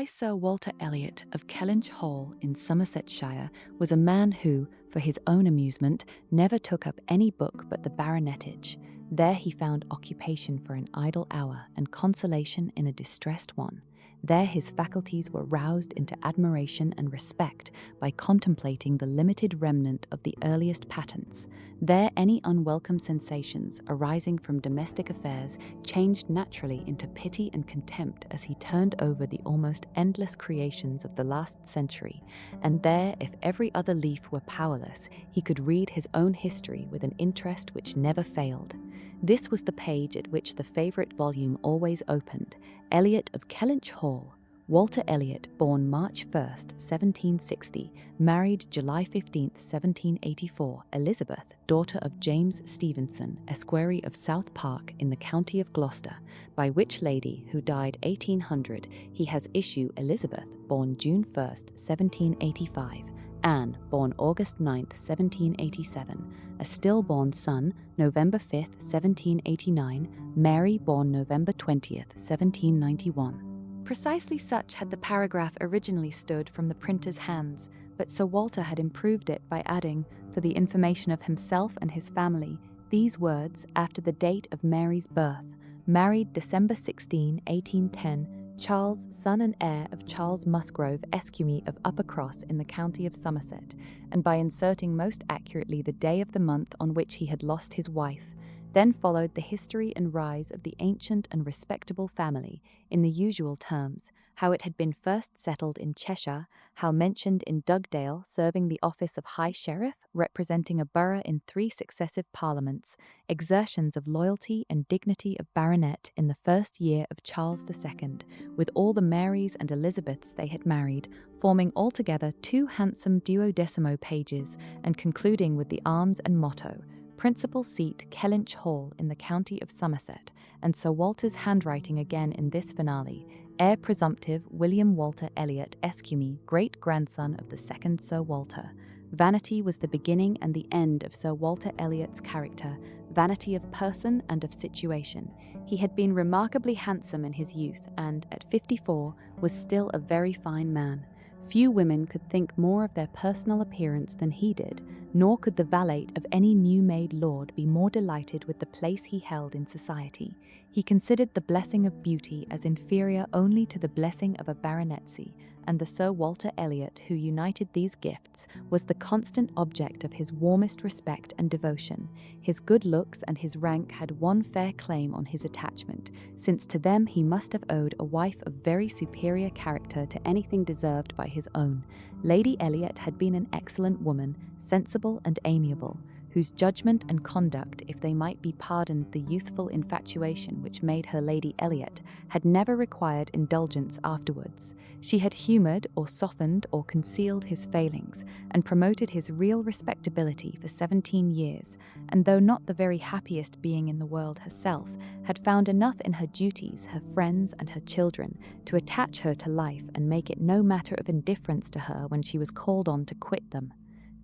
Sir Walter Elliot of Kellynch Hall in Somersetshire was a man who, for his own amusement, never took up any book but the baronetage. There he found occupation for an idle hour and consolation in a distressed one. There his faculties were roused into admiration and respect by contemplating the limited remnant of the earliest patents. There any unwelcome sensations arising from domestic affairs changed naturally into pity and contempt as he turned over the almost endless creations of the last century. And there, if every other leaf were powerless, he could read his own history with an interest which never failed. This was the page at which the favourite volume always opened. Elliot of Kellynch Hall, Walter Elliot, born March 1st, 1760, married July 15th, 1784, Elizabeth, daughter of James Stevenson, Esquire of South Park in the county of Gloucester, by which lady, who died 1800, he has issue Elizabeth, born June 1st, 1785, Anne, born August 9th, 1787, a stillborn son, November 5th, 1789, Mary, born November 20th, 1791. Precisely such had the paragraph originally stood from the printer's hands, but Sir Walter had improved it by adding, for the information of himself and his family, these words after the date of Mary's birth: married December 16, 1810, Charles, son and heir of Charles Musgrove, Esquire of Uppercross in the county of Somerset, and by inserting most accurately the day of the month on which he had lost his wife. Then followed the history and rise of the ancient and respectable family, in the usual terms, how it had been first settled in Cheshire, how mentioned in Dugdale, serving the office of High Sheriff, representing a borough in 3 successive parliaments, exertions of loyalty and dignity of baronet in the first year of Charles II, with all the Marys and Elizabeths they had married, forming altogether 2 handsome 12mo pages, and concluding with the arms and motto, principal seat Kellynch Hall in the county of Somerset, and Sir Walter's handwriting again in this finale, heir presumptive William Walter Elliot, Esquire, great-grandson of the second Sir Walter. Vanity was the beginning and the end of Sir Walter Elliot's character, vanity of person and of situation. He had been remarkably handsome in his youth and, at 54, was still a very fine man. Few women could think more of their personal appearance than he did, nor could the valet of any new-made lord be more delighted with the place he held in society. He considered the blessing of beauty as inferior only to the blessing of a baronetcy, and the Sir Walter Elliot who united these gifts was the constant object of his warmest respect and devotion. His good looks and his rank had one fair claim on his attachment, since to them he must have owed a wife of very superior character to anything deserved by his own. Lady Elliot had been an excellent woman, sensible and amiable, whose judgment and conduct, if they might be pardoned the youthful infatuation which made her Lady Elliot, had never required indulgence afterwards. She had humoured or softened or concealed his failings, and promoted his real respectability for 17 years, and though not the very happiest being in the world herself, had found enough in her duties, her friends, and her children, to attach her to life and make it no matter of indifference to her when she was called on to quit them.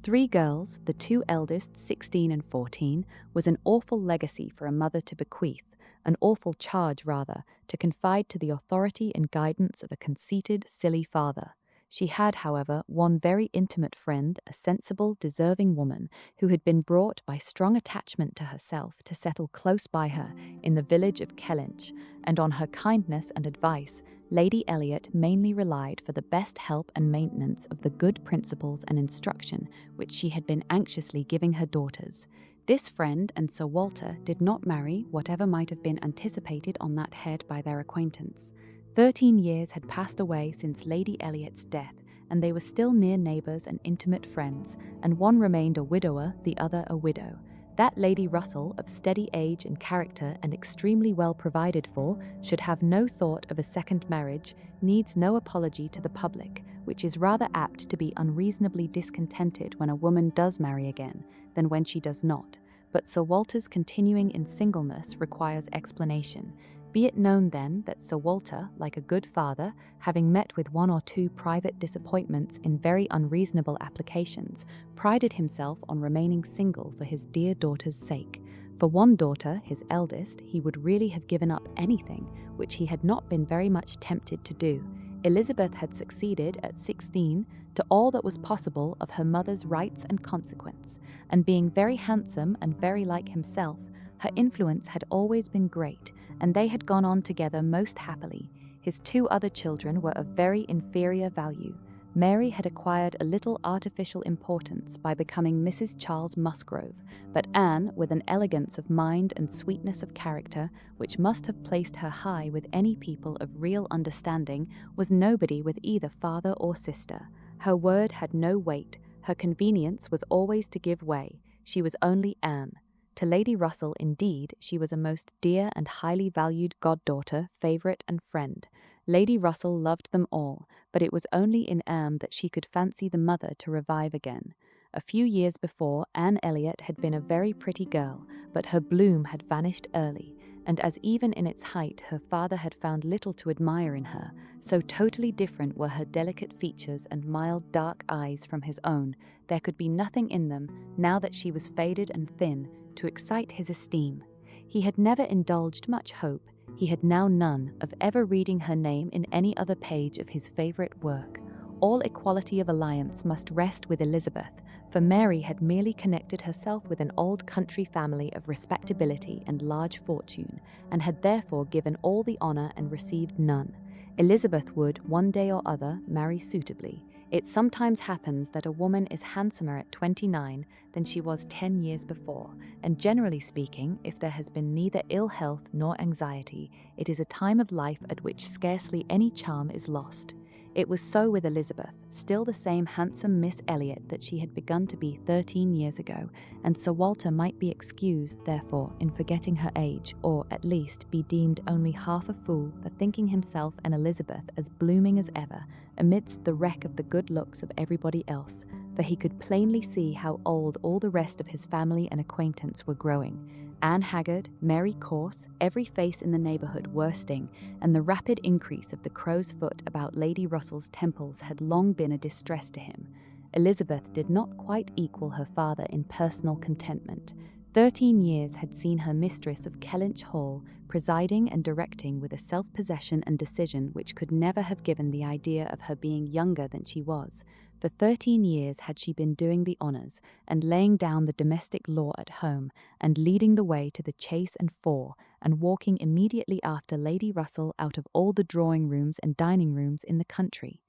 3 girls, the 2 eldest, 16 and 14, was an awful legacy for a mother to bequeath, an awful charge, rather, to confide to the authority and guidance of a conceited, silly father. She had, however, one very intimate friend, a sensible, deserving woman, who had been brought by strong attachment to herself to settle close by her in the village of Kellynch, and on her kindness and advice, Lady Elliot mainly relied for the best help and maintenance of the good principles and instruction which she had been anxiously giving her daughters. This friend and Sir Walter did not marry, whatever might have been anticipated on that head by their acquaintance. 13 years had passed away since Lady Elliot's death, and they were still near neighbours and intimate friends, and one remained a widower, the other a widow. That Lady Russell, of steady age and character and extremely well provided for, should have no thought of a second marriage, needs no apology to the public, which is rather apt to be unreasonably discontented when a woman does marry again, than when she does not. But Sir Walter's continuing in singleness requires explanation. Be it known then that Sir Walter, like a good father, having met with 1 or 2 private disappointments in very unreasonable applications, prided himself on remaining single for his dear daughter's sake. For one daughter, his eldest, he would really have given up anything, which he had not been very much tempted to do. Elizabeth had succeeded at 16 to all that was possible of her mother's rights and consequence, and being very handsome and very like himself, her influence had always been great, and they had gone on together most happily. His two other children were of very inferior value. Mary had acquired a little artificial importance by becoming Mrs. Charles Musgrove, but Anne, with an elegance of mind and sweetness of character which must have placed her high with any people of real understanding, was nobody with either father or sister. Her word had no weight, her convenience was always to give way, she was only Anne. To Lady Russell, indeed, she was a most dear and highly valued goddaughter, favourite and friend. Lady Russell loved them all, but it was only in Anne that she could fancy the mother to revive again. A few years before, Anne Elliot had been a very pretty girl, but her bloom had vanished early, and as even in its height her father had found little to admire in her, so totally different were her delicate features and mild dark eyes from his own, there could be nothing in them, now that she was faded and thin, to excite his esteem. He had never indulged much hope, he had now none, of ever reading her name in any other page of his favourite work. All equality of alliance must rest with Elizabeth, for Mary had merely connected herself with an old country family of respectability and large fortune, and had therefore given all the honour and received none. Elizabeth would, one day or other, marry suitably. It sometimes happens that a woman is handsomer at 29 than she was 10 years before, and generally speaking, if there has been neither ill health nor anxiety, it is a time of life at which scarcely any charm is lost. It was so with Elizabeth, still the same handsome Miss Elliot that she had begun to be 13 years ago, and Sir Walter might be excused, therefore, in forgetting her age, or, at least, be deemed only half a fool for thinking himself and Elizabeth as blooming as ever, amidst the wreck of the good looks of everybody else, for he could plainly see how old all the rest of his family and acquaintance were growing. Anne haggard, Mary coarse, every face in the neighbourhood worsting, and the rapid increase of the crow's foot about Lady Russell's temples had long been a distress to him. Elizabeth did not quite equal her father in personal contentment. 13 years had seen her mistress of Kellynch Hall, presiding and directing with a self-possession and decision which could never have given the idea of her being younger than she was. For 13 years had she been doing the honours, and laying down the domestic law at home, and leading the way to the chase and fore, and walking immediately after Lady Russell out of all the drawing-rooms and dining-rooms in the country.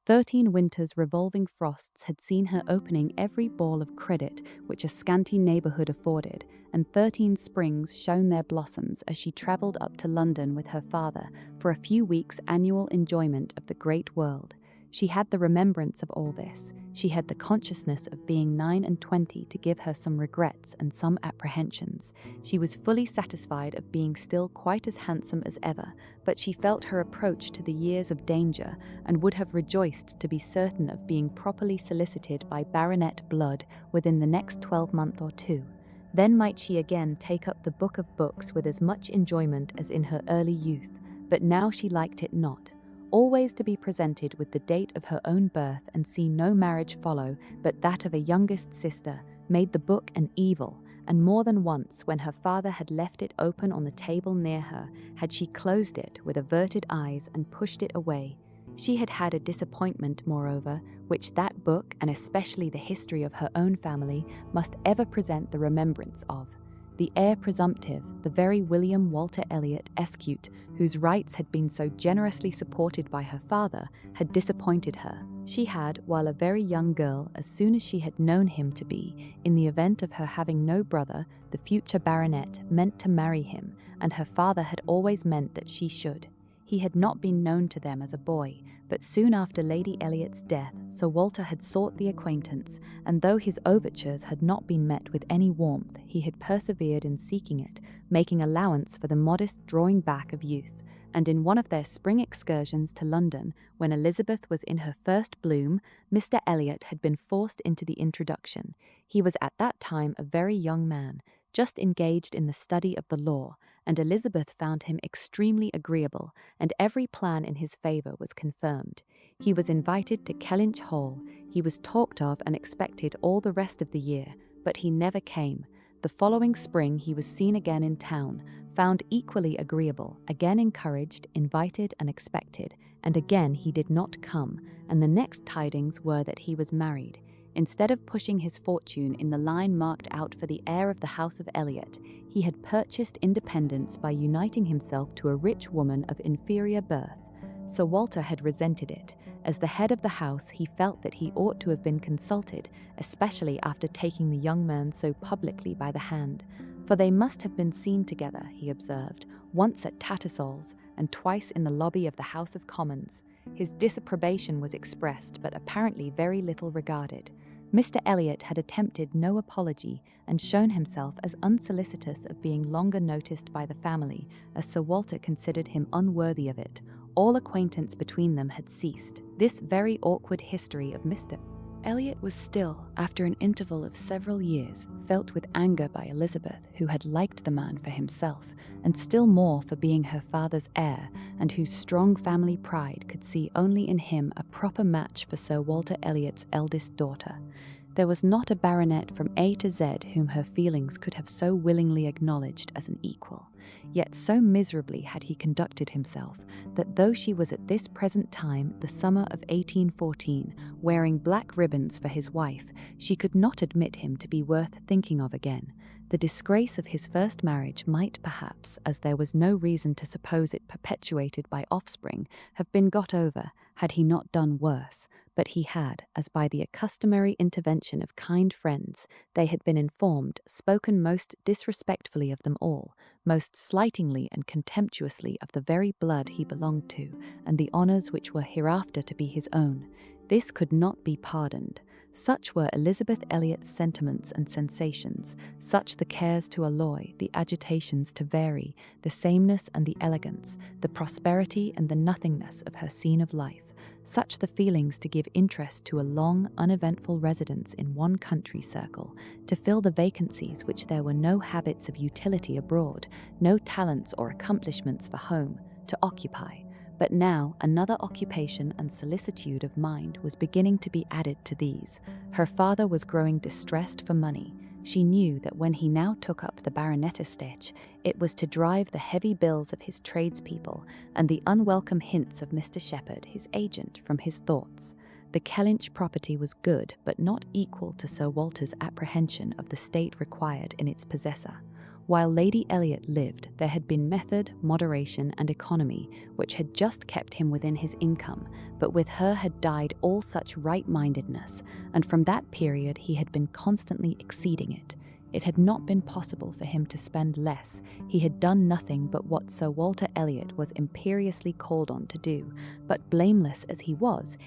13 winters' revolving frosts had seen her opening every ball of credit which a scanty neighbourhood afforded, and 13 springs shone their blossoms as she travelled up to London with her father for a few weeks' annual enjoyment of the great world. She had the remembrance of all this. She had the consciousness of being 29 to give her some regrets and some apprehensions. She was fully satisfied of being still quite as handsome as ever, but she felt her approach to the years of danger, and would have rejoiced to be certain of being properly solicited by baronet blood within the next 12-month or two. Then might she again take up the book of books with as much enjoyment as in her early youth, but now she liked it not. Always to be presented with the date of her own birth and see no marriage follow but that of a youngest sister, made the book an evil, and more than once, when her father had left it open on the table near her, had she closed it with averted eyes and pushed it away. She had had a disappointment, moreover, which that book, and especially the history of her own family, must ever present the remembrance of. The heir presumptive, the very William Walter Elliot Escute, whose rights had been so generously supported by her father, had disappointed her. She had, while a very young girl, as soon as she had known him to be, in the event of her having no brother, the future baronet, meant to marry him, and her father had always meant that she should. He had not been known to them as a boy, but soon after Lady Elliot's death, Sir Walter had sought the acquaintance, and though his overtures had not been met with any warmth, he had persevered in seeking it, making allowance for the modest drawing back of youth, and in one of their spring excursions to London, when Elizabeth was in her first bloom, Mr. Elliot had been forced into the introduction. He was at that time a very young man, just engaged in the study of the law, and Elizabeth found him extremely agreeable, and every plan in his favour was confirmed. He was invited to Kellynch Hall, he was talked of and expected all the rest of the year, but he never came. The following spring he was seen again in town, found equally agreeable, again encouraged, invited and expected, and again he did not come, and the next tidings were that he was married. Instead of pushing his fortune in the line marked out for the heir of the House of Elliot, he had purchased independence by uniting himself to a rich woman of inferior birth. Sir Walter had resented it. As the head of the house, he felt that he ought to have been consulted, especially after taking the young man so publicly by the hand. For they must have been seen together, he observed, once at Tattersall's and twice in the lobby of the House of Commons. His disapprobation was expressed, but apparently very little regarded. Mr. Elliot had attempted no apology and shown himself as unsolicitous of being longer noticed by the family, as Sir Walter considered him unworthy of it. All acquaintance between them had ceased. This very awkward history of Mr. Elliot was still, after an interval of several years, felt with anger by Elizabeth, who had liked the man for himself, and still more for being her father's heir, and whose strong family pride could see only in him a proper match for Sir Walter Elliot's eldest daughter. There was not a baronet from A to Z whom her feelings could have so willingly acknowledged as an equal. Yet so miserably had he conducted himself, that though she was at this present time, the summer of 1814, wearing black ribbons for his wife, she could not admit him to be worth thinking of again. The disgrace of his first marriage might perhaps, as there was no reason to suppose it perpetuated by offspring, have been got over, had he not done worse, but he had, as by the customary intervention of kind friends, they had been informed, spoken most disrespectfully of them all, most slightingly and contemptuously of the very blood he belonged to, and the honours which were hereafter to be his own. This could not be pardoned. Such were Elizabeth Elliot's sentiments and sensations, such the cares to alloy, the agitations to vary, the sameness and the elegance, the prosperity and the nothingness of her scene of life, such the feelings to give interest to a long, uneventful residence in one country circle, to fill the vacancies which there were no habits of utility abroad, no talents or accomplishments for home, to occupy. But now another occupation and solicitude of mind was beginning to be added to these. Her father was growing distressed for money. She knew that when he now took up the baronet estate, it was to drive the heavy bills of his tradespeople and the unwelcome hints of Mr. Shepherd, his agent, from his thoughts. The Kellynch property was good, but not equal to Sir Walter's apprehension of the state required in its possessor. While Lady Elliot lived, there had been method, moderation, and economy, which had just kept him within his income, but with her had died all such right-mindedness, and from that period he had been constantly exceeding it. It had not been possible for him to spend less. He had done nothing but what Sir Walter Elliot was imperiously called on to do, but blameless as he was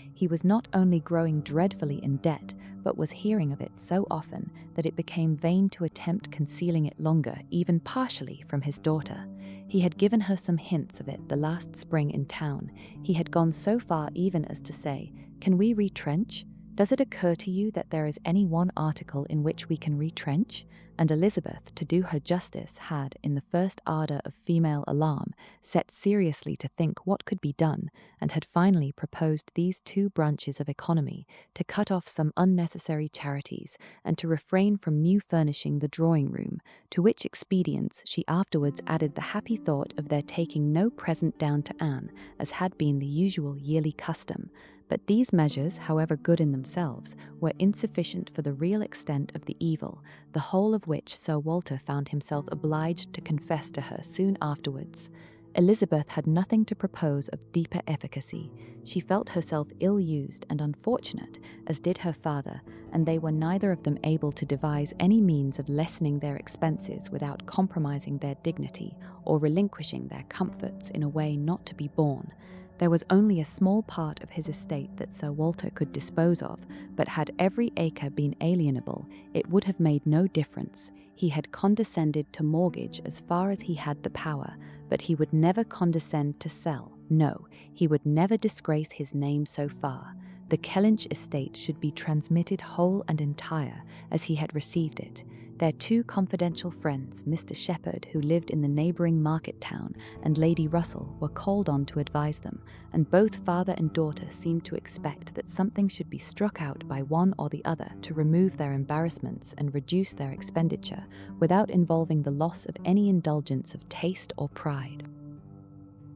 not only growing dreadfully in debt, but was hearing of it so often that it became vain to attempt concealing it longer, even partially, from his daughter. He had given her some hints of it the last spring in town. He had gone so far even as to say, "Can we retrench? Does it occur to you that there is any one article in which we can retrench?" And Elizabeth, to do her justice, had, in the first ardour of female alarm, set seriously to think what could be done, and had finally proposed these two branches of economy: to cut off some unnecessary charities, and to refrain from new furnishing the drawing-room, to which expedients she afterwards added the happy thought of their taking no present down to Anne, as had been the usual yearly custom. But these measures, however good in themselves, were insufficient for the real extent of the evil, the whole of which Sir Walter found himself obliged to confess to her soon afterwards. Elizabeth had nothing to propose of deeper efficacy. She felt herself ill-used and unfortunate, as did her father, and they were neither of them able to devise any means of lessening their expenses without compromising their dignity, or relinquishing their comforts in a way not to be borne. There was only a small part of his estate that Sir Walter could dispose of, but had every acre been alienable, it would have made no difference. He had condescended to mortgage as far as he had the power, but he would never condescend to sell. No, he would never disgrace his name so far. The Kellynch estate should be transmitted whole and entire, as he had received it. Their two confidential friends, Mr. Shepherd, who lived in the neighbouring market town, and Lady Russell, were called on to advise them, and both father and daughter seemed to expect that something should be struck out by one or the other to remove their embarrassments and reduce their expenditure, without involving the loss of any indulgence of taste or pride.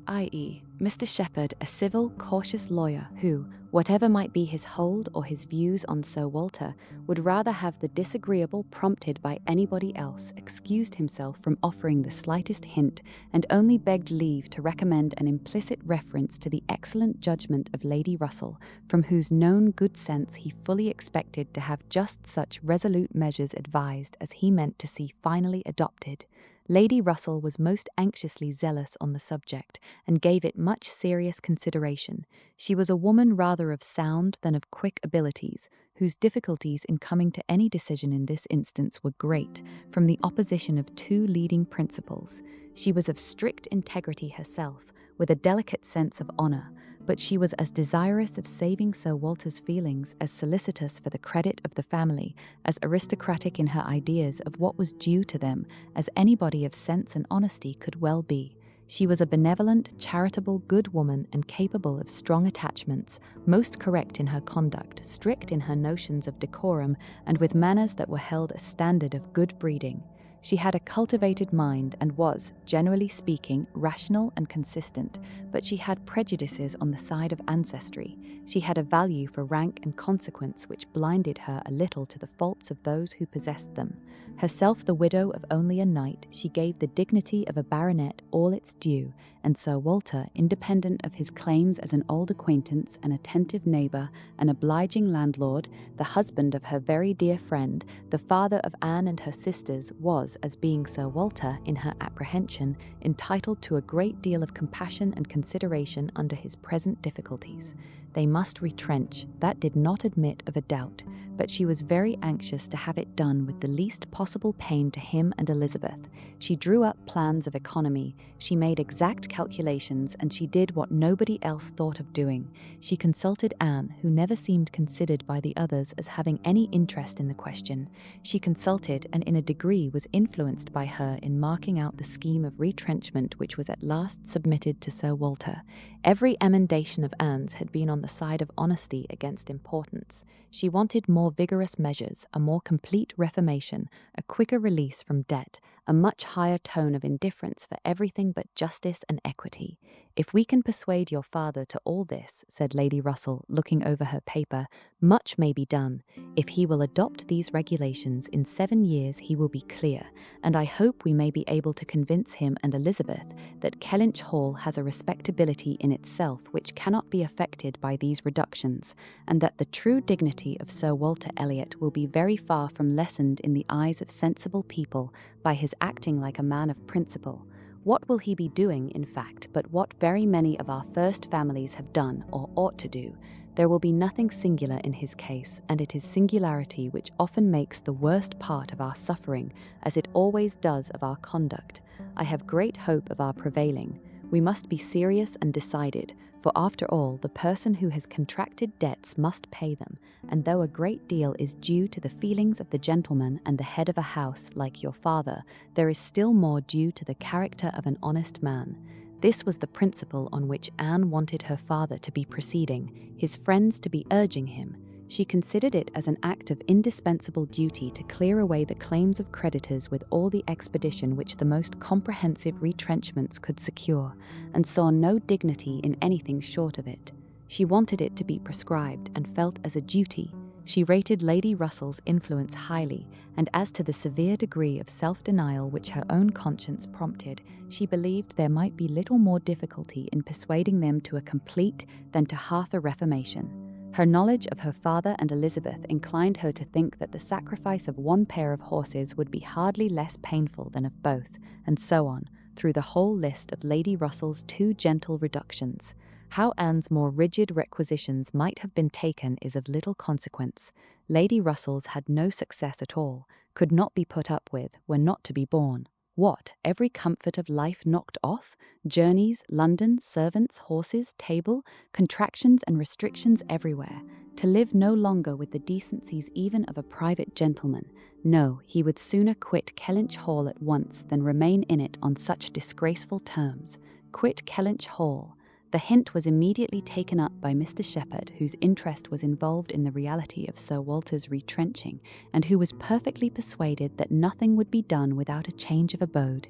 i.e., Mr. Shepherd, a civil, cautious lawyer who, whatever might be his hold or his views on Sir Walter, would rather have the disagreeable prompted by anybody else, excused himself from offering the slightest hint, and only begged leave to recommend an implicit reference to the excellent judgment of Lady Russell, from whose known good sense he fully expected to have just such resolute measures advised as he meant to see finally adopted. Lady Russell was most anxiously zealous on the subject, and gave it much serious consideration. She was a woman rather of sound than of quick abilities, whose difficulties in coming to any decision in this instance were great, from the opposition of two leading principles. She was of strict integrity herself, with a delicate sense of honour, but she was as desirous of saving Sir Walter's feelings, as solicitous for the credit of the family, as aristocratic in her ideas of what was due to them, as anybody of sense and honesty could well be. She was a benevolent, charitable, good woman, and capable of strong attachments, most correct in her conduct, strict in her notions of decorum, and with manners that were held a standard of good breeding. She had a cultivated mind and was, generally speaking, rational and consistent, but she had prejudices on the side of ancestry. She had a value for rank and consequence which blinded her a little to the faults of those who possessed them. Herself the widow of only a knight, she gave the dignity of a baronet all its due, and Sir Walter, independent of his claims as an old acquaintance, an attentive neighbour, an obliging landlord, the husband of her very dear friend, the father of Anne and her sisters, was, as being Sir Walter, in her apprehension, entitled to a great deal of compassion and consideration under his present difficulties. They must retrench, that did not admit of a doubt, but she was very anxious to have it done with the least possible pain to him and Elizabeth. She drew up plans of economy, she made exact calculations, and she did what nobody else thought of doing. She consulted Anne, who never seemed considered by the others as having any interest in the question. She consulted, and in a degree was influenced by her in marking out the scheme of retrenchment which was at last submitted to Sir Walter. Every emendation of Anne's had been on the side of honesty against importance. She wanted more vigorous measures, a more complete reformation, a quicker release from debt, a much higher tone of indifference for everything but justice and equity. "If we can persuade your father to all this," said Lady Russell, looking over her paper, "much may be done. If he will adopt these regulations, in 7 years he will be clear, and I hope we may be able to convince him and Elizabeth that Kellynch Hall has a respectability in itself which cannot be affected by these reductions, and that the true dignity of Sir Walter Elliot will be very far from lessened in the eyes of sensible people by his acting like a man of principle. What will he be doing, in fact, but what very many of our first families have done or ought to do? There will be nothing singular in his case, and it is singularity which often makes the worst part of our suffering, as it always does of our conduct. I have great hope of our prevailing. We must be serious and decided, for after all, the person who has contracted debts must pay them, and though a great deal is due to the feelings of the gentleman and the head of a house like your father, there is still more due to the character of an honest man. This was the principle on which Anne wanted her father to be proceeding, his friends to be urging him. She considered it as an act of indispensable duty to clear away the claims of creditors with all the expedition which the most comprehensive retrenchments could secure, and saw no dignity in anything short of it. She wanted it to be prescribed, and felt as a duty. She rated Lady Russell's influence highly, and as to the severe degree of self-denial which her own conscience prompted, she believed there might be little more difficulty in persuading them to a complete than to half a reformation. Her knowledge of her father and Elizabeth inclined her to think that the sacrifice of one pair of horses would be hardly less painful than of both, and so on, through the whole list of Lady Russell's too gentle reductions. How Anne's more rigid requisitions might have been taken is of little consequence. Lady Russell's had no success at all, could not be put up with, were not to be borne. What, every comfort of life knocked off? Journeys, London, servants, horses, table, contractions and restrictions everywhere. To live no longer with the decencies even of a private gentleman. No, he would sooner quit Kellynch Hall at once than remain in it on such disgraceful terms. Quit Kellynch Hall. The hint was immediately taken up by Mr. Shepherd, whose interest was involved in the reality of Sir Walter's retrenching, and who was perfectly persuaded that nothing would be done without a change of abode.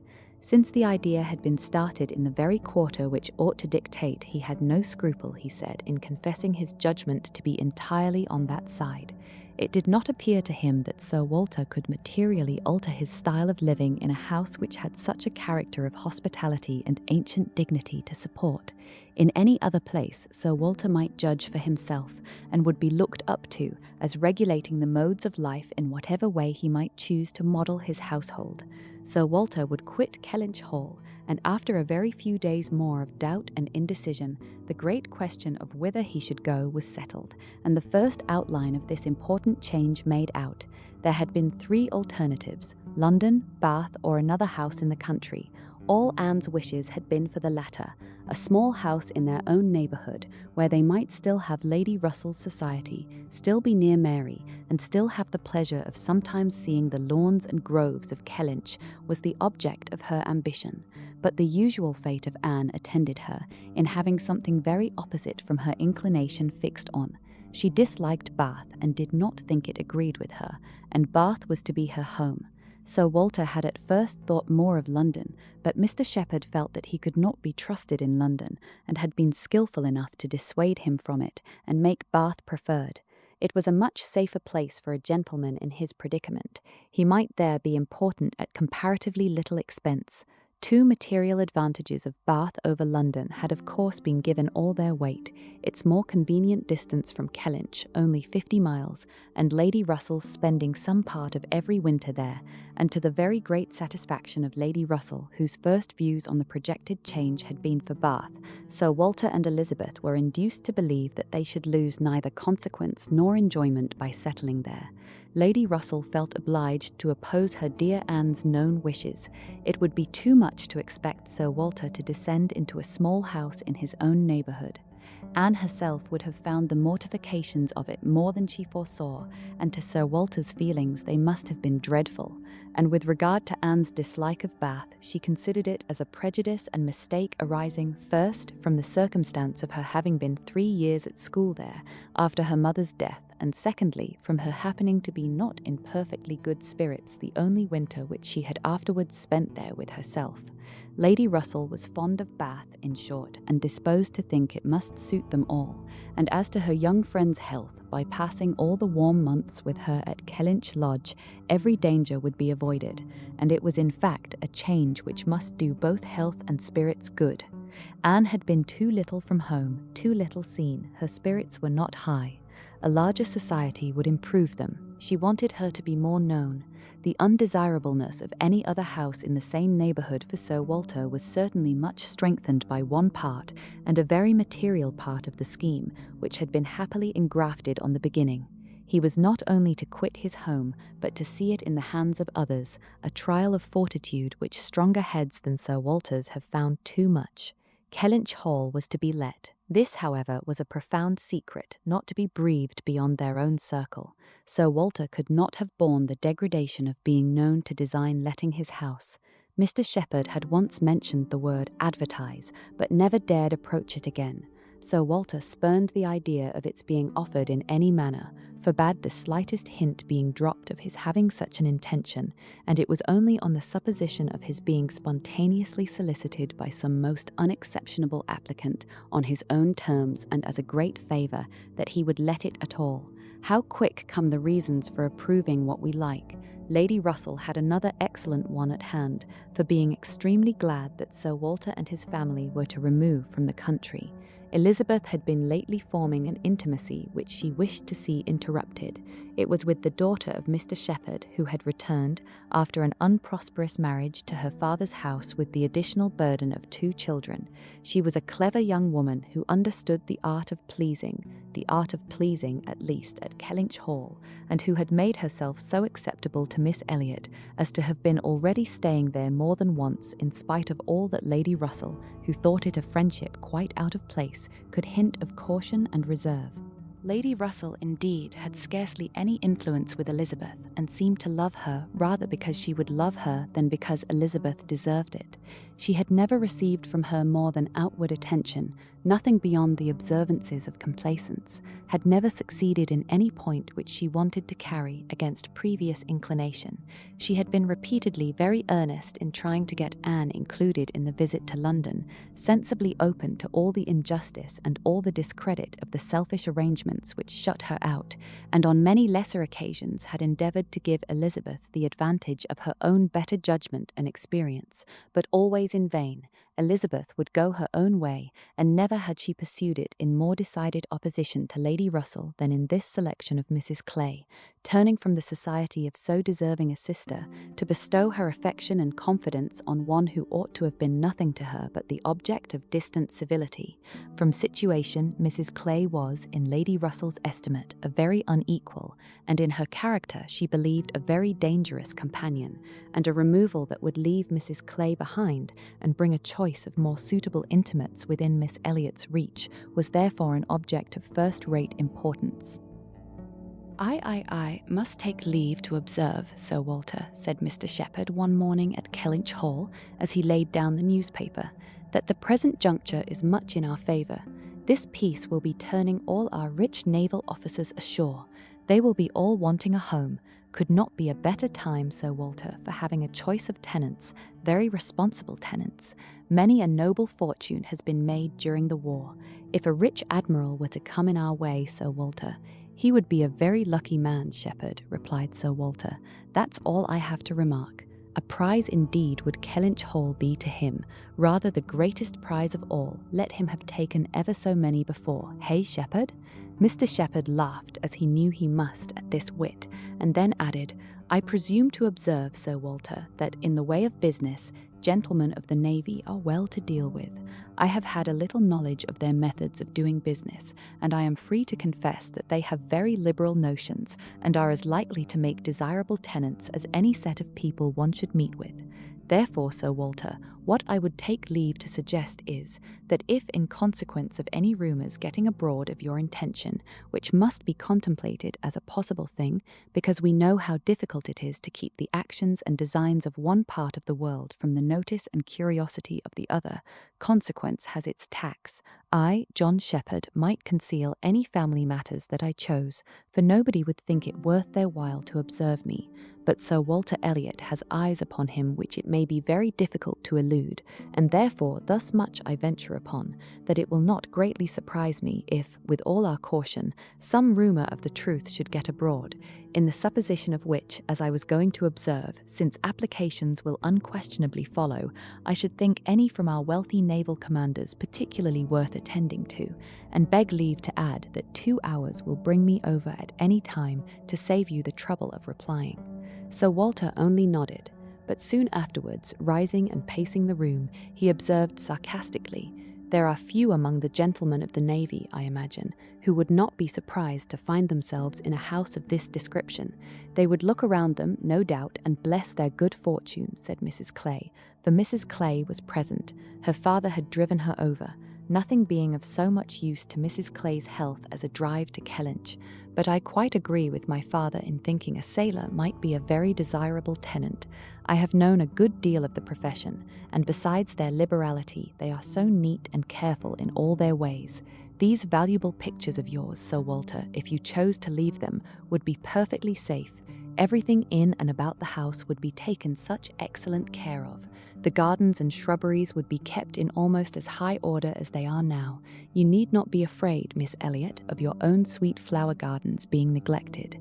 Since the idea had been started in the very quarter which ought to dictate, he had no scruple, he said, in confessing his judgment to be entirely on that side. It did not appear to him that Sir Walter could materially alter his style of living in a house which had such a character of hospitality and ancient dignity to support. In any other place, Sir Walter might judge for himself, and would be looked up to as regulating the modes of life in whatever way he might choose to model his household. Sir Walter would quit Kellynch Hall, and after a very few days more of doubt and indecision, the great question of whither he should go was settled, and the first outline of this important change made out. There had been 3 alternatives: London, Bath, or another house in the country. All Anne's wishes had been for the latter, a small house in their own neighbourhood, where they might still have Lady Russell's society, still be near Mary, and still have the pleasure of sometimes seeing the lawns and groves of Kellynch, was the object of her ambition. But the usual fate of Anne attended her, in having something very opposite from her inclination fixed on. She disliked Bath, and did not think it agreed with her, and Bath was to be her home. Sir Walter had at first thought more of London, but Mr. Shepherd felt that he could not be trusted in London, and had been skilful enough to dissuade him from it, and make Bath preferred. It was a much safer place for a gentleman in his predicament. He might there be important at comparatively little expense. 2 material advantages of Bath over London had of course been given all their weight: its more convenient distance from Kellynch, only 50 miles, and Lady Russell's spending some part of every winter there, and to the very great satisfaction of Lady Russell, whose first views on the projected change had been for Bath, Sir Walter and Elizabeth were induced to believe that they should lose neither consequence nor enjoyment by settling there. Lady Russell felt obliged to oppose her dear Anne's known wishes. It would be too much to expect Sir Walter to descend into a small house in his own neighbourhood. Anne herself would have found the mortifications of it more than she foresaw, and to Sir Walter's feelings they must have been dreadful. And with regard to Anne's dislike of Bath, she considered it as a prejudice and mistake arising, first, from the circumstance of her having been 3 years at school there, after her mother's death, and secondly, from her happening to be not in perfectly good spirits the only winter which she had afterwards spent there with herself. Lady Russell was fond of Bath, in short, and disposed to think it must suit them all, and as to her young friend's health, by passing all the warm months with her at Kellynch Lodge, every danger would be avoided, and it was in fact a change which must do both health and spirits good. Anne had been too little from home, too little seen, her spirits were not high. A larger society would improve them. She wanted her to be more known. The undesirableness of any other house in the same neighbourhood for Sir Walter was certainly much strengthened by one part, and a very material part of the scheme, which had been happily engrafted on the beginning. He was not only to quit his home, but to see it in the hands of others, a trial of fortitude which stronger heads than Sir Walter's have found too much. Kellynch Hall was to be let. This, however, was a profound secret, not to be breathed beyond their own circle. Sir Walter could not have borne the degradation of being known to design letting his house. Mr. Shepherd had once mentioned the word advertise, but never dared approach it again. Sir Walter spurned the idea of its being offered in any manner, forbade the slightest hint being dropped of his having such an intention, and it was only on the supposition of his being spontaneously solicited by some most unexceptionable applicant, on his own terms and as a great favour, that he would let it at all. How quick come the reasons for approving what we like! Lady Russell had another excellent one at hand, for being extremely glad that Sir Walter and his family were to remove from the country. Elizabeth had been lately forming an intimacy which she wished to see interrupted. It was with the daughter of Mr. Shepherd, who had returned, after an unprosperous marriage, to her father's house with the additional burden of 2 children. She was a clever young woman who understood the art of pleasing at least at Kellynch Hall, and who had made herself so acceptable to Miss Elliot as to have been already staying there more than once, in spite of all that Lady Russell, who thought it a friendship quite out of place, could hint of caution and reserve. Lady Russell, indeed, had scarcely any influence with Elizabeth, and seemed to love her rather because she would love her than because Elizabeth deserved it. She had never received from her more than outward attention, nothing beyond the observances of complaisance, had never succeeded in any point which she wanted to carry against previous inclination. She had been repeatedly very earnest in trying to get Anne included in the visit to London, sensibly open to all the injustice and all the discredit of the selfish arrangements which shut her out, and on many lesser occasions had endeavoured to give Elizabeth the advantage of her own better judgment and experience, but always in vain. Elizabeth would go her own way, and never had she pursued it in more decided opposition to Lady Russell than in this selection of Mrs. Clay, turning from the society of so deserving a sister, to bestow her affection and confidence on one who ought to have been nothing to her but the object of distant civility. From situation, Mrs. Clay was, in Lady Russell's estimate, a very unequal, and in her character she believed a very dangerous companion, and a removal that would leave Mrs. Clay behind and bring a choice of more suitable intimates within Miss Elliot's reach was therefore an object of first-rate importance. I must take leave to observe, Sir Walter, said Mr. Shepherd one morning at Kellynch Hall, as he laid down the newspaper, that the present juncture is much in our favour. This peace will be turning all our rich naval officers ashore. They will be all wanting a home. Could not be a better time, Sir Walter, for having a choice of tenants, very responsible tenants. Many a noble fortune has been made during the war. If a rich admiral were to come in our way, Sir Walter, he would be a very lucky man, Shepherd, replied Sir Walter. That's all I have to remark. A prize indeed would Kellynch Hall be to him, rather the greatest prize of all, let him have taken ever so many before. Hey, Shepherd? Mr. Shepherd laughed, as he knew he must, at this wit, and then added, I presume to observe, Sir Walter, that in the way of business, gentlemen of the navy are well to deal with. I have had a little knowledge of their methods of doing business, and I am free to confess that they have very liberal notions, and are as likely to make desirable tenants as any set of people one should meet with. Therefore, Sir Walter, what I would take leave to suggest is, that if in consequence of any rumours getting abroad of your intention, which must be contemplated as a possible thing, because we know how difficult it is to keep the actions and designs of one part of the world from the notice and curiosity of the other, consequence has its tax. I, John Shepherd, might conceal any family matters that I chose, for nobody would think it worth their while to observe me. But Sir Walter Elliot has eyes upon him which it may be very difficult to elude, and therefore thus much I venture upon, that it will not greatly surprise me if, with all our caution, some rumour of the truth should get abroad, in the supposition of which, as I was going to observe, since applications will unquestionably follow, I should think any from our wealthy naval commanders particularly worth attending to, and beg leave to add that 2 hours will bring me over at any time to save you the trouble of replying. Sir Walter only nodded, but soon afterwards, rising and pacing the room, he observed sarcastically, There are few among the gentlemen of the navy, I imagine, who would not be surprised to find themselves in a house of this description. They would look around them, no doubt, and bless their good fortune, said Mrs. Clay, for Mrs. Clay was present. Her father had driven her over, nothing being of so much use to Mrs. Clay's health as a drive to Kellynch, but I quite agree with my father in thinking a sailor might be a very desirable tenant. I have known a good deal of the profession, and besides their liberality, they are so neat and careful in all their ways. These valuable pictures of yours, Sir Walter, if you chose to leave them, would be perfectly safe. Everything in and about the house would be taken such excellent care of. The gardens and shrubberies would be kept in almost as high order as they are now. You need not be afraid, Miss Elliot, of your own sweet flower gardens being neglected.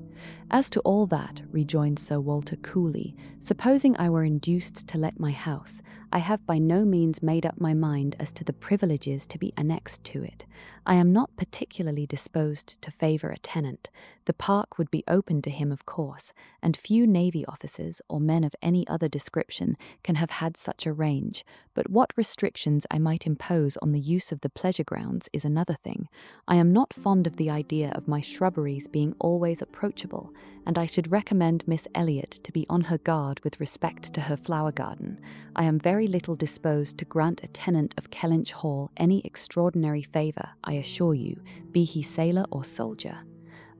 As to all that, rejoined Sir Walter coolly, supposing I were induced to let my house, I have by no means made up my mind as to the privileges to be annexed to it. I am not particularly disposed to favour a tenant. The park would be open to him, of course, and few navy officers or men of any other description can have had such a range, but what restrictions I might impose on the use of the pleasure grounds is another thing. I am not fond of the idea of my shrubberies being always approachable, and I should recommend Miss Elliot to be on her guard with respect to her flower garden. I am very little disposed to grant a tenant of Kellynch Hall any extraordinary favour, I assure you, be he sailor or soldier.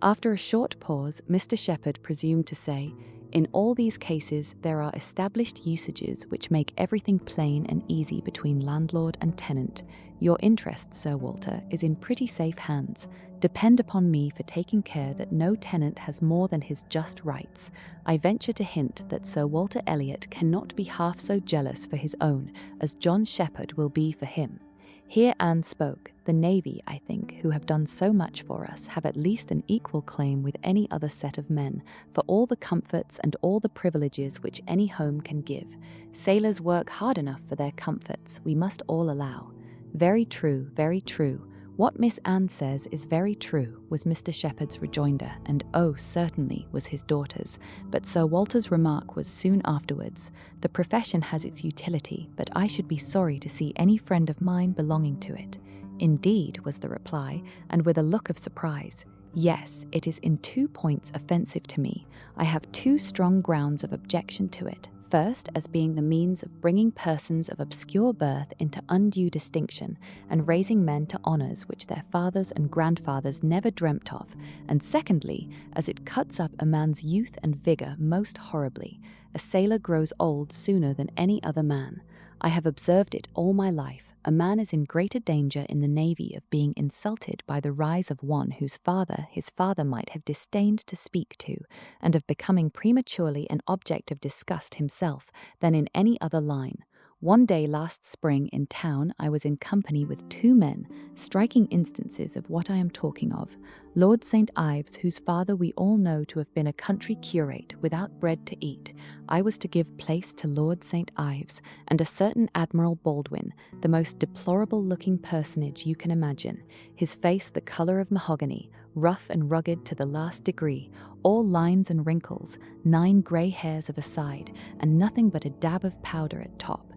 After a short pause, Mr. Shepherd presumed to say, In all these cases, there are established usages which make everything plain and easy between landlord and tenant. Your interest, Sir Walter, is in pretty safe hands. Depend upon me for taking care that no tenant has more than his just rights. I venture to hint that Sir Walter Elliot cannot be half so jealous for his own as John Shepherd will be for him. Here Anne spoke. The Navy, I think, who have done so much for us, have at least an equal claim with any other set of men for all the comforts and all the privileges which any home can give. Sailors work hard enough for their comforts, we must all allow. Very true, very true. What Miss Anne says is very true, was Mr. Shepherd's rejoinder, and oh, certainly was his daughter's. But Sir Walter's remark was soon afterwards. The profession has its utility, but I should be sorry to see any friend of mine belonging to it. Indeed, was the reply, and with a look of surprise. Yes, it is in 2 points offensive to me. I have 2 strong grounds of objection to it. First, as being the means of bringing persons of obscure birth into undue distinction and raising men to honours which their fathers and grandfathers never dreamt of, and secondly, as it cuts up a man's youth and vigour most horribly. A sailor grows old sooner than any other man. I have observed it all my life. A man is in greater danger in the Navy of being insulted by the rise of one whose father his father might have disdained to speak to, and of becoming prematurely an object of disgust himself, than in any other line. One day last spring in town I was in company with 2 men, striking instances of what I am talking of. Lord St. Ives, whose father we all know to have been a country curate without bread to eat. I was to give place to Lord St. Ives, and a certain Admiral Baldwin, the most deplorable-looking personage you can imagine, his face the colour of mahogany, rough and rugged to the last degree, all lines and wrinkles, 9 grey hairs of a side, and nothing but a dab of powder at top.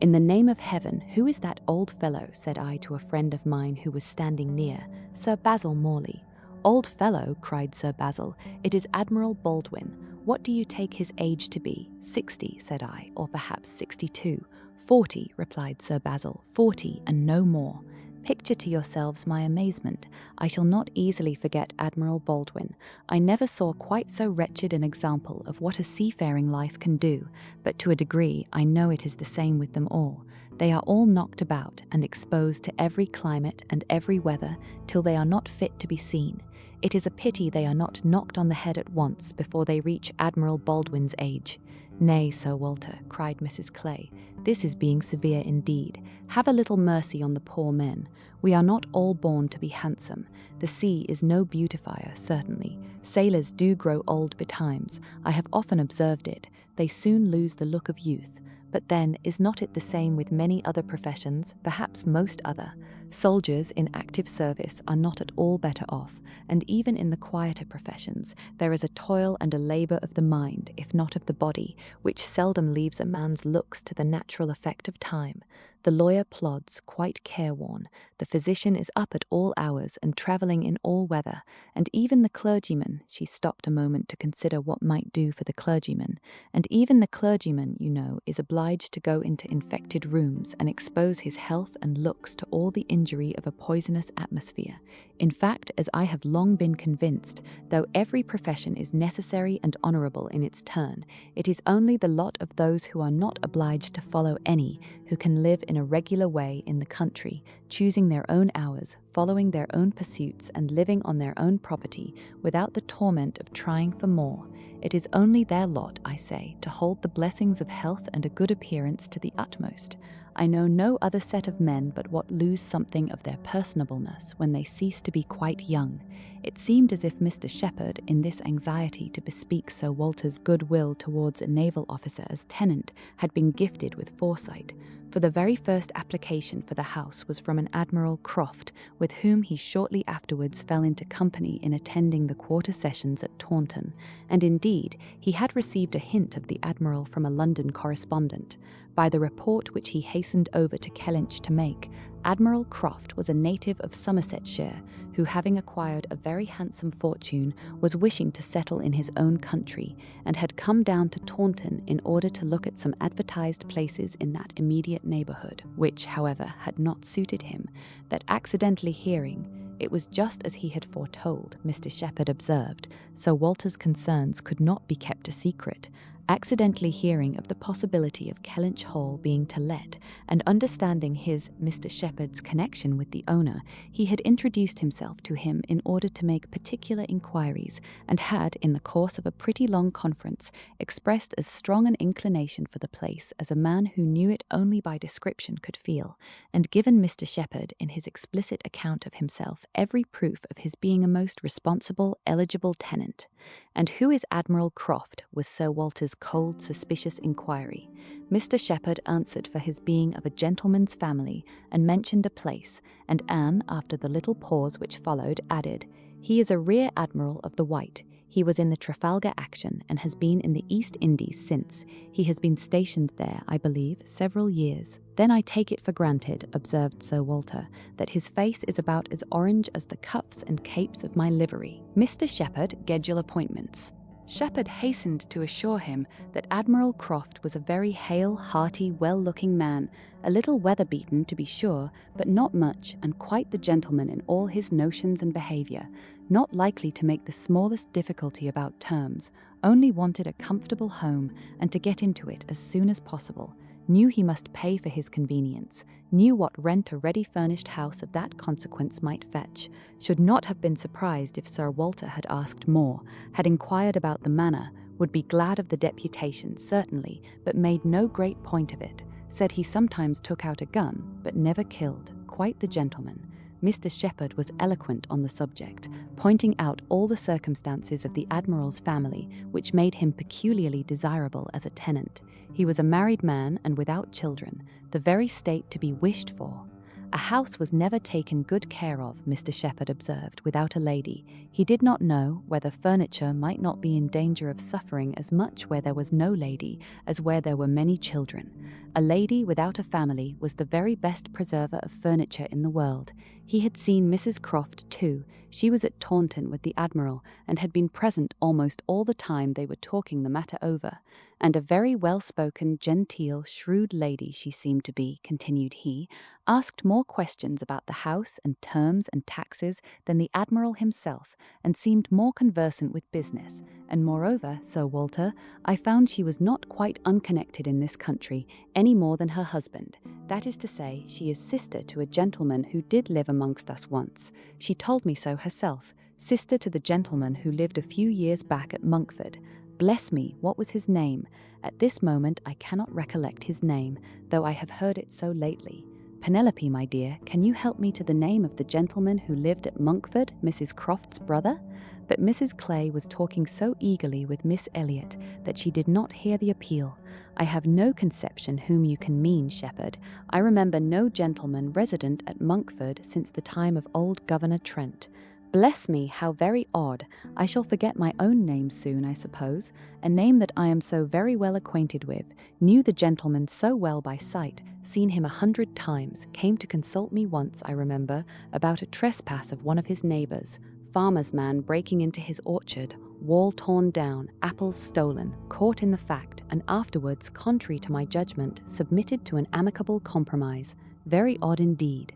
In the name of heaven, who is that old fellow? Said I to a friend of mine who was standing near. Sir Basil Morley. Old fellow, cried Sir Basil, it is Admiral Baldwin. What do you take his age to be? 60, said I, or perhaps 62. 40, replied Sir Basil, 40 and no more. Picture to yourselves my amazement. I shall not easily forget Admiral Baldwin. I never saw quite so wretched an example of what a seafaring life can do, but to a degree I know it is the same with them all. They are all knocked about and exposed to every climate and every weather till they are not fit to be seen. It is a pity they are not knocked on the head at once before they reach Admiral Baldwin's age. Nay, Sir Walter, cried Mrs. Clay, this is being severe indeed. Have a little mercy on the poor men. We are not all born to be handsome. The sea is no beautifier, certainly. Sailors do grow old betimes. I have often observed it. They soon lose the look of youth. But then, is not it the same with many other professions, perhaps most other? Soldiers in active service are not at all better off, and even in the quieter professions there is a toil and a labour of the mind, if not of the body, which seldom leaves a man's looks to the natural effect of time. The lawyer plods, quite careworn. The physician is up at all hours and travelling in all weather, and even the clergyman, she stopped a moment to consider what might do for the clergyman, and even the clergyman, you know, is obliged to go into infected rooms and expose his health and looks to all the injury of a poisonous atmosphere. In fact, as I have long been convinced, though every profession is necessary and honourable in its turn, it is only the lot of those who are not obliged to follow any, who can live in a regular way in the country, choosing their own hours, following their own pursuits, and living on their own property, without the torment of trying for more. It is only their lot, I say, to hold the blessings of health and a good appearance to the utmost. I know no other set of men but what lose something of their personableness when they cease to be quite young. It seemed as if Mr. Shepherd, in this anxiety to bespeak Sir Walter's good will towards a naval officer as tenant, had been gifted with foresight, for the very first application for the house was from an Admiral Croft, with whom he shortly afterwards fell into company in attending the quarter sessions at Taunton, and indeed he had received a hint of the Admiral from a London correspondent. By the report which he hastened over to Kellynch to make, Admiral Croft was a native of Somersetshire, who, having acquired a very handsome fortune, was wishing to settle in his own country, and had come down to Taunton in order to look at some advertised places in that immediate neighbourhood, which, however, had not suited him, that accidentally hearing, It was just as he had foretold, Mr. Shepherd observed, so Walter's concerns could not be kept a secret. Accidentally hearing of the possibility of Kellynch Hall being to let, and understanding his, Mr. Shepherd's, connection with the owner, he had introduced himself to him in order to make particular inquiries, and had, in the course of a pretty long conference, expressed as strong an inclination for the place as a man who knew it only by description could feel, and given Mr. Shepherd, in his explicit account of himself, every proof of his being a most responsible, eligible tenant. "And who is Admiral Croft?" was Sir Walter's cold, suspicious inquiry. Mr. Shepherd answered for his being of a gentleman's family, and mentioned a place, and Anne, after the little pause which followed, added, "He is a rear admiral of the White. He was in the Trafalgar action, and has been in the East Indies since. He has been stationed there, I believe, several years." "Then I take it for granted," observed Sir Walter, "that his face is about as orange as the cuffs and capes of my livery. Mr. Shepherd, schedule appointments." Shepherd hastened to assure him that Admiral Croft was a very hale, hearty, well-looking man, a little weather-beaten to be sure, but not much, and quite the gentleman in all his notions and behaviour, not likely to make the smallest difficulty about terms, only wanted a comfortable home, and to get into it as soon as possible, knew he must pay for his convenience, knew what rent a ready-furnished house of that consequence might fetch, should not have been surprised if Sir Walter had asked more, had inquired about the manor, would be glad of the deputation, certainly, but made no great point of it, said he sometimes took out a gun, but never killed, quite the gentleman. Mr. Shepherd was eloquent on the subject, pointing out all the circumstances of the Admiral's family which made him peculiarly desirable as a tenant. He was a married man and without children, the very state to be wished for. A house was never taken good care of, Mr. Shepherd observed, without a lady. He did not know whether furniture might not be in danger of suffering as much where there was no lady as where there were many children. A lady without a family was the very best preserver of furniture in the world. He had seen Mrs. Croft too. She was at Taunton with the Admiral, and had been present almost all the time they were talking the matter over. And a very well-spoken, genteel, shrewd lady she seemed to be, continued he, asked more questions about the house and terms and taxes than the Admiral himself, and seemed more conversant with business. And moreover, Sir Walter, I found she was not quite unconnected in this country, any more than her husband. That is to say, she is sister to a gentleman who did live amongst us once. She told me so herself, sister to the gentleman who lived a few years back at Monkford. Bless me, what was his name? At this moment I cannot recollect his name, though I have heard it so lately. Penelope, my dear, can you help me to the name of the gentleman who lived at Monkford, Mrs. Croft's brother? But Mrs. Clay was talking so eagerly with Miss Elliot that she did not hear the appeal. I have no conception whom you can mean, Shepherd. I remember no gentleman resident at Monkford since the time of old Governor Trent. Bless me, how very odd. I shall forget my own name soon, I suppose, a name that I am so very well acquainted with, knew the gentleman so well by sight, seen him 100 times, came to consult me once, I remember, about a trespass of one of his neighbours, farmer's man breaking into his orchard, wall torn down, apples stolen, caught in the fact, and afterwards, contrary to my judgment, submitted to an amicable compromise. Very odd indeed.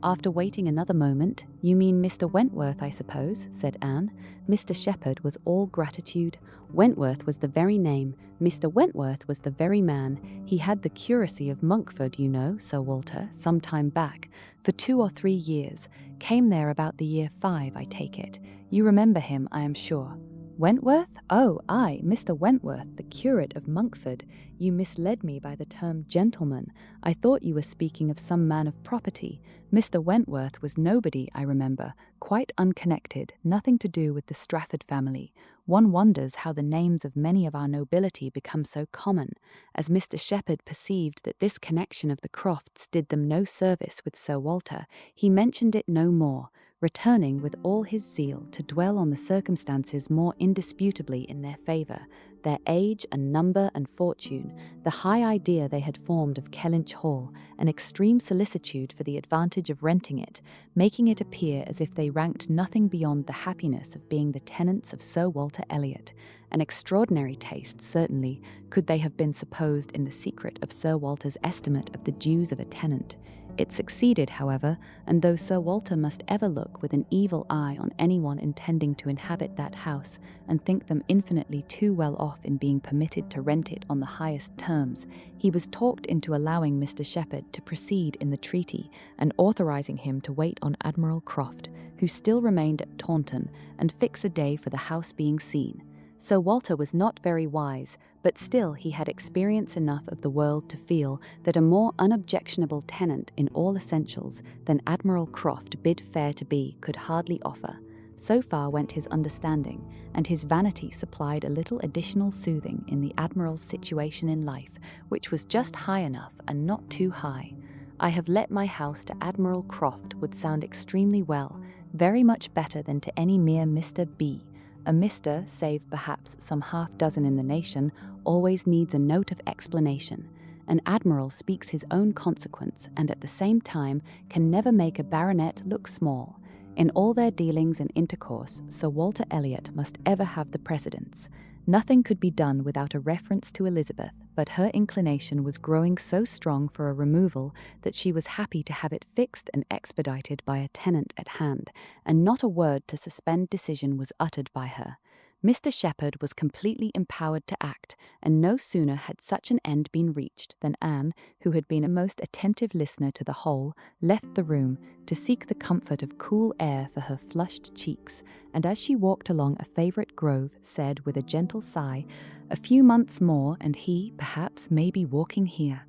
After waiting another moment, "You mean Mr. Wentworth, I suppose," said Anne. Mr. Shepherd was all gratitude. Wentworth was the very name. Mr. Wentworth was the very man. He had the curacy of Monkford, you know, Sir Walter, some time back, for 2 or 3 years. Came there about the year 5, I take it. You remember him, I am sure. Wentworth? Oh, aye, Mr. Wentworth, the curate of Monkford. You misled me by the term gentleman. I thought you were speaking of some man of property. Mr. Wentworth was nobody, I remember, quite unconnected, nothing to do with the Strafford family. One wonders how the names of many of our nobility become so common. As Mr. Shepherd perceived that this connection of the Crofts did them no service with Sir Walter, he mentioned it no more, returning with all his zeal to dwell on the circumstances more indisputably in their favour, their age and number and fortune, the high idea they had formed of Kellynch Hall, an extreme solicitude for the advantage of renting it, making it appear as if they ranked nothing beyond the happiness of being the tenants of Sir Walter Elliot. An extraordinary taste, certainly, could they have been supposed in the secret of Sir Walter's estimate of the dues of a tenant. It succeeded, however, and though Sir Walter must ever look with an evil eye on anyone intending to inhabit that house and think them infinitely too well off in being permitted to rent it on the highest terms, he was talked into allowing Mr. Shepherd to proceed in the treaty and authorizing him to wait on Admiral Croft, who still remained at Taunton, and fix a day for the house being seen. Sir Walter was not very wise, but still he had experience enough of the world to feel that a more unobjectionable tenant in all essentials than Admiral Croft bid fair to be could hardly offer. So far went his understanding, and his vanity supplied a little additional soothing in the Admiral's situation in life, which was just high enough and not too high. "I have let my house to Admiral Croft" would sound extremely well, very much better than to any mere Mr. B. A Mr., save perhaps some half-dozen in the nation, always needs a note of explanation. An admiral speaks his own consequence and at the same time can never make a baronet look small. In all their dealings and intercourse, Sir Walter Elliot must ever have the precedence. Nothing could be done without a reference to Elizabeth, but her inclination was growing so strong for a removal that she was happy to have it fixed and expedited by a tenant at hand, and not a word to suspend decision was uttered by her. Mr. Shepherd was completely empowered to act, and no sooner had such an end been reached than Anne, who had been a most attentive listener to the whole, left the room to seek the comfort of cool air for her flushed cheeks, and as she walked along a favourite grove, said with a gentle sigh, "A few months more, and he, perhaps, may be walking here."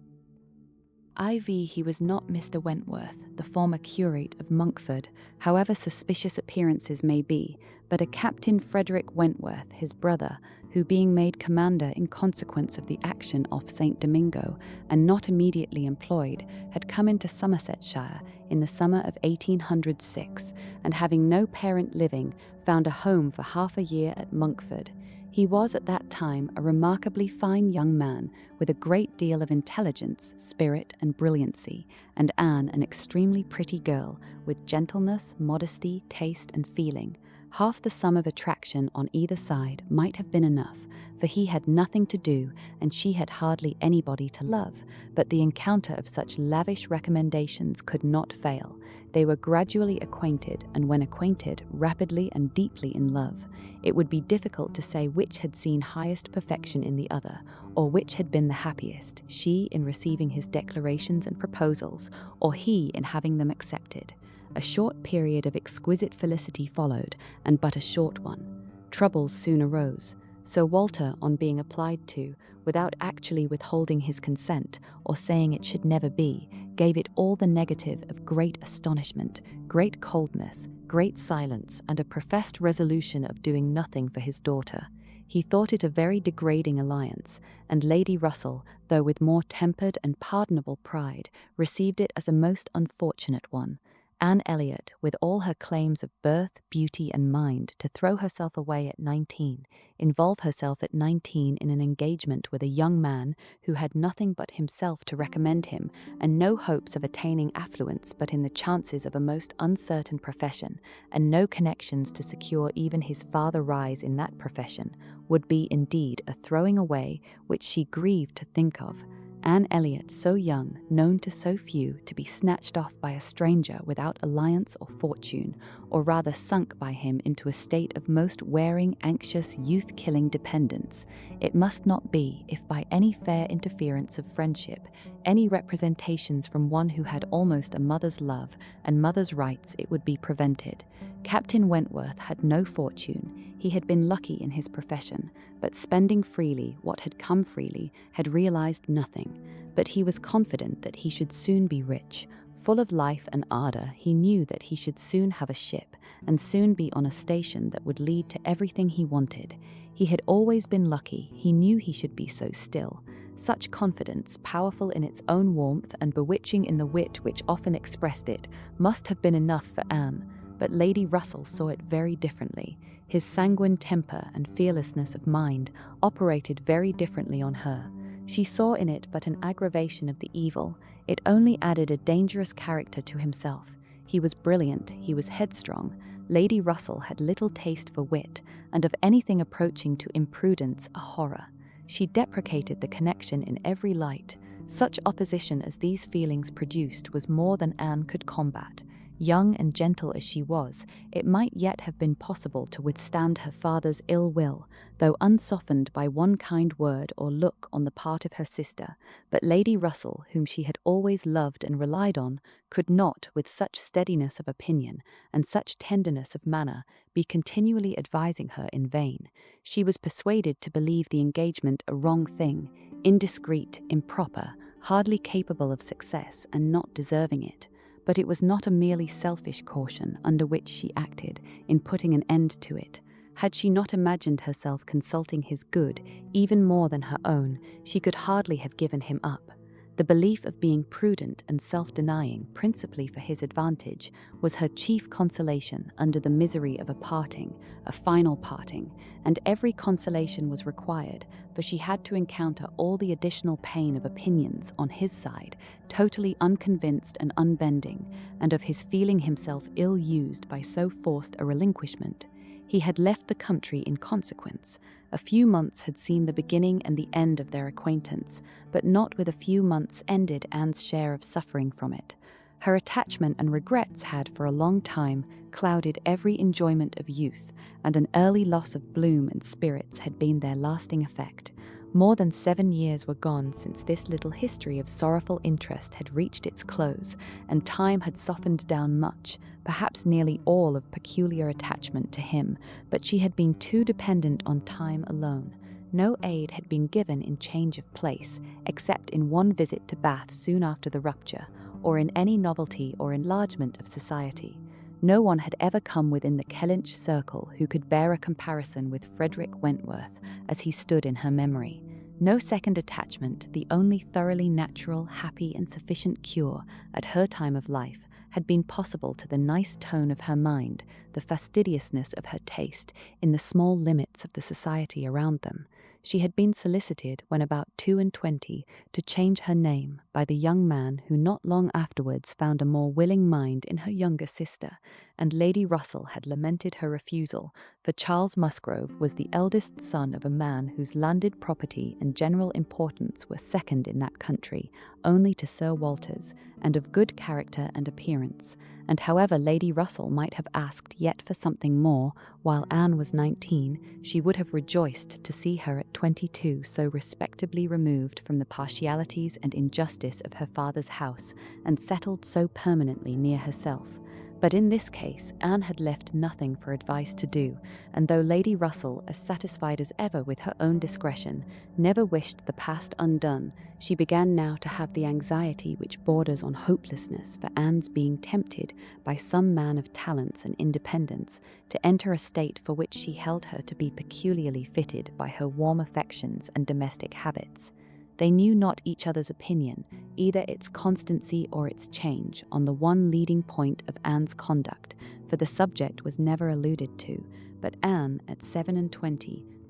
He was not Mr. Wentworth, the former curate of Monkford, however suspicious appearances may be, but a Captain Frederick Wentworth, his brother, who being made commander in consequence of the action off St. Domingo, and not immediately employed, had come into Somersetshire in the summer of 1806, and having no parent living, found a home for half a year at Monkford. He was at that time a remarkably fine young man, with a great deal of intelligence, spirit, and brilliancy, and Anne an extremely pretty girl, with gentleness, modesty, taste, and feeling. Half the sum of attraction on either side might have been enough, for he had nothing to do, and she had hardly anybody to love, but the encounter of such lavish recommendations could not fail. They were gradually acquainted, and when acquainted, rapidly and deeply in love. It would be difficult to say which had seen highest perfection in the other, or which had been the happiest, she in receiving his declarations and proposals, or he in having them accepted. A short period of exquisite felicity followed, and but a short one. Troubles soon arose. Sir Walter, on being applied to, without actually withholding his consent, or saying it should never be, gave it all the negative of great astonishment, great coldness, great silence, and a professed resolution of doing nothing for his daughter. He thought it a very degrading alliance, and Lady Russell, though with more tempered and pardonable pride, received it as a most unfortunate one. Anne Elliot, with all her claims of birth, beauty, and mind, to throw herself away at 19, involve herself at 19 in an engagement with a young man who had nothing but himself to recommend him, and no hopes of attaining affluence but in the chances of a most uncertain profession, and no connections to secure even his farther rise in that profession, would be indeed a throwing away which she grieved to think of. Anne Elliot, so young, known to so few, to be snatched off by a stranger without alliance or fortune, or rather sunk by him into a state of most wearing, anxious, youth-killing dependence. It must not be, if by any fair interference of friendship, any representations from one who had almost a mother's love and mother's rights, it would be prevented. Captain Wentworth had no fortune. He had been lucky in his profession, but spending freely what had come freely, had realized nothing. But he was confident that he should soon be rich. Full of life and ardor, he knew that he should soon have a ship, and soon be on a station that would lead to everything he wanted. He had always been lucky, he knew he should be so still. Such confidence, powerful in its own warmth and bewitching in the wit which often expressed it, must have been enough for Anne. But Lady Russell saw it very differently. His sanguine temper and fearlessness of mind operated very differently on her. She saw in it but an aggravation of the evil. It only added a dangerous character to himself. He was brilliant, he was headstrong. Lady Russell had little taste for wit, and of anything approaching to imprudence a horror. She deprecated the connection in every light. Such opposition as these feelings produced was more than Anne could combat. Young and gentle as she was, it might yet have been possible to withstand her father's ill will, though unsoftened by one kind word or look on the part of her sister. But Lady Russell, whom she had always loved and relied on, could not, with such steadiness of opinion and such tenderness of manner, be continually advising her in vain. She was persuaded to believe the engagement a wrong thing, indiscreet, improper, hardly capable of success, and not deserving it. But it was not a merely selfish caution under which she acted in putting an end to it. Had she not imagined herself consulting his good even more than her own, she could hardly have given him up. The belief of being prudent and self-denying, principally for his advantage, was her chief consolation under the misery of a final parting, and every consolation was required, for she had to encounter all the additional pain of opinions on his side, totally unconvinced and unbending, and of his feeling himself ill-used by so forced a relinquishment. He had left the country in consequence. A few months had seen the beginning and the end of their acquaintance, but not with a few months ended Anne's share of suffering from it. Her attachment and regrets had for a long time clouded every enjoyment of youth, and an early loss of bloom and spirits had been their lasting effect. More than 7 years were gone since this little history of sorrowful interest had reached its close, and time had softened down much, perhaps nearly all, of peculiar attachment to him, but she had been too dependent on time alone. No aid had been given in change of place, except in one visit to Bath soon after the rupture, or in any novelty or enlargement of society. No one had ever come within the Kellynch circle who could bear a comparison with Frederick Wentworth as he stood in her memory. No second attachment, the only thoroughly natural, happy and sufficient cure at her time of life, had been possible to the nice tone of her mind, the fastidiousness of her taste, in the small limits of the society around them. She had been solicited, when about 22, to change her name by the young man who not long afterwards found a more willing mind in her younger sister, and Lady Russell had lamented her refusal, for Charles Musgrove was the eldest son of a man whose landed property and general importance were second in that country only to Sir Walter's, and of good character and appearance. And however Lady Russell might have asked yet for something more, while Anne was 19, she would have rejoiced to see her at 22 so respectably removed from the partialities and injustice of her father's house, and settled so permanently near herself. But in this case, Anne had left nothing for advice to do, and though Lady Russell, as satisfied as ever with her own discretion, never wished the past undone, she began now to have the anxiety which borders on hopelessness for Anne's being tempted by some man of talents and independence to enter a state for which she held her to be peculiarly fitted by her warm affections and domestic habits. They knew not each other's opinion, either its constancy or its change, on the one leading point of Anne's conduct, for the subject was never alluded to, but Anne, at 27,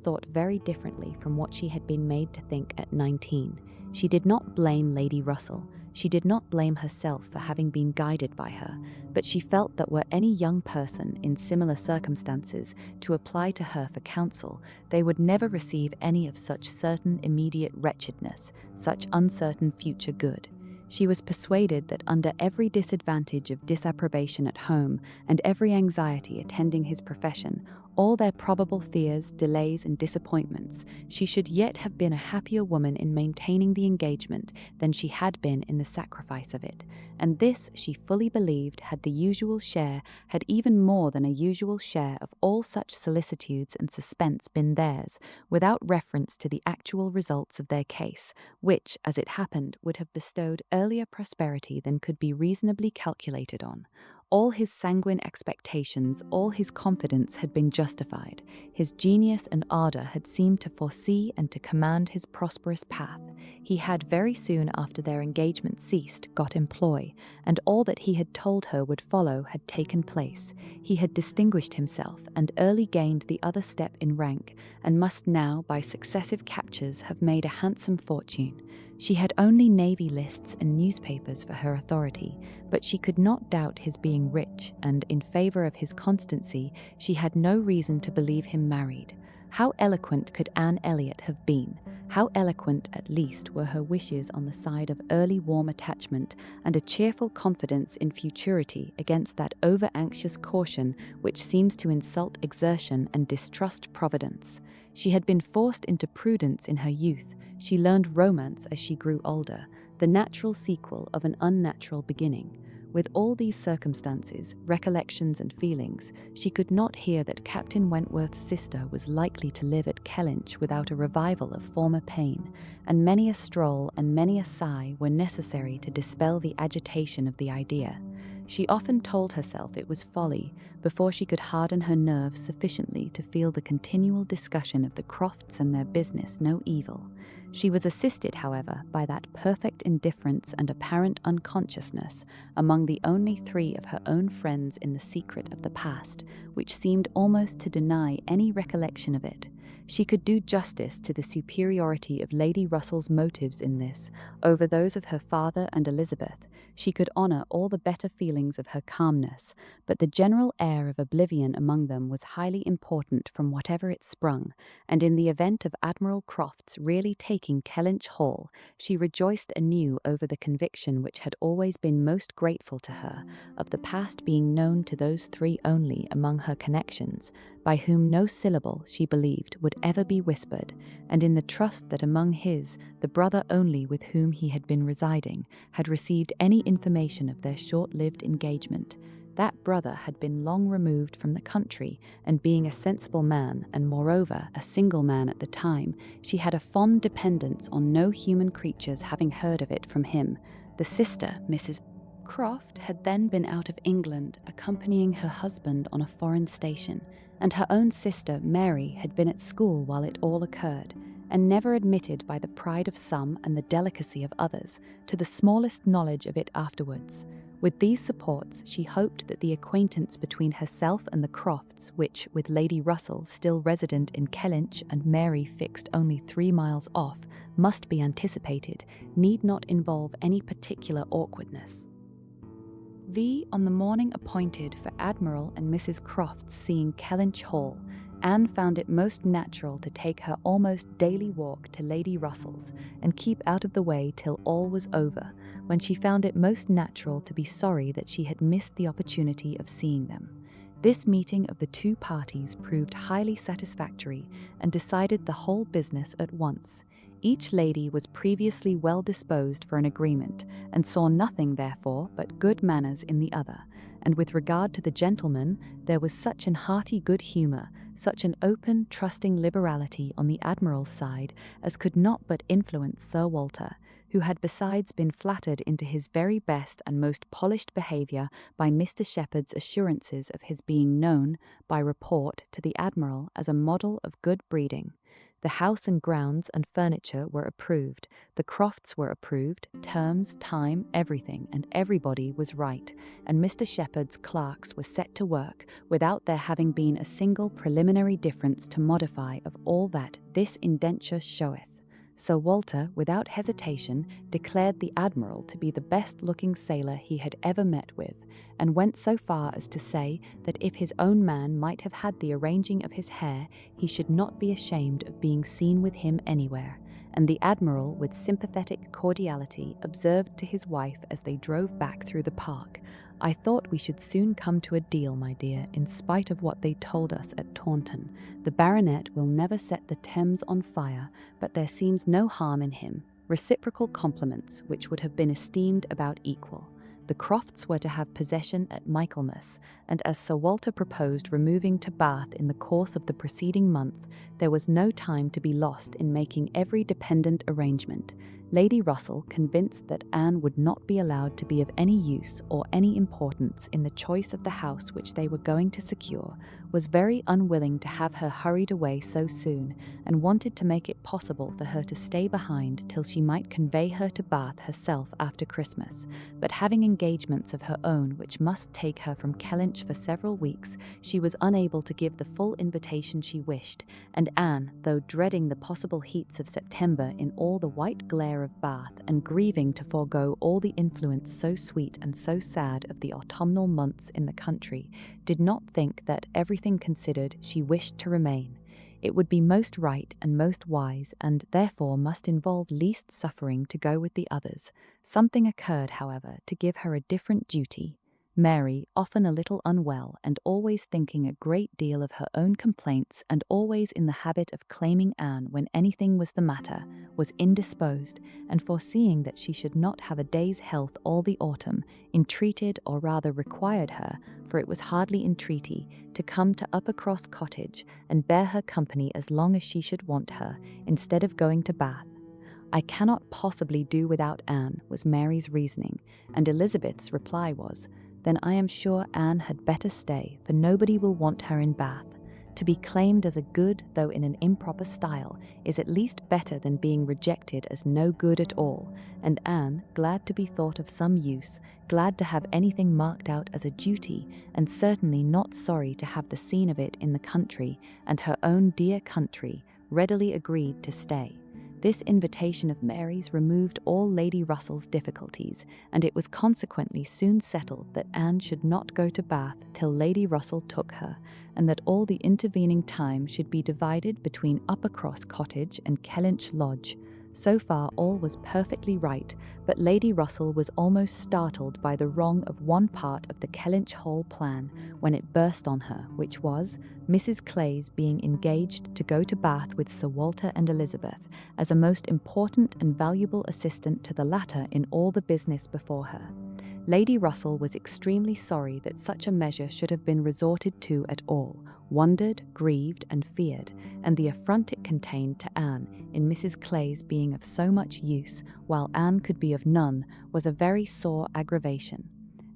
thought very differently from what she had been made to think at 19. She did not blame Lady Russell. She did not blame herself for having been guided by her, but she felt that were any young person in similar circumstances to apply to her for counsel, they would never receive any of such certain immediate wretchedness, such uncertain future good. She was persuaded that under every disadvantage of disapprobation at home, and every anxiety attending his profession, all their probable fears, delays, and disappointments, she should yet have been a happier woman in maintaining the engagement than she had been in the sacrifice of it, and this, she fully believed, had even more than a usual share of all such solicitudes and suspense been theirs, without reference to the actual results of their case, which, as it happened, would have bestowed earlier prosperity than could be reasonably calculated on. All his sanguine expectations, all his confidence had been justified. His genius and ardour had seemed to foresee and to command his prosperous path. He had very soon after their engagement ceased got employ, and all that he had told her would follow had taken place. He had distinguished himself and early gained the other step in rank, and must now, by successive captures, have made a handsome fortune. She had only navy lists and newspapers for her authority, but she could not doubt his being rich, and in favour of his constancy, she had no reason to believe him married. How eloquent could Anne Elliot have been? How eloquent, at least, were her wishes on the side of early warm attachment and a cheerful confidence in futurity against that over-anxious caution which seems to insult exertion and distrust providence. She had been forced into prudence in her youth. She learned romance as she grew older, the natural sequel of an unnatural beginning. With all these circumstances, recollections and feelings, she could not hear that Captain Wentworth's sister was likely to live at Kellynch without a revival of former pain, and many a stroll and many a sigh were necessary to dispel the agitation of the idea. She often told herself it was folly before she could harden her nerves sufficiently to feel the continual discussion of the Crofts and their business no evil. She was assisted, however, by that perfect indifference and apparent unconsciousness among the only three of her own friends in the secret of the past, which seemed almost to deny any recollection of it. She could do justice to the superiority of Lady Russell's motives in this over those of her father and Elizabeth. She could honour all the better feelings of her calmness, but the general air of oblivion among them was highly important from whatever it sprung, and in the event of Admiral Croft's really taking Kellynch Hall, she rejoiced anew over the conviction which had always been most grateful to her, of the past being known to those three only among her connections, by whom no syllable, she believed, would ever be whispered, and in the trust that among his, the brother only with whom he had been residing, had received any information of their short-lived engagement. That brother had been long removed from the country, and being a sensible man, and moreover a single man at the time, she had a fond dependence on no human creature's having heard of it from him. The sister, Mrs. Croft, had then been out of England, accompanying her husband on a foreign station, and her own sister, Mary, had been at school while it all occurred, and never admitted by the pride of some and the delicacy of others to the smallest knowledge of it afterwards. With these supports, she hoped that the acquaintance between herself and the Crofts, which, with Lady Russell still resident in Kellynch and Mary fixed only 3 miles off, must be anticipated, need not involve any particular awkwardness. On the morning appointed for Admiral and Mrs. Croft's seeing Kellynch Hall, Anne found it most natural to take her almost daily walk to Lady Russell's and keep out of the way till all was over, when she found it most natural to be sorry that she had missed the opportunity of seeing them. This meeting of the two parties proved highly satisfactory and decided the whole business at once. Each lady was previously well disposed for an agreement, and saw nothing, therefore, but good manners in the other, and with regard to the gentleman, there was such an hearty good humour, such an open, trusting liberality on the Admiral's side, as could not but influence Sir Walter, who had besides been flattered into his very best and most polished behaviour by Mr. Shepherd's assurances of his being known, by report, to the Admiral as a model of good breeding. The house and grounds and furniture were approved, the Crofts were approved, terms, time, everything, and everybody was right, and Mr. Shepherd's clerks were set to work, without there having been a single preliminary difference to modify of all that this indenture showeth. Sir Walter, without hesitation, declared the Admiral to be the best-looking sailor he had ever met with, and went so far as to say that if his own man might have had the arranging of his hair, he should not be ashamed of being seen with him anywhere. And the Admiral, with sympathetic cordiality, observed to his wife as they drove back through the park, "I thought we should soon come to a deal, my dear, in spite of what they told us at Taunton. The baronet will never set the Thames on fire, but there seems no harm in him." Reciprocal compliments, which would have been esteemed about equal. The Crofts were to have possession at Michaelmas, and as Sir Walter proposed removing to Bath in the course of the preceding month, there was no time to be lost in making every dependent arrangement. Lady Russell, convinced that Anne would not be allowed to be of any use or any importance in the choice of the house which they were going to secure, was very unwilling to have her hurried away so soon, and wanted to make it possible for her to stay behind till she might convey her to Bath herself after Christmas. But having engagements of her own which must take her from Kellynch for several weeks, she was unable to give the full invitation she wished, and Anne, though dreading the possible heats of September in all the white glare of Bath, and grieving to forego all the influence so sweet and so sad of the autumnal months in the country, did not think that, everything considered, she wished to remain. It would be most right and most wise, and therefore must involve least suffering to go with the others. Something occurred, however, to give her a different duty. Mary, often a little unwell and always thinking a great deal of her own complaints and always in the habit of claiming Anne when anything was the matter, was indisposed, and foreseeing that she should not have a day's health all the autumn, entreated, or rather required her, for it was hardly entreaty, to come to Uppercross Cottage and bear her company as long as she should want her, instead of going to Bath. I cannot possibly do without Anne, was Mary's reasoning, and Elizabeth's reply was, then I am sure Anne had better stay, for nobody will want her in Bath. To be claimed as a good, though in an improper style, is at least better than being rejected as no good at all, and Anne, glad to be thought of some use, glad to have anything marked out as a duty, and certainly not sorry to have the scene of it in the country, and her own dear country, readily agreed to stay. This invitation of Mary's removed all Lady Russell's difficulties, and it was consequently soon settled that Anne should not go to Bath till Lady Russell took her, and that all the intervening time should be divided between Uppercross Cottage and Kellynch Lodge. So far all was perfectly right, but Lady Russell was almost startled by the wrong of one part of the Kellynch Hall plan when it burst on her, which was Mrs. Clay's being engaged to go to Bath with Sir Walter and Elizabeth, as a most important and valuable assistant to the latter in all the business before her. Lady Russell was extremely sorry that such a measure should have been resorted to at all, wondered, grieved, and feared, and the affront it contained to Anne in Mrs. Clay's being of so much use, while Anne could be of none, was a very sore aggravation.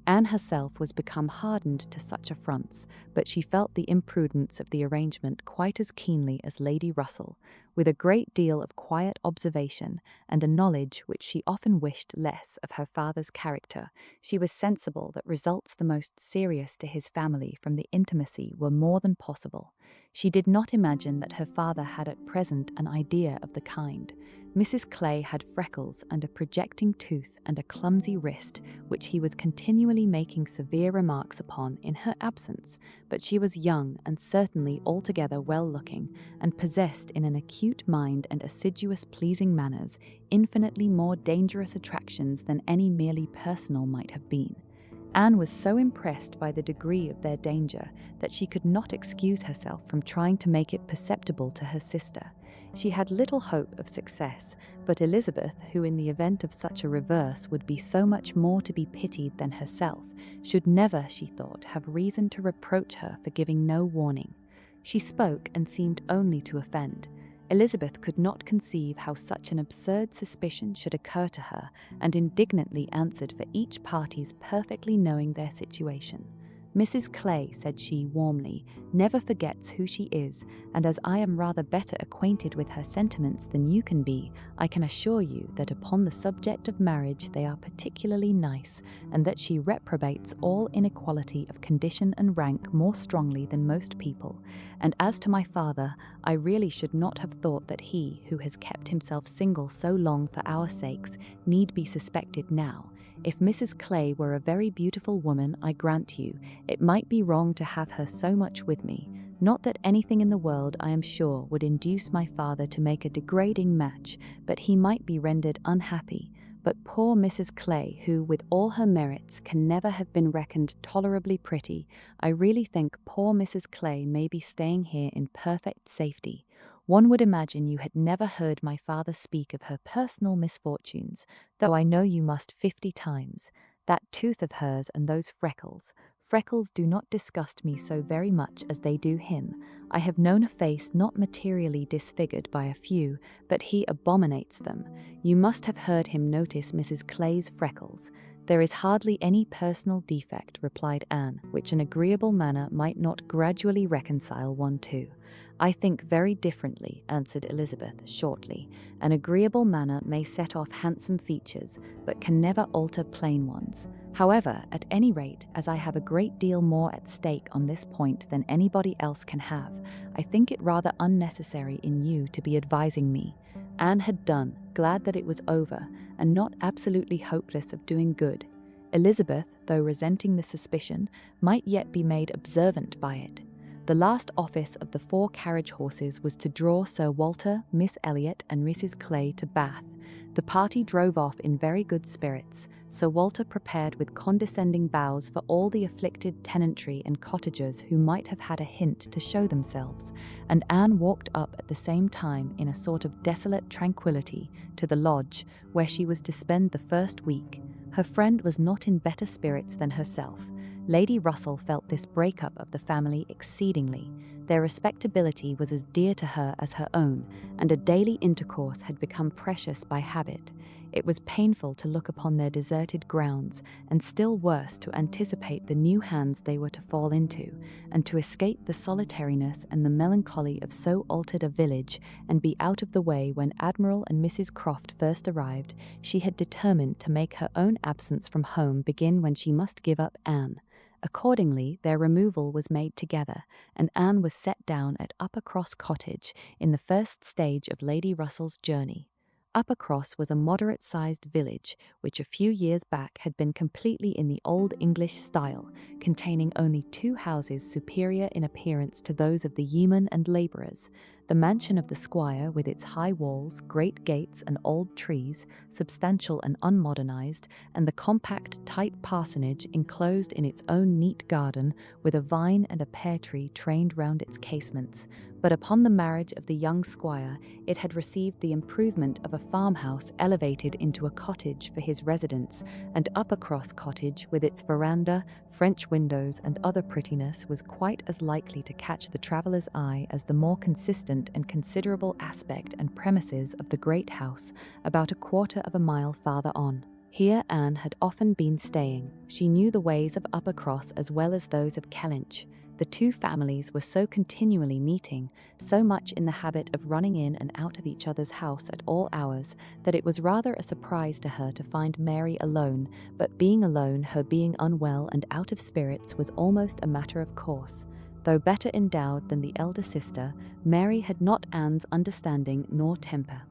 Anne herself was become hardened to such affronts, but she felt the imprudence of the arrangement quite as keenly as Lady Russell. With a great deal of quiet observation, and a knowledge which she often wished less of her father's character, she was sensible that results the most serious to his family from the intimacy were more than possible. She did not imagine that her father had at present an idea of the kind. Mrs. Clay had freckles and a projecting tooth and a clumsy wrist, which he was continually making severe remarks upon in her absence, but she was young and certainly altogether well-looking, and possessed in an acute mind and assiduous pleasing manners, infinitely more dangerous attractions than any merely personal might have been. Anne was so impressed by the degree of their danger that she could not excuse herself from trying to make it perceptible to her sister. She had little hope of success, but Elizabeth, who in the event of such a reverse would be so much more to be pitied than herself, should never, she thought, have reason to reproach her for giving no warning. She spoke and seemed only to offend. Elizabeth could not conceive how such an absurd suspicion should occur to her, and indignantly answered for each party's perfectly knowing their situation. Mrs. Clay, said she warmly, never forgets who she is, and as I am rather better acquainted with her sentiments than you can be, I can assure you that upon the subject of marriage they are particularly nice, and that she reprobates all inequality of condition and rank more strongly than most people. And as to my father, I really should not have thought that he, who has kept himself single so long for our sakes, need be suspected now. If Mrs. Clay were a very beautiful woman, I grant you, it might be wrong to have her so much with me. Not that anything in the world, I am sure, would induce my father to make a degrading match, but he might be rendered unhappy. But poor Mrs. Clay, who, with all her merits, can never have been reckoned tolerably pretty, I really think poor Mrs. Clay may be staying here in perfect safety. One would imagine you had never heard my father speak of her personal misfortunes, though I know you must 50 times. That tooth of hers and those freckles. Freckles do not disgust me so very much as they do him. I have known a face not materially disfigured by a few, but he abominates them. You must have heard him notice Mrs. Clay's freckles. There is hardly any personal defect, replied Anne, which an agreeable manner might not gradually reconcile one to. I think very differently, answered Elizabeth shortly. An agreeable manner may set off handsome features, but can never alter plain ones. However, at any rate, as I have a great deal more at stake on this point than anybody else can have, I think it rather unnecessary in you to be advising me. Anne had done, glad that it was over, and not absolutely hopeless of doing good. Elizabeth, though resenting the suspicion, might yet be made observant by it. The last office of the 4 carriage horses was to draw Sir Walter, Miss Elliot, and Mrs. Clay to Bath. The party drove off in very good spirits. Sir Walter prepared with condescending bows for all the afflicted tenantry and cottagers who might have had a hint to show themselves, and Anne walked up at the same time in a sort of desolate tranquillity to the lodge where she was to spend the first week. Her friend was not in better spirits than herself. Lady Russell felt this breakup of the family exceedingly. Their respectability was as dear to her as her own, and a daily intercourse had become precious by habit. It was painful to look upon their deserted grounds, and still worse to anticipate the new hands they were to fall into, and to escape the solitariness and the melancholy of so altered a village, and be out of the way when Admiral and Mrs. Croft first arrived. She had determined to make her own absence from home begin when she must give up Anne. Accordingly, their removal was made together, and Anne was set down at Uppercross Cottage in the first stage of Lady Russell's journey. Uppercross was a moderate-sized village, which a few years back had been completely in the old English style, containing only 2 houses superior in appearance to those of the yeomen and labourers. The mansion of the squire, with its high walls, great gates, and old trees, substantial and unmodernized, and the compact, tight parsonage enclosed in its own neat garden, with a vine and a pear tree trained round its casements. But upon the marriage of the young squire, it had received the improvement of a farmhouse elevated into a cottage for his residence, and Uppercross Cottage, with its veranda, French windows, and other prettiness, was quite as likely to catch the traveller's eye as the more consistent and considerable aspect and premises of the great house, about a quarter of a mile farther on. Here Anne had often been staying. She knew the ways of Uppercross as well as those of Kellynch. The 2 families were so continually meeting, so much in the habit of running in and out of each other's house at all hours, that it was rather a surprise to her to find Mary alone, but being alone, her being unwell and out of spirits was almost a matter of course. Though better endowed than the elder sister, Mary had not Anne's understanding nor temper.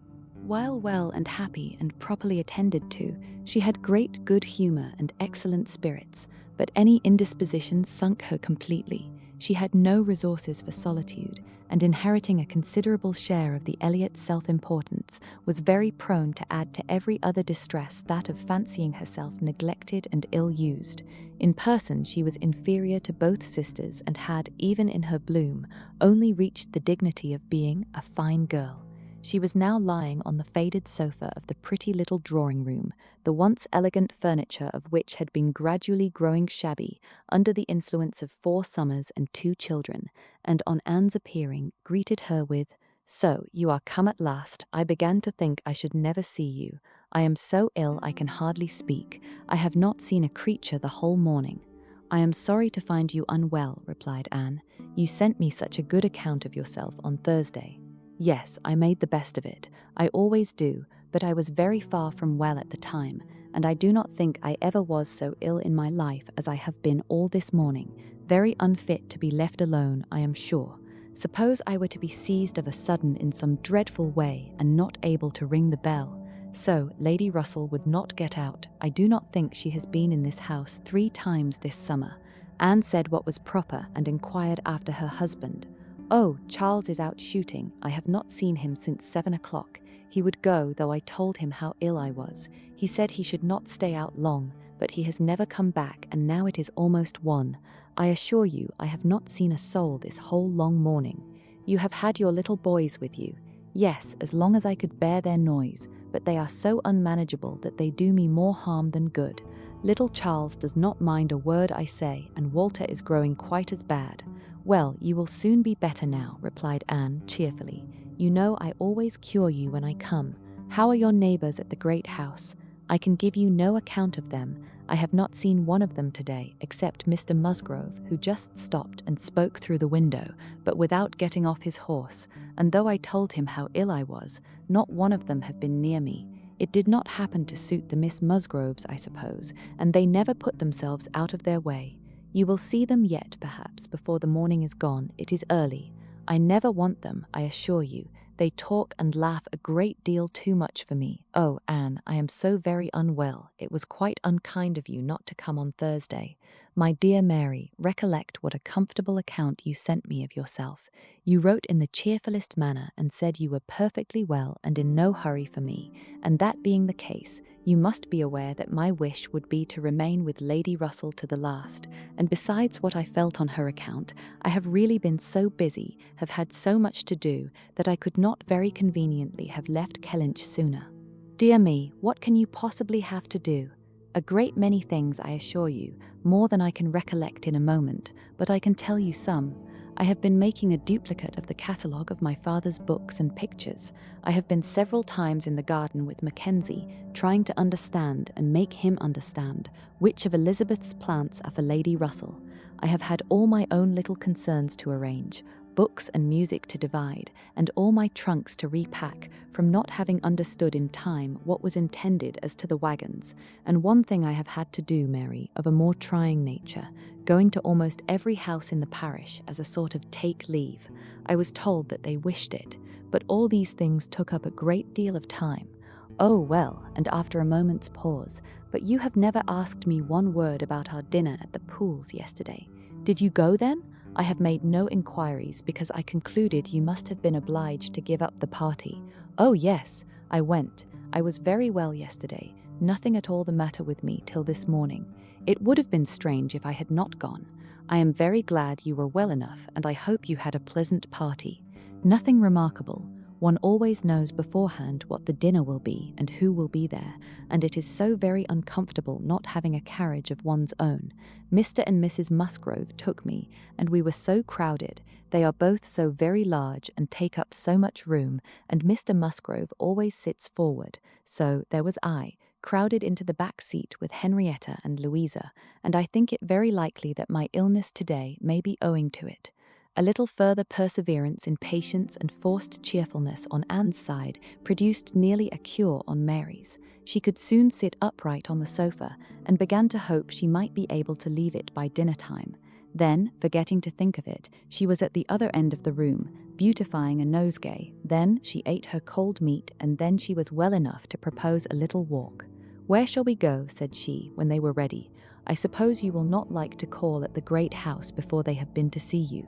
While well and happy and properly attended to, she had great good humour and excellent spirits, but any indisposition sunk her completely. She had no resources for solitude, and inheriting a considerable share of the Elliot self-importance, was very prone to add to every other distress that of fancying herself neglected and ill-used. In person she was inferior to both sisters, and had, even in her bloom, only reached the dignity of being a fine girl. She was now lying on the faded sofa of the pretty little drawing-room, the once elegant furniture of which had been gradually growing shabby under the influence of 4 summers and 2 children, and on Anne's appearing, greeted her with, "So, you are come at last. I began to think I should never see you. I am so ill I can hardly speak. I have not seen a creature the whole morning." "I am sorry to find you unwell," replied Anne. "You sent me such a good account of yourself on Thursday." "Yes, I made the best of it. I always do, but I was very far from well at the time, and I do not think I ever was so ill in my life as I have been all this morning. Very unfit to be left alone, I am sure. Suppose I were to be seized of a sudden in some dreadful way, and not able to ring the bell. So, Lady Russell would not get out. I do not think she has been in this house 3 times this summer." Anne said what was proper, and inquired after her husband. "Oh, Charles is out shooting. I have not seen him since 7 o'clock. He would go, though I told him how ill I was. He said he should not stay out long, but he has never come back, and now it is almost 1. I assure you I have not seen a soul this whole long morning. You have had your little boys with you." "Yes, as long as I could bear their noise, but they are so unmanageable that they do me more harm than good. Little Charles does not mind a word I say, and Walter is growing quite as bad." "Well, you will soon be better now," replied Anne cheerfully. "You know I always cure you when I come. How are your neighbours at the great house? I can give you no account of them. I have not seen one of them today, except Mr. Musgrove, who just stopped and spoke through the window, but without getting off his horse, and though I told him how ill I was, not one of them have been near me. It did not happen to suit the Miss Musgroves, I suppose, and they never put themselves out of their way. You will see them yet, perhaps, before the morning is gone. It is early. I never want them, I assure you. They talk and laugh a great deal too much for me. Oh, Anne, I am so very unwell. It was quite unkind of you not to come on Thursday. My dear Mary, recollect what a comfortable account you sent me of yourself. You wrote in the cheerfullest manner and said you were perfectly well and in no hurry for me, and that being the case, you must be aware that my wish would be to remain with Lady Russell to the last, and besides what I felt on her account, I have really been so busy, have had so much to do, that I could not very conveniently have left Kellynch sooner. Dear me, what can you possibly have to do? A great many things, I assure you, more than I can recollect in a moment, but I can tell you some. I have been making a duplicate of the catalogue of my father's books and pictures. I have been several times in the garden with Mackenzie, trying to understand and make him understand which of Elizabeth's plants are for Lady Russell. I have had all my own little concerns to arrange, books and music to divide, and all my trunks to repack, from not having understood in time what was intended as to the wagons. And one thing I have had to do, Mary, of a more trying nature, going to almost every house in the parish as a sort of take leave. I was told that they wished it, but all these things took up a great deal of time. Oh, well, and after a moment's pause, but you have never asked me one word about our dinner at the Pools yesterday. Did you go then? I have made no inquiries because I concluded you must have been obliged to give up the party. Oh yes, I went. I was very well yesterday, nothing at all the matter with me till this morning. It would have been strange if I had not gone. I am very glad you were well enough, and I hope you had a pleasant party. Nothing remarkable. One always knows beforehand what the dinner will be and who will be there, and it is so very uncomfortable not having a carriage of one's own. Mr. and Mrs. Musgrove took me, and we were so crowded. They are both so very large and take up so much room, and Mr. Musgrove always sits forward, so there was I, crowded into the back seat with Henrietta and Louisa, and I think it very likely that my illness today may be owing to it. A little further perseverance in patience and forced cheerfulness on Anne's side produced nearly a cure on Mary's. She could soon sit upright on the sofa, and began to hope she might be able to leave it by dinner time. Then, forgetting to think of it, she was at the other end of the room, beautifying a nosegay. Then she ate her cold meat, and then she was well enough to propose a little walk. "Where shall we go?" said she, when they were ready. "I suppose you will not like to call at the great house before they have been to see you."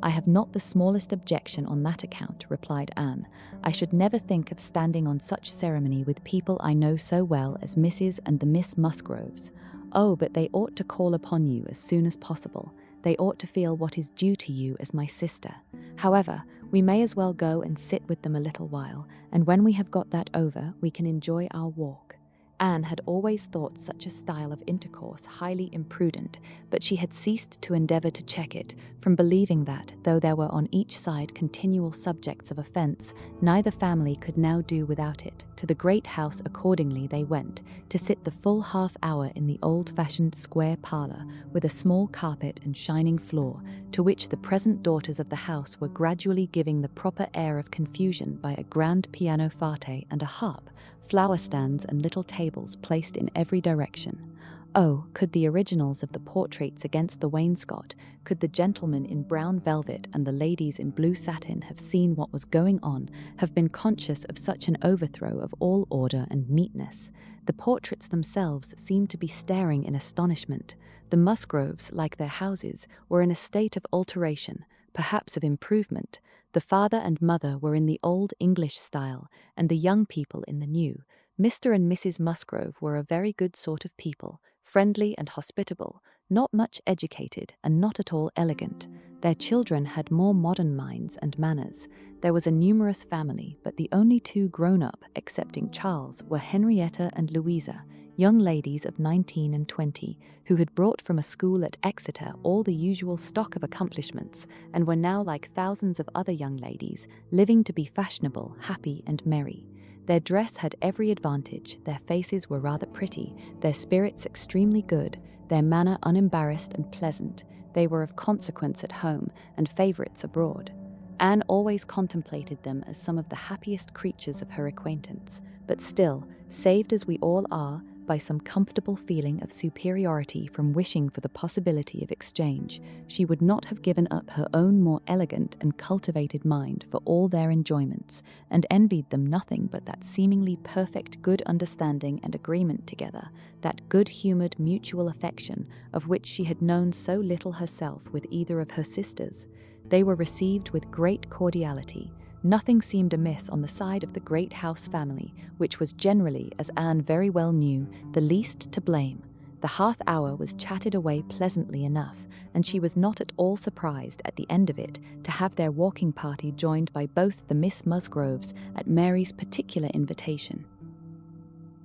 "I have not the smallest objection on that account," replied Anne. "I should never think of standing on such ceremony with people I know so well as Mrs. and the Miss Musgroves. Oh, but they ought to call upon you as soon as possible. They ought to feel what is due to you as my sister. However, we may as well go and sit with them a little while, and when we have got that over, we can enjoy our walk." Anne had always thought such a style of intercourse highly imprudent, but she had ceased to endeavour to check it, from believing that, though there were on each side continual subjects of offence, neither family could now do without it. To the great house accordingly they went, to sit the full half-hour in the old-fashioned square parlour, with a small carpet and shining floor, to which the present daughters of the house were gradually giving the proper air of confusion by a grand pianoforte and a harp, flower stands and little tables placed in every direction. Oh, could the originals of the portraits against the wainscot, could the gentlemen in brown velvet and the ladies in blue satin have seen what was going on, have been conscious of such an overthrow of all order and neatness. The portraits themselves seemed to be staring in astonishment. The Musgroves, like their houses, were in a state of alteration, perhaps of improvement. The father and mother were in the old English style, and the young people in the new. Mr. and Mrs. Musgrove were a very good sort of people, friendly and hospitable, not much educated and not at all elegant. Their children had more modern minds and manners. There was a numerous family, but the only two grown-up, excepting Charles, were Henrietta and Louisa, young ladies of 19 and 20, who had brought from a school at Exeter all the usual stock of accomplishments, and were now like thousands of other young ladies, living to be fashionable, happy, and merry. Their dress had every advantage, their faces were rather pretty, their spirits extremely good, their manner unembarrassed and pleasant. They were of consequence at home, and favourites abroad. Anne always contemplated them as some of the happiest creatures of her acquaintance, but still, saved as we all are, by some comfortable feeling of superiority from wishing for the possibility of exchange, she would not have given up her own more elegant and cultivated mind for all their enjoyments, and envied them nothing but that seemingly perfect good understanding and agreement together, that good-humoured mutual affection of which she had known so little herself with either of her sisters. They were received with great cordiality. Nothing seemed amiss on the side of the great house family, which was generally, as Anne very well knew, the least to blame. The hearth hour was chatted away pleasantly enough, and she was not at all surprised at the end of it to have their walking party joined by both the Miss Musgroves at Mary's particular invitation.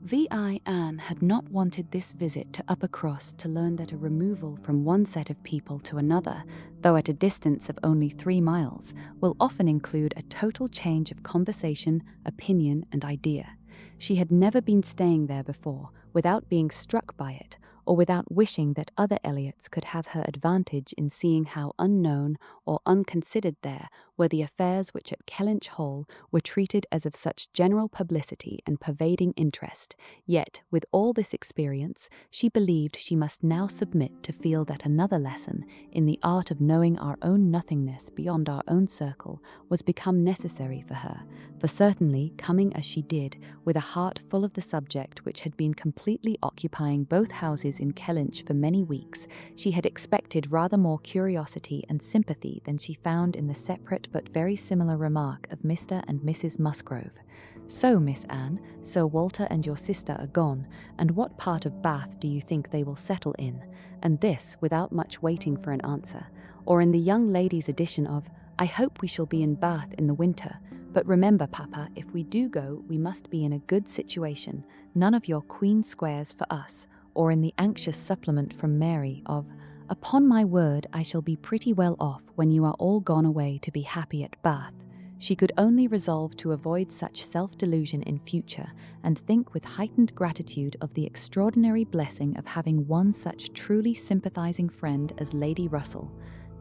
VI Anne had not wanted this visit to Uppercross to learn that a removal from one set of people to another, though at a distance of only 3 miles, will often include a total change of conversation, opinion, and idea. She had never been staying there before without being struck by it, or without wishing that other Elliots could have her advantage in seeing how unknown or unconsidered there were the affairs which at Kellynch Hall were treated as of such general publicity and pervading interest. Yet, with all this experience, she believed she must now submit to feel that another lesson in the art of knowing our own nothingness beyond our own circle was become necessary for her, for certainly, coming as she did, with a heart full of the subject which had been completely occupying both houses in Kellynch for many weeks, she had expected rather more curiosity and sympathy than she found in the separate but very similar remark of Mr. and Mrs. Musgrove. "So, Miss Anne, Sir Walter and your sister are gone, and what part of Bath do you think they will settle in?" And this without much waiting for an answer. Or in the young lady's edition of, "I hope we shall be in Bath in the winter, but remember, Papa, if we do go, we must be in a good situation, none of your Queen Squares for us." Or in the anxious supplement from Mary of, "Upon my word, I shall be pretty well off when you are all gone away to be happy at Bath." She could only resolve to avoid such self-delusion in future, and think with heightened gratitude of the extraordinary blessing of having one such truly sympathizing friend as Lady Russell.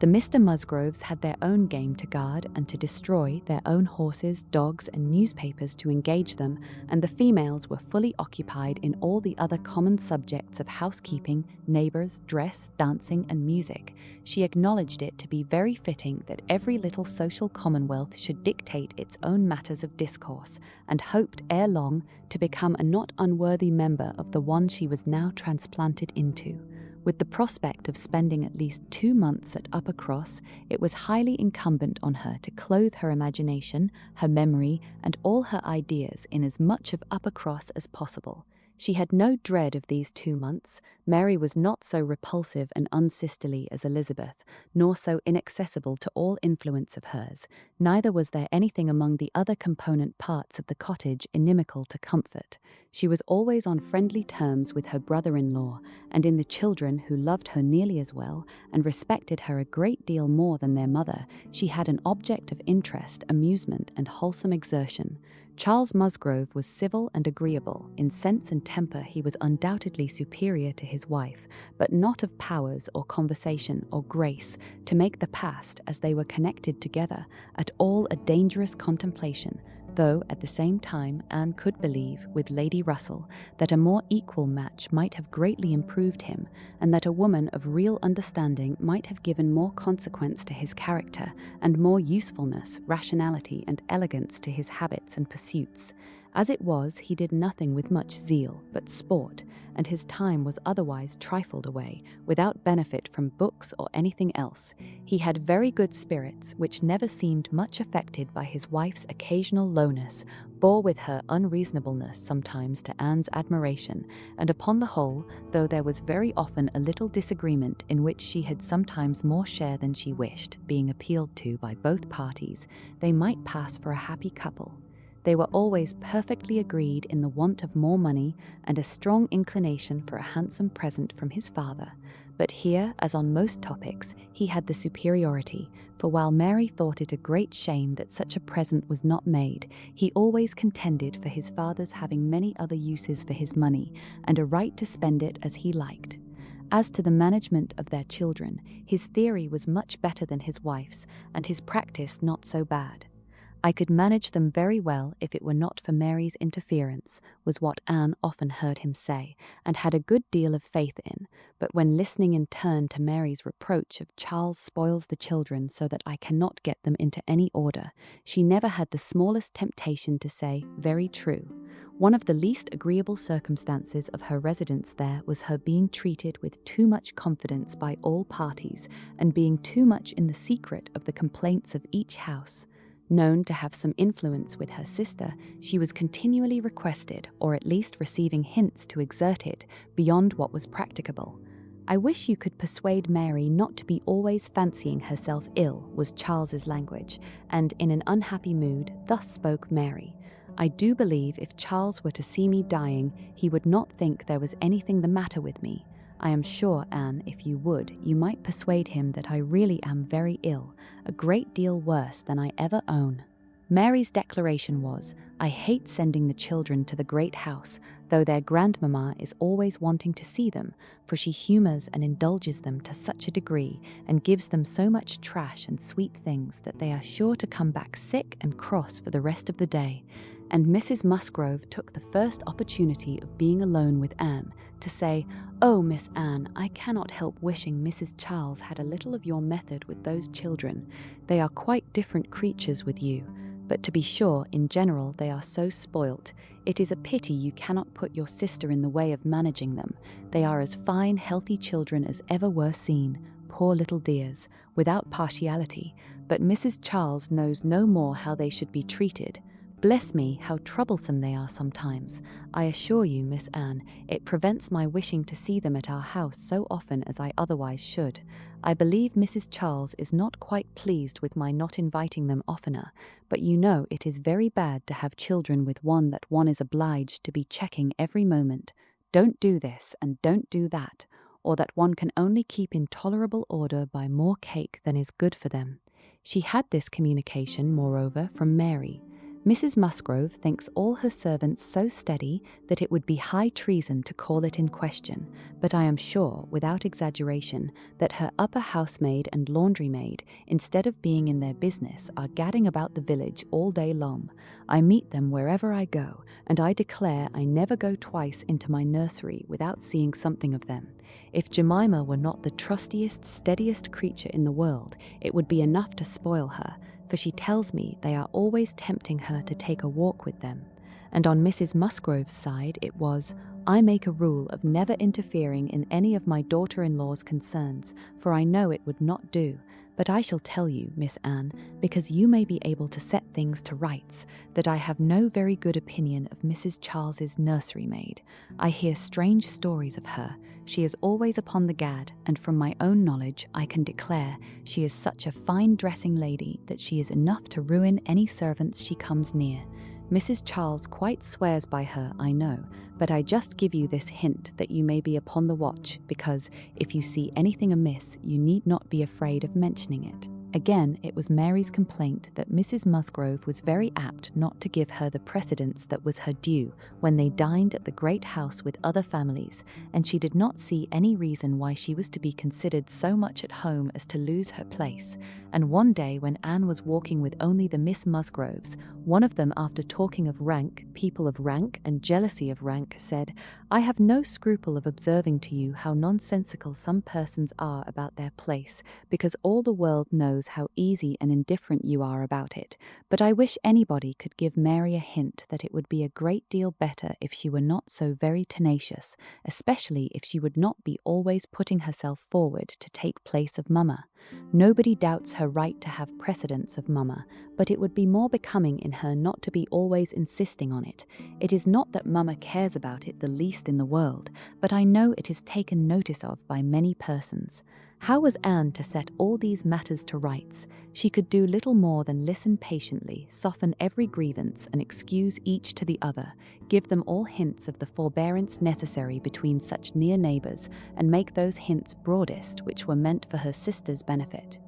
The Mr. Musgroves had their own game to guard and to destroy, their own horses, dogs, and newspapers to engage them, and the females were fully occupied in all the other common subjects of housekeeping, neighbours, dress, dancing, and music. She acknowledged it to be very fitting that every little social commonwealth should dictate its own matters of discourse, and hoped ere long to become a not unworthy member of the one she was now transplanted into. With the prospect of spending at least 2 months at Uppercross, it was highly incumbent on her to clothe her imagination, her memory, and all her ideas in as much of Uppercross as possible. She had no dread of these 2 months. Mary was not so repulsive and unsisterly as Elizabeth, nor so inaccessible to all influence of hers. Neither was there anything among the other component parts of the cottage inimical to comfort. She was always on friendly terms with her brother-in-law, and in the children, who loved her nearly as well, and respected her a great deal more than their mother, she had an object of interest, amusement, and wholesome exertion. Charles Musgrove was civil and agreeable. In sense and temper he was undoubtedly superior to his wife, but not of powers or conversation or grace to make the past, as they were connected together, at all a dangerous contemplation, though at the same time Anne could believe, with Lady Russell, that a more equal match might have greatly improved him, and that a woman of real understanding might have given more consequence to his character, and more usefulness, rationality, and elegance to his habits and pursuits. As it was, he did nothing with much zeal but sport, and his time was otherwise trifled away, without benefit from books or anything else. He had very good spirits, which never seemed much affected by his wife's occasional lowness, bore with her unreasonableness sometimes to Anne's admiration, and upon the whole, though there was very often a little disagreement in which she had sometimes more share than she wished, being appealed to by both parties, they might pass for a happy couple. They were always perfectly agreed in the want of more money and a strong inclination for a handsome present from his father. But here, as on most topics, he had the superiority, for while Mary thought it a great shame that such a present was not made, he always contended for his father's having many other uses for his money, and a right to spend it as he liked. As to the management of their children, his theory was much better than his wife's, and his practice not so bad. I could manage them very well if it were not for Mary's interference, was what Anne often heard him say, and had a good deal of faith in. But when listening in turn to Mary's reproach of Charles spoils the children so that I cannot get them into any order, she never had the smallest temptation to say, very true. One of the least agreeable circumstances of her residence there was her being treated with too much confidence by all parties, and being too much in the secret of the complaints of each house. Known to have some influence with her sister, she was continually requested, or at least receiving hints to exert it, beyond what was practicable. I wish you could persuade Mary not to be always fancying herself ill, was Charles's language, and in an unhappy mood, thus spoke Mary. I do believe if Charles were to see me dying, he would not think there was anything the matter with me. I am sure, Anne, if you would, you might persuade him that I really am very ill, a great deal worse than I ever own. Mary's declaration was, I hate sending the children to the great house, though their grandmamma is always wanting to see them, for she humours and indulges them to such a degree, and gives them so much trash and sweet things that they are sure to come back sick and cross for the rest of the day. And Mrs. Musgrove took the first opportunity of being alone with Anne to say, Oh, Miss Anne, I cannot help wishing Mrs. Charles had a little of your method with those children. They are quite different creatures with you. But to be sure, in general, they are so spoilt. It is a pity you cannot put your sister in the way of managing them. They are as fine, healthy children as ever were seen, poor little dears, without partiality. But Mrs. Charles knows no more how they should be treated. Bless me, how troublesome they are sometimes. I assure you, Miss Anne, it prevents my wishing to see them at our house so often as I otherwise should. I believe Mrs. Charles is not quite pleased with my not inviting them oftener, but you know it is very bad to have children with one that one is obliged to be checking every moment. Don't do this and don't do that, or that one can only keep in tolerable order by more cake than is good for them. She had this communication, moreover, from Mary. Mrs. Musgrove thinks all her servants so steady that it would be high treason to call it in question, but I am sure, without exaggeration, that her upper housemaid and laundry-maid, instead of being in their business, are gadding about the village all day long. I meet them wherever I go, and I declare I never go twice into my nursery without seeing something of them. If Jemima were not the trustiest, steadiest creature in the world, it would be enough to spoil her, for she tells me they are always tempting her to take a walk with them. And on Mrs. Musgrove's side it was, I make a rule of never interfering in any of my daughter-in-law's concerns, for I know it would not do. But I shall tell you, Miss Anne, because you may be able to set things to rights, that I have no very good opinion of Mrs. Charles's nursery maid. I hear strange stories of her. She is always upon the gad, and from my own knowledge I can declare she is such a fine dressing lady that she is enough to ruin any servants she comes near. Mrs. Charles quite swears by her, I know, but I just give you this hint that you may be upon the watch, because if you see anything amiss, you need not be afraid of mentioning it. Again, it was Mary's complaint that Mrs. Musgrove was very apt not to give her the precedence that was her due when they dined at the great house with other families, and she did not see any reason why she was to be considered so much at home as to lose her place. And one day when Anne was walking with only the Miss Musgroves, one of them, after talking of rank, people of rank, and jealousy of rank, said, I have no scruple of observing to you how nonsensical some persons are about their place, because all the world knows how easy and indifferent you are about it. But I wish anybody could give Mary a hint that it would be a great deal better if she were not so very tenacious, especially if she would not be always putting herself forward to take place of mamma. Nobody doubts her right to have precedence of mamma, but it would be more becoming in her not to be always insisting on it. It is not that mamma cares about it the least in the world, but I know it is taken notice of by many persons. How was Anne to set all these matters to rights? She could do little more than listen patiently, soften every grievance, and excuse each to the other, give them all hints of the forbearance necessary between such near neighbours, and make those hints broadest which were meant for her sister's benefit.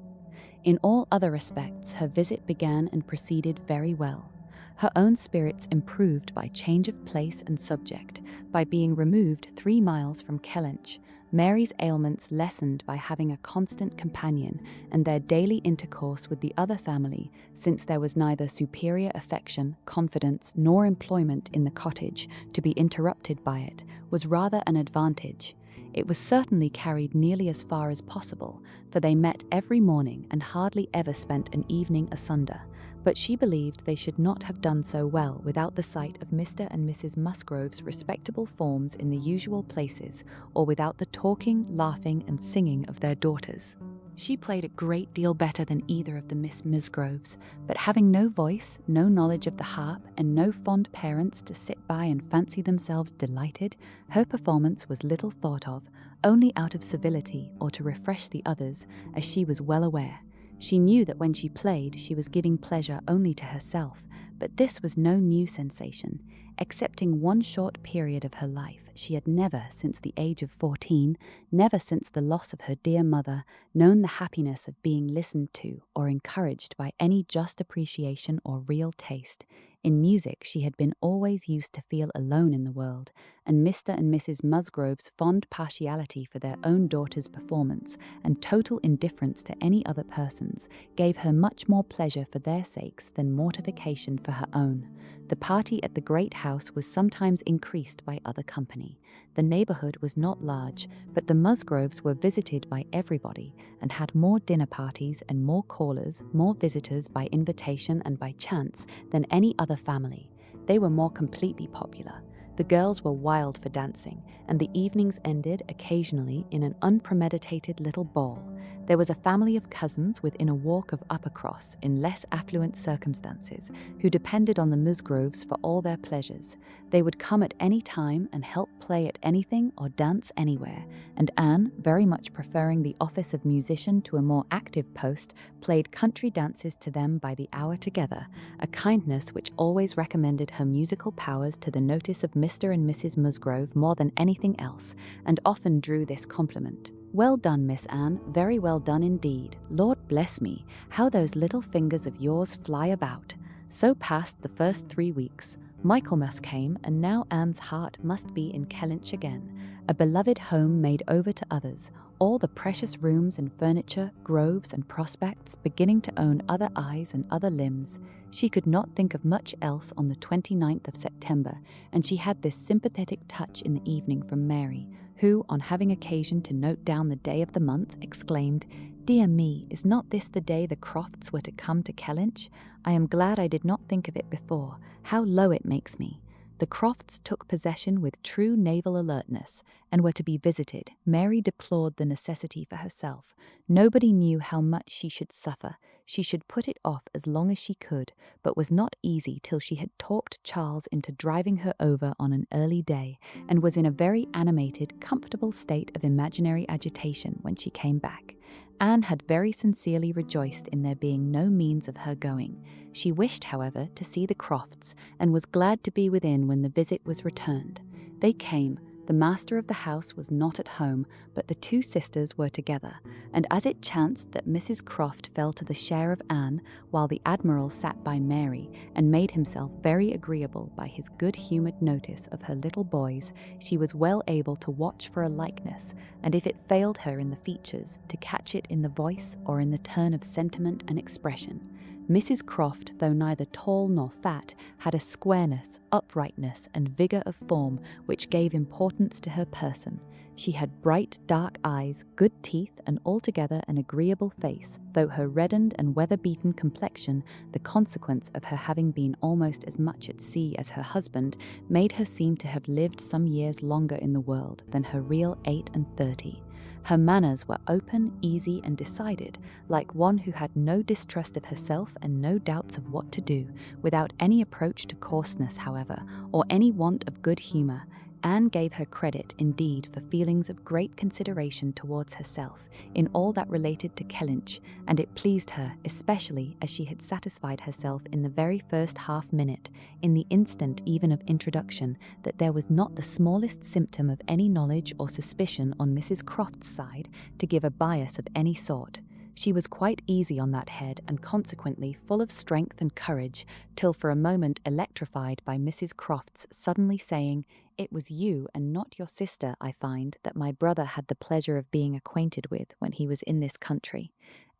In all other respects, her visit began and proceeded very well. Her own spirits improved by change of place and subject, by being removed 3 miles from Kellynch, Mary's ailments lessened by having a constant companion and their daily intercourse with the other family, since there was neither superior affection, confidence, nor employment in the cottage to be interrupted by it, was rather an advantage. It was certainly carried nearly as far as possible, for they met every morning and hardly ever spent an evening asunder. But she believed they should not have done so well without the sight of Mr. and Mrs. Musgrove's respectable forms in the usual places, or without the talking, laughing, and singing of their daughters. She played a great deal better than either of the Miss Musgroves, but having no voice, no knowledge of the harp, and no fond parents to sit by and fancy themselves delighted, her performance was little thought of, only out of civility or to refresh the others, as she was well aware. She knew that when she played, she was giving pleasure only to herself, but this was no new sensation. Excepting one short period of her life, she had never, since the age of 14, never since the loss of her dear mother, known the happiness of being listened to or encouraged by any just appreciation or real taste. In music, she had been always used to feel alone in the world, and Mr. and Mrs. Musgrove's fond partiality for their own daughter's performance and total indifference to any other person's gave her much more pleasure for their sakes than mortification for her own. The party at the great house was sometimes increased by other company. The neighbourhood was not large, but the Musgroves were visited by everybody and had more dinner parties and more callers, more visitors by invitation and by chance than any other family. They were more completely popular. The girls were wild for dancing, and the evenings ended occasionally in an unpremeditated little ball. There was a family of cousins within a walk of Uppercross in less affluent circumstances, who depended on the Musgroves for all their pleasures. They would come at any time and help play at anything or dance anywhere, and Anne, very much preferring the office of musician to a more active post, played country dances to them by the hour together, a kindness which always recommended her musical powers to the notice of Mr. and Mrs. Musgrove more than anything else, and often drew this compliment. "Well done, Miss Anne, very well done indeed. Lord bless me, how those little fingers of yours fly about." So passed the first 3 weeks. Michaelmas came, and now Anne's heart must be in Kellynch again, a beloved home made over to others, all the precious rooms and furniture, groves and prospects beginning to own other eyes and other limbs. She could not think of much else on the 29th of September, and she had this sympathetic touch in the evening from Mary, who, on having occasion to note down the day of the month, exclaimed, "Dear me, is not this the day the Crofts were to come to Kellynch? I am glad I did not think of it before. How low it makes me." The Crofts took possession with true naval alertness, and were to be visited. Mary deplored the necessity for herself. Nobody knew how much she should suffer. She should put it off as long as she could, but was not easy till she had talked Charles into driving her over on an early day, and was in a very animated, comfortable state of imaginary agitation when she came back. Anne had very sincerely rejoiced in there being no means of her going. She wished, however, to see the Crofts, and was glad to be within when the visit was returned. They came. The master of the house was not at home, but the two sisters were together, and as it chanced that Mrs. Croft fell to the share of Anne, while the Admiral sat by Mary, and made himself very agreeable by his good-humoured notice of her little boys, she was well able to watch for a likeness, and if it failed her in the features, to catch it in the voice or in the turn of sentiment and expression. Mrs. Croft, though neither tall nor fat, had a squareness, uprightness, and vigour of form which gave importance to her person. She had bright, dark eyes, good teeth, and altogether an agreeable face, though her reddened and weather-beaten complexion, the consequence of her having been almost as much at sea as her husband, made her seem to have lived some years longer in the world than her real 38. Her manners were open, easy, and decided, like one who had no distrust of herself and no doubts of what to do, without any approach to coarseness, however, or any want of good humour. Anne gave her credit, indeed, for feelings of great consideration towards herself in all that related to Kellynch, and it pleased her, especially as she had satisfied herself in the very first half-minute, in the instant even of introduction, that there was not the smallest symptom of any knowledge or suspicion on Mrs. Croft's side to give a bias of any sort. She was quite easy on that head and consequently full of strength and courage, till for a moment electrified by Mrs. Croft's suddenly saying, "It was you and not your sister, I find, that my brother had the pleasure of being acquainted with when he was in this country."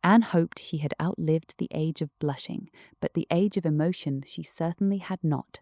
Anne hoped she had outlived the age of blushing, but the age of emotion she certainly had not.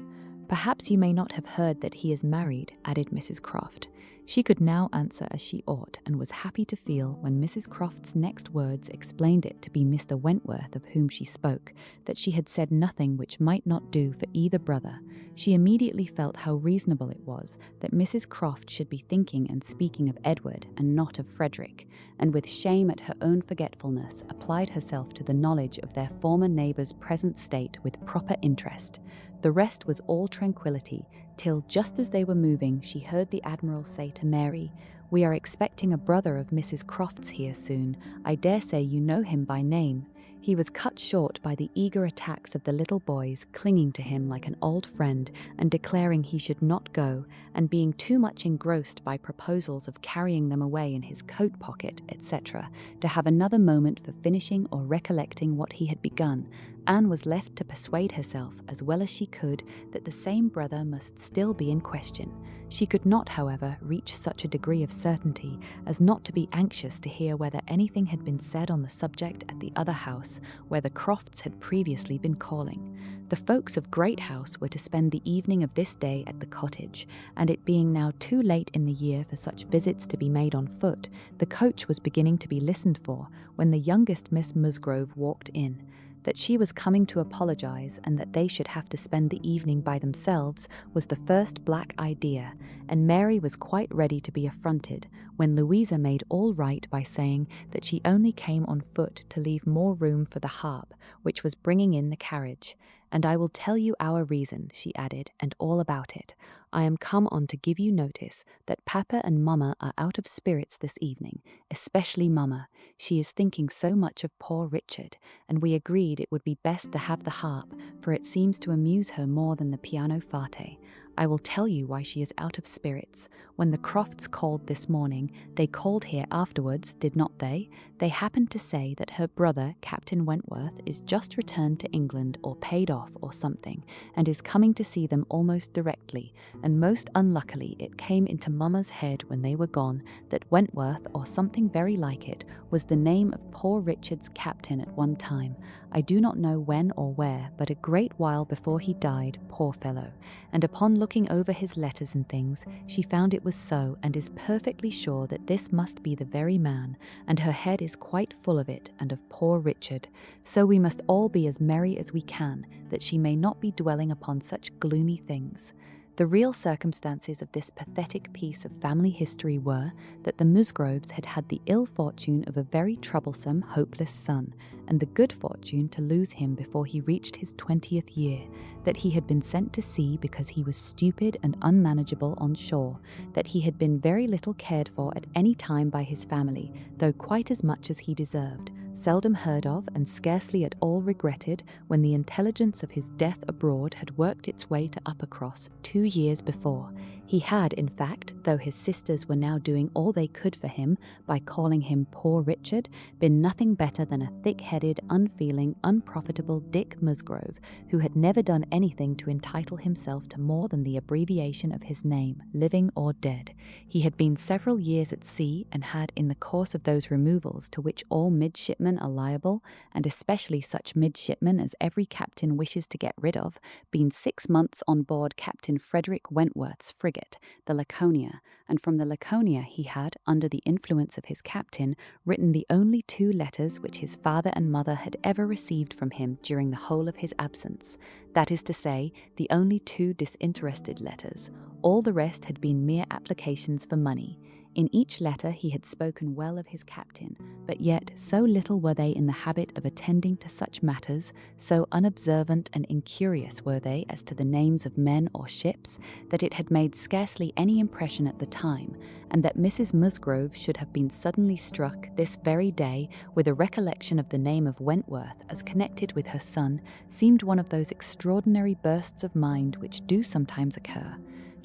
"Perhaps you may not have heard that he is married," added Mrs. Croft. She could now answer as she ought, and was happy to feel, when Mrs. Croft's next words explained it to be Mr. Wentworth of whom she spoke, that she had said nothing which might not do for either brother. She immediately felt how reasonable it was that Mrs. Croft should be thinking and speaking of Edward and not of Frederick, and with shame at her own forgetfulness applied herself to the knowledge of their former neighbour's present state with proper interest. The rest was all tranquillity, till just as they were moving she heard the Admiral say to Mary, "We are expecting a brother of Mrs. Croft's here soon. I dare say you know him by name." He was cut short by the eager attacks of the little boys, clinging to him like an old friend and declaring he should not go, and being too much engrossed by proposals of carrying them away in his coat pocket, etc., to have another moment for finishing or recollecting what he had begun. Anne was left to persuade herself, as well as she could, that the same brother must still be in question. She could not, however, reach such a degree of certainty as not to be anxious to hear whether anything had been said on the subject at the other house, where the Crofts had previously been calling. The folks of Great House were to spend the evening of this day at the cottage, and it being now too late in the year for such visits to be made on foot, the coach was beginning to be listened for, when the youngest Miss Musgrove walked in. That she was coming to apologize and that they should have to spend the evening by themselves was the first black idea, and Mary was quite ready to be affronted, when Louisa made all right by saying that she only came on foot to leave more room for the harp, which was bringing in the carriage. "And I will tell you our reason," she added, "and all about it. I am come on to give you notice that Papa and Mamma are out of spirits this evening, especially Mamma. She is thinking so much of poor Richard, and we agreed it would be best to have the harp, for it seems to amuse her more than the pianoforte. I will tell you why she is out of spirits. When the Crofts called this morning, they called here afterwards, did not they? They happened to say that her brother, Captain Wentworth, is just returned to England or paid off or something, and is coming to see them almost directly, and most unluckily it came into Mamma's head when they were gone that Wentworth, or something very like it, was the name of poor Richard's captain at one time. I do not know when or where, but a great while before he died, poor fellow. And upon looking over his letters and things, she found it was so, and is perfectly sure that this must be the very man, and her head is quite full of it and of poor Richard. So we must all be as merry as we can, that she may not be dwelling upon such gloomy things." The real circumstances of this pathetic piece of family history were that the Musgroves had had the ill fortune of a very troublesome, hopeless son, and the good fortune to lose him before he reached his 20th year, that he had been sent to sea because he was stupid and unmanageable on shore, that he had been very little cared for at any time by his family, though quite as much as he deserved, seldom heard of and scarcely at all regretted when the intelligence of his death abroad had worked its way to Uppercross 2 years before. He had, in fact, though his sisters were now doing all they could for him by calling him poor Richard, been nothing better than a thick-headed, unfeeling, unprofitable Dick Musgrove, who had never done anything to entitle himself to more than the abbreviation of his name, living or dead. He had been several years at sea, and had, in the course of those removals to which all midshipmen are liable, and especially such midshipmen as every captain wishes to get rid of, been 6 months on board Captain Frederick Wentworth's frigate, the Laconia, and from the Laconia he had, under the influence of his captain, written the only 2 letters which his father and mother had ever received from him during the whole of his absence. That is to say, the only 2 disinterested letters. All the rest had been mere applications for money. In each letter he had spoken well of his captain, but yet so little were they in the habit of attending to such matters, so unobservant and incurious were they as to the names of men or ships, that it had made scarcely any impression at the time, and that Mrs. Musgrove should have been suddenly struck this very day with a recollection of the name of Wentworth as connected with her son seemed one of those extraordinary bursts of mind which do sometimes occur.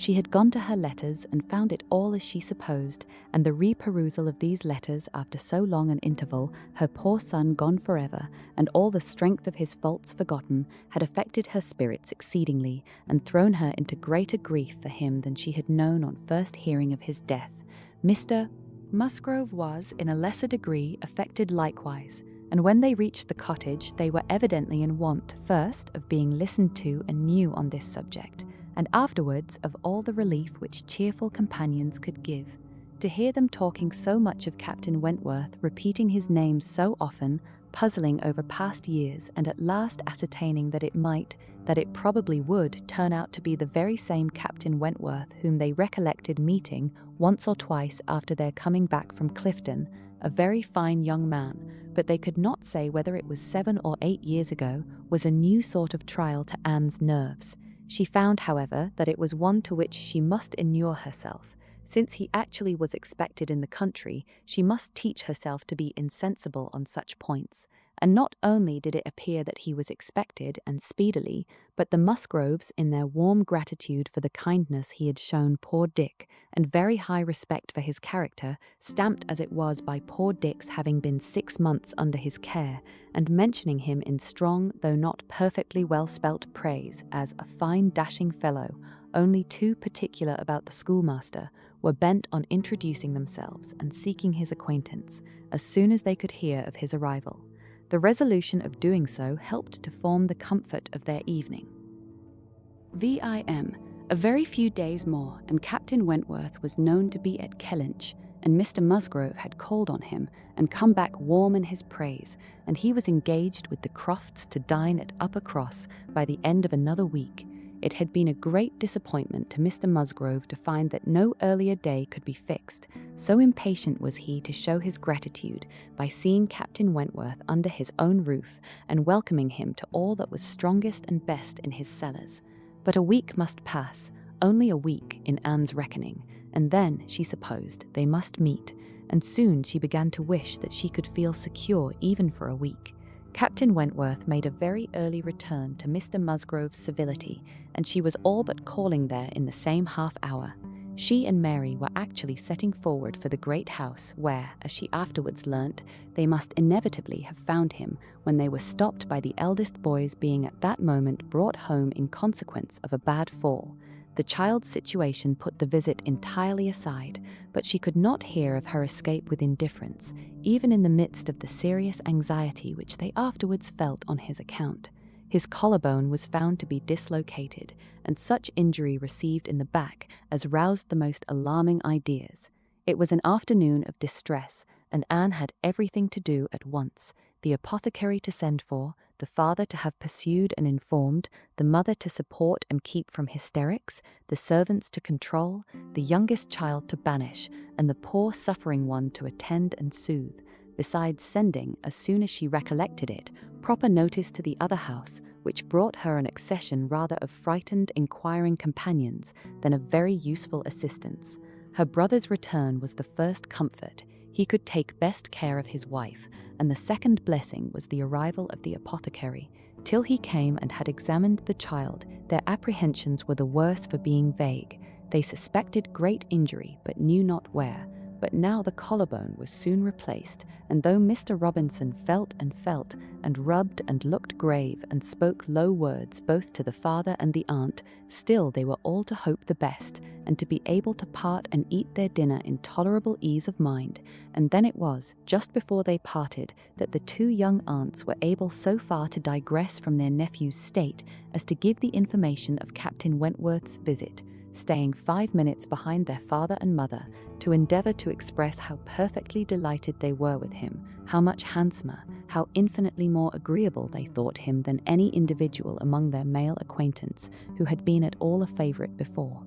She had gone to her letters and found it all as she supposed, and the reperusal of these letters after so long an interval, her poor son gone forever, and all the strength of his faults forgotten, had affected her spirits exceedingly, and thrown her into greater grief for him than she had known on first hearing of his death. Mr. Musgrove was, in a lesser degree, affected likewise, and when they reached the cottage they were evidently in want, first, of being listened to anew on this subject, and afterwards of all the relief which cheerful companions could give. To hear them talking so much of Captain Wentworth, repeating his name so often, puzzling over past years, and at last ascertaining that it probably would, turn out to be the very same Captain Wentworth whom they recollected meeting once or twice after their coming back from Clifton, a very fine young man, but they could not say whether it was 7 or 8 years ago, was a new sort of trial to Anne's nerves. She found, however, that it was one to which she must inure herself. Since he actually was expected in the country, she must teach herself to be insensible on such points. And not only did it appear that he was expected, and speedily, but the Musgroves, in their warm gratitude for the kindness he had shown poor Dick, and very high respect for his character, stamped as it was by poor Dick's having been 6 months under his care, and mentioning him in strong, though not perfectly well-spelt praise, as a fine dashing fellow, only too particular about the schoolmaster, were bent on introducing themselves and seeking his acquaintance, as soon as they could hear of his arrival. The resolution of doing so helped to form the comfort of their evening. VIII. A very few days more, and Captain Wentworth was known to be at Kellynch, and Mr. Musgrove had called on him, and come back warm in his praise, and he was engaged with the Crofts to dine at Uppercross by the end of another week. It had been a great disappointment to Mr. Musgrove to find that no earlier day could be fixed, so impatient was he to show his gratitude by seeing Captain Wentworth under his own roof and welcoming him to all that was strongest and best in his cellars. But a week must pass, only a week in Anne's reckoning, and then, she supposed, they must meet, and soon she began to wish that she could feel secure even for a week. Captain Wentworth made a very early return to Mr. Musgrove's civility, and she was all but calling there in the same half-hour. She and Mary were actually setting forward for the great house where, as she afterwards learnt, they must inevitably have found him when they were stopped by the eldest boy's being at that moment brought home in consequence of a bad fall. The child's situation put the visit entirely aside, but she could not hear of her escape with indifference, even in the midst of the serious anxiety which they afterwards felt on his account. His collarbone was found to be dislocated, and such injury received in the back as roused the most alarming ideas. It was an afternoon of distress, and Anne had everything to do at once: the apothecary to send for, the father to have pursued and informed, the mother to support and keep from hysterics, the servants to control, the youngest child to banish, and the poor suffering one to attend and soothe, besides sending, as soon as she recollected it, proper notice to the other house, which brought her an accession rather of frightened, inquiring companions than of very useful assistants. Her brother's return was the first comfort. He could take best care of his wife, and the second blessing was the arrival of the apothecary. Till he came and had examined the child, their apprehensions were the worse for being vague. They suspected great injury, but knew not where. But now the collarbone was soon replaced, and though Mr. Robinson felt, and rubbed and looked grave, and spoke low words both to the father and the aunt, still they were all to hope the best, and to be able to part and eat their dinner in tolerable ease of mind. And then it was, just before they parted, that the two young aunts were able so far to digress from their nephew's state as to give the information of Captain Wentworth's visit, staying 5 minutes behind their father and mother, to endeavour to express how perfectly delighted they were with him, how much handsomer, how infinitely more agreeable they thought him than any individual among their male acquaintance who had been at all a favourite before.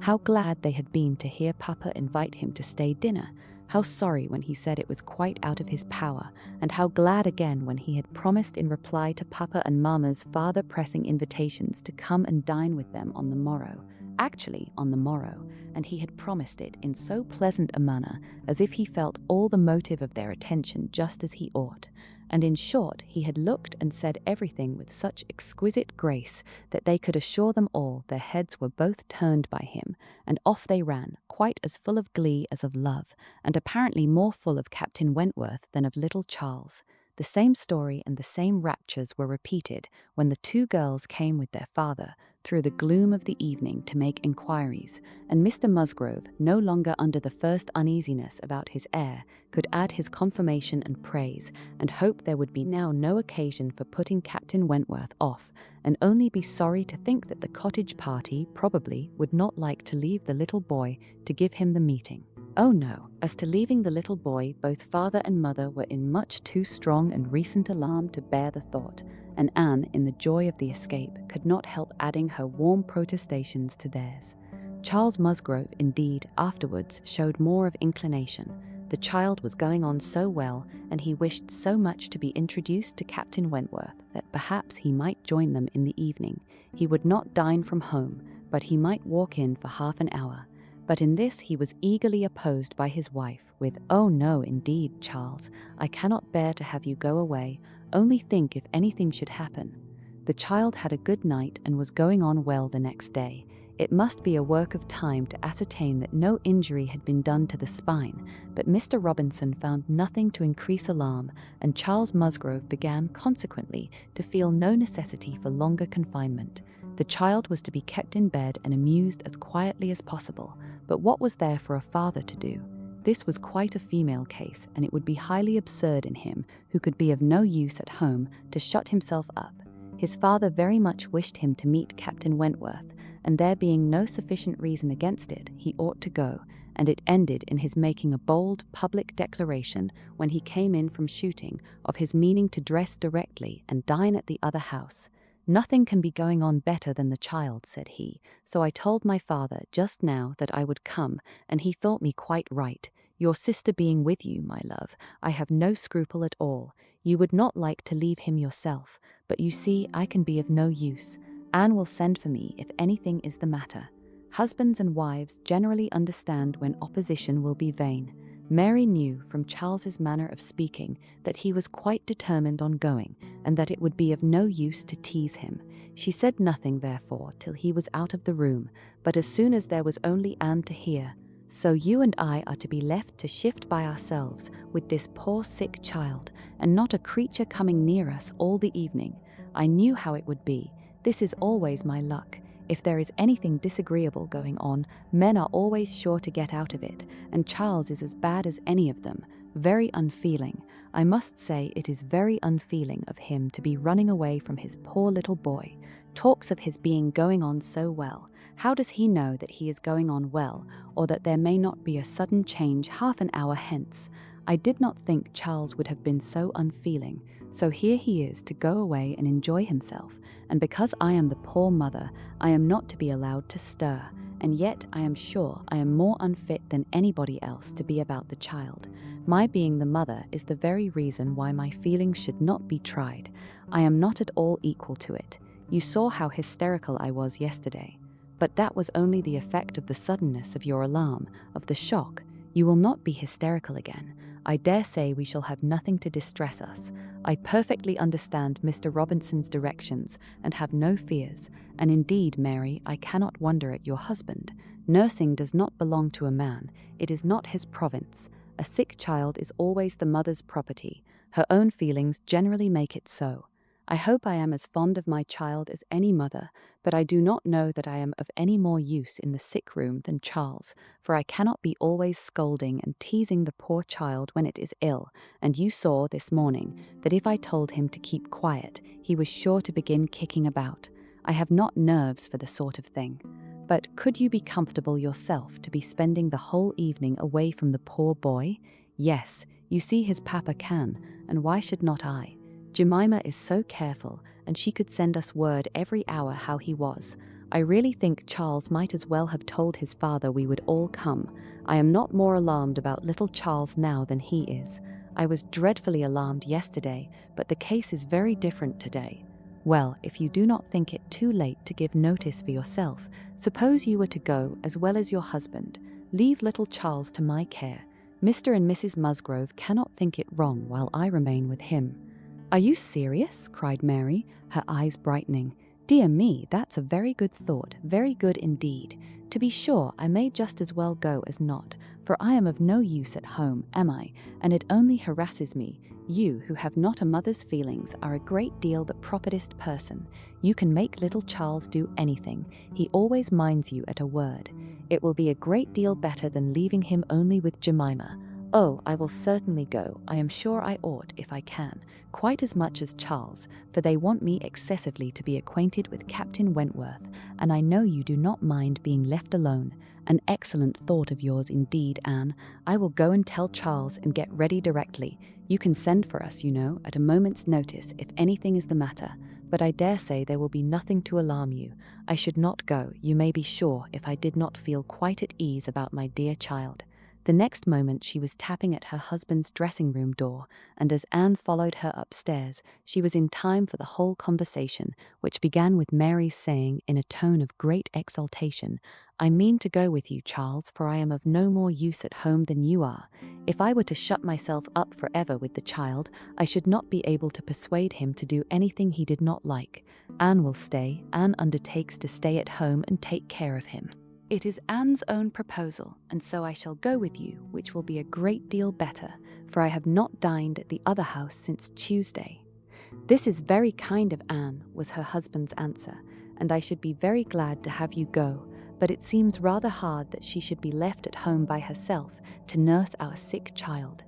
How glad they had been to hear Papa invite him to stay dinner, how sorry when he said it was quite out of his power, and how glad again when he had promised in reply to Papa and Mamma's farther pressing invitations to come and dine with them on the morrow. Actually on the morrow, and he had promised it in so pleasant a manner as if he felt all the motive of their attention just as he ought. and in short he had looked and said everything with such exquisite grace that they could assure them all their heads were both turned by him, and off they ran, quite as full of glee as of love, and apparently more full of Captain Wentworth than of little Charles. The same story and the same raptures were repeated when the two girls came with their father through the gloom of the evening to make inquiries, and Mr. Musgrove, no longer under the first uneasiness about his heir, could add his confirmation and praise, and hope there would be now no occasion for putting Captain Wentworth off, and only be sorry to think that the cottage party probably would not like to leave the little boy to give him the meeting. Oh no, as to leaving the little boy, both father and mother were in much too strong and recent alarm to bear the thought, and Anne, in the joy of the escape, could not help adding her warm protestations to theirs. Charles Musgrove, indeed, afterwards showed more of inclination. The child was going on so well, and he wished so much to be introduced to Captain Wentworth that perhaps he might join them in the evening. He would not dine from home, but he might walk in for half an hour. But in this he was eagerly opposed by his wife, with, "Oh no, indeed, Charles, I cannot bear to have you go away. Only think if anything should happen." The child had a good night and was going on well the next day. It must be a work of time to ascertain that no injury had been done to the spine, but Mr. Robinson found nothing to increase alarm, and Charles Musgrove began, consequently, to feel no necessity for longer confinement. The child was to be kept in bed and amused as quietly as possible, but what was there for a father to do? This was quite a female case, and it would be highly absurd in him, who could be of no use at home, to shut himself up. His father very much wished him to meet Captain Wentworth, and there being no sufficient reason against it, he ought to go, and it ended in his making a bold, public declaration, when he came in from shooting, of his meaning to dress directly and dine at the other house. "Nothing can be going on better than the child," said he, "so I told my father just now that I would come, and he thought me quite right. Your sister being with you, my love, I have no scruple at all. You would not like to leave him yourself, but you see I can be of no use. Anne will send for me if anything is the matter." Husbands and wives generally understand when opposition will be vain. Mary knew from Charles's manner of speaking that he was quite determined on going, and that it would be of no use to tease him. She said nothing, therefore, till he was out of the room, but as soon as there was only Anne to hear, "So you and I are to be left to shift by ourselves with this poor sick child, and not a creature coming near us all the evening. I knew how it would be. This is always my luck. If there is anything disagreeable going on, men are always sure to get out of it, and Charles is as bad as any of them. Very unfeeling. I must say it is very unfeeling of him to be running away from his poor little boy. Talks of his being going on so well. How does he know that he is going on well, or that there may not be a sudden change half an hour hence? I did not think Charles would have been so unfeeling. So here he is to go away and enjoy himself, and because I am the poor mother, I am not to be allowed to stir, and yet I am sure I am more unfit than anybody else to be about the child. My being the mother is the very reason why my feelings should not be tried. I am not at all equal to it. You saw how hysterical I was yesterday. But that was only the effect of the suddenness of your alarm, of the shock. You will not be hysterical again. I dare say we shall have nothing to distress us. I perfectly understand Mr. Robinson's directions and have no fears, and indeed, Mary, I cannot wonder at your husband. Nursing does not belong to a man. It is not his province. A sick child is always the mother's property. Her own feelings generally make it so. I hope I am as fond of my child as any mother, but I do not know that I am of any more use in the sick room than Charles, for I cannot be always scolding and teasing the poor child when it is ill, and you saw this morning that if I told him to keep quiet, he was sure to begin kicking about. I have not nerves for the sort of thing. But could you be comfortable yourself to be spending the whole evening away from the poor boy? Yes, you see his papa can, and why should not I? Jemima is so careful, and she could send us word every hour how he was. I really think Charles might as well have told his father we would all come. I am not more alarmed about little Charles now than he is. I was dreadfully alarmed yesterday, but the case is very different today. Well, if you do not think it too late to give notice for yourself, suppose you were to go as well as your husband. Leave little Charles to my care. Mr. and Mrs. Musgrove cannot think it wrong while I remain with him. "Are you serious?" cried Mary, her eyes brightening. "Dear me, that's a very good thought, very good indeed. To be sure, I may just as well go as not, for I am of no use at home, am I? And it only harasses me. You, who have not a mother's feelings, are a great deal the properest person. You can make little Charles do anything. He always minds you at a word. It will be a great deal better than leaving him only with Jemima. Oh, I will certainly go. I am sure I ought, if I can, quite as much as Charles, for they want me excessively to be acquainted with Captain Wentworth, and I know you do not mind being left alone. An excellent thought of yours indeed, Anne. I will go and tell Charles and get ready directly. You can send for us, you know, at a moment's notice if anything is the matter, but I dare say there will be nothing to alarm you. I should not go, you may be sure, if I did not feel quite at ease about my dear child." The next moment she was tapping at her husband's dressing-room door, and as Anne followed her upstairs, she was in time for the whole conversation, which began with Mary's saying, in a tone of great exultation, "I mean to go with you, Charles, for I am of no more use at home than you are. If I were to shut myself up forever with the child, I should not be able to persuade him to do anything he did not like. Anne will stay. Anne undertakes to stay at home and take care of him. It is Anne's own proposal, and so I shall go with you, which will be a great deal better, for I have not dined at the other house since Tuesday." "This is very kind of Anne," was her husband's answer, "and I should be very glad to have you go, but it seems rather hard that she should be left at home by herself to nurse our sick child."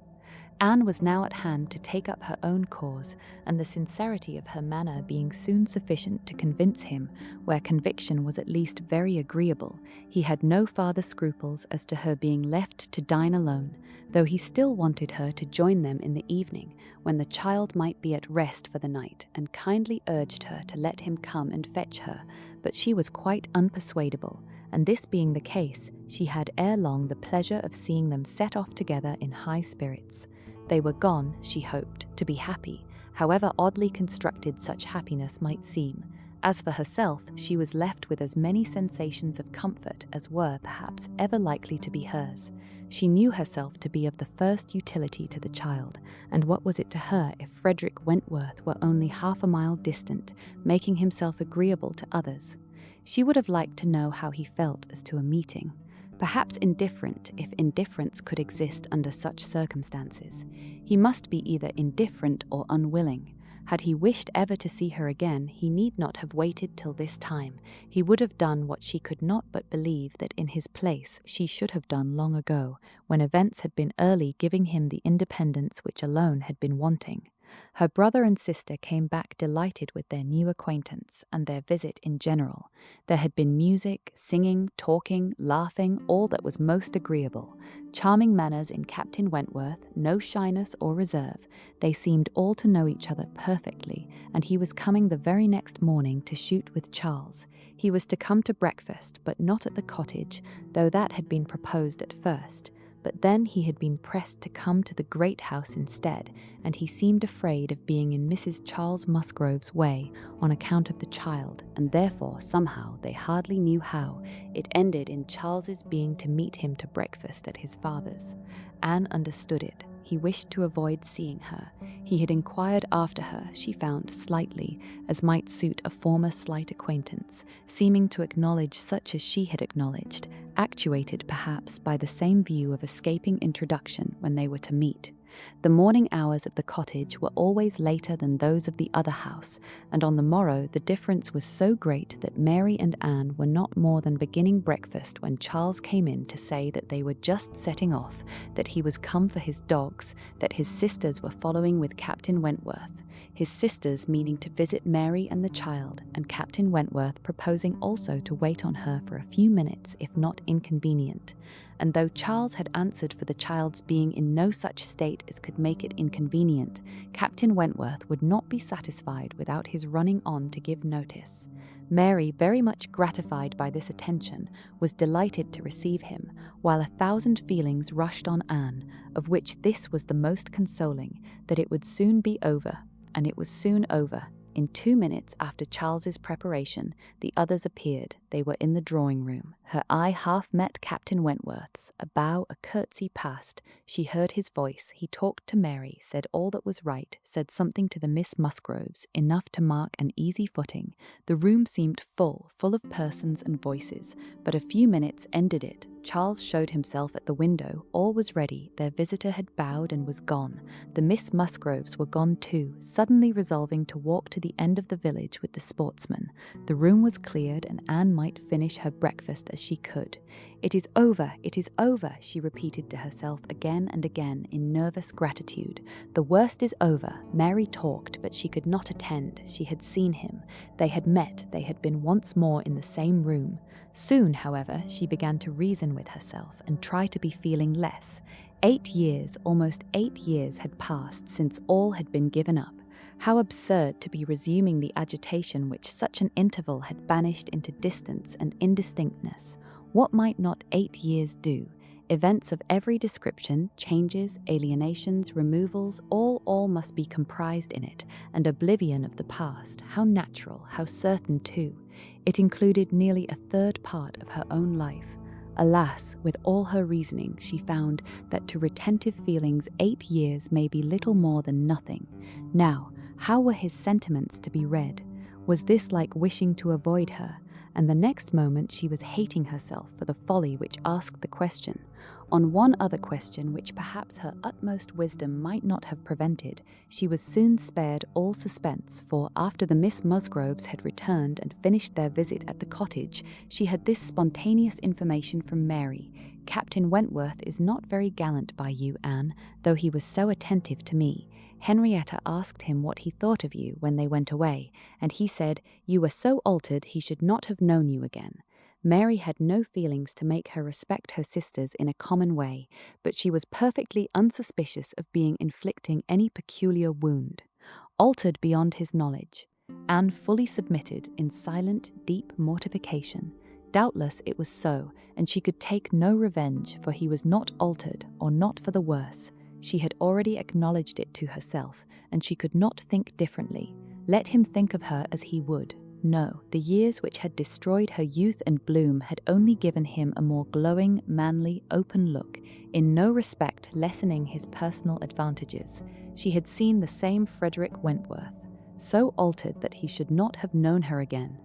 Anne was now at hand to take up her own cause, and the sincerity of her manner being soon sufficient to convince him, where conviction was at least very agreeable, he had no farther scruples as to her being left to dine alone, though he still wanted her to join them in the evening, when the child might be at rest for the night, and kindly urged her to let him come and fetch her, but she was quite unpersuadable, and this being the case, she had ere long the pleasure of seeing them set off together in high spirits. They were gone, she hoped, to be happy, however oddly constructed such happiness might seem. As for herself, she was left with as many sensations of comfort as were, perhaps, ever likely to be hers. She knew herself to be of the first utility to the child, and what was it to her if Frederick Wentworth were only half a mile distant, making himself agreeable to others? She would have liked to know how he felt as to a meeting. Perhaps indifferent, if indifference could exist under such circumstances. He must be either indifferent or unwilling. Had he wished ever to see her again, he need not have waited till this time. He would have done what she could not but believe that in his place she should have done long ago, when events had been early giving him the independence which alone had been wanting. Her brother and sister came back delighted with their new acquaintance and their visit in general. There had been music, singing, talking, laughing, all that was most agreeable. Charming manners in Captain Wentworth, no shyness or reserve. They seemed all to know each other perfectly, and he was coming the very next morning to shoot with Charles. He was to come to breakfast, but not at the cottage, though that had been proposed at first. But then he had been pressed to come to the great house instead, and he seemed afraid of being in Mrs. Charles Musgrove's way on account of the child, and therefore, somehow, they hardly knew how, it ended in Charles's being to meet him to breakfast at his father's. Anne understood it. He wished to avoid seeing her. He had inquired after her, she found, slightly, as might suit a former slight acquaintance, seeming to acknowledge such as she had acknowledged, actuated perhaps by the same view of escaping introduction when they were to meet. The morning hours of the cottage were always later than those of the other house, and on the morrow the difference was so great that Mary and Anne were not more than beginning breakfast when Charles came in to say that they were just setting off, that he was come for his dogs, that his sisters were following with Captain Wentworth, his sisters meaning to visit Mary and the child, and Captain Wentworth proposing also to wait on her for a few minutes if not inconvenient. And though Charles had answered for the child's being in no such state as could make it inconvenient, Captain Wentworth would not be satisfied without his running on to give notice. Mary, very much gratified by this attention, was delighted to receive him, while 1,000 feelings rushed on Anne, of which this was the most consoling, that it would soon be over, and it was soon over. In 2 minutes after Charles's preparation, the others appeared, they were in the drawing room. Her eye half met Captain Wentworth's. A bow, a curtsy passed. She heard his voice. He talked to Mary, said all that was right, said something to the Miss Musgroves, enough to mark an easy footing. The room seemed full of persons and voices, but a few minutes ended it. Charles showed himself at the window. All was ready. Their visitor had bowed and was gone. The Miss Musgroves were gone too, suddenly resolving to walk to the end of the village with the sportsmen. The room was cleared, and Anne might finish her breakfast as she could. "It is over, it is over," she repeated to herself again and again in nervous gratitude. The worst is over. Mary talked, but she could not attend. She had seen him. They had met. They had been once more in the same room. Soon, however, she began to reason with herself and try to be feeling less. 8 years, almost 8 years had passed since all had been given up. How absurd to be resuming the agitation which such an interval had banished into distance and indistinctness. What might not 8 years do? Events of every description, changes, alienations, removals, all must be comprised in it, and oblivion of the past. How natural, how certain too. It included nearly a third part of her own life. Alas, with all her reasoning, she found that to retentive feelings 8 years may be little more than nothing. Now, how were his sentiments to be read? Was this like wishing to avoid her? And the next moment she was hating herself for the folly which asked the question. On one other question, which perhaps her utmost wisdom might not have prevented, she was soon spared all suspense, for after the Miss Musgroves had returned and finished their visit at the cottage, she had this spontaneous information from Mary: "Captain Wentworth is not very gallant by you, Anne, though he was so attentive to me. Henrietta asked him what he thought of you when they went away, and he said you were so altered he should not have known you again." Mary had no feelings to make her respect her sisters in a common way, but she was perfectly unsuspicious of being inflicting any peculiar wound. Altered beyond his knowledge, Anne fully submitted in silent, deep mortification. Doubtless it was so, and she could take no revenge, for he was not altered, or not for the worse. She had already acknowledged it to herself, and she could not think differently. Let him think of her as he would. No, the years which had destroyed her youth and bloom had only given him a more glowing, manly, open look, in no respect lessening his personal advantages. She had seen the same Frederick Wentworth, so altered that he should not have known her again.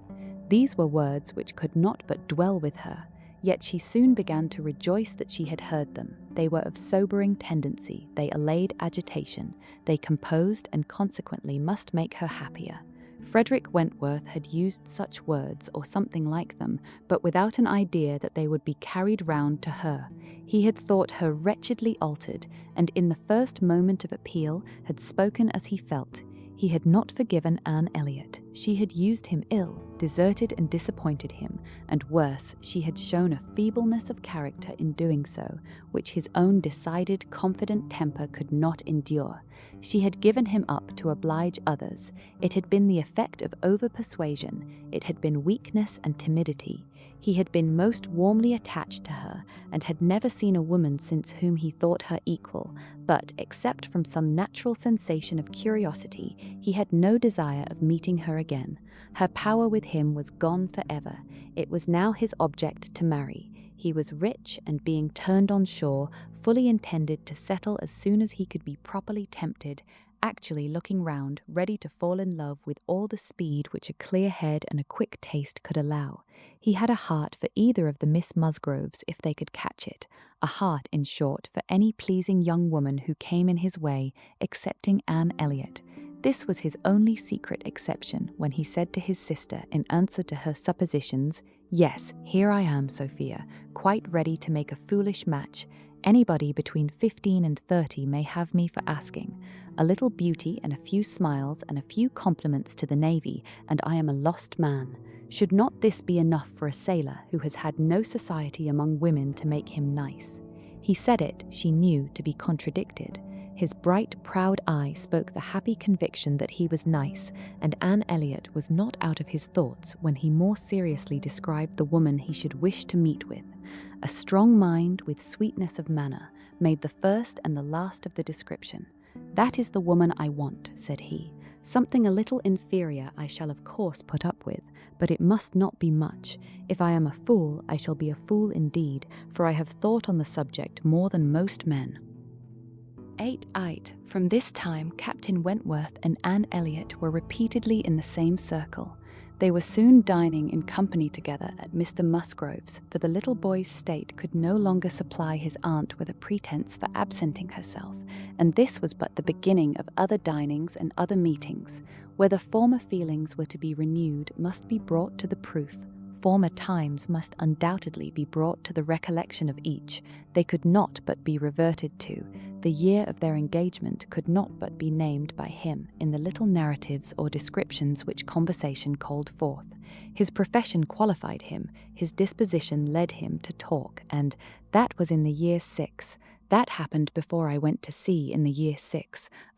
These were words which could not but dwell with her, yet she soon began to rejoice that she had heard them. They were of sobering tendency, they allayed agitation, they composed and consequently must make her happier. Frederick Wentworth had used such words, or something like them, but without an idea that they would be carried round to her. He had thought her wretchedly altered, and in the first moment of appeal had spoken as he felt. He had not forgiven Anne Elliot. She had used him ill, deserted and disappointed him, and worse, she had shown a feebleness of character in doing so, which his own decided, confident temper could not endure. She had given him up to oblige others. It had been the effect of over-persuasion. It had been weakness and timidity. He had been most warmly attached to her, and had never seen a woman since whom he thought her equal, but, except from some natural sensation of curiosity, he had no desire of meeting her again. Her power with him was gone forever. It was now his object to marry. He was rich, and being turned on shore, fully intended to settle as soon as he could be properly tempted, actually looking round, ready to fall in love with all the speed which a clear head and a quick taste could allow. He had a heart for either of the Miss Musgroves if they could catch it, a heart, in short, for any pleasing young woman who came in his way, excepting Anne Elliot. This was his only secret exception when he said to his sister in answer to her suppositions, "Yes, here I am, Sophia, quite ready to make a foolish match. Anybody between 15 and 30 may have me for asking. A little beauty and a few smiles and a few compliments to the navy, and I am a lost man. Should not this be enough for a sailor who has had no society among women to make him nice?" He said it, she knew, to be contradicted. His bright, proud eye spoke the happy conviction that he was nice, and Anne Elliot was not out of his thoughts when he more seriously described the woman he should wish to meet with. A strong mind with sweetness of manner made the first and the last of the description. "That is the woman I want," said he. "Something a little inferior I shall of course put up with, but it must not be much. If I am a fool, I shall be a fool indeed, for I have thought on the subject more than most men. XVIII. From this time, Captain Wentworth and Anne Elliot were repeatedly in the same circle. They were soon dining in company together at Mr. Musgrove's, for the little boy's state could no longer supply his aunt with a pretence for absenting herself, and this was but the beginning of other dinings and other meetings. Whether former feelings were to be renewed must be brought to the proof. Former times must undoubtedly be brought to the recollection of each. They could not but be reverted to. The year of their engagement could not but be named by him in the little narratives or descriptions which conversation called forth. His profession qualified him, his disposition led him to talk, and that was in the year VI. That happened before I went to sea in the year VI,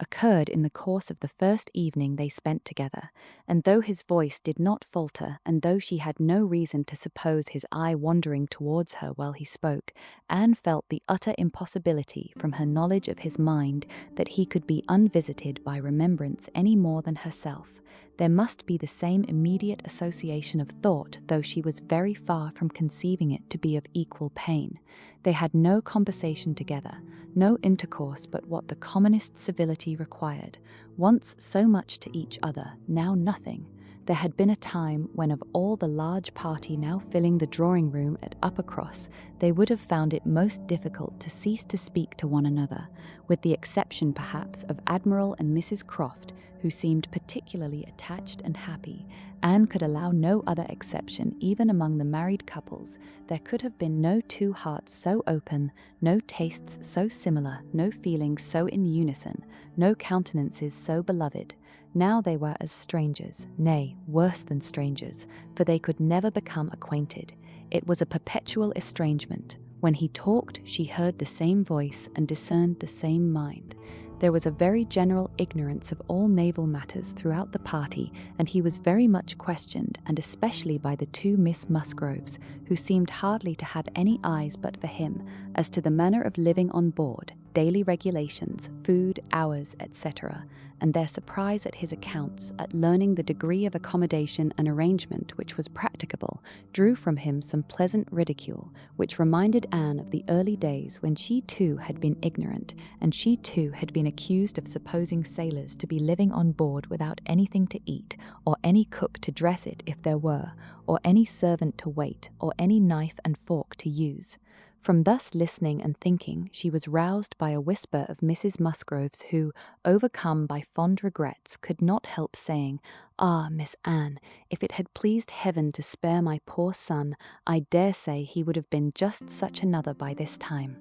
occurred in the course of the first evening they spent together, and though his voice did not falter, and though she had no reason to suppose his eye wandering towards her while he spoke, Anne felt the utter impossibility, from her knowledge of his mind, that he could be unvisited by remembrance any more than herself. There must be the same immediate association of thought, though she was very far from conceiving it to be of equal pain. They had no conversation together, no intercourse but what the commonest civility required, once so much to each other, now nothing. There had been a time when of all the large party now filling the drawing-room at Uppercross, they would have found it most difficult to cease to speak to one another, with the exception perhaps of Admiral and Mrs. Croft, who seemed particularly attached and happy. Anne could allow no other exception. Even among the married couples, there could have been no two hearts so open, no tastes so similar, no feelings so in unison, no countenances so beloved. Now they were as strangers, nay, worse than strangers, for they could never become acquainted. It was a perpetual estrangement. When he talked, she heard the same voice and discerned the same mind. There was a very general ignorance of all naval matters throughout the party, and he was very much questioned, and especially by the two Miss Musgroves, who seemed hardly to have any eyes but for him, as to the manner of living on board, daily regulations, food, hours, etc., and their surprise at his accounts, at learning the degree of accommodation and arrangement which was practicable, drew from him some pleasant ridicule, which reminded Anne of the early days when she too had been ignorant, and she too had been accused of supposing sailors to be living on board without anything to eat, or any cook to dress it if there were, or any servant to wait, or any knife and fork to use. From thus listening and thinking, she was roused by a whisper of Mrs. Musgrove's, who, overcome by fond regrets, could not help saying, "Ah, Miss Anne, if it had pleased Heaven to spare my poor son, I dare say he would have been just such another by this time."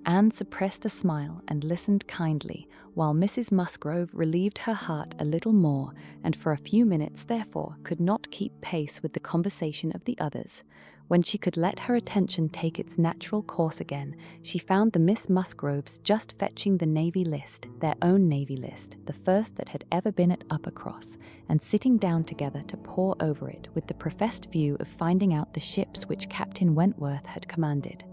Anne suppressed a smile and listened kindly, while Mrs. Musgrove relieved her heart a little more, and for a few minutes, therefore, could not keep pace with the conversation of the others. When she could let her attention take its natural course again, she found the Miss Musgroves just fetching the Navy List, their own Navy List, the first that had ever been at Uppercross, and sitting down together to pore over it with the professed view of finding out the ships which Captain Wentworth had commanded.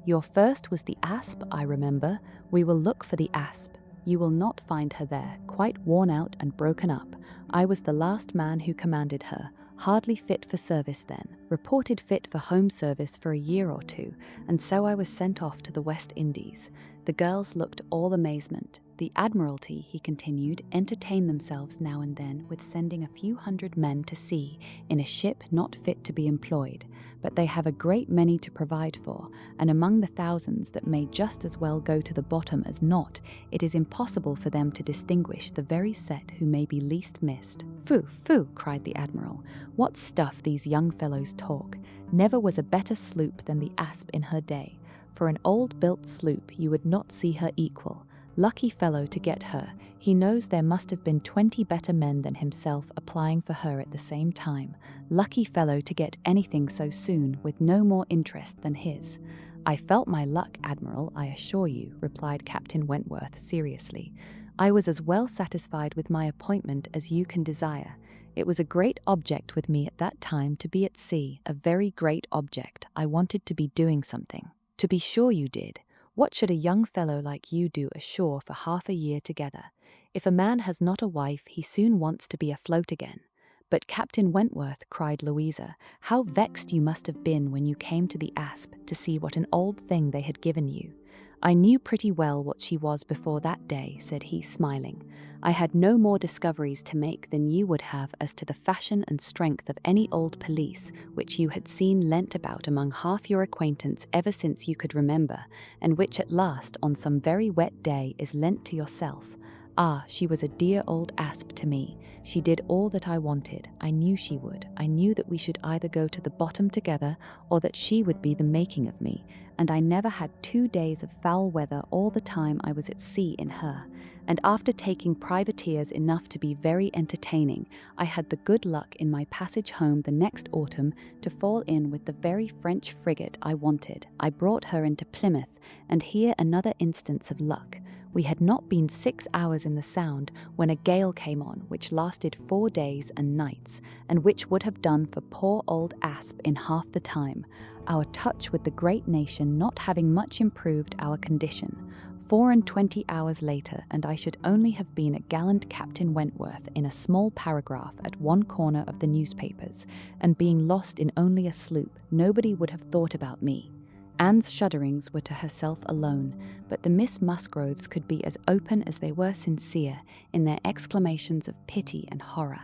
"Your first was the Asp, I remember. We will look for the Asp. You will not find her there, quite worn out and broken up. I was the last man who commanded her. Hardly fit for service then, reported fit for home service for a year or two, and so I was sent off to the West Indies." The girls looked all amazement. "The Admiralty," he continued, "entertain themselves now and then with sending a few hundred men to sea in a ship not fit to be employed, but they have a great many to provide for, and among the thousands that may just as well go to the bottom as not, it is impossible for them to distinguish the very set who may be least missed." "Phoo, phoo," cried the Admiral, "what stuff these young fellows talk. Never was a better sloop than the Asp in her day. For an old-built sloop you would not see her equal. Lucky fellow to get her. He knows there must have been 20 better men than himself applying for her at the same time. Lucky fellow to get anything so soon, with no more interest than his." "I felt my luck, Admiral, I assure you," replied Captain Wentworth seriously. "I was as well satisfied with my appointment as you can desire. It was a great object with me at that time to be at sea, a very great object. I wanted to be doing something." "To be sure you did. What should a young fellow like you do ashore for half a year together? If a man has not a wife, he soon wants to be afloat again. "But Captain Wentworth," cried Louisa, "how vexed you must have been when you came to the Asp to see what an old thing they had given you." "I knew pretty well what she was before that day," said he, smiling. "I had no more discoveries to make than you would have as to the fashion and strength of any old pelisse which you had seen lent about among half your acquaintance ever since you could remember, and which at last, on some very wet day, is lent to yourself. Ah, she was a dear old asp to me. She did all that I wanted. I knew she would. I knew that we should either go to the bottom together, or that she would be the making of me, and I never had 2 days of foul weather all the time I was at sea in her. And after taking privateers enough to be very entertaining, I had the good luck in my passage home the next autumn to fall in with the very French frigate I wanted. I brought her into Plymouth, and here another instance of luck. We had not been 6 hours in the Sound when a gale came on, which lasted 4 days and nights, and which would have done for poor old Asp in half the time, our touch with the great nation not having much improved our condition. 24 hours later, and I should only have been a gallant Captain Wentworth in a small paragraph at one corner of the newspapers, and being lost in only a sloop, nobody would have thought about me." Anne's shudderings were to herself alone, but the Miss Musgroves could be as open as they were sincere in their exclamations of pity and horror.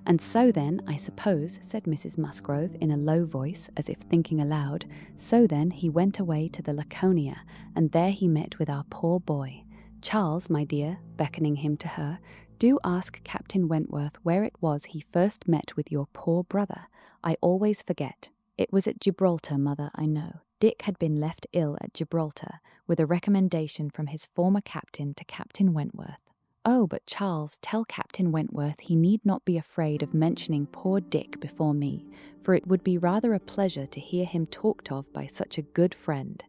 "And so then, I suppose," said Mrs. Musgrove in a low voice, as if thinking aloud, "so then he went away to the Laconia, and there he met with our poor boy. Charles, my dear," beckoning him to her, "do ask Captain Wentworth where it was he first met with your poor brother. I always forget." "It was at Gibraltar, mother, I know." Dick had been left ill at Gibraltar, with a recommendation from his former captain to Captain Wentworth. "Oh, but Charles, tell Captain Wentworth he need not be afraid of mentioning poor Dick before me, for it would be rather a pleasure to hear him talked of by such a good friend."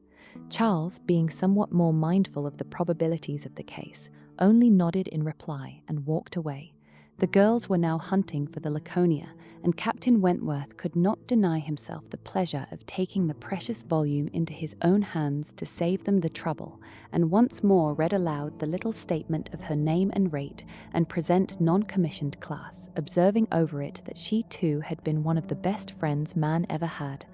Charles, being somewhat more mindful of the probabilities of the case, only nodded in reply and walked away. The girls were now hunting for the Laconia, and Captain Wentworth could not deny himself the pleasure of taking the precious volume into his own hands to save them the trouble, and once more read aloud the little statement of her name and rate and present non-commissioned class, observing over it that she too had been one of the best friends man ever had.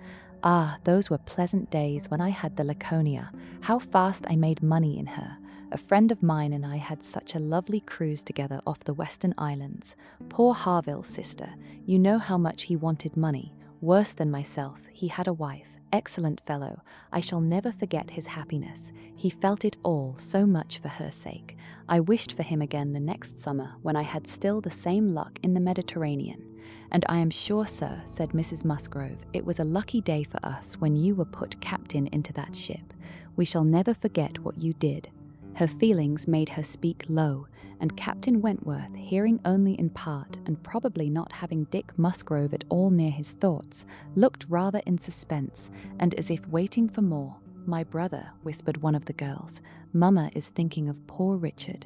Ah, those were pleasant days when I had the Laconia. How fast I made money in her. A friend of mine and I had such a lovely cruise together off the Western Islands. Poor Harville's sister, you know how much he wanted money. Worse than myself, he had a wife. Excellent fellow. I shall never forget his happiness. He felt it all so much for her sake. I wished for him again the next summer, when I had still the same luck in the Mediterranean. And I am sure, sir, said Mrs. Musgrove, it was a lucky day for us when you were put captain into that ship. We shall never forget what you did. Her feelings made her speak low, and Captain Wentworth, hearing only in part, and probably not having Dick Musgrove at all near his thoughts, looked rather in suspense, and as if waiting for more. "My brother," whispered one of the girls, "Mamma is thinking of poor Richard."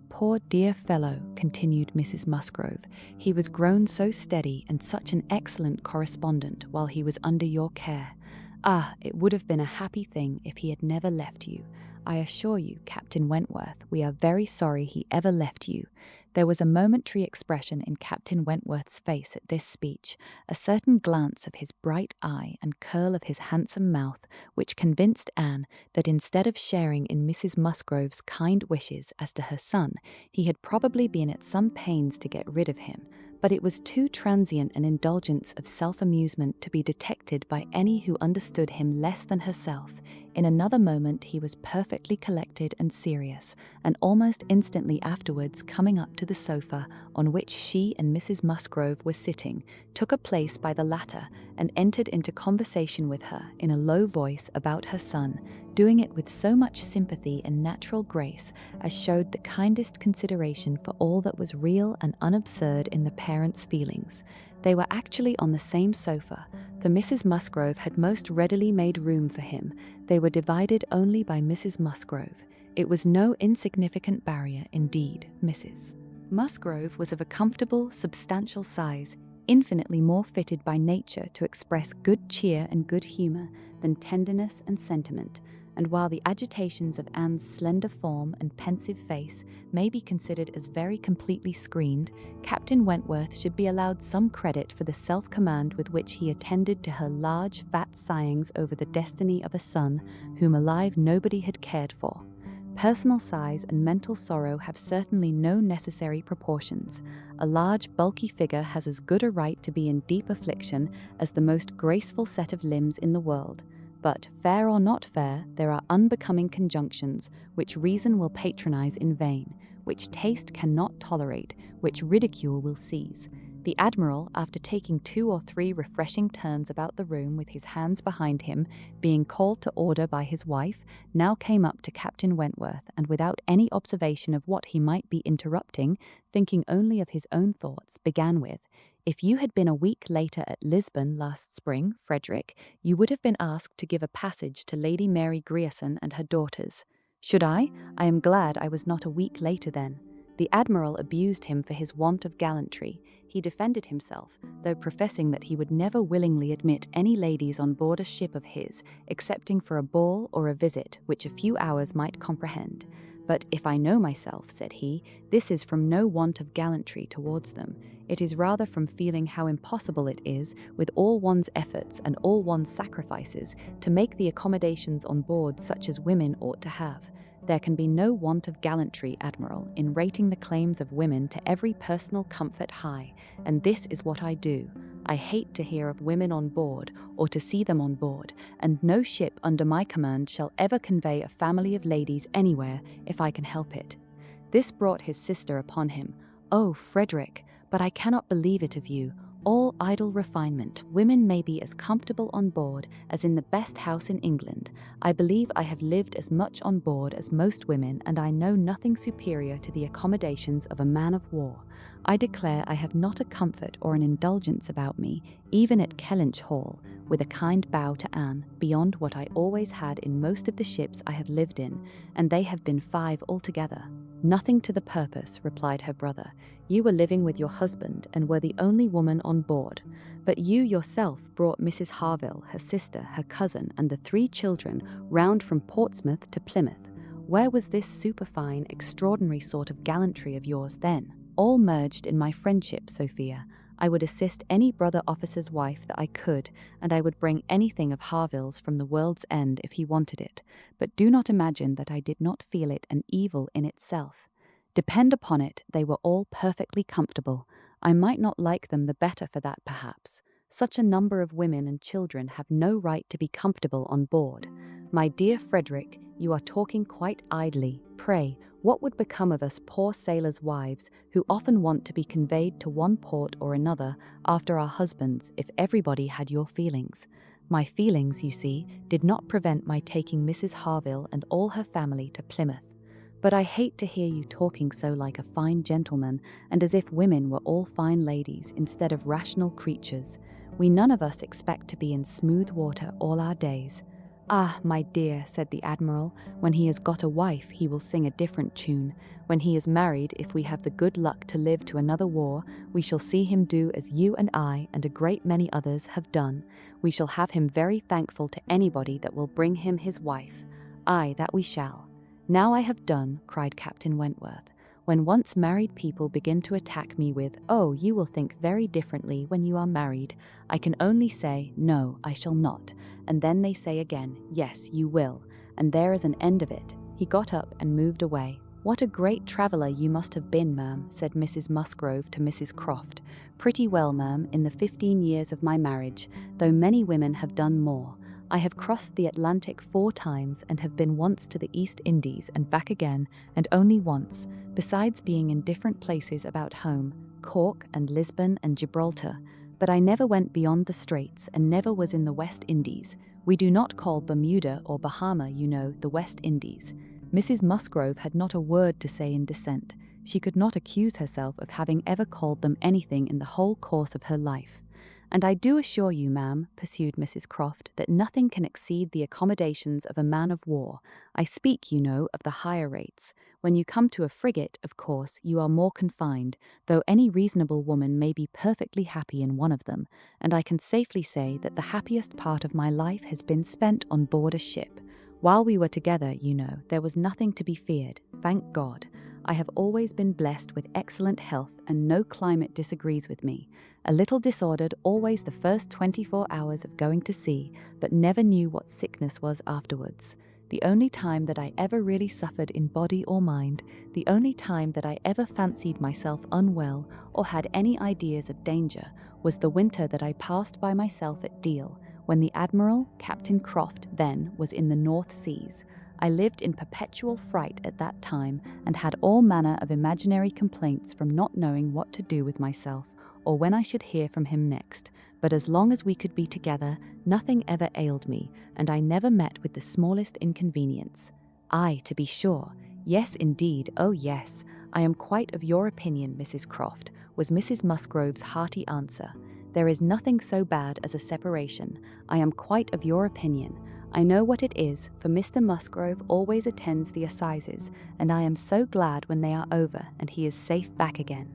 "Poor dear fellow," continued Mrs. Musgrove, "he was grown so steady and such an excellent correspondent while he was under your care. Ah, it would have been a happy thing if he had never left you. I assure you, Captain Wentworth, we are very sorry he ever left you." There was a momentary expression in Captain Wentworth's face at this speech, a certain glance of his bright eye and curl of his handsome mouth, which convinced Anne that instead of sharing in Mrs. Musgrove's kind wishes as to her son, he had probably been at some pains to get rid of him. But it was too transient an indulgence of self-amusement to be detected by any who understood him less than herself. In another moment he was perfectly collected and serious, and almost instantly afterwards coming up to the sofa on which she and Mrs. Musgrove were sitting, took a place by the latter, and entered into conversation with her in a low voice about her son, doing it with so much sympathy and natural grace as showed the kindest consideration for all that was real and unabsurd in the parents' feelings. They were actually on the same sofa, for Mrs. Musgrove had most readily made room for him. They were divided only by Mrs. Musgrove. It was no insignificant barrier indeed. Mrs. Musgrove was of a comfortable, substantial size, infinitely more fitted by nature to express good cheer and good humour than tenderness and sentiment. and while the agitations of Anne's slender form and pensive face may be considered as very completely screened, Captain Wentworth should be allowed some credit for the self-command with which he attended to her large, fat sighings over the destiny of a son whom alive nobody had cared for. Personal size and mental sorrow have certainly no necessary proportions. A large, bulky figure has as good a right to be in deep affliction as the most graceful set of limbs in the world. But, fair or not fair, there are unbecoming conjunctions which reason will patronize in vain, which taste cannot tolerate, which ridicule will seize. The Admiral, after taking 2 or 3 refreshing turns about the room with his hands behind him, being called to order by his wife, now came up to Captain Wentworth, and without any observation of what he might be interrupting, thinking only of his own thoughts, began with, "If you had been a week later at Lisbon last spring, Frederick, you would have been asked to give a passage to Lady Mary Grierson and her daughters." "Should I? I am glad I was not a week later then." The Admiral abused him for his want of gallantry. He defended himself, though professing that he would never willingly admit any ladies on board a ship of his, excepting for a ball or a visit, which a few hours might comprehend. "But if I know myself," said he, "this is from no want of gallantry towards them. It is rather from feeling how impossible it is, with all one's efforts and all one's sacrifices, to make the accommodations on board such as women ought to have. There can be no want of gallantry, Admiral, in rating the claims of women to every personal comfort high, and this is what I do. I hate to hear of women on board, or to see them on board, and no ship under my command shall ever convey a family of ladies anywhere, if I can help it." This brought his sister upon him. "Oh, Frederick, but I cannot believe it of you. All idle refinement. Women may be as comfortable on board as in the best house in England. I believe I have lived as much on board as most women, and I know nothing superior to the accommodations of a man of war. I declare I have not a comfort or an indulgence about me, even at Kellynch Hall," with a kind bow to Anne, "beyond what I always had in most of the ships I have lived in, and they have been 5 altogether." "Nothing to the purpose," replied her brother. "You were living with your husband and were the only woman on board. But you yourself brought Mrs. Harville, her sister, her cousin, and the 3 children round from Portsmouth to Plymouth. Where was this superfine, extraordinary sort of gallantry of yours then? All merged in my friendship, Sophia. I would assist any brother officer's wife that I could, and I would bring anything of Harville's from the world's end if he wanted it. But do not imagine that I did not feel it an evil in itself. Depend upon it, they were all perfectly comfortable. I might not like them the better for that, perhaps. Such a number of women and children have no right to be comfortable on board. My dear Frederick, you are talking quite idly. Pray, what would become of us poor sailors' wives, who often want to be conveyed to one port or another after our husbands, if everybody had your feelings? My feelings, you see, did not prevent my taking Mrs. Harville and all her family to Plymouth. But I hate to hear you talking so like a fine gentleman, and as if women were all fine ladies instead of rational creatures. We none of us expect to be in smooth water all our days." "Ah, my dear," said the Admiral, "when he has got a wife he will sing a different tune. When he is married, if we have the good luck to live to another war, we shall see him do as you and I and a great many others have done. We shall have him very thankful to anybody that will bring him his wife. Aye, that we shall." "Now I have done," cried Captain Wentworth. "When once married people begin to attack me with, 'Oh, you will think very differently when you are married,' I can only say, 'No, I shall not,' and then they say again, 'Yes, you will,' and there is an end of it." He got up and moved away. "What a great traveller you must have been, ma'am," said Mrs. Musgrove to Mrs. Croft. "Pretty well, ma'am, in the 15 years of my marriage, though many women have done more. I have crossed the Atlantic 4 times and have been once to the East Indies and back again, and only once, besides being in different places about home, Cork and Lisbon and Gibraltar. But I never went beyond the Straits and never was in the West Indies. We do not call Bermuda or Bahama, you know, the West Indies." Mrs. Musgrove had not a word to say in dissent. She could not accuse herself of having ever called them anything in the whole course of her life. "And I do assure you, ma'am," pursued Mrs. Croft, "that nothing can exceed the accommodations of a man of war. I speak, you know, of the higher rates. When you come to a frigate, of course, you are more confined, though any reasonable woman may be perfectly happy in one of them, and I can safely say that the happiest part of my life has been spent on board a ship. While we were together, there was nothing to be feared, thank God. I have always been blessed with excellent health and no climate disagrees with me. A little disordered always the first 24 hours of going to sea, but never knew what sickness was afterwards. The only time that I ever really suffered in body or mind, the only time that I ever fancied myself unwell or had any ideas of danger, was the winter that I passed by myself at Deal, when the Admiral, Captain Croft, then was in the North Seas. I lived in perpetual fright at that time and had all manner of imaginary complaints from not knowing what to do with myself or when I should hear from him next. But as long as we could be together, nothing ever ailed me, and I never met with the smallest inconvenience. Ay, to be sure. Yes, indeed, oh yes. I am quite of your opinion, Mrs. Croft, was Mrs. Musgrove's hearty answer. There is nothing so bad as a separation. I am quite of your opinion. I know what it is, for Mr. Musgrove always attends the assizes, and I am so glad when they are over and he is safe back again.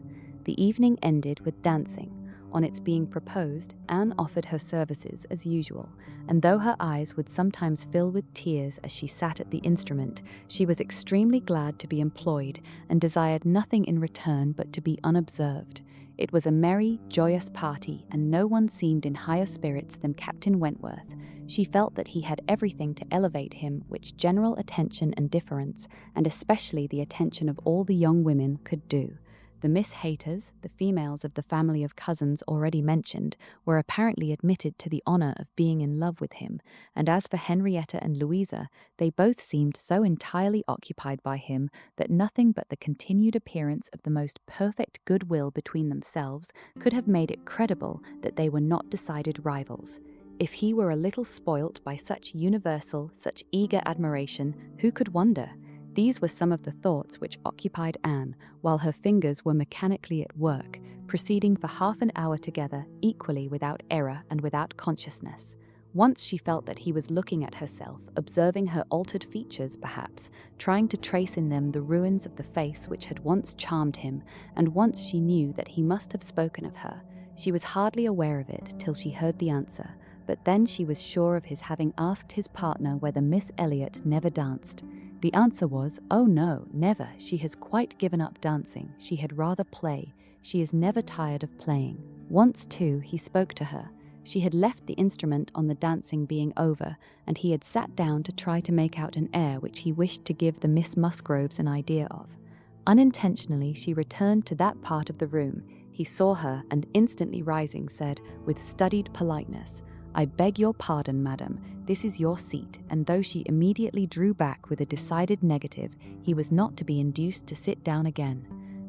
The evening ended with dancing. On its being proposed, Anne offered her services as usual, and though her eyes would sometimes fill with tears as she sat at the instrument, she was extremely glad to be employed and desired nothing in return but to be unobserved. It was a merry, joyous party, and no one seemed in higher spirits than Captain Wentworth. She felt that he had everything to elevate him which general attention and deference, and especially the attention of all the young women, could do. The Miss Hayters, the females of the family of cousins already mentioned, were apparently admitted to the honour of being in love with him, and as for Henrietta and Louisa, they both seemed so entirely occupied by him that nothing but the continued appearance of the most perfect goodwill between themselves could have made it credible that they were not decided rivals. If he were a little spoilt by such universal, such eager admiration, who could wonder? These were some of the thoughts which occupied Anne, while her fingers were mechanically at work, proceeding for half an hour together, equally without error and without consciousness. Once she felt that he was looking at herself, observing her altered features, perhaps, trying to trace in them the ruins of the face which had once charmed him, and once she knew that he must have spoken of her. She was hardly aware of it till she heard the answer, but then she was sure of his having asked his partner whether Miss Elliot never danced. The answer was, oh no, never. She has quite given up dancing. She had rather play. She is never tired of playing. Once, too, he spoke to her. She had left the instrument on the dancing being over, and he had sat down to try to make out an air which he wished to give the Miss Musgroves an idea of. Unintentionally, she returned to that part of the room. He saw her, and instantly rising, said, with studied politeness, I beg your pardon, madam, this is your seat, and though she immediately drew back with a decided negative, he was not to be induced to sit down again.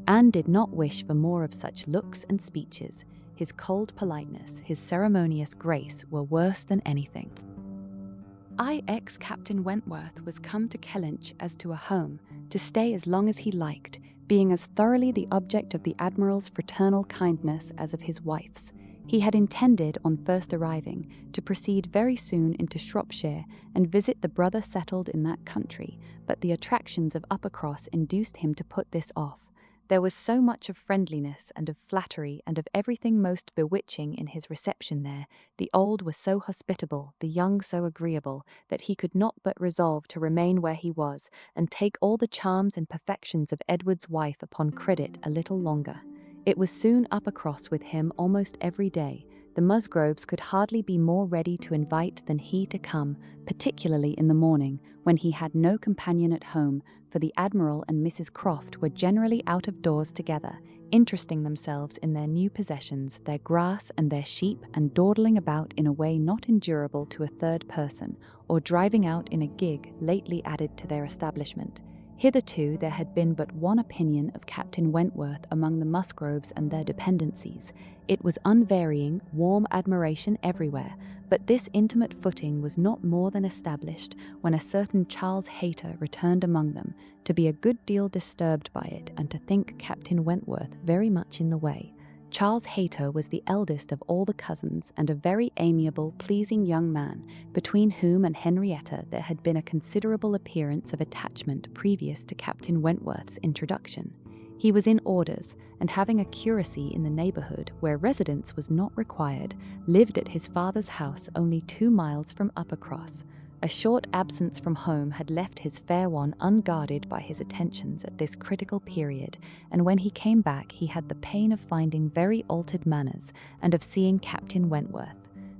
Anne did not wish for more of such looks and speeches. His cold politeness, his ceremonious grace were worse than anything. Captain Wentworth was come to Kellynch as to a home, to stay as long as he liked, being as thoroughly the object of the Admiral's fraternal kindness as of his wife's. He had intended, on first arriving, to proceed very soon into Shropshire and visit the brother settled in that country, but the attractions of Uppercross induced him to put this off. There was so much of friendliness and of flattery and of everything most bewitching in his reception there, the old were so hospitable, the young so agreeable, that he could not but resolve to remain where he was, and take all the charms and perfections of Edward's wife upon credit a little longer. It was soon Uppercross with him almost every day. The Musgroves could hardly be more ready to invite than he to come, particularly in the morning, when he had no companion at home, for the Admiral and Mrs. Croft were generally out of doors together, interesting themselves in their new possessions, their grass and their sheep, and dawdling about in a way not endurable to a third person, or driving out in a gig lately added to their establishment. Hitherto there had been but one opinion of Captain Wentworth among the Musgroves and their dependencies. It was unvarying, warm admiration everywhere, but this intimate footing was not more than established when a certain Charles Hayter returned among them, to be a good deal disturbed by it and to think Captain Wentworth very much in the way. Charles Hayter was the eldest of all the cousins, and a very amiable, pleasing young man, between whom and Henrietta there had been a considerable appearance of attachment previous to Captain Wentworth's introduction. He was in orders, and having a curacy in the neighbourhood where residence was not required, lived at his father's house only 2 miles from Uppercross. A short absence from home had left his fair one unguarded by his attentions at this critical period, and when he came back he had the pain of finding very altered manners and of seeing Captain Wentworth.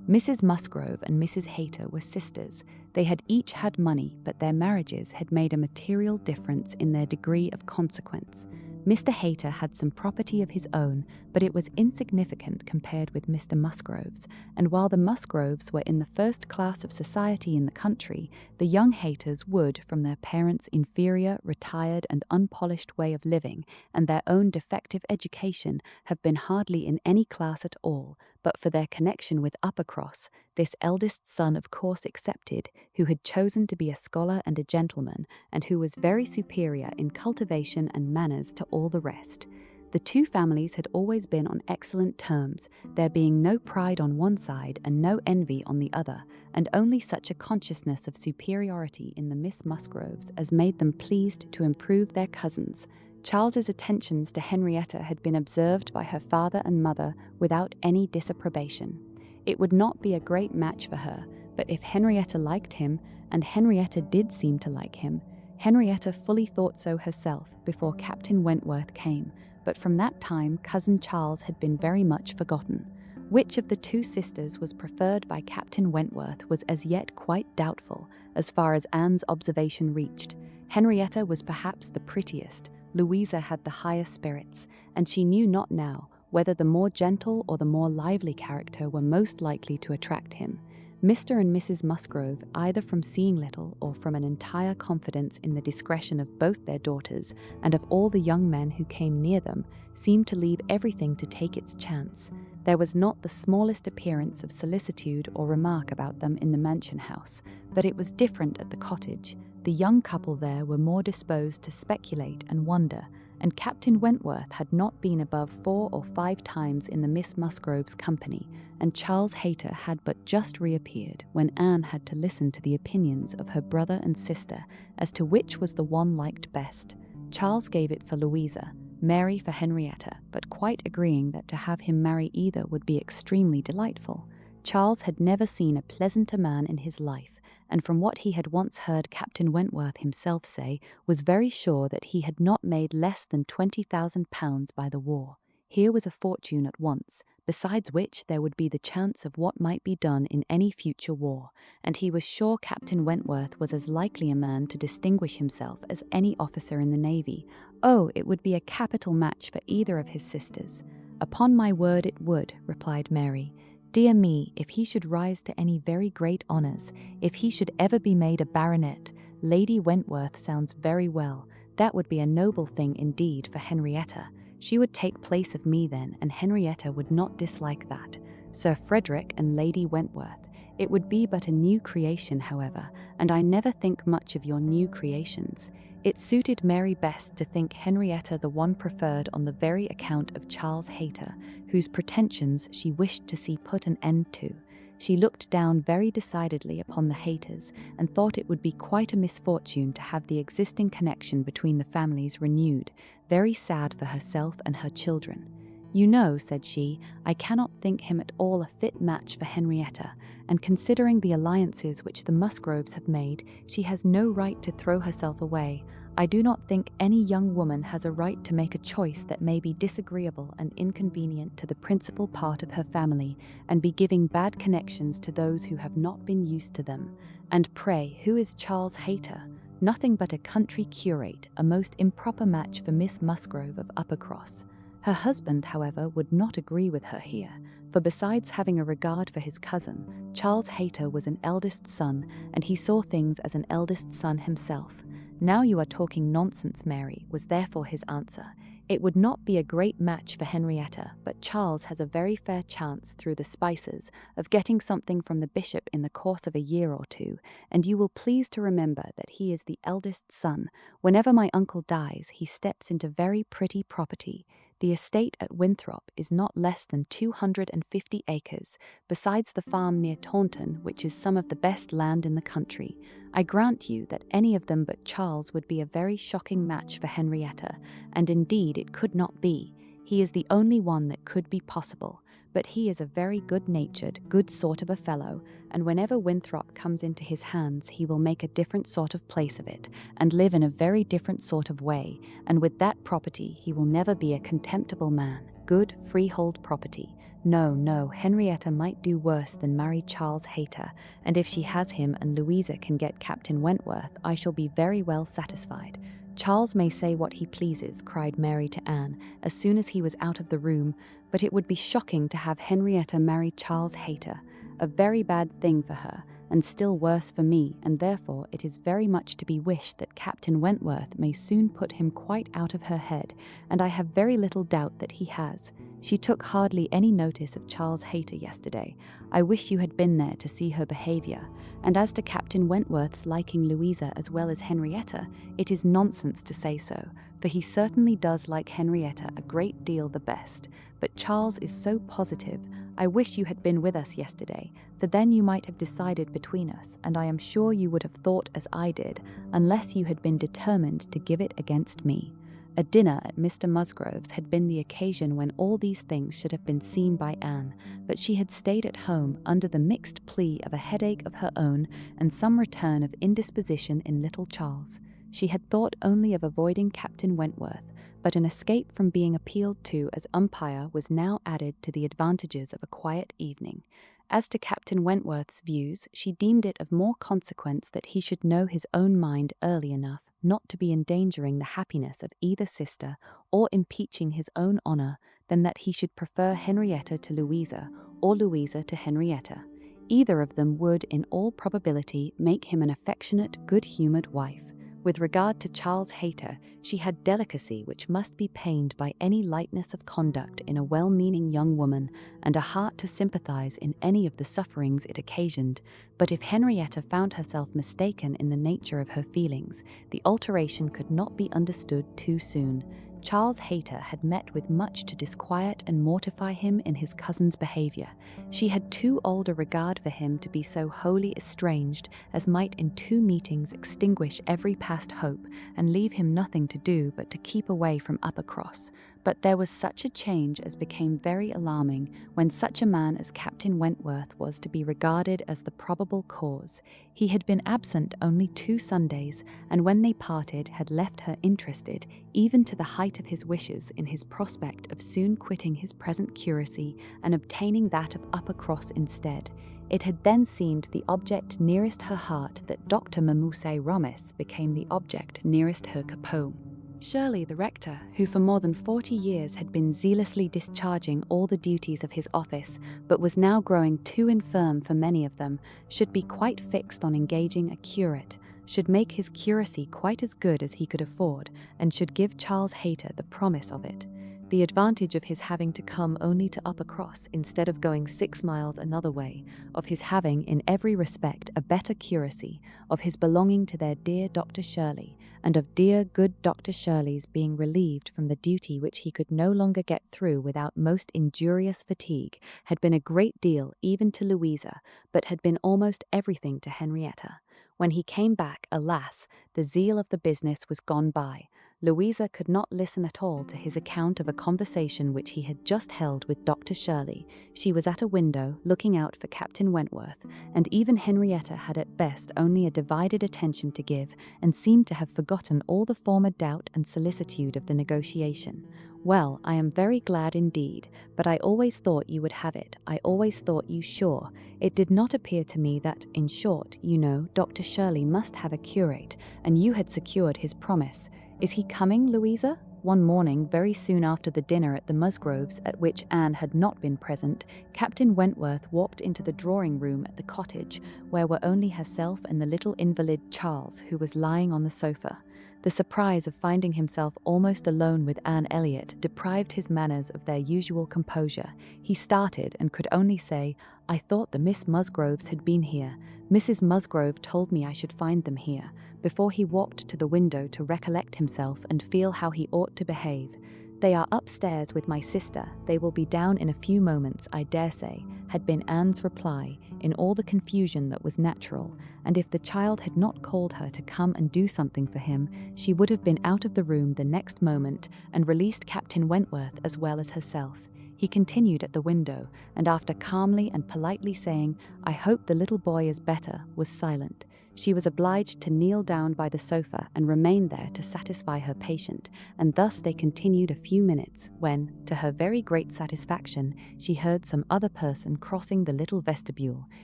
Mrs. Musgrove and Mrs. Hayter were sisters. They had each had money, but their marriages had made a material difference in their degree of consequence. Mr. Hayter had some property of his own, but it was insignificant compared with Mr. Musgrove's, and while the Musgroves were in the first class of society in the country, the young Hayters would, from their parents' inferior, retired and unpolished way of living, and their own defective education, have been hardly in any class at all, but for their connection with Uppercross, this eldest son of course excepted, who had chosen to be a scholar and a gentleman, and who was very superior in cultivation and manners to all the rest. The two families had always been on excellent terms, there being no pride on one side and no envy on the other, and only such a consciousness of superiority in the Miss Musgroves as made them pleased to improve their cousins. Charles's attentions to Henrietta had been observed by her father and mother without any disapprobation. It would not be a great match for her, but if Henrietta liked him, and Henrietta did seem to like him, Henrietta fully thought so herself before Captain Wentworth came, but from that time cousin Charles had been very much forgotten. Which of the two sisters was preferred by Captain Wentworth was as yet quite doubtful, as far as Anne's observation reached. Henrietta was perhaps the prettiest, Louisa had the higher spirits, and she knew not now whether the more gentle or the more lively character were most likely to attract him. Mr. and Mrs. Musgrove, either from seeing little or from an entire confidence in the discretion of both their daughters and of all the young men who came near them, seemed to leave everything to take its chance. There was not the smallest appearance of solicitude or remark about them in the mansion house, but it was different at the cottage. The young couple there were more disposed to speculate and wonder, and Captain Wentworth had not been above 4 or 5 times in the Miss Musgroves' company, and Charles Hayter had but just reappeared when Anne had to listen to the opinions of her brother and sister as to which was the one liked best. Charles gave it for Louisa, Mary for Henrietta, but quite agreeing that to have him marry either would be extremely delightful. Charles had never seen a pleasanter man in his life, and from what he had once heard Captain Wentworth himself say, was very sure that he had not made less than £20,000 by the war. Here was a fortune at once, besides which there would be the chance of what might be done in any future war, and he was sure Captain Wentworth was as likely a man to distinguish himself as any officer in the navy. Oh, it would be a capital match for either of his sisters. Upon my word it would, replied Mary. Dear me, if he should rise to any very great honours, if he should ever be made a baronet, Lady Wentworth sounds very well. That would be a noble thing indeed for Henrietta. She would take place of me then, and Henrietta would not dislike that. Sir Frederick and Lady Wentworth. It would be but a new creation, however, and I never think much of your new creations. It suited Mary best to think Henrietta the one preferred on the very account of Charles Hayter, whose pretensions she wished to see put an end to. She looked down very decidedly upon the Hayters, and thought it would be quite a misfortune to have the existing connection between the families renewed, very sad for herself and her children. You know, said she, I cannot think him at all a fit match for Henrietta, and considering the alliances which the Musgroves have made, she has no right to throw herself away. I do not think any young woman has a right to make a choice that may be disagreeable and inconvenient to the principal part of her family, and be giving bad connections to those who have not been used to them. And pray, who is Charles Hayter? Nothing but a country curate, a most improper match for Miss Musgrove of Uppercross. Her husband, however, would not agree with her here, for besides having a regard for his cousin, Charles Hayter was an eldest son, and he saw things as an eldest son himself. Now you are talking nonsense, Mary, was therefore his answer. It would not be a great match for Henrietta, but Charles has a very fair chance through the Spices of getting something from the bishop in the course of a year or two, and you will please to remember that he is the eldest son. Whenever my uncle dies, he steps into very pretty property. The estate at Winthrop is not less than 250 acres, besides the farm near Taunton, which is some of the best land in the country. I grant you that any of them but Charles would be a very shocking match for Henrietta, and indeed it could not be. He is the only one that could be possible, but he is a very good-natured, good sort of a fellow, and whenever Winthrop comes into his hands, he will make a different sort of place of it, and live in a very different sort of way, and with that property he will never be a contemptible man. Good freehold property. No, Henrietta might do worse than marry Charles Hayter, and if she has him and Louisa can get Captain Wentworth, I shall be very well satisfied. Charles may say what he pleases, cried Mary to Anne, as soon as he was out of the room, but it would be shocking to have Henrietta marry Charles Hayter. A very bad thing for her, and still worse for me, and therefore it is very much to be wished that Captain Wentworth may soon put him quite out of her head, and I have very little doubt that he has. She took hardly any notice of Charles Hayter yesterday. I wish you had been there to see her behaviour. And as to Captain Wentworth's liking Louisa as well as Henrietta, it is nonsense to say so, for he certainly does like Henrietta a great deal the best. But Charles is so positive. I wish you had been with us yesterday, for then you might have decided between us, and I am sure you would have thought as I did, unless you had been determined to give it against me. A dinner at Mr. Musgrove's had been the occasion when all these things should have been seen by Anne, but she had stayed at home under the mixed plea of a headache of her own and some return of indisposition in little Charles. She had thought only of avoiding Captain Wentworth, but an escape from being appealed to as umpire was now added to the advantages of a quiet evening. As to Captain Wentworth's views, she deemed it of more consequence that he should know his own mind early enough not to be endangering the happiness of either sister or impeaching his own honour than that he should prefer Henrietta to Louisa or Louisa to Henrietta. Either of them would, in all probability, make him an affectionate, good-humoured wife. With regard to Charles Hayter, she had delicacy which must be pained by any lightness of conduct in a well-meaning young woman, and a heart to sympathize in any of the sufferings it occasioned. But if Henrietta found herself mistaken in the nature of her feelings, the alteration could not be understood too soon. Charles Hayter had met with much to disquiet and mortify him in his cousin's behaviour. She had too old a regard for him to be so wholly estranged as might in 2 meetings extinguish every past hope, and leave him nothing to do but to keep away from Uppercross. But there was such a change as became very alarming when such a man as Captain Wentworth was to be regarded as the probable cause. He had been absent only 2 Sundays, and when they parted had left her interested, even to the height of his wishes, in his prospect of soon quitting his present curacy and obtaining that of Uppercross instead. It had then seemed the object nearest her heart that Dr. Mamuse Romis became the object nearest her capot. Shirley, the rector, who for more than 40 years had been zealously discharging all the duties of his office, but was now growing too infirm for many of them, should be quite fixed on engaging a curate, should make his curacy quite as good as he could afford, and should give Charles Hayter the promise of it. The advantage of his having to come only to Uppercross instead of going 6 miles another way, of his having in every respect a better curacy, of his belonging to their dear Dr. Shirley, and of dear good Dr. Shirley's being relieved from the duty which he could no longer get through without most injurious fatigue, had been a great deal even to Louisa, but had been almost everything to Henrietta. When he came back, alas, the zeal of the business was gone by. Louisa could not listen at all to his account of a conversation which he had just held with Dr. Shirley. She was at a window, looking out for Captain Wentworth, and even Henrietta had at best only a divided attention to give, and seemed to have forgotten all the former doubt and solicitude of the negotiation. Well, I am very glad indeed, but I always thought you would have it. I always thought you sure. It did not appear to me that, in short, you know, Dr. Shirley must have a curate, and you had secured his promise. Is he coming, Louisa? One morning, very soon after the dinner at the Musgroves, at which Anne had not been present, Captain Wentworth walked into the drawing-room at the cottage, where were only herself and the little invalid Charles, who was lying on the sofa. The surprise of finding himself almost alone with Anne Elliot deprived his manners of their usual composure. He started and could only say, "I thought the Miss Musgroves had been here. Mrs. Musgrove told me I should find them here," before he walked to the window to recollect himself and feel how he ought to behave. "They are upstairs with my sister. They will be down in a few moments, I dare say," had been Anne's reply, in all the confusion that was natural, and if the child had not called her to come and do something for him, she would have been out of the room the next moment and released Captain Wentworth as well as herself. He continued at the window, and after calmly and politely saying, "I hope the little boy is better," was silent. She was obliged to kneel down by the sofa and remain there to satisfy her patient, and thus they continued a few minutes when, to her very great satisfaction, she heard some other person crossing the little vestibule.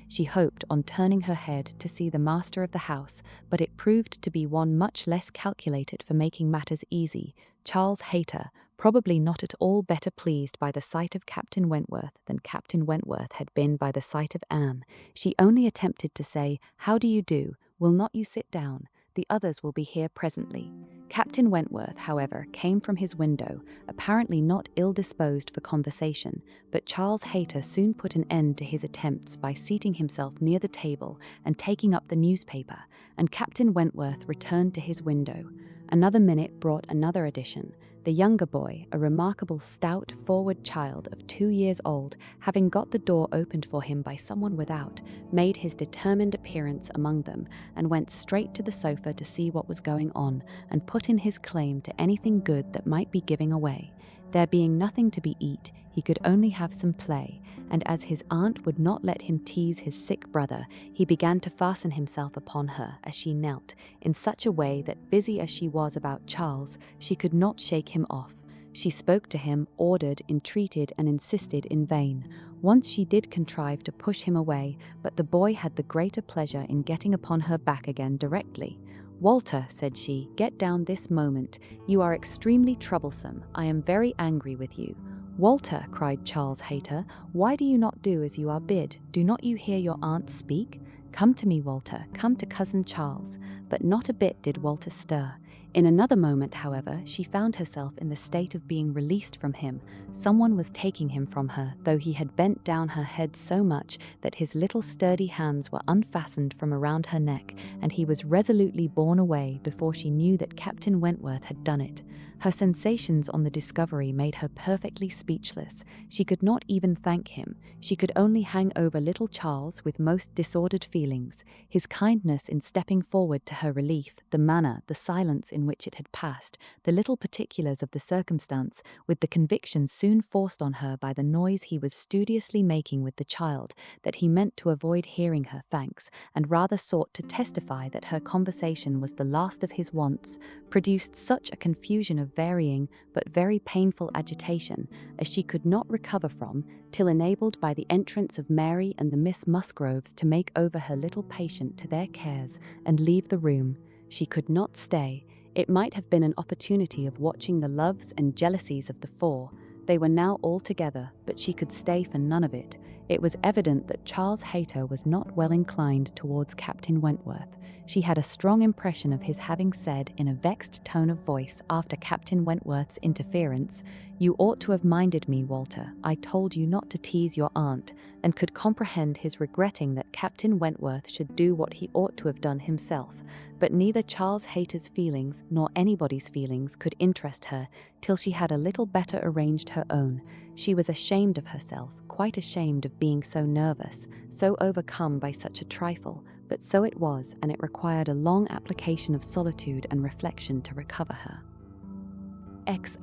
She hoped, on turning her head, to see the master of the house, but it proved to be one much less calculated for making matters easy, Charles Hayter, probably not at all better pleased by the sight of Captain Wentworth than Captain Wentworth had been by the sight of Anne. She only attempted to say, "How do you do? Will not you sit down? The others will be here presently." Captain Wentworth, however, came from his window, apparently not ill-disposed for conversation, but Charles Hayter soon put an end to his attempts by seating himself near the table and taking up the newspaper, and Captain Wentworth returned to his window. Another minute brought another addition. The younger boy, a remarkable stout, forward child of 2 years old, having got the door opened for him by someone without, made his determined appearance among them, and went straight to the sofa to see what was going on, and put in his claim to anything good that might be giving away. There being nothing to be eat, he could only have some play, and as his aunt would not let him tease his sick brother, he began to fasten himself upon her as she knelt, in such a way that, busy as she was about Charles, she could not shake him off. She spoke to him, ordered, entreated, and insisted in vain. Once she did contrive to push him away, but the boy had the greater pleasure in getting upon her back again directly. "Walter," said she, "get down this moment. You are extremely troublesome. I am very angry with you." "Walter," cried Charles Hayter, "why do you not do as you are bid? Do not you hear your aunt speak? Come to me, Walter, come to cousin Charles." But not a bit did Walter stir. In another moment, however, she found herself in the state of being released from him. Someone was taking him from her, though he had bent down her head so much that his little sturdy hands were unfastened from around her neck, and he was resolutely borne away before she knew that Captain Wentworth had done it. Her sensations on the discovery made her perfectly speechless. She could not even thank him. She could only hang over little Charles with most disordered feelings. His kindness in stepping forward to her relief, the manner, the silence in which it had passed, the little particulars of the circumstance, with the conviction soon forced on her by the noise he was studiously making with the child, that he meant to avoid hearing her thanks, and rather sought to testify that her conversation was the last of his wants, produced such a confusion of varying but very painful agitation as she could not recover from, till enabled by the entrance of Mary and the Miss Musgroves to make over her little patient to their cares and leave the room. She could not stay. It might have been an opportunity of watching the loves and jealousies of the four. They were now all together, but she could stay for none of it. It was evident that Charles Hayter was not well inclined towards Captain Wentworth. She had a strong impression of his having said, in a vexed tone of voice, after Captain Wentworth's interference, "You ought to have minded me, Walter. I told you not to tease your aunt," and could comprehend his regretting that Captain Wentworth should do what he ought to have done himself. But neither Charles Hayter's feelings nor anybody's feelings could interest her till she had a little better arranged her own. She was ashamed of herself, quite ashamed of being so nervous, so overcome by such a trifle, but so it was, and it required a long application of solitude and reflection to recover her.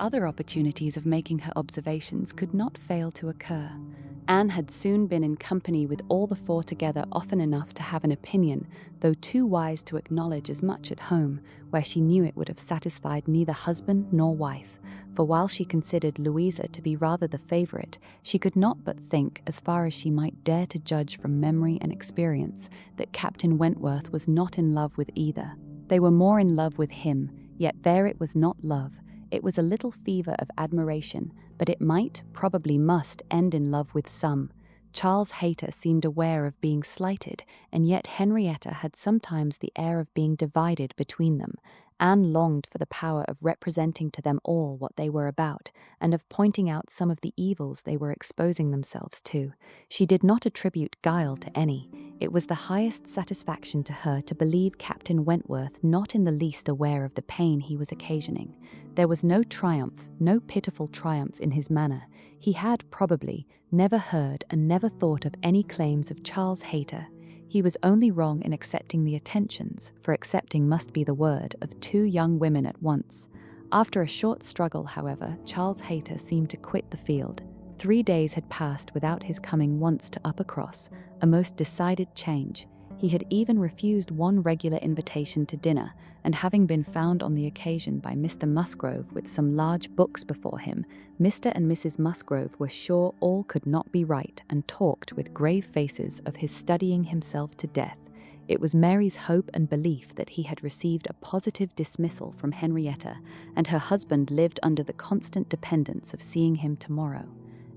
Other opportunities of making her observations could not fail to occur. Anne had soon been in company with all the four together often enough to have an opinion, though too wise to acknowledge as much at home, where she knew it would have satisfied neither husband nor wife. For while she considered Louisa to be rather the favourite, she could not but think, as far as she might dare to judge from memory and experience, that Captain Wentworth was not in love with either. They were more in love with him, yet there it was not love. It was a little fever of admiration, but it might, probably must, end in love with some. Charles Hayter seemed aware of being slighted, and yet Henrietta had sometimes the air of being divided between them. Anne longed for the power of representing to them all what they were about, and of pointing out some of the evils they were exposing themselves to. She did not attribute guile to any. It was the highest satisfaction to her to believe Captain Wentworth not in the least aware of the pain he was occasioning. There was no triumph, no pitiful triumph in his manner. He had, probably, never heard and never thought of any claims of Charles Hayter. He was only wrong in accepting the attentions, for accepting must be the word, of two young women at once. After a short struggle, however, Charles Hayter seemed to quit the field. 3 days had passed without his coming once to Uppercross, a most decided change. He had even refused one regular invitation to dinner, and having been found on the occasion by Mr. Musgrove with some large books before him, Mr. and Mrs. Musgrove were sure all could not be right, and talked with grave faces of his studying himself to death. It was Mary's hope and belief that he had received a positive dismissal from Henrietta, and her husband lived under the constant dependence of seeing him tomorrow.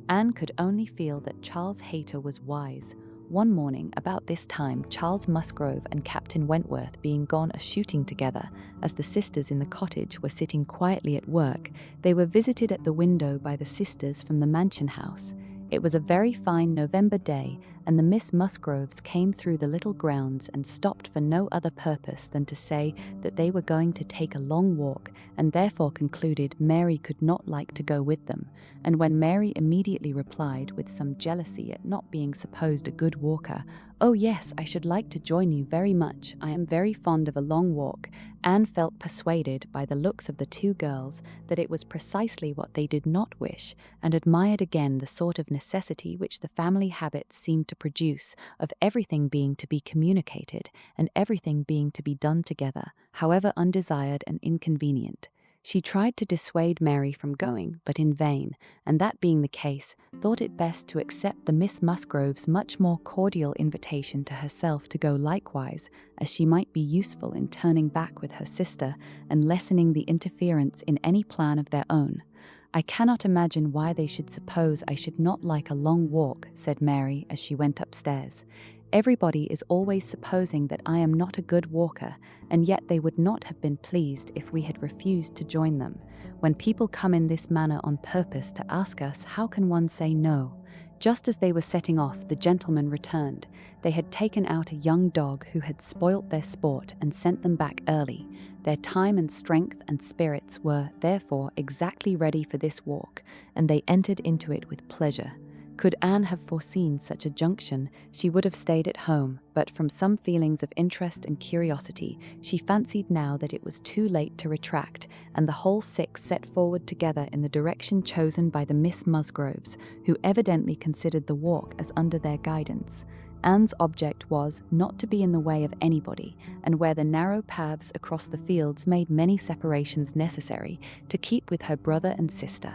Anne could only feel that Charles Hayter was wise. One morning, about this time, Charles Musgrove and Captain Wentworth being gone a-shooting together, as the sisters in the cottage were sitting quietly at work, they were visited at the window by the sisters from the mansion house. It was a very fine November day, and the Miss Musgroves came through the little grounds and stopped for no other purpose than to say that they were going to take a long walk, and therefore concluded Mary could not like to go with them. And when Mary immediately replied, with some jealousy at not being supposed a good walker, "Oh yes, I should like to join you very much. I am very fond of a long walk," Anne felt persuaded by the looks of the two girls that it was precisely what they did not wish, and admired again the sort of necessity which the family habits seemed to produce, of everything being to be communicated, and everything being to be done together, however undesired and inconvenient. She tried to dissuade Mary from going, but in vain, and that being the case, thought it best to accept the Miss Musgrove's much more cordial invitation to herself to go likewise, as she might be useful in turning back with her sister and lessening the interference in any plan of their own. "I cannot imagine why they should suppose I should not like a long walk," said Mary as she went upstairs. "Everybody is always supposing that I am not a good walker, and yet they would not have been pleased if we had refused to join them. When people come in this manner on purpose to ask us, how can one say no?" Just as they were setting off, the gentlemen returned. They had taken out a young dog who had spoilt their sport and sent them back early. Their time and strength and spirits were, therefore, exactly ready for this walk, and they entered into it with pleasure. Could Anne have foreseen such a junction, she would have stayed at home, but from some feelings of interest and curiosity, she fancied now that it was too late to retract, and the whole six set forward together in the direction chosen by the Miss Musgroves, who evidently considered the walk as under their guidance. Anne's object was not to be in the way of anybody, and where the narrow paths across the fields made many separations necessary, to keep with her brother and sister.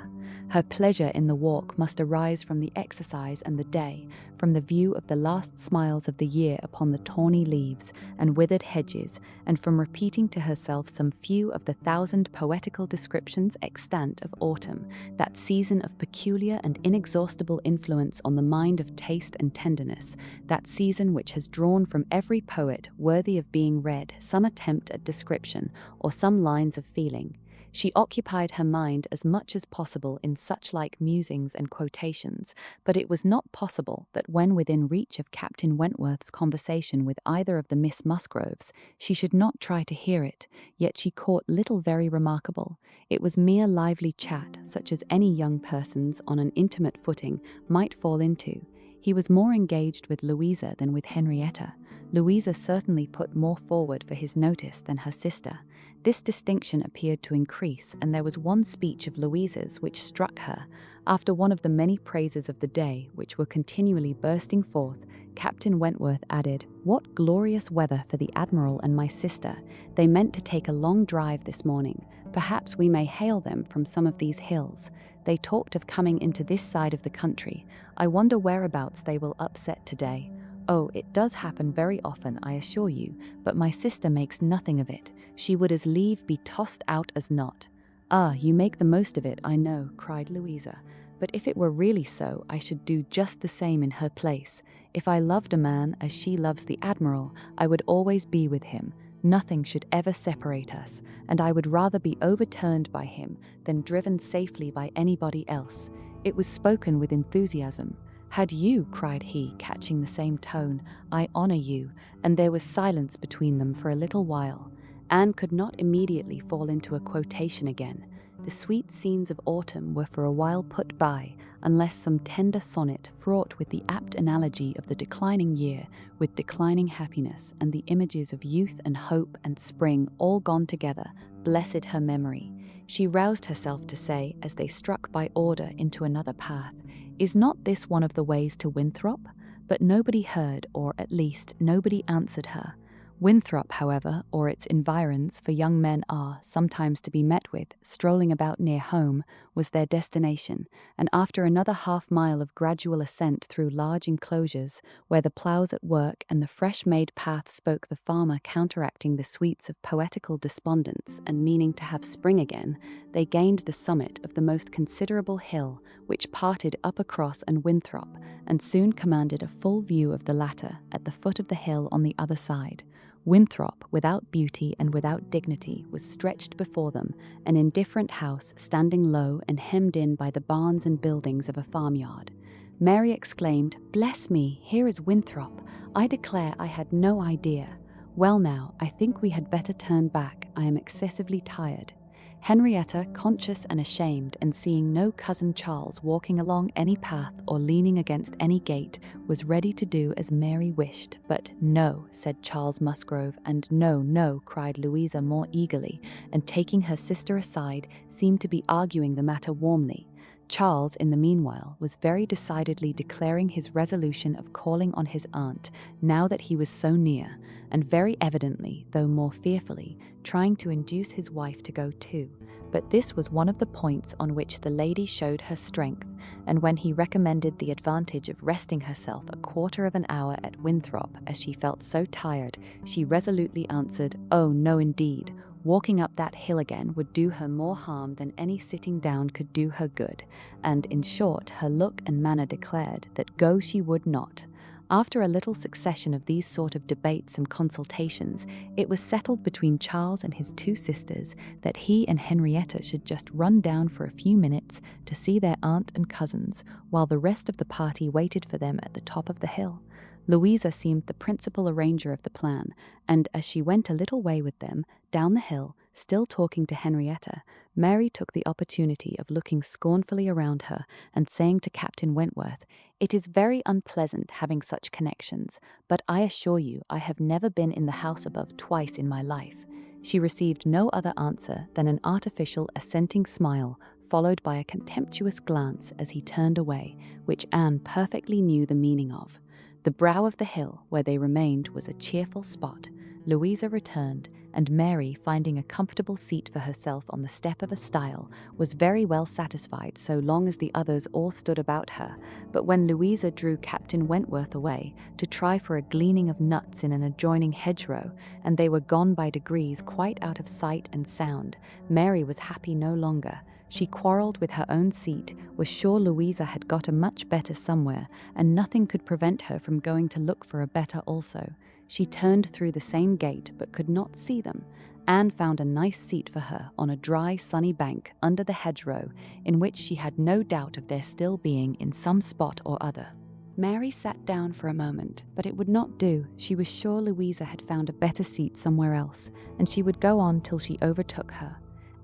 Her pleasure in the walk must arise from the exercise and the day, from the view of the last smiles of the year upon the tawny leaves and withered hedges, and from repeating to herself some few of the 1,000 poetical descriptions extant of autumn, that season of peculiar and inexhaustible influence on the mind of taste and tenderness, that season which has drawn from every poet worthy of being read some attempt at description or some lines of feeling. She occupied her mind as much as possible in such like musings and quotations, but it was not possible that when within reach of Captain Wentworth's conversation with either of the Miss Musgroves, she should not try to hear it, yet she caught little very remarkable. It was mere lively chat, such as any young persons on an intimate footing might fall into. He was more engaged with Louisa than with Henrietta. Louisa certainly put more forward for his notice than her sister. This distinction appeared to increase, and there was one speech of Louisa's which struck her. After one of the many praises of the day, which were continually bursting forth, Captain Wentworth added, "What glorious weather for the Admiral and my sister! They meant to take a long drive this morning. Perhaps we may hail them from some of these hills. They talked of coming into this side of the country. I wonder whereabouts they will upset today. Oh, it does happen very often, I assure you, but my sister makes nothing of it. She would as lieve be tossed out as not." "Ah, you make the most of it, I know," cried Louisa. "But if it were really so, I should do just the same in her place. If I loved a man as she loves the Admiral, I would always be with him. Nothing should ever separate us, and I would rather be overturned by him than driven safely by anybody else." It was spoken with enthusiasm. "Had you," cried he, catching the same tone, "I honour you," and there was silence between them for a little while. Anne could not immediately fall into a quotation again. The sweet scenes of autumn were for a while put by, unless some tender sonnet fraught with the apt analogy of the declining year, with declining happiness, and the images of youth and hope and spring all gone together, blessed her memory. She roused herself to say, as they struck by order into another path, "Is not this one of the ways to Winthrop?" But nobody heard, or at least nobody answered her. Winthrop, however, or its environs, for young men are sometimes to be met with, strolling about near home, was their destination, and after another half-mile of gradual ascent through large enclosures, where the ploughs at work and the fresh-made path spoke the farmer counteracting the sweets of poetical despondence and meaning to have spring again, they gained the summit of the most considerable hill, which parted up across and Winthrop, and soon commanded a full view of the latter at the foot of the hill on the other side. Winthrop, without beauty and without dignity, was stretched before them, an indifferent house standing low and hemmed in by the barns and buildings of a farmyard. Mary exclaimed, "Bless me, here is Winthrop. I declare I had no idea. Well now, I think we had better turn back. I am excessively tired." Henrietta, conscious and ashamed, and seeing no cousin Charles walking along any path or leaning against any gate, was ready to do as Mary wished. "But no," said Charles Musgrove, and "No, no," cried Louisa more eagerly, and taking her sister aside, seemed to be arguing the matter warmly. Charles, in the meanwhile, was very decidedly declaring his resolution of calling on his aunt, now that he was so near, and very evidently, though more fearfully, trying to induce his wife to go too. But this was one of the points on which the lady showed her strength, and when he recommended the advantage of resting herself a quarter of an hour at Winthrop, as she felt so tired, she resolutely answered, "Oh, no indeed. Walking up that hill again would do her more harm than any sitting down could do her good," and, in short, her look and manner declared that go she would not. After a little succession of these sort of debates and consultations, it was settled between Charles and his two sisters that he and Henrietta should just run down for a few minutes to see their aunt and cousins, while the rest of the party waited for them at the top of the hill. Louisa seemed the principal arranger of the plan, and as she went a little way with them, down the hill, still talking to Henrietta, Mary took the opportunity of looking scornfully around her and saying to Captain Wentworth, "It is very unpleasant having such connections, but I assure you I have never been in the house above twice in my life." She received no other answer than an artificial assenting smile, followed by a contemptuous glance as he turned away, which Anne perfectly knew the meaning of. The brow of the hill where they remained was a cheerful spot. Louisa returned, and Mary, finding a comfortable seat for herself on the step of a stile, was very well satisfied so long as the others all stood about her. But when Louisa drew Captain Wentworth away to try for a gleaning of nuts in an adjoining hedgerow, and they were gone by degrees quite out of sight and sound, Mary was happy no longer. She quarrelled with her own seat, was sure Louisa had got a much better somewhere, and nothing could prevent her from going to look for a better also. She turned through the same gate, but could not see them. Anne found a nice seat for her on a dry, sunny bank under the hedgerow, in which she had no doubt of their still being in some spot or other. Mary sat down for a moment, but it would not do. She was sure Louisa had found a better seat somewhere else, and she would go on till she overtook her.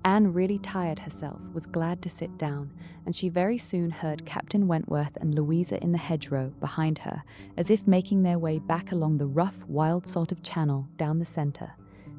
Anne, really tired herself, was glad to sit down, and she very soon heard Captain Wentworth and Louisa in the hedgerow behind her, as if making their way back along the rough, wild sort of channel down the centre.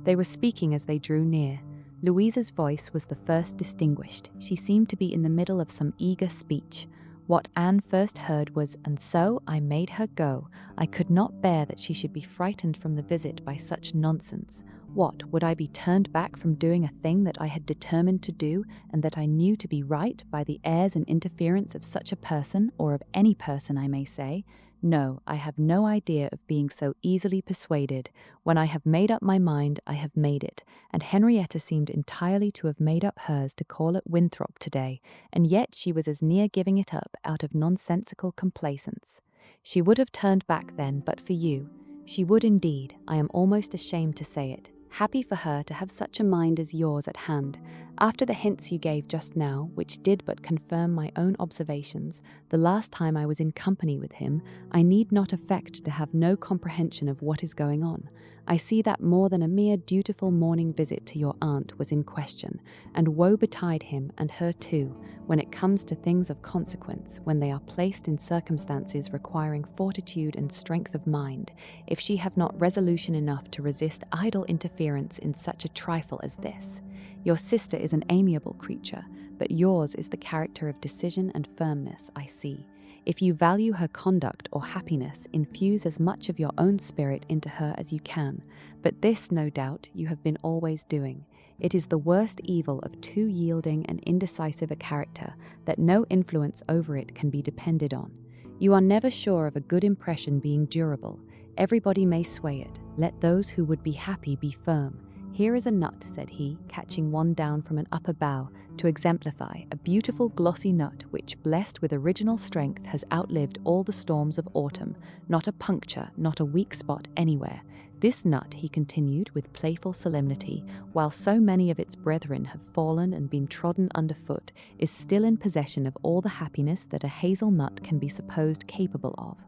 They were speaking as they drew near. Louisa's voice was the first distinguished. She seemed to be in the middle of some eager speech. What Anne first heard was, "And so I made her go. I could not bear that she should be frightened from the visit by such nonsense. What, would I be turned back from doing a thing that I had determined to do, and that I knew to be right, by the airs and interference of such a person, or of any person, I may say? No, I have no idea of being so easily persuaded. When I have made up my mind, I have made it, and Henrietta seemed entirely to have made up hers to call at Winthrop today, and yet she was as near giving it up out of nonsensical complacence. She would have turned back then but for you. She would indeed, I am almost ashamed to say it. Happy for her to have such a mind as yours at hand. After the hints you gave just now, which did but confirm my own observations, the last time I was in company with him, I need not affect to have no comprehension of what is going on. I see that more than a mere dutiful morning visit to your aunt was in question, and woe betide him and her too, when it comes to things of consequence, when they are placed in circumstances requiring fortitude and strength of mind, if she have not resolution enough to resist idle interference in such a trifle as this. Your sister is an amiable creature, but yours is the character of decision and firmness, I see. If you value her conduct or happiness, infuse as much of your own spirit into her as you can. But this, no doubt, you have been always doing. It is the worst evil of too yielding and indecisive a character, that no influence over it can be depended on. You are never sure of a good impression being durable. Everybody may sway it. Let those who would be happy be firm. Here is a nut, said he, catching one down from an upper bough, to exemplify, a beautiful glossy nut which, blessed with original strength, has outlived all the storms of autumn, not a puncture, not a weak spot anywhere. This nut, he continued with playful solemnity, while so many of its brethren have fallen and been trodden underfoot, is still in possession of all the happiness that a hazel nut can be supposed capable of.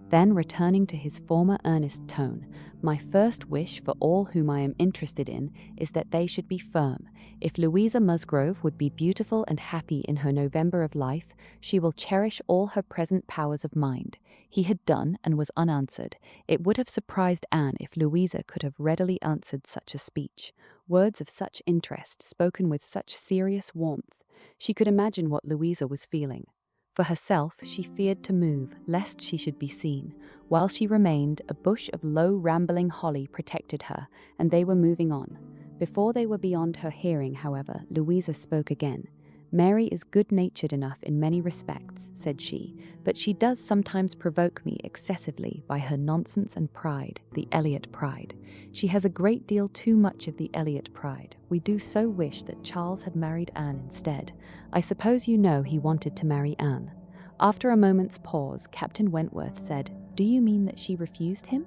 Then, returning to his former earnest tone, my first wish for all whom I am interested in is that they should be firm. If Louisa Musgrove would be beautiful and happy in her November of life, she will cherish all her present powers of mind. He had done and was unanswered. It would have surprised Anne if Louisa could have readily answered such a speech. Words of such interest, spoken with such serious warmth. She could imagine what Louisa was feeling. For herself, she feared to move, lest she should be seen. While she remained, a bush of low, rambling holly protected her, and they were moving on. Before they were beyond her hearing, however, Louisa spoke again. Mary is good-natured enough in many respects, said she, but she does sometimes provoke me excessively by her nonsense and pride, the Elliot pride. She has a great deal too much of the Elliot pride. We do so wish that Charles had married Anne instead. I suppose you know he wanted to marry Anne. After a moment's pause, Captain Wentworth said, "Do you mean that she refused him?"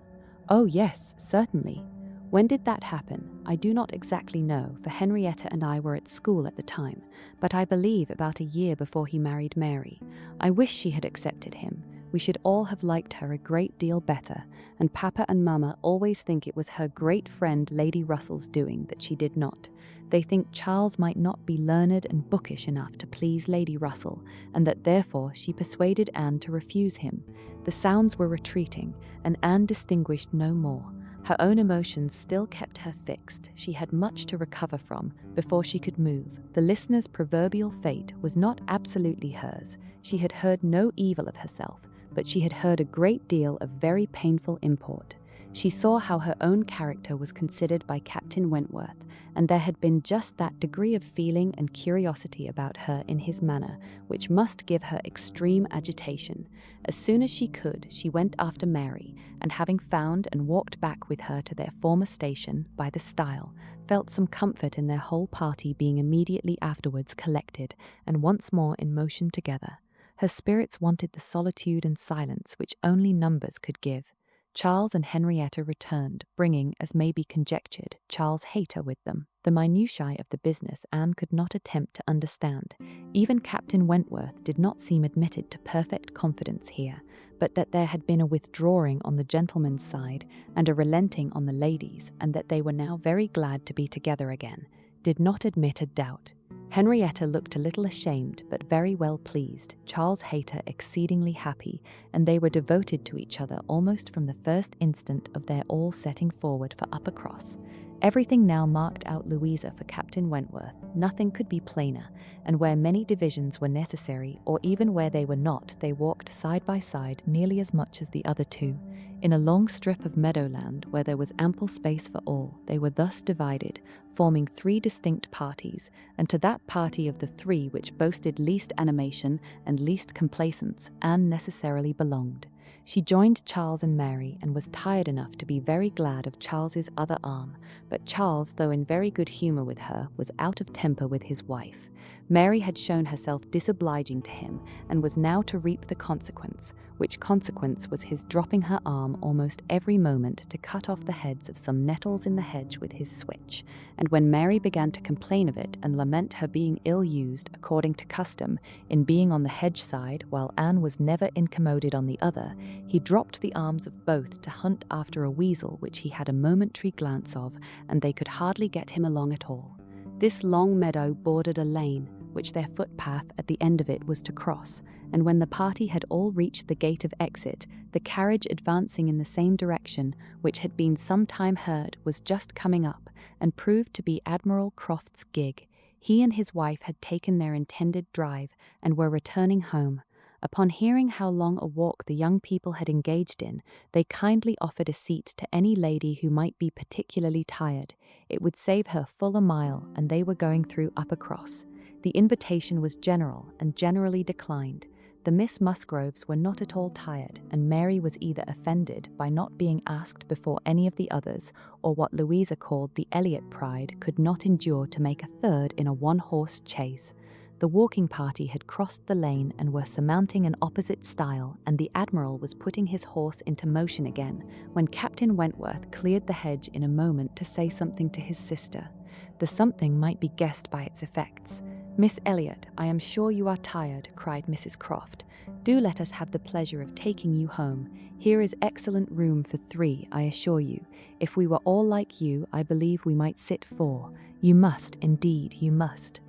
"Oh yes, certainly." "When did that happen?" "I do not exactly know, for Henrietta and I were at school at the time, but I believe about a year before he married Mary. I wish she had accepted him. We should all have liked her a great deal better, and Papa and Mamma always think it was her great friend Lady Russell's doing that she did not. They think Charles might not be learned and bookish enough to please Lady Russell, and that therefore she persuaded Anne to refuse him." The sounds were retreating, and Anne distinguished no more. Her own emotions still kept her fixed. She had much to recover from before she could move. The listener's proverbial fate was not absolutely hers. She had heard no evil of herself, but she had heard a great deal of very painful import. She saw how her own character was considered by Captain Wentworth, and there had been just that degree of feeling and curiosity about her in his manner which must give her extreme agitation. As soon as she could, she went after Mary, and having found and walked back with her to their former station by the stile, felt some comfort in their whole party being immediately afterwards collected and once more in motion together. Her spirits wanted the solitude and silence which only numbers could give. Charles and Henrietta returned, bringing, as may be conjectured, Charles Hayter with them. The minutiae of the business Anne could not attempt to understand. Even Captain Wentworth did not seem admitted to perfect confidence here, but that there had been a withdrawing on the gentlemen's side and a relenting on the ladies', and that they were now very glad to be together again, did not admit a doubt. Henrietta looked a little ashamed, but very well pleased, Charles Hayter exceedingly happy, and they were devoted to each other almost from the first instant of their all setting forward for Uppercross. Everything now marked out Louisa for Captain Wentworth. Nothing could be plainer, and where many divisions were necessary, or even where they were not, they walked side by side nearly as much as the other two. In a long strip of meadowland, where there was ample space for all, they were thus divided, forming three distinct parties, and to that party of the three which boasted least animation and least complacence, Anne necessarily belonged. She joined Charles and Mary, and was tired enough to be very glad of Charles's other arm, but Charles, though in very good humour with her, was out of temper with his wife. Mary had shown herself disobliging to him, and was now to reap the consequence, which consequence was his dropping her arm almost every moment to cut off the heads of some nettles in the hedge with his switch, and when Mary began to complain of it and lament her being ill-used, according to custom, in being on the hedge side, while Anne was never incommoded on the other, he dropped the arms of both to hunt after a weasel which he had a momentary glance of, and they could hardly get him along at all. This long meadow bordered a lane, which their footpath at the end of it was to cross, and when the party had all reached the gate of exit, the carriage advancing in the same direction, which had been some time heard, was just coming up, and proved to be Admiral Croft's gig. He and his wife had taken their intended drive, and were returning home. Upon hearing how long a walk the young people had engaged in, they kindly offered a seat to any lady who might be particularly tired. It would save her full a mile, and they were going through Uppercross. The invitation was general and generally declined. The Miss Musgroves were not at all tired, and Mary was either offended by not being asked before any of the others, or what Louisa called the Elliot pride could not endure to make a third in a one-horse chaise. The walking party had crossed the lane and were surmounting an opposite stile, and the Admiral was putting his horse into motion again, when Captain Wentworth cleared the hedge in a moment to say something to his sister. The something might be guessed by its effects. "Miss Elliot, I am sure you are tired," cried Mrs. Croft. "Do let us have the pleasure of taking you home. Here is excellent room for 3, I assure you. If we were all like you, I believe we might sit 4. You must, indeed, you must."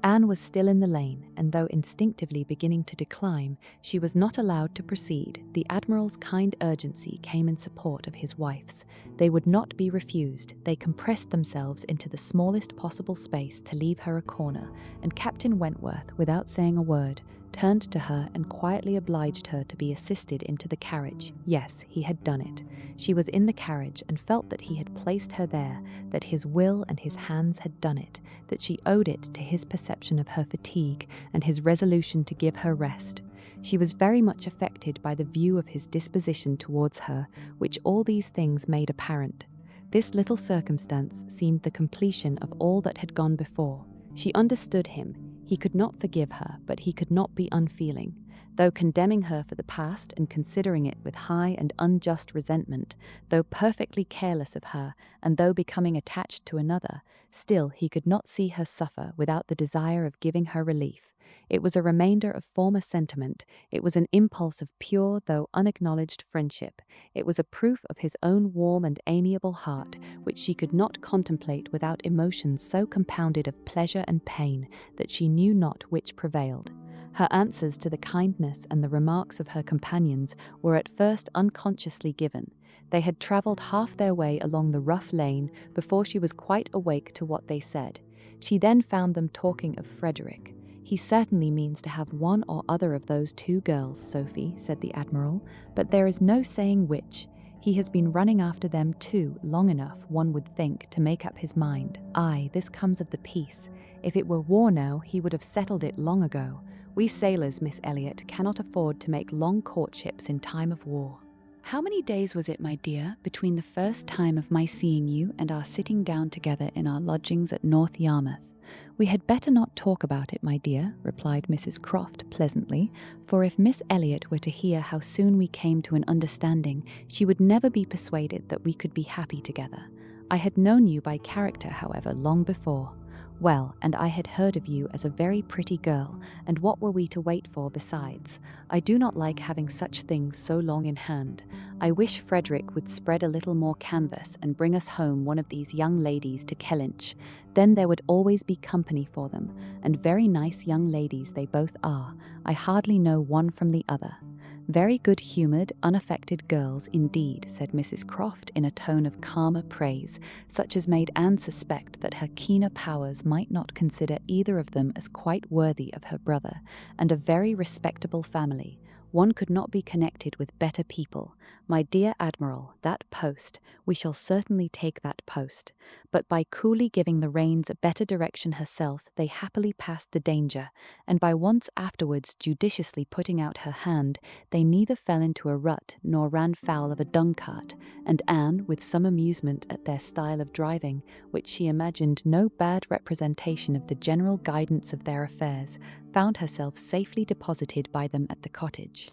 Anne was still in the lane, and though instinctively beginning to decline, she was not allowed to proceed. The Admiral's kind urgency came in support of his wife's. They would not be refused. They compressed themselves into the smallest possible space to leave her a corner, and Captain Wentworth, without saying a word, turned to her and quietly obliged her to be assisted into the carriage. Yes, he had done it. She was in the carriage and felt that he had placed her there, that his will and his hands had done it, that she owed it to his perception of her fatigue and his resolution to give her rest. She was very much affected by the view of his disposition towards her, which all these things made apparent. This little circumstance seemed the completion of all that had gone before. She understood him. He could not forgive her, but he could not be unfeeling. Though condemning her for the past and considering it with high and unjust resentment, though perfectly careless of her, and though becoming attached to another, still he could not see her suffer without the desire of giving her relief. It was a remainder of former sentiment. It was an impulse of pure though unacknowledged friendship. It was a proof of his own warm and amiable heart, which she could not contemplate without emotions so compounded of pleasure and pain that she knew not which prevailed. Her answers to the kindness and the remarks of her companions were at first unconsciously given. They had travelled half their way along the rough lane before she was quite awake to what they said. She then found them talking of Frederick. "He certainly means to have one or other of those 2 girls, Sophie," said the Admiral, "but there is no saying which. He has been running after them too long enough, one would think, to make up his mind. Aye, this comes of the peace. If it were war now, he would have settled it long ago. We sailors, Miss Elliot, cannot afford to make long courtships in time of war." "How many days was it, my dear, between the first time of my seeing you and our sitting down together in our lodgings at North Yarmouth?" "We had better not talk about it, my dear," replied Mrs. Croft pleasantly, "for if Miss Elliot were to hear how soon we came to an understanding, she would never be persuaded that we could be happy together. I had known you by character, however, long before. Well, and I had heard of you as a very pretty girl, and what were we to wait for besides? I do not like having such things so long in hand. I wish Frederick would spread a little more canvas and bring us home one of these young ladies to Kellynch. Then there would always be company for them, and very nice young ladies they both are. I hardly know one from the other." "Very good-humoured, unaffected girls, indeed," said Mrs. Croft in a tone of calmer praise, such as made Anne suspect that her keener powers might not consider either of them as quite worthy of her brother, "and a very respectable family. One could not be connected with better people. My dear Admiral, that post, we shall certainly take that post." But by coolly giving the reins a better direction herself, they happily passed the danger, and by once afterwards judiciously putting out her hand, they neither fell into a rut nor ran foul of a dung-cart, and Anne, with some amusement at their style of driving, which she imagined no bad representation of the general guidance of their affairs, found herself safely deposited by them at the cottage.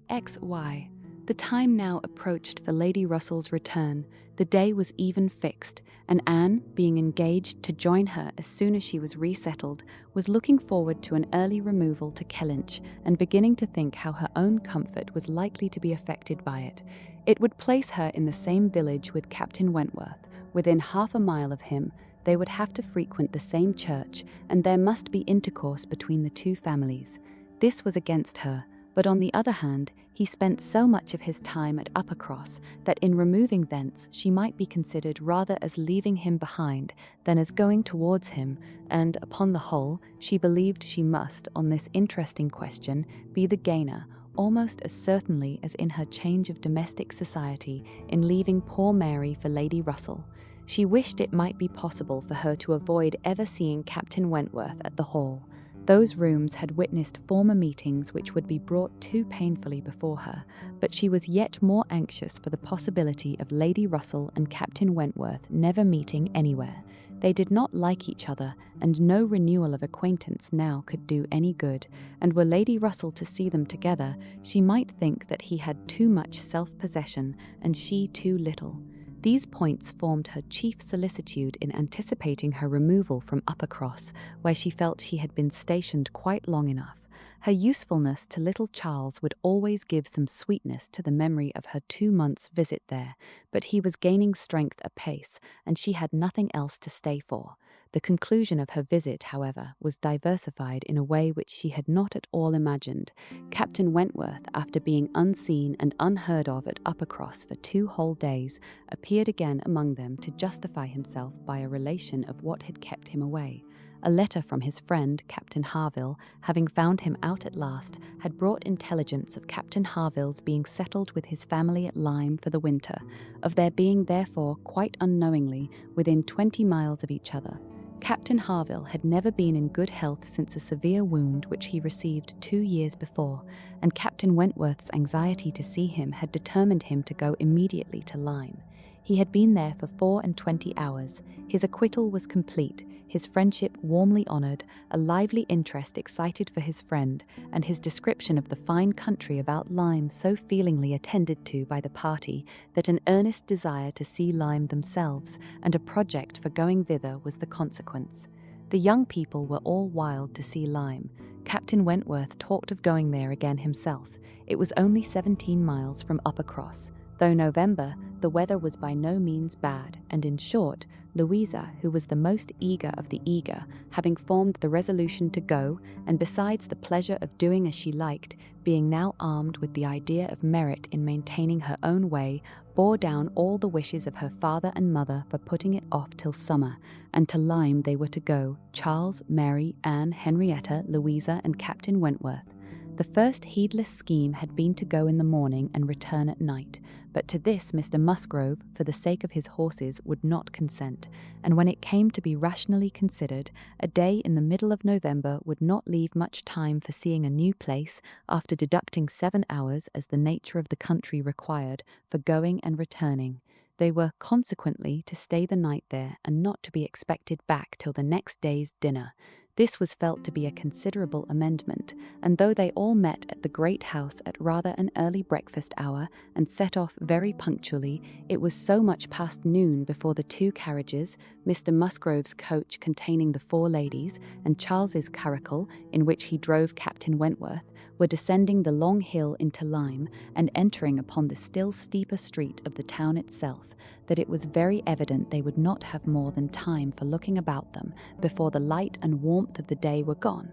XY. The time now approached for Lady Russell's return. The day was even fixed, and Anne, being engaged to join her as soon as she was resettled, was looking forward to an early removal to Kellynch, and beginning to think how her own comfort was likely to be affected by it. It would place her in the same village with Captain Wentworth, within half a mile of him. They would have to frequent the same church, and there must be intercourse between the 2 families. This was against her. But on the other hand, he spent so much of his time at Uppercross that in removing thence she might be considered rather as leaving him behind than as going towards him, and, upon the whole, she believed she must, on this interesting question, be the gainer, almost as certainly as in her change of domestic society in leaving poor Mary for Lady Russell. She wished it might be possible for her to avoid ever seeing Captain Wentworth at the Hall. Those rooms had witnessed former meetings which would be brought too painfully before her, but she was yet more anxious for the possibility of Lady Russell and Captain Wentworth never meeting anywhere. They did not like each other, and no renewal of acquaintance now could do any good, and were Lady Russell to see them together, she might think that he had too much self-possession and she too little. These points formed her chief solicitude in anticipating her removal from Uppercross, where she felt she had been stationed quite long enough. Her usefulness to little Charles would always give some sweetness to the memory of her 2 months' visit there, but he was gaining strength apace, and she had nothing else to stay for. The conclusion of her visit, however, was diversified in a way which she had not at all imagined. Captain Wentworth, after being unseen and unheard of at Uppercross for 2 whole days, appeared again among them to justify himself by a relation of what had kept him away. A letter from his friend, Captain Harville, having found him out at last, had brought intelligence of Captain Harville's being settled with his family at Lyme for the winter, of their being therefore, quite unknowingly, within 20 miles of each other. Captain Harville had never been in good health since a severe wound which he received 2 years before, and Captain Wentworth's anxiety to see him had determined him to go immediately to Lyme. He had been there for 24 hours. His acquittal was complete, his friendship warmly honoured, a lively interest excited for his friend, and his description of the fine country about Lyme so feelingly attended to by the party that an earnest desire to see Lyme themselves and a project for going thither was the consequence. The young people were all wild to see Lyme. Captain Wentworth talked of going there again himself. It was only 17 miles from Uppercross. Though November, the weather was by no means bad, and in short, Louisa, who was the most eager of the eager, having formed the resolution to go, and besides the pleasure of doing as she liked, being now armed with the idea of merit in maintaining her own way, bore down all the wishes of her father and mother for putting it off till summer, and to Lyme they were to go, Charles, Mary, Anne, Henrietta, Louisa, and Captain Wentworth. The first heedless scheme had been to go in the morning and return at night, but to this Mr. Musgrove, for the sake of his horses, would not consent, and when it came to be rationally considered, a day in the middle of November would not leave much time for seeing a new place, after deducting 7 hours, as the nature of the country required, for going and returning. They were, consequently, to stay the night there, and not to be expected back till the next day's dinner. This was felt to be a considerable amendment, and though they all met at the great house at rather an early breakfast hour, and set off very punctually, it was so much past noon before the 2 carriages, Mr. Musgrove's coach containing the 4 ladies, and Charles's curricle, in which he drove Captain Wentworth, were descending the long hill into Lyme, and entering upon the still steeper street of the town itself, that it was very evident they would not have more than time for looking about them before the light and warmth of the day were gone.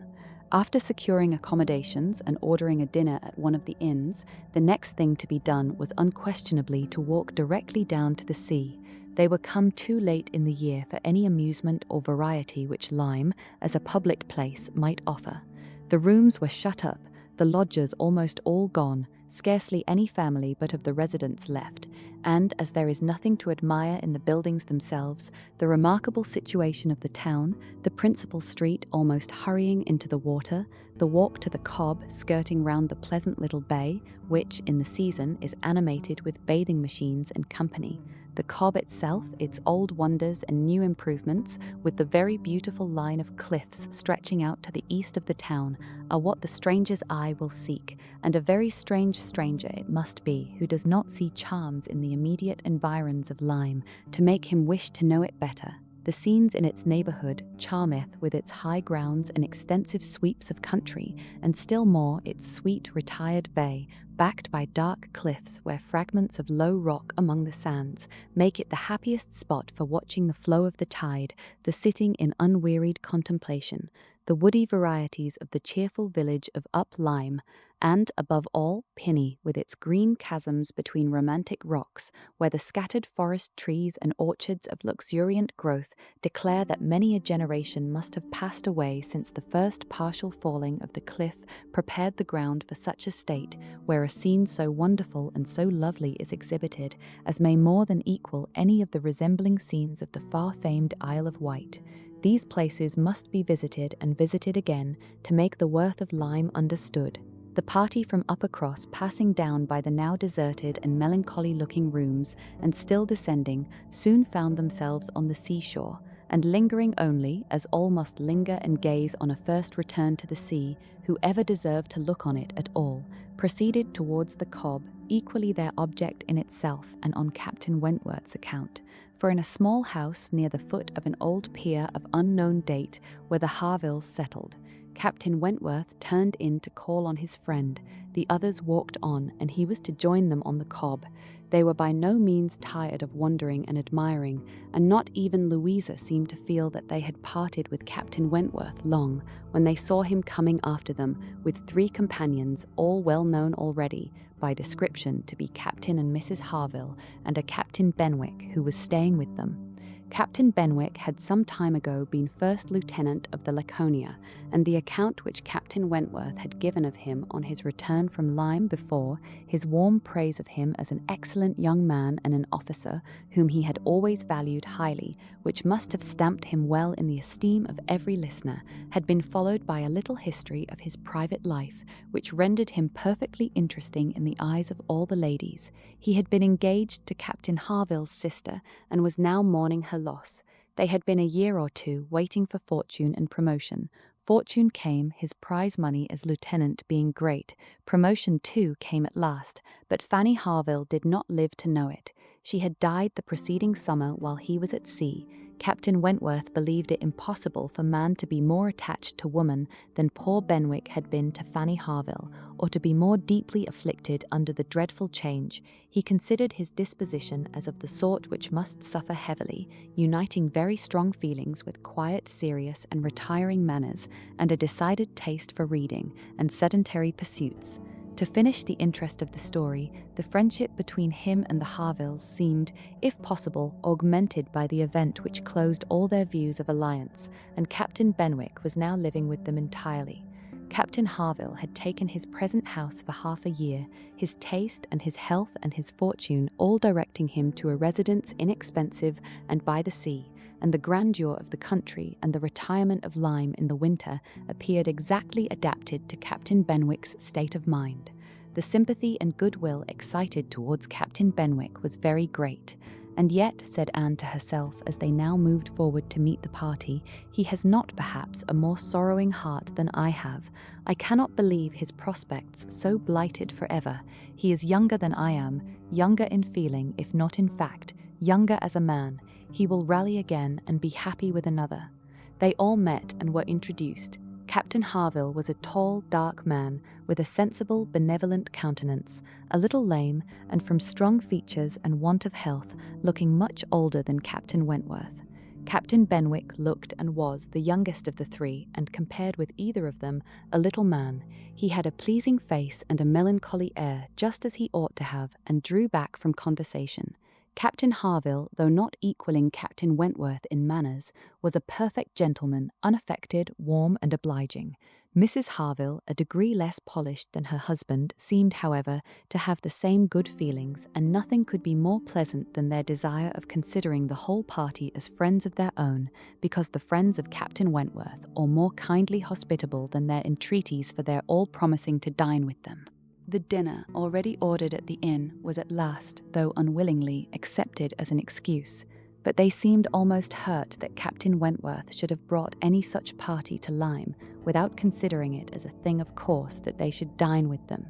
After securing accommodations and ordering a dinner at one of the inns, the next thing to be done was unquestionably to walk directly down to the sea. They were come too late in the year for any amusement or variety which Lyme, as a public place, might offer. The rooms were shut up, the lodgers almost all gone, scarcely any family but of the residents left, and, as there is nothing to admire in the buildings themselves, the remarkable situation of the town, the principal street almost hurrying into the water, the walk to the Cobb skirting round the pleasant little bay, which, in the season, is animated with bathing machines and company, the Cobb itself, its old wonders and new improvements, with the very beautiful line of cliffs stretching out to the east of the town, are what the stranger's eye will seek, and a very strange stranger it must be who does not see charms in the immediate environs of Lyme to make him wish to know it better. The scenes in its neighbourhood charmeth with its high grounds and extensive sweeps of country, and still more its sweet retired bay, backed by dark cliffs where fragments of low rock among the sands make it the happiest spot for watching the flow of the tide, the sitting in unwearied contemplation, the woody varieties of the cheerful village of Up Lyme, and, above all, Pinny, with its green chasms between romantic rocks, where the scattered forest trees and orchards of luxuriant growth declare that many a generation must have passed away since the first partial falling of the cliff prepared the ground for such a state, where a scene so wonderful and so lovely is exhibited as may more than equal any of the resembling scenes of the far-famed Isle of Wight. These places must be visited and visited again to make the worth of Lyme understood. The party from Uppercross, passing down by the now deserted and melancholy-looking rooms and still descending, soon found themselves on the seashore, and lingering only, as all must linger and gaze on a first return to the sea, whoever deserved to look on it at all, proceeded towards the Cobb, equally their object in itself and on Captain Wentworth's account. For in a small house near the foot of an old pier of unknown date where the Harvilles settled, Captain Wentworth turned in to call on his friend. The others walked on, and he was to join them on the Cobb. They were by no means tired of wondering and admiring, and not even Louisa seemed to feel that they had parted with Captain Wentworth long, when they saw him coming after them with 3 companions, all well known already, by description, to be Captain and Mrs. Harville, and a Captain Benwick, who was staying with them. Captain Benwick had some time ago been first lieutenant of the Laconia, and the account which Captain Wentworth had given of him on his return from Lyme before, his warm praise of him as an excellent young man and an officer whom he had always valued highly, which must have stamped him well in the esteem of every listener, had been followed by a little history of his private life, which rendered him perfectly interesting in the eyes of all the ladies. He had been engaged to Captain Harville's sister, and was now mourning her loss. They had been a year or 2 waiting for fortune and promotion. Fortune came, his prize money as lieutenant being great. Promotion too came at last, but Fanny Harville did not live to know it. She had died the preceding summer while he was at sea. Captain Wentworth believed it impossible for man to be more attached to woman than poor Benwick had been to Fanny Harville, or to be more deeply afflicted under the dreadful change. He considered his disposition as of the sort which must suffer heavily, uniting very strong feelings with quiet, serious, and retiring manners, and a decided taste for reading and sedentary pursuits. To finish the interest of the story, the friendship between him and the Harvilles seemed, if possible, augmented by the event which closed all their views of alliance, and Captain Benwick was now living with them entirely. Captain Harville had taken his present house for half a year, his taste and his health and his fortune all directing him to a residence inexpensive and by the sea, and the grandeur of the country and the retirement of Lyme in the winter appeared exactly adapted to Captain Benwick's state of mind. The sympathy and goodwill excited towards Captain Benwick was very great, and yet, said Anne to herself as they now moved forward to meet the party, he has not perhaps a more sorrowing heart than I have. I cannot believe his prospects so blighted forever. He is younger than I am, younger in feeling, if not in fact, younger as a man. He will rally again and be happy with another. They all met and were introduced. Captain Harville was a tall, dark man, with a sensible, benevolent countenance, a little lame, and from strong features and want of health, looking much older than Captain Wentworth. Captain Benwick looked and was the youngest of the 3, and compared with either of them, a little man. He had a pleasing face and a melancholy air, just as he ought to have, and drew back from conversation. Captain Harville, though not equalling Captain Wentworth in manners, was a perfect gentleman, unaffected, warm, and obliging. Mrs. Harville, a degree less polished than her husband, seemed, however, to have the same good feelings, and nothing could be more pleasant than their desire of considering the whole party as friends of their own, because the friends of Captain Wentworth, or more kindly hospitable than their entreaties for their all promising to dine with them. The dinner, already ordered at the inn, was at last, though unwillingly, accepted as an excuse, but they seemed almost hurt that Captain Wentworth should have brought any such party to Lyme, without considering it as a thing of course that they should dine with them.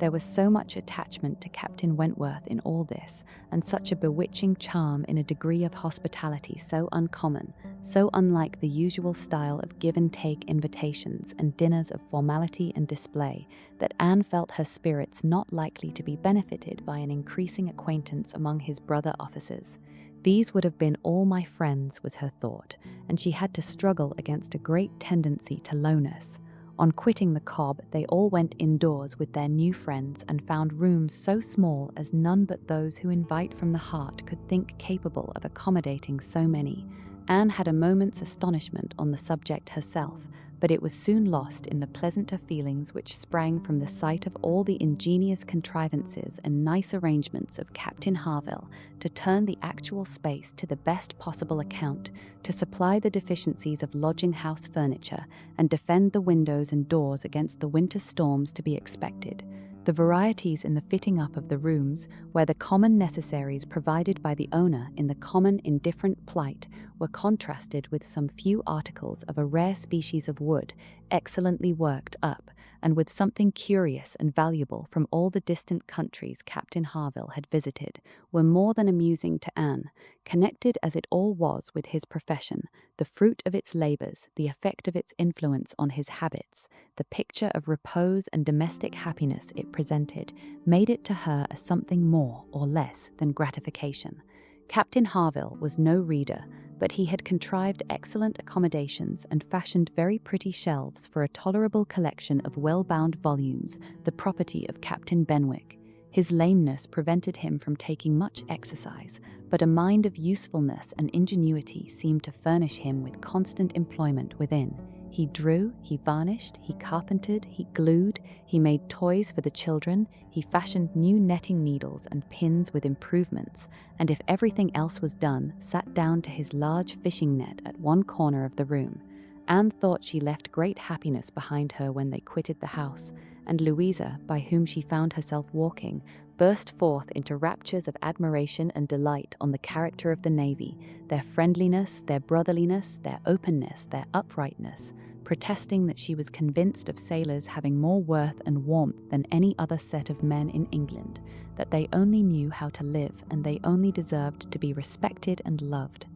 There was so much attachment to Captain Wentworth in all this, and such a bewitching charm in a degree of hospitality so uncommon, so unlike the usual style of give-and-take invitations and dinners of formality and display, that Anne felt her spirits not likely to be benefited by an increasing acquaintance among his brother officers. These would have been all my friends, was her thought, and she had to struggle against a great tendency to lowness. On quitting the Cobb, they all went indoors with their new friends and found rooms so small as none but those who invite from the heart could think capable of accommodating so many. Anne had a moment's astonishment on the subject herself, but it was soon lost in the pleasanter feelings which sprang from the sight of all the ingenious contrivances and nice arrangements of Captain Harville to turn the actual space to the best possible account, to supply the deficiencies of lodging-house furniture, and defend the windows and doors against the winter storms to be expected. The varieties in the fitting up of the rooms, where the common necessaries provided by the owner in the common indifferent plight were contrasted with some few articles of a rare species of wood, excellently worked up, and with something curious and valuable from all the distant countries Captain Harville had visited, were more than amusing to Anne, connected as it all was with his profession, the fruit of its labours, the effect of its influence on his habits, the picture of repose and domestic happiness it presented, made it to her a something more or less than gratification. Captain Harville was no reader, but he had contrived excellent accommodations and fashioned very pretty shelves for a tolerable collection of well-bound volumes, the property of Captain Benwick. His lameness prevented him from taking much exercise, but a mind of usefulness and ingenuity seemed to furnish him with constant employment within. He drew, he varnished, he carpentered, he glued, he made toys for the children, he fashioned new netting needles and pins with improvements, and if everything else was done, sat down to his large fishing net at one corner of the room. Anne thought she left great happiness behind her when they quitted the house, and Louisa, by whom she found herself walking, burst forth into raptures of admiration and delight on the character of the navy, their friendliness, their brotherliness, their openness, their uprightness, protesting that she was convinced of sailors having more worth and warmth than any other set of men in England, that they only knew how to live and they only deserved to be respected and loved.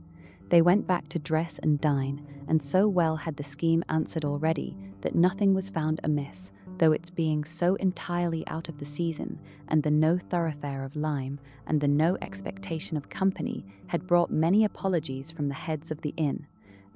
They went back to dress and dine, and so well had the scheme answered already that nothing was found amiss, though its being so entirely out of the season, and the no thoroughfare of Lyme, and the no expectation of company, had brought many apologies from the heads of the inn.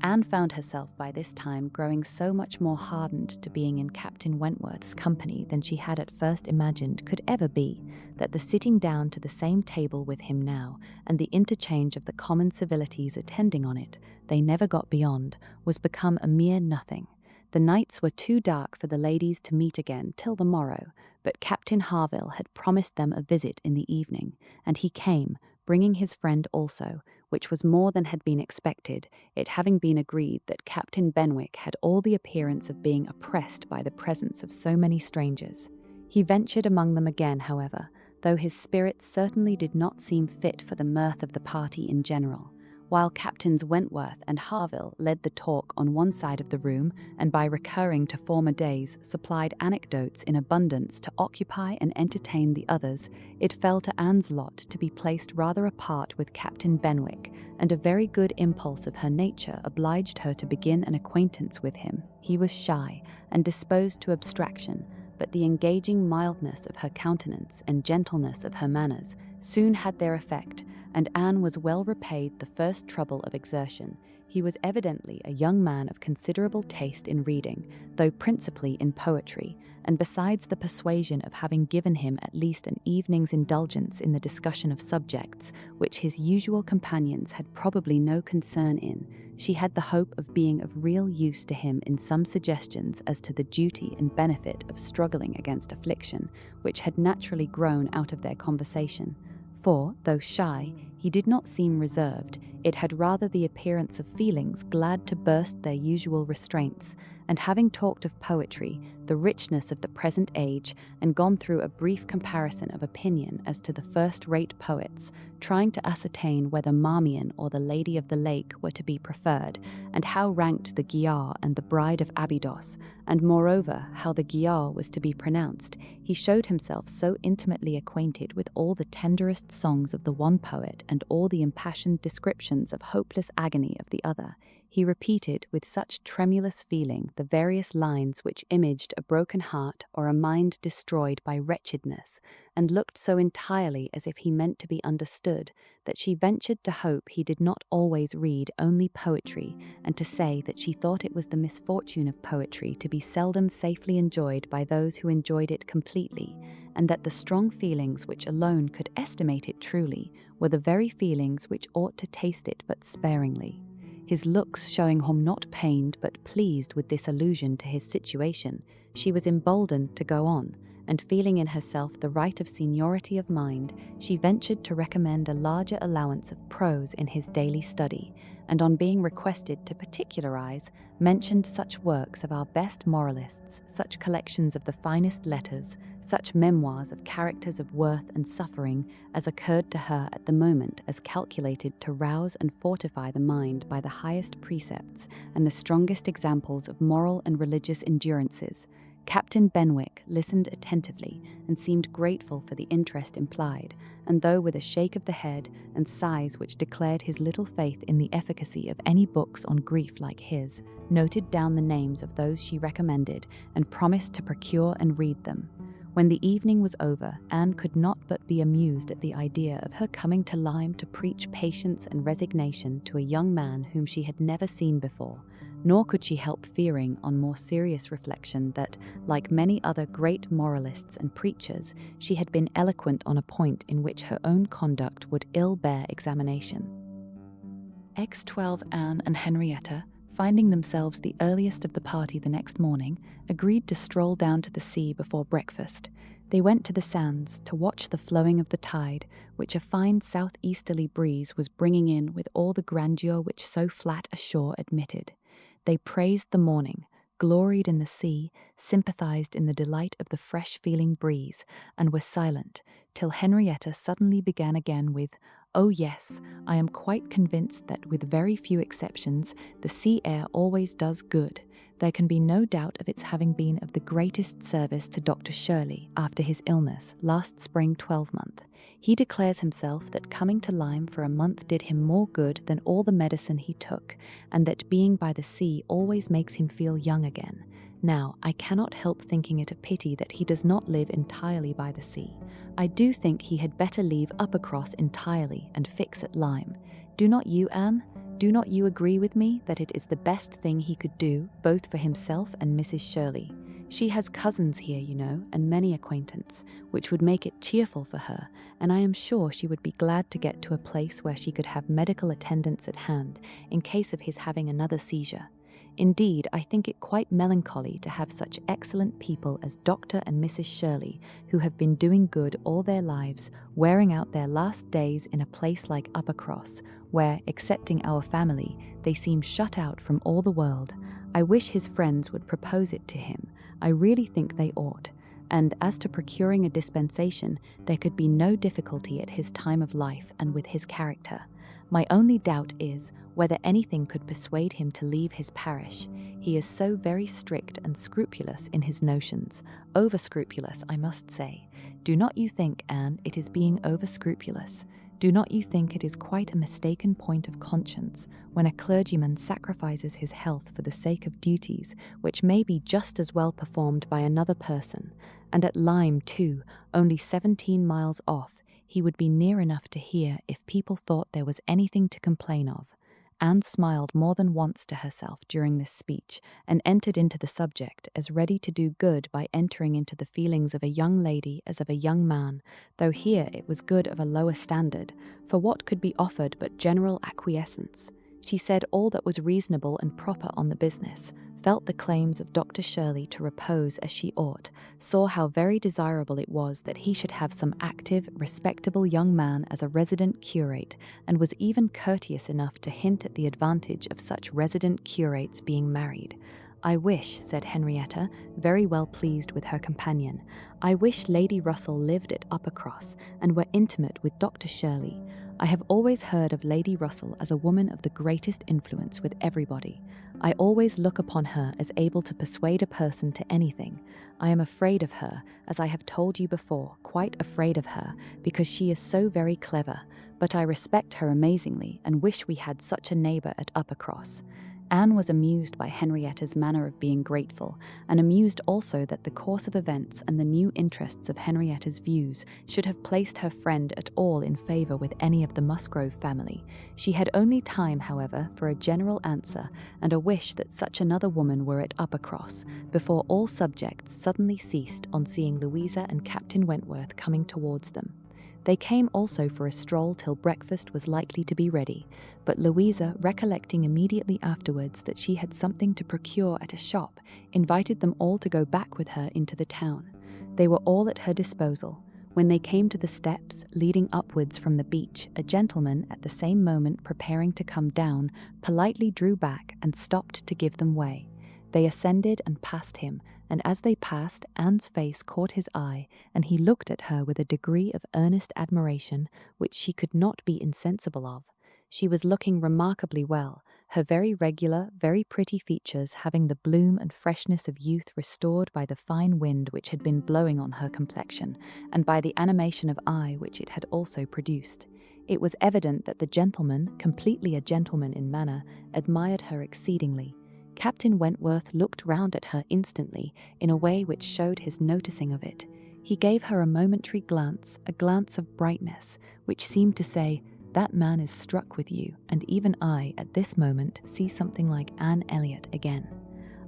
Anne found herself by this time growing so much more hardened to being in Captain Wentworth's company than she had at first imagined could ever be, that the sitting down to the same table with him now, and the interchange of the common civilities attending on it, they never got beyond, was become a mere nothing. The nights were too dark for the ladies to meet again till the morrow, but Captain Harville had promised them a visit in the evening, and he came, bringing his friend also, which was more than had been expected, it having been agreed that Captain Benwick had all the appearance of being oppressed by the presence of so many strangers. He ventured among them again, however, though his spirits certainly did not seem fit for the mirth of the party in general, while Captains Wentworth and Harville led the talk on one side of the room, and by recurring to former days supplied anecdotes in abundance to occupy and entertain the others. It fell to Anne's lot to be placed rather apart with Captain Benwick, and a very good impulse of her nature obliged her to begin an acquaintance with him. He was shy and disposed to abstraction, but the engaging mildness of her countenance and gentleness of her manners soon had their effect, and Anne was well repaid the first trouble of exertion. He was evidently a young man of considerable taste in reading, though principally in poetry, and besides the persuasion of having given him at least an evening's indulgence in the discussion of subjects which his usual companions had probably no concern in, she had the hope of being of real use to him in some suggestions as to the duty and benefit of struggling against affliction, which had naturally grown out of their conversation. For, though shy, he did not seem reserved. It had rather the appearance of feelings glad to burst their usual restraints, and having talked of poetry, the richness of the present age, and gone through a brief comparison of opinion as to the first-rate poets, trying to ascertain whether Marmion or the Lady of the Lake were to be preferred, and how ranked the Giaour and the Bride of Abydos, and moreover how the Giaour was to be pronounced, he showed himself so intimately acquainted with all the tenderest songs of the one poet and all the impassioned descriptions of hopeless agony of the other. He repeated with such tremulous feeling the various lines which imaged a broken heart or a mind destroyed by wretchedness, and looked so entirely as if he meant to be understood, that she ventured to hope he did not always read only poetry, and to say that she thought it was the misfortune of poetry to be seldom safely enjoyed by those who enjoyed it completely, and that the strong feelings which alone could estimate it truly were the very feelings which ought to taste it but sparingly. His looks showing him not pained but pleased with this allusion to his situation, she was emboldened to go on, and feeling in herself the right of seniority of mind, she ventured to recommend a larger allowance of prose in his daily study, and on being requested to particularize, mentioned such works of our best moralists, such collections of the finest letters, such memoirs of characters of worth and suffering as occurred to her at the moment as calculated to rouse and fortify the mind by the highest precepts and the strongest examples of moral and religious endurances. Captain Benwick listened attentively and seemed grateful for the interest implied, and though with a shake of the head and sighs which declared his little faith in the efficacy of any books on grief like his, noted down the names of those she recommended and promised to procure and read them. When the evening was over, Anne could not but be amused at the idea of her coming to Lyme to preach patience and resignation to a young man whom she had never seen before, nor could she help fearing on more serious reflection that, like many other great moralists and preachers, she had been eloquent on a point in which her own conduct would ill bear examination. XII Anne and Henrietta, finding themselves the earliest of the party the next morning, agreed to stroll down to the sea before breakfast. They went to the sands to watch the flowing of the tide, which a fine southeasterly breeze was bringing in with all the grandeur which so flat a shore admitted. They praised the morning, gloried in the sea, sympathized in the delight of the fresh-feeling breeze, and were silent, till Henrietta suddenly began again with, "Oh yes, I am quite convinced that with very few exceptions, the sea air always does good. There can be no doubt of its having been of the greatest service to Dr. Shirley after his illness last spring 12-month. He declares himself that coming to Lyme for a month did him more good than all the medicine he took, and that being by the sea always makes him feel young again. Now, I cannot help thinking it a pity that he does not live entirely by the sea. I do think he had better leave Uppercross entirely and fix at Lyme. Do not you, Anne? Do not you agree with me that it is the best thing he could do, both for himself and Mrs. Shirley? She has cousins here, you know, and many acquaintance, which would make it cheerful for her, and I am sure she would be glad to get to a place where she could have medical attendance at hand, in case of his having another seizure. Indeed, I think it quite melancholy to have such excellent people as Dr. and Mrs. Shirley, who have been doing good all their lives, wearing out their last days in a place like Uppercross, where, excepting our family, they seem shut out from all the world. I wish his friends would propose it to him. I really think they ought. And as to procuring a dispensation, there could be no difficulty at his time of life and with his character. My only doubt is whether anything could persuade him to leave his parish. He is so very strict and scrupulous in his notions, over-scrupulous, I must say. Do not you think, Anne, it is being over-scrupulous? Do not you think it is quite a mistaken point of conscience when a clergyman sacrifices his health for the sake of duties which may be just as well performed by another person, and at Lyme, too, only 17 miles off, he would be near enough to hear if people thought there was anything to complain of? Anne smiled more than once to herself during this speech, and entered into the subject as ready to do good by entering into the feelings of a young lady as of a young man, though here it was good of a lower standard, for what could be offered but general acquiescence? She said all that was reasonable and proper on the business, felt the claims of Dr. Shirley to repose as she ought, saw how very desirable it was that he should have some active, respectable young man as a resident curate, and was even courteous enough to hint at the advantage of such resident curates being married. "I wish," said Henrietta, very well pleased with her companion, "I wish Lady Russell lived at Uppercross and were intimate with Dr. Shirley. I have always heard of Lady Russell as a woman of the greatest influence with everybody. I always look upon her as able to persuade a person to anything. I am afraid of her, as I have told you before, quite afraid of her, because she is so very clever, but I respect her amazingly and wish we had such a neighbour at Uppercross. Anne was amused by Henrietta's manner of being grateful, and amused also that the course of events and the new interests of Henrietta's views should have placed her friend at all in favour with any of the Musgrove family. She had only time, however, for a general answer and a wish that such another woman were at Uppercross, before all subjects suddenly ceased on seeing Louisa and Captain Wentworth coming towards them. They came also for a stroll till breakfast was likely to be ready, but Louisa, recollecting immediately afterwards that she had something to procure at a shop, invited them all to go back with her into the town. They were all at her disposal. When they came to the steps leading upwards from the beach, a gentleman, at the same moment preparing to come down, politely drew back and stopped to give them way. They ascended and passed him, and as they passed, Anne's face caught his eye, and he looked at her with a degree of earnest admiration which she could not be insensible of. She was looking remarkably well, her very regular, very pretty features having the bloom and freshness of youth restored by the fine wind which had been blowing on her complexion, and by the animation of eye which it had also produced. It was evident that the gentleman, completely a gentleman in manner, admired her exceedingly. Captain Wentworth looked round at her instantly in a way which showed his noticing of it. He gave her a momentary glance, a glance of brightness, which seemed to say, "That man is struck with you, and even I, at this moment, see something like Anne Elliot again."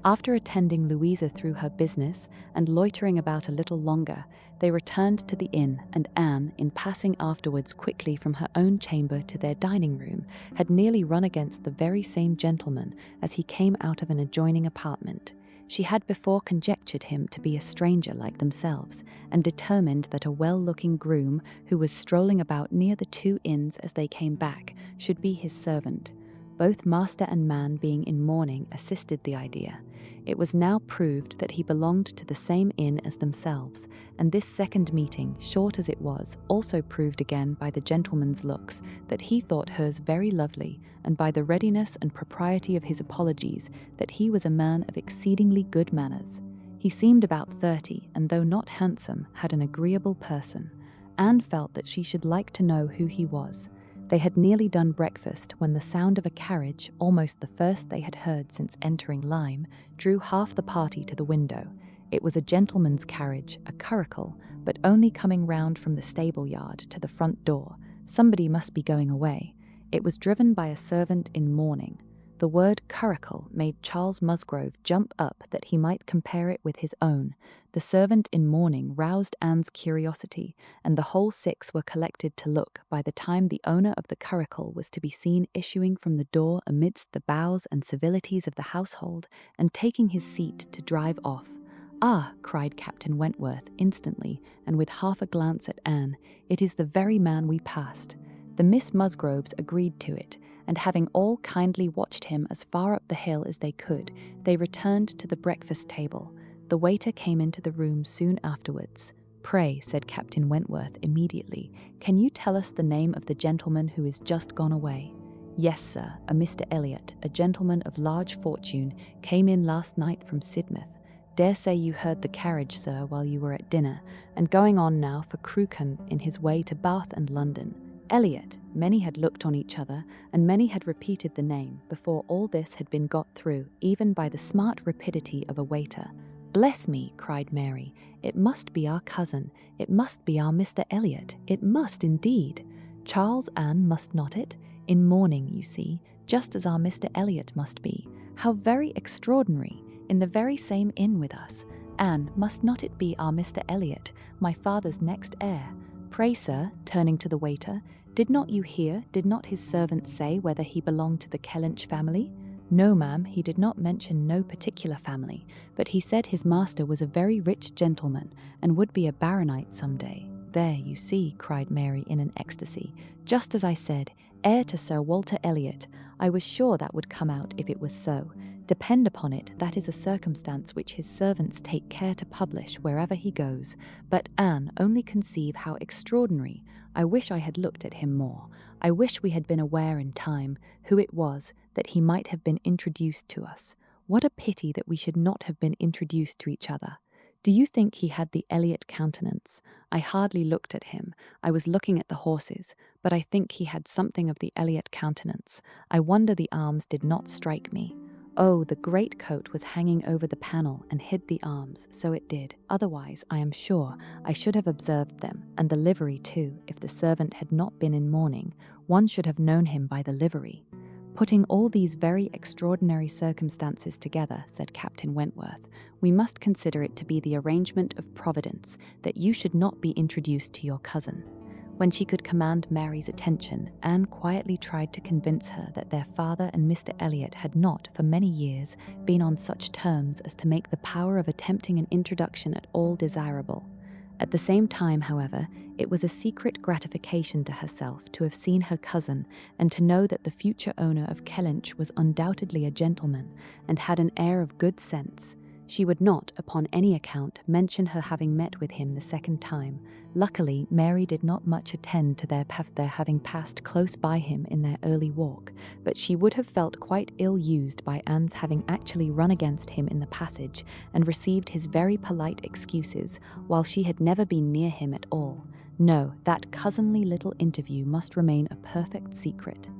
After attending Louisa through her business, and loitering about a little longer, they returned to the inn, and Anne, in passing afterwards quickly from her own chamber to their dining-room, had nearly run against the very same gentleman as he came out of an adjoining apartment. She had before conjectured him to be a stranger like themselves, and determined that a well-looking groom, who was strolling about near the two inns as they came back, should be his servant. Both master and man being in mourning assisted the idea. It was now proved that he belonged to the same inn as themselves, and this second meeting, short as it was, also proved again by the gentleman's looks that he thought hers very lovely, and by the readiness and propriety of his apologies that he was a man of exceedingly good manners. He seemed about 30, and though not handsome, had an agreeable person. Anne felt that she should like to know who he was. They had nearly done breakfast when the sound of a carriage, almost the first they had heard since entering Lyme, drew half the party to the window. It was a gentleman's carriage, a curricle, but only coming round from the stable-yard to the front door. Somebody must be going away. It was driven by a servant in mourning. The word curricle made Charles Musgrove jump up that he might compare it with his own. The servant in mourning roused Anne's curiosity, and the whole six were collected to look by the time the owner of the curricle was to be seen issuing from the door amidst the bows and civilities of the household, and taking his seat to drive off. "Ah," cried Captain Wentworth instantly, and with half a glance at Anne, "it is the very man we passed." The Miss Musgroves agreed to it, and having all kindly watched him as far up the hill as they could, they returned to the breakfast table. The waiter came into the room soon afterwards. "Pray," said Captain Wentworth immediately, "can you tell us the name of the gentleman who is just gone away?" "Yes, sir, a Mr. Elliot, a gentleman of large fortune, came in last night from Sidmouth. Dare say you heard the carriage, sir, while you were at dinner, and going on now for Crewkerne in his way to Bath and London. Elliot." Many had looked on each other, and many had repeated the name, before all this had been got through, even by the smart rapidity of a waiter. "Bless me," cried Mary, "it must be our cousin, it must be our Mr. Elliot, it must indeed. Charles, Anne, must not it? In mourning, you see, just as our Mr. Elliot must be. How very extraordinary, in the very same inn with us. Anne, must not it be our Mr. Elliot, my father's next heir? Pray, sir," turning to the waiter, did not his servant say whether he belonged to the Kellynch family?" "No, ma'am, he did not mention no particular family, but he said his master was a very rich gentleman, and would be a baronet some day." "There, you see," cried Mary in an ecstasy, "just as I said, heir to Sir Walter Elliot. I was sure that would come out if it was so. Depend upon it, that is a circumstance which his servants take care to publish wherever he goes. But, Anne, only conceive how extraordinary. I wish I had looked at him more. I wish we had been aware in time who it was, that he might have been introduced to us. What a pity that we should not have been introduced to each other. Do you think he had the Elliot countenance? I hardly looked at him. I was looking at the horses, but I think he had something of the Elliot countenance. I wonder the arms did not strike me. Oh, the great coat was hanging over the panel and hid the arms, so it did. Otherwise, I am sure, I should have observed them, and the livery too. If the servant had not been in mourning, one should have known him by the livery. Putting all these very extraordinary circumstances together, said Captain Wentworth, we must consider it to be the arrangement of Providence that you should not be introduced to your cousin. When she could command Mary's attention, Anne quietly tried to convince her that their father and Mr. Elliot had not, for many years, been on such terms as to make the power of attempting an introduction at all desirable. At the same time, however, it was a secret gratification to herself to have seen her cousin and to know that the future owner of Kellynch was undoubtedly a gentleman and had an air of good sense. She would not, upon any account, mention her having met with him the second time. Luckily, Mary did not much attend to their having passed close by him in their early walk, but she would have felt quite ill-used by Anne's having actually run against him in the passage and received his very polite excuses, while she had never been near him at all. No, that cousinly little interview must remain a perfect secret.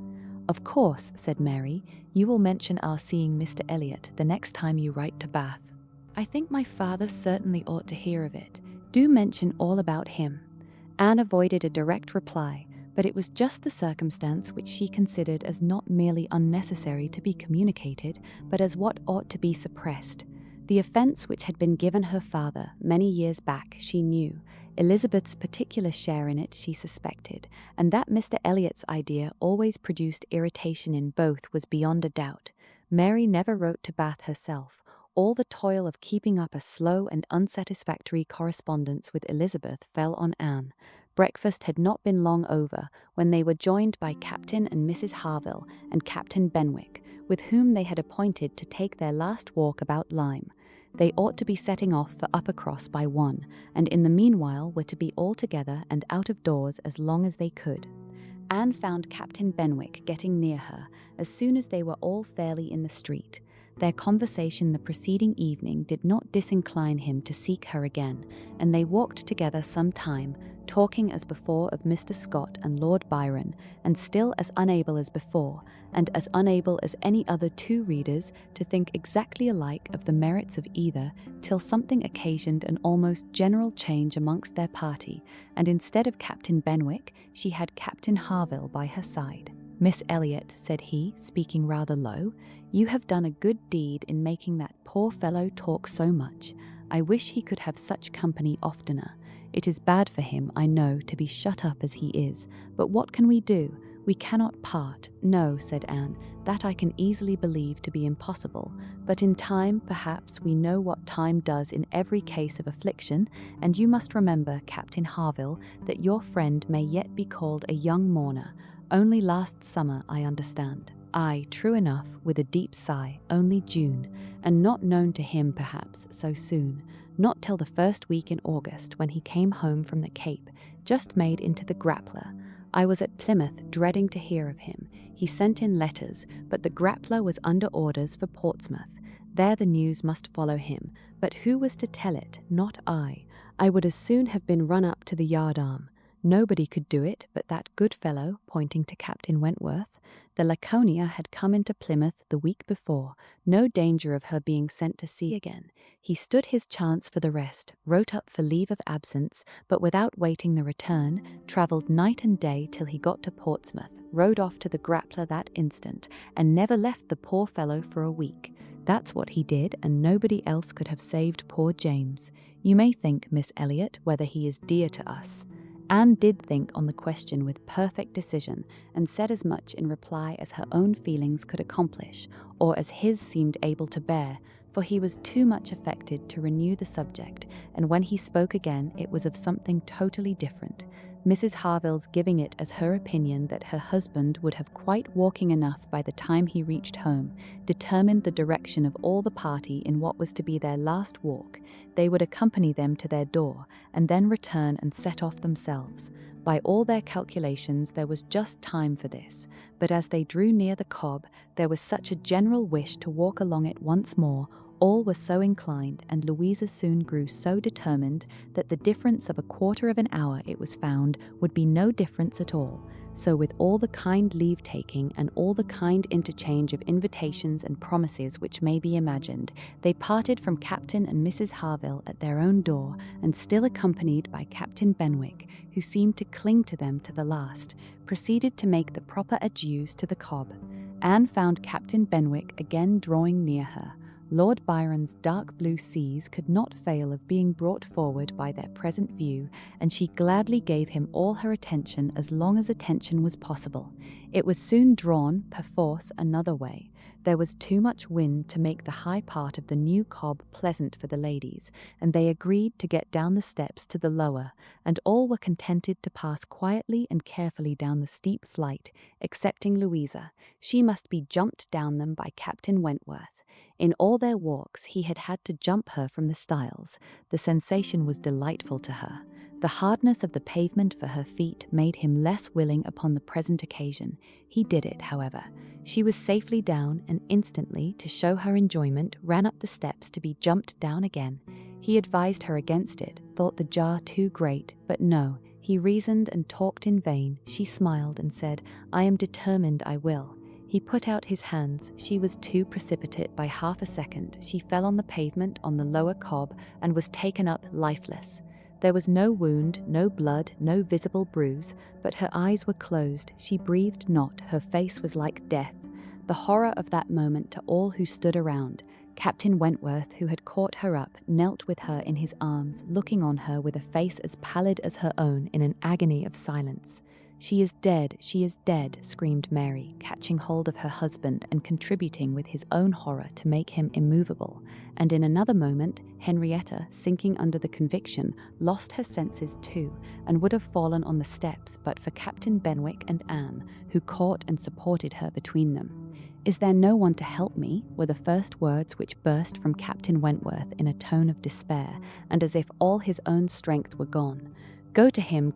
Of course, said Mary, you will mention our seeing Mr. Elliot the next time you write to Bath. I think my father certainly ought to hear of it. Do mention all about him. Anne avoided a direct reply, but it was just the circumstance which she considered as not merely unnecessary to be communicated, but as what ought to be suppressed. The offence which had been given her father many years back, she knew. Elizabeth's particular share in it she suspected, and that Mr. Elliot's idea always produced irritation in both was beyond a doubt. Mary never wrote to Bath herself. All the toil of keeping up a slow and unsatisfactory correspondence with Elizabeth fell on Anne. Breakfast had not been long over when they were joined by Captain and Mrs. Harville and Captain Benwick, with whom they had appointed to take their last walk about Lyme. They ought to be setting off for Uppercross by 1, and in the meanwhile were to be all together and out of doors as long as they could. Anne found Captain Benwick getting near her as soon as they were all fairly in the street. Their conversation the preceding evening did not disincline him to seek her again, and they walked together some time, talking as before of Mr. Scott and Lord Byron, and still as unable as before, and as unable as any other two readers, to think exactly alike of the merits of either, till something occasioned an almost general change amongst their party, and instead of Captain Benwick, she had Captain Harville by her side. Miss Elliot, said he, speaking rather low, you have done a good deed in making that poor fellow talk so much. I wish he could have such company oftener. It is bad for him, I know, to be shut up as he is, but what can we do? We cannot part. No, said Anne, that I can easily believe to be impossible, but in time, perhaps, we know what time does in every case of affliction, and you must remember, Captain Harville, that your friend may yet be called a young mourner. Only last summer, I understand. Ay, true enough, with a deep sigh, only June, and not known to him, perhaps, so soon, not till the first week in August, when he came home from the Cape, just made into the Grappler. I was at Plymouth, dreading to hear of him. He sent in letters, but the Grappler was under orders for Portsmouth. There the news must follow him, but who was to tell it? Not I. I would as soon have been run up to the yardarm. Nobody could do it but that good fellow, pointing to Captain Wentworth. The Laconia had come into Plymouth the week before, no danger of her being sent to sea again. He stood his chance for the rest, wrote up for leave of absence, but without waiting the return, travelled night and day till he got to Portsmouth, rode off to the Grappler that instant, and never left the poor fellow for a week. That's what he did, and nobody else could have saved poor James. You may think, Miss Elliot, whether he is dear to us. Anne did think on the question with perfect decision, and said as much in reply as her own feelings could accomplish, or as his seemed able to bear, for he was too much affected to renew the subject, and when he spoke again it was of something totally different. Mrs. Harville's giving it as her opinion that her husband would have quite walking enough by the time he reached home, determined the direction of all the party in what was to be their last walk. They would accompany them to their door, and then return and set off themselves. By all their calculations there was just time for this, but as they drew near the Cobb, there was such a general wish to walk along it once more, all were so inclined, and Louisa soon grew so determined that the difference of a quarter of an hour, it was found, would be no difference at all. So with all the kind leave-taking and all the kind interchange of invitations and promises which may be imagined, they parted from Captain and Mrs. Harville at their own door, and still accompanied by Captain Benwick, who seemed to cling to them to the last, proceeded to make the proper adieus to the Cobb. Anne found Captain Benwick again drawing near her. Lord Byron's dark blue seas could not fail of being brought forward by their present view, and she gladly gave him all her attention as long as attention was possible. It was soon drawn, perforce, another way. There was too much wind to make the high part of the new Cobb pleasant for the ladies, and they agreed to get down the steps to the lower, and all were contented to pass quietly and carefully down the steep flight, excepting Louisa. She must be jumped down them by Captain Wentworth. In all their walks he had had to jump her from the stiles. The sensation was delightful to her. The hardness of the pavement for her feet made him less willing upon the present occasion. He did it, however. She was safely down, and instantly, to show her enjoyment, ran up the steps to be jumped down again. He advised her against it, thought the jar too great, but no, he reasoned and talked in vain. She smiled and said, "I am determined I will." He put out his hands. She was too precipitate by half a second. She fell on the pavement on the lower Cobb, and was taken up lifeless. There was no wound, no blood, no visible bruise, but her eyes were closed, she breathed not, her face was like death. The horror of that moment to all who stood around. Captain Wentworth, who had caught her up, knelt with her in his arms, looking on her with a face as pallid as her own in an agony of silence. "She is dead, she is dead," screamed Mary, catching hold of her husband and contributing with his own horror to make him immovable. And in another moment, Henrietta, sinking under the conviction, lost her senses too, and would have fallen on the steps but for Captain Benwick and Anne, who caught and supported her between them. "Is there no one to help me?" were the first words which burst from Captain Wentworth in a tone of despair, and as if all his own strength were gone. Go to him,"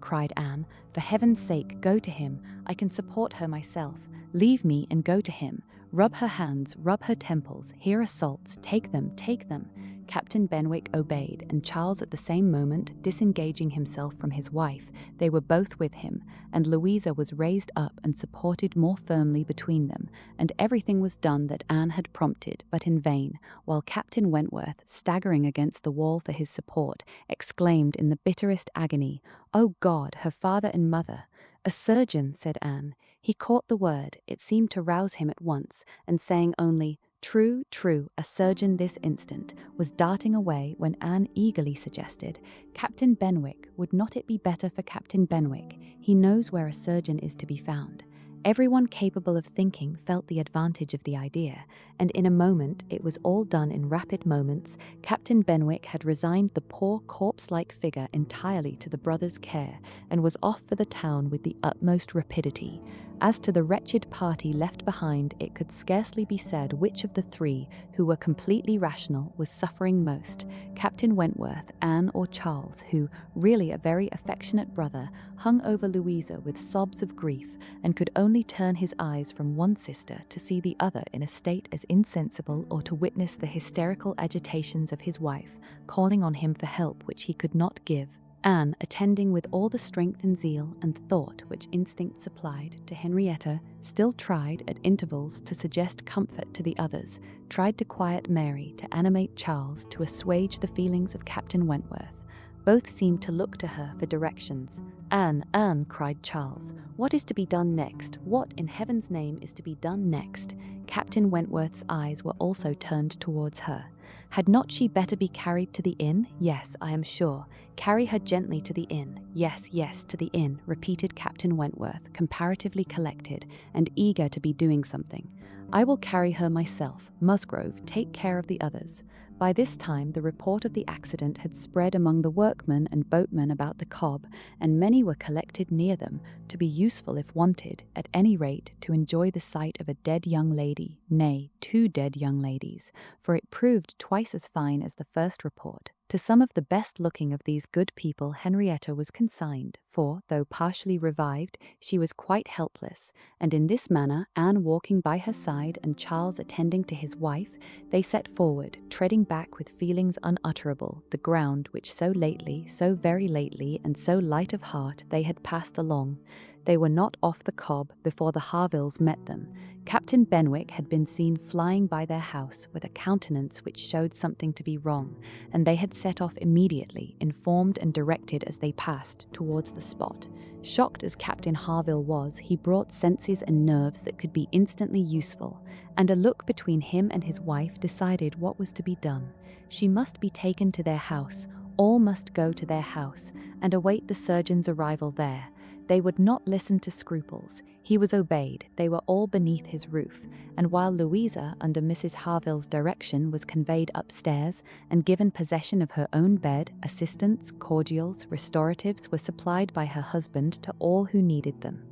cried Anne. "For heaven's sake, go to him. I can support her myself. Leave me and go to him. Rub her hands, rub her temples. Here are salts. Take them, take them." Captain Benwick obeyed, and Charles at the same moment, disengaging himself from his wife, they were both with him, and Louisa was raised up and supported more firmly between them, and everything was done that Anne had prompted, but in vain, while Captain Wentworth, staggering against the wall for his support, exclaimed in the bitterest agony, "O God, her father and mother!" "A surgeon," said Anne. He caught the word, it seemed to rouse him at once, and saying only, "True, true, a surgeon this instant," was darting away when Anne eagerly suggested, "Captain Benwick, would not it be better for Captain Benwick? He knows where a surgeon is to be found." Everyone capable of thinking felt the advantage of the idea, and in a moment, it was all done in rapid moments, Captain Benwick had resigned the poor corpse-like figure entirely to the brothers' care, and was off for the town with the utmost rapidity. As to the wretched party left behind, it could scarcely be said which of the three, who were completely rational, was suffering most, Captain Wentworth, Anne, or Charles, who, really a very affectionate brother, hung over Louisa with sobs of grief, and could only turn his eyes from one sister to see the other in a state as insensible, or to witness the hysterical agitations of his wife, calling on him for help which he could not give. Anne, attending with all the strength and zeal and thought which instinct supplied to Henrietta, still tried at intervals to suggest comfort to the others, tried to quiet Mary, to animate Charles, to assuage the feelings of Captain Wentworth. Both seemed to look to her for directions. "Anne, Anne," cried Charles, "what is to be done next? What, in heaven's name, is to be done next?" Captain Wentworth's eyes were also turned towards her. "Had not she better be carried to the inn? Yes, I am sure. Carry her gently to the inn. Yes, yes, to the inn," repeated Captain Wentworth, comparatively collected, and eager to be doing something. "I will carry her myself. Musgrove, take care of the others." By this time the report of the accident had spread among the workmen and boatmen about the Cobb, and many were collected near them, to be useful if wanted, at any rate to enjoy the sight of a dead young lady, nay, 2 dead young ladies, for it proved twice as fine as the first report. To some of the best-looking of these good people Henrietta was consigned, for, though partially revived, she was quite helpless, and in this manner, Anne walking by her side and Charles attending to his wife, they set forward, treading back with feelings unutterable, the ground which so lately, so very lately, and so light of heart they had passed along. They were not off the cob before the Harvilles met them. Captain Benwick had been seen flying by their house with a countenance which showed something to be wrong, and they had set off immediately, informed and directed as they passed, towards the spot. Shocked as Captain Harville was, he brought senses and nerves that could be instantly useful, and a look between him and his wife decided what was to be done. She must be taken to their house, all must go to their house, and await the surgeon's arrival there. They would not listen to scruples. He was obeyed, they were all beneath his roof, and while Louisa, under Mrs. Harville's direction, was conveyed upstairs and given possession of her own bed, assistance, cordials, restoratives were supplied by her husband to all who needed them.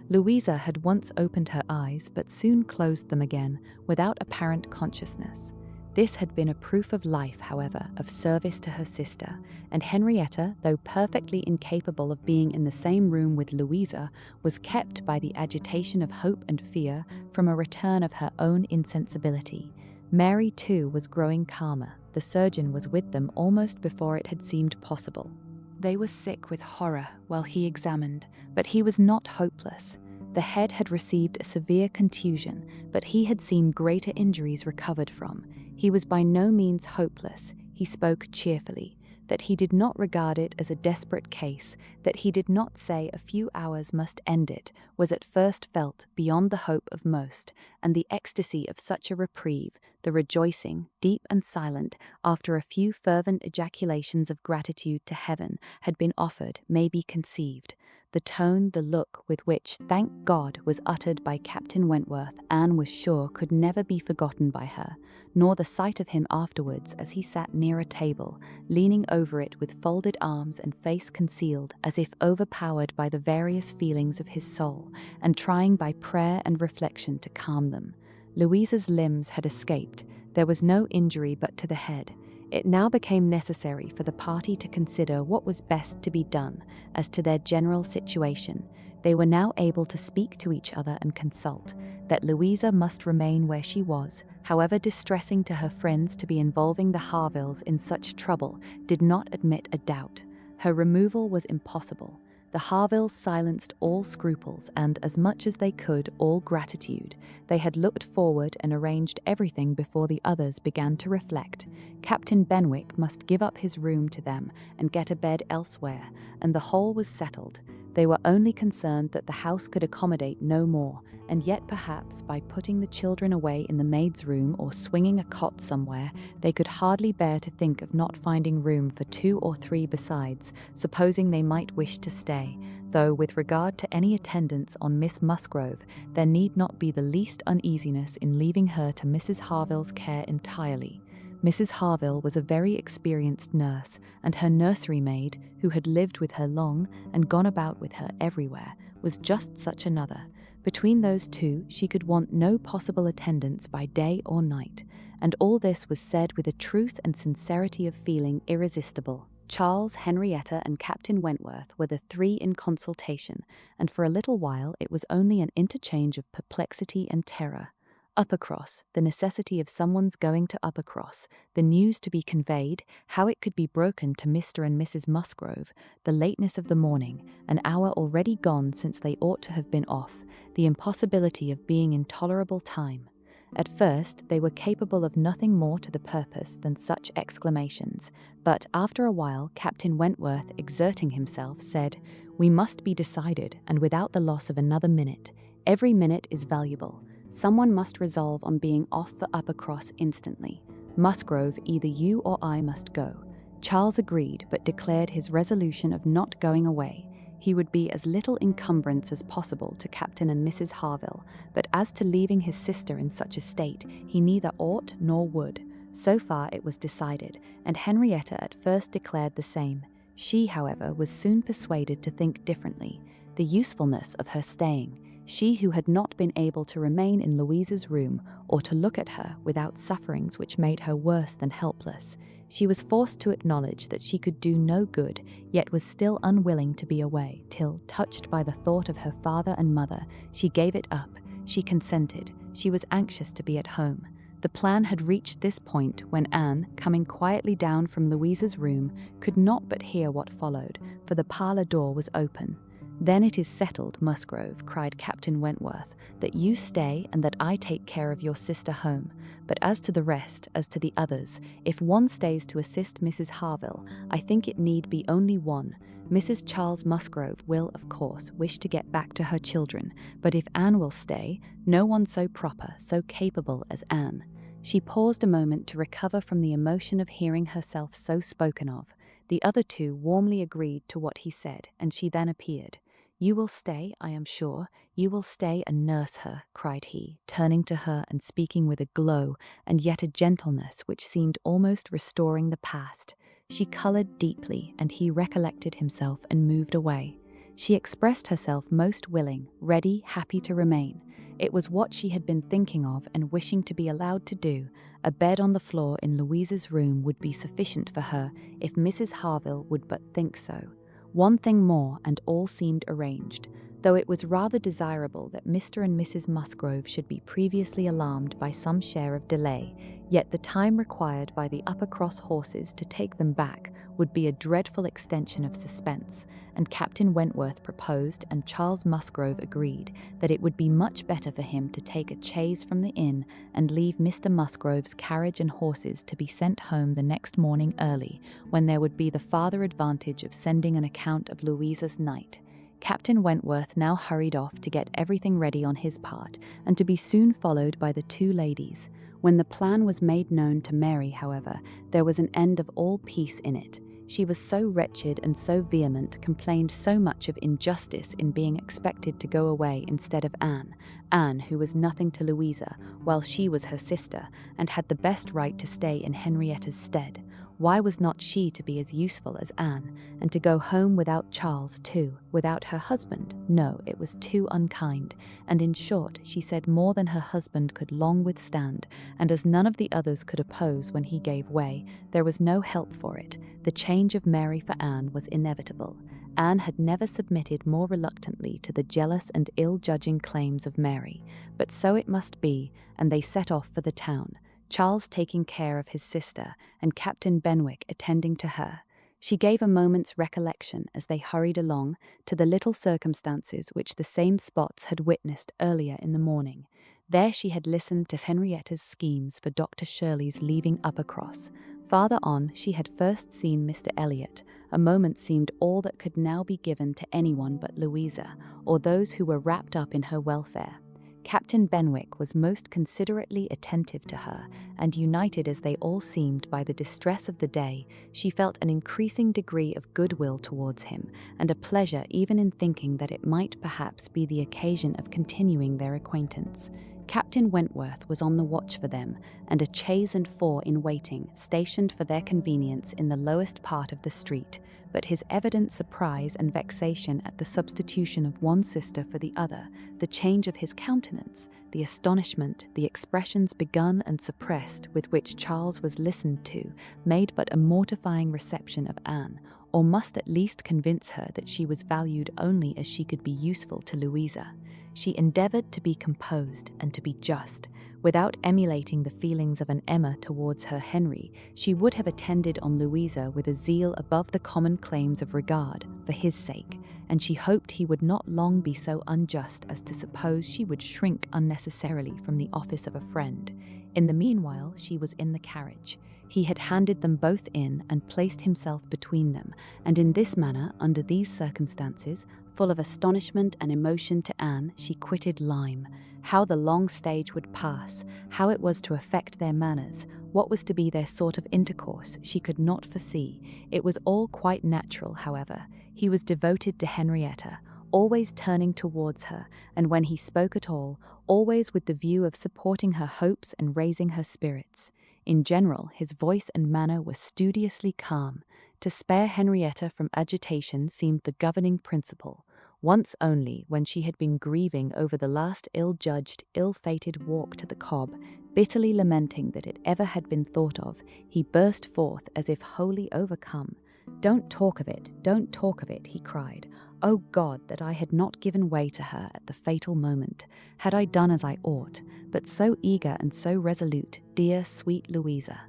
Louisa had once opened her eyes, but soon closed them again, without apparent consciousness. This had been a proof of life, however, of service to her sister, and Henrietta, though perfectly incapable of being in the same room with Louisa, was kept by the agitation of hope and fear from a return of her own insensibility. Mary, too, was growing calmer. The surgeon was with them almost before it had seemed possible. They were sick with horror while he examined, but he was not hopeless. The head had received a severe contusion, but he had seen greater injuries recovered from. He was by no means hopeless. He spoke cheerfully, that he did not regard it as a desperate case, that he did not say a few hours must end it, was at first felt beyond the hope of most, and the ecstasy of such a reprieve, the rejoicing, deep and silent, after a few fervent ejaculations of gratitude to heaven, had been offered, may be conceived. The tone, the look with which "thank God" was uttered by Captain Wentworth, Anne was sure could never be forgotten by her, nor the sight of him afterwards as he sat near a table, leaning over it with folded arms and face concealed, as if overpowered by the various feelings of his soul, and trying by prayer and reflection to calm them. Louisa's limbs had escaped. There was no injury but to the head. It now became necessary for the party to consider what was best to be done as to their general situation. They were now able to speak to each other and consult. That Louisa must remain where she was, however distressing to her friends to be involving the Harvilles in such trouble, did not admit a doubt. Her removal was impossible. The Harvilles silenced all scruples and, as much as they could, all gratitude. They had looked forward and arranged everything before the others began to reflect. Captain Benwick must give up his room to them and get a bed elsewhere, and the whole was settled. They were only concerned that the house could accommodate no more, and yet perhaps by putting the children away in the maid's room or swinging a cot somewhere, they could hardly bear to think of not finding room for 2 or 3 besides, supposing they might wish to stay, though with regard to any attendance on Miss Musgrove, there need not be the least uneasiness in leaving her to Mrs. Harville's care entirely. Mrs. Harville was a very experienced nurse, and her nursery maid, who had lived with her long and gone about with her everywhere, was just such another. Between those two she could want no possible attendance by day or night, and all this was said with a truth and sincerity of feeling irresistible. Charles, Henrietta, and Captain Wentworth were the 3 in consultation, and for a little while it was only an interchange of perplexity and terror. Uppercross, the necessity of someone's going to Uppercross, the news to be conveyed, how it could be broken to Mr. and Mrs. Musgrove, the lateness of the morning, an hour already gone since they ought to have been off, the impossibility of being in tolerable time. At first they were capable of nothing more to the purpose than such exclamations, but after a while Captain Wentworth, exerting himself, said, "We must be decided, and without the loss of another minute. Every minute is valuable. Someone must resolve on being off for Uppercross instantly. Musgrove, either you or I must go." Charles agreed, but declared his resolution of not going away. He would be as little encumbrance as possible to Captain and Mrs. Harville, but as to leaving his sister in such a state, he neither ought nor would. So far it was decided, and Henrietta at first declared the same. She, however, was soon persuaded to think differently. The usefulness of her staying, she who had not been able to remain in Louisa's room or to look at her without sufferings which made her worse than helpless. She was forced to acknowledge that she could do no good, yet was still unwilling to be away, till, touched by the thought of her father and mother, she gave it up. She consented. She was anxious to be at home. The plan had reached this point when Anne, coming quietly down from Louisa's room, could not but hear what followed, for the parlour door was open. "Then it is settled, Musgrove," cried Captain Wentworth, "that you stay and that I take care of your sister home. But as to the rest, as to the others, if one stays to assist Mrs. Harville, I think it need be only one. Mrs. Charles Musgrove will, of course, wish to get back to her children, but if Anne will stay, no one so proper, so capable as Anne." She paused a moment to recover from the emotion of hearing herself so spoken of. The other two warmly agreed to what he said, and she then appeared. "You will stay, I am sure. You will stay and nurse her," cried he, turning to her and speaking with a glow and yet a gentleness which seemed almost restoring the past. She coloured deeply, and he recollected himself and moved away. She expressed herself most willing, ready, happy to remain. It was what she had been thinking of and wishing to be allowed to do. A bed on the floor in Louisa's room would be sufficient for her if Mrs. Harville would but think so. One thing more, and all seemed arranged. Though it was rather desirable that Mr. and Mrs. Musgrove should be previously alarmed by some share of delay, yet the time required by the Uppercross horses to take them back would be a dreadful extension of suspense, and Captain Wentworth proposed, and Charles Musgrove agreed, that it would be much better for him to take a chaise from the inn and leave Mr. Musgrove's carriage and horses to be sent home the next morning early, when there would be the farther advantage of sending an account of Louisa's night. Captain Wentworth now hurried off to get everything ready on his part, and to be soon followed by the two ladies. When the plan was made known to Mary, however, there was an end of all peace in it. She was so wretched and so vehement, complained so much of injustice in being expected to go away instead of Anne, who was nothing to Louisa, while she was her sister, and had the best right to stay in Henrietta's stead. Why was not she to be as useful as Anne, and to go home without Charles too, without her husband? No, it was too unkind, and in short, she said more than her husband could long withstand, and as none of the others could oppose when he gave way, there was no help for it. The change of Mary for Anne was inevitable. Anne had never submitted more reluctantly to the jealous and ill-judging claims of Mary, but so it must be, and they set off for the town, Charles taking care of his sister, and Captain Benwick attending to her. She gave a moment's recollection, as they hurried along, to the little circumstances which the same spots had witnessed earlier in the morning. There she had listened to Henrietta's schemes for Dr. Shirley's leaving Uppercross. Farther on, she had first seen Mr. Elliot. A moment seemed all that could now be given to anyone but Louisa, or those who were wrapped up in her welfare. Captain Benwick was most considerately attentive to her, and united as they all seemed by the distress of the day, she felt an increasing degree of goodwill towards him, and a pleasure even in thinking that it might perhaps be the occasion of continuing their acquaintance. Captain Wentworth was on the watch for them, and a chaise and four in waiting, stationed for their convenience in the lowest part of the street, but his evident surprise and vexation at the substitution of one sister for the other, the change of his countenance, the astonishment, the expressions begun and suppressed with which Charles was listened to, made but a mortifying reception of Anne, or must at least convince her that she was valued only as she could be useful to Louisa. She endeavoured to be composed and to be just. Without emulating the feelings of an Emma towards her Henry, she would have attended on Louisa with a zeal above the common claims of regard, for his sake, and she hoped he would not long be so unjust as to suppose she would shrink unnecessarily from the office of a friend. In the meanwhile, she was in the carriage. He had handed them both in and placed himself between them, and in this manner, under these circumstances, full of astonishment and emotion to Anne, she quitted Lyme. How the long stage would pass, how it was to affect their manners, what was to be their sort of intercourse, she could not foresee. It was all quite natural, however. He was devoted to Henrietta, always turning towards her, and when he spoke at all, always with the view of supporting her hopes and raising her spirits. In general, his voice and manner were studiously calm. To spare Henrietta from agitation seemed the governing principle. Once only, when she had been grieving over the last ill-judged, ill-fated walk to the Cobb, bitterly lamenting that it ever had been thought of, he burst forth as if wholly overcome. "Don't talk of it, don't talk of it," he cried. "O God, that I had not given way to her at the fatal moment! Had I done as I ought, but so eager and so resolute, dear, sweet Louisa!"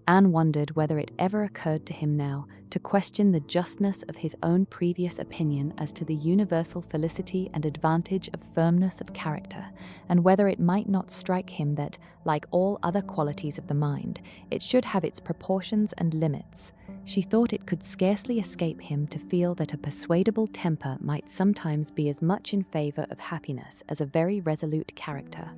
Anne wondered whether it ever occurred to him now to question the justness of his own previous opinion as to the universal felicity and advantage of firmness of character, and whether it might not strike him that, like all other qualities of the mind, it should have its proportions and limits. She thought it could scarcely escape him to feel that a persuadable temper might sometimes be as much in favour of happiness as a very resolute character.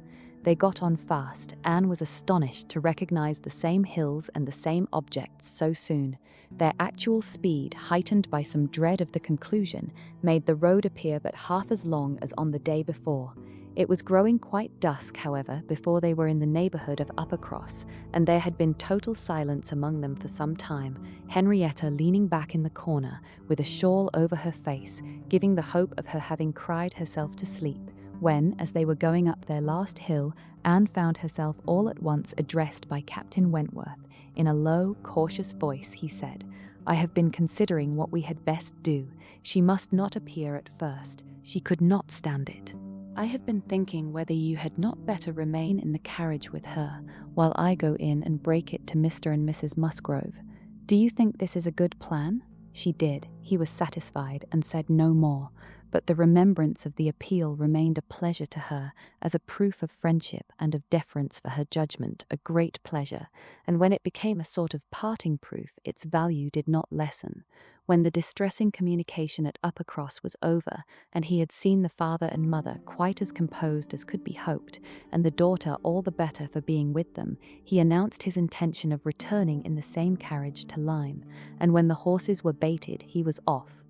They got on fast. Anne was astonished to recognize the same hills and the same objects so soon. Their actual speed, heightened by some dread of the conclusion, made the road appear but half as long as on the day before. It was growing quite dusk, however, before they were in the neighbourhood of Uppercross, and there had been total silence among them for some time, Henrietta leaning back in the corner, with a shawl over her face, giving the hope of her having cried herself to sleep, when, as they were going up their last hill, Anne found herself all at once addressed by Captain Wentworth. In a low, cautious voice he said, "I have been considering what we had best do. She must not appear at first. She could not stand it. I have been thinking whether you had not better remain in the carriage with her, while I go in and break it to Mr. and Mrs. Musgrove. Do you think this is a good plan?" She did. He was satisfied, and said no more. But the remembrance of the appeal remained a pleasure to her, as a proof of friendship and of deference for her judgment, a great pleasure, and when it became a sort of parting proof, its value did not lessen. When the distressing communication at Uppercross was over, and he had seen the father and mother quite as composed as could be hoped, and the daughter all the better for being with them, he announced his intention of returning in the same carriage to Lyme, and when the horses were baited, he was off.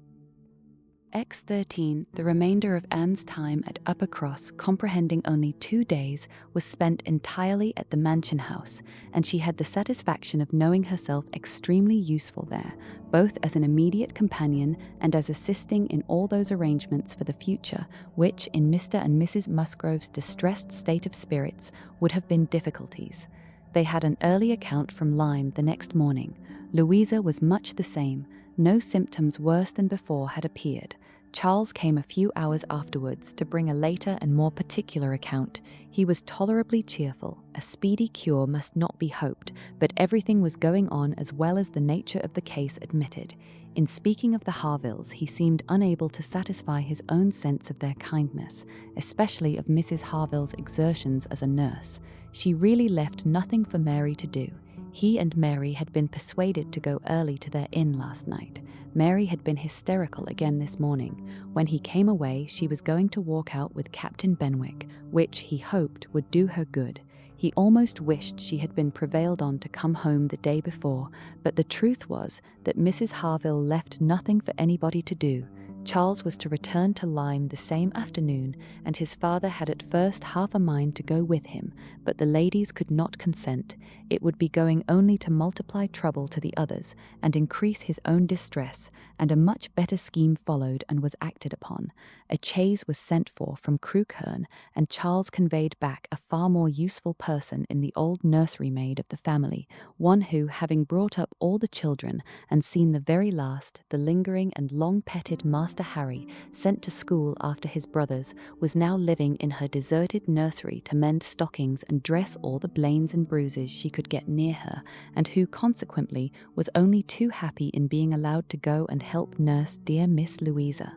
XXIII, the remainder of Anne's time at Uppercross, comprehending only 2 days, was spent entirely at the mansion house, and she had the satisfaction of knowing herself extremely useful there, both as an immediate companion and as assisting in all those arrangements for the future which, in Mr. and Mrs. Musgrove's distressed state of spirits, would have been difficulties. They had an early account from Lyme the next morning. Louisa was much the same. No symptoms worse than before had appeared. Charles came a few hours afterwards to bring a later and more particular account. He was tolerably cheerful. A speedy cure must not be hoped, but everything was going on as well as the nature of the case admitted. In speaking of the Harvilles, he seemed unable to satisfy his own sense of their kindness, especially of Mrs. Harville's exertions as a nurse. She really left nothing for Mary to do. He and Mary had been persuaded to go early to their inn last night. Mary had been hysterical again this morning. When he came away, she was going to walk out with Captain Benwick, which, he hoped, would do her good. He almost wished she had been prevailed on to come home the day before, but the truth was that Mrs. Harville left nothing for anybody to do. Charles was to return to Lyme the same afternoon, and his father had at first half a mind to go with him, but the ladies could not consent. It would be going only to multiply trouble to the others, and increase his own distress, and a much better scheme followed and was acted upon. A chaise was sent for from Crewkerne, and Charles conveyed back a far more useful person in the old nursery maid of the family, one who, having brought up all the children, and seen the very last, the lingering and long-petted Master Harry, sent to school after his brothers, was now living in her deserted nursery to mend stockings and dress all the blains and bruises she could get near her, and who consequently was only too happy in being allowed to go and help nurse dear Miss Louisa.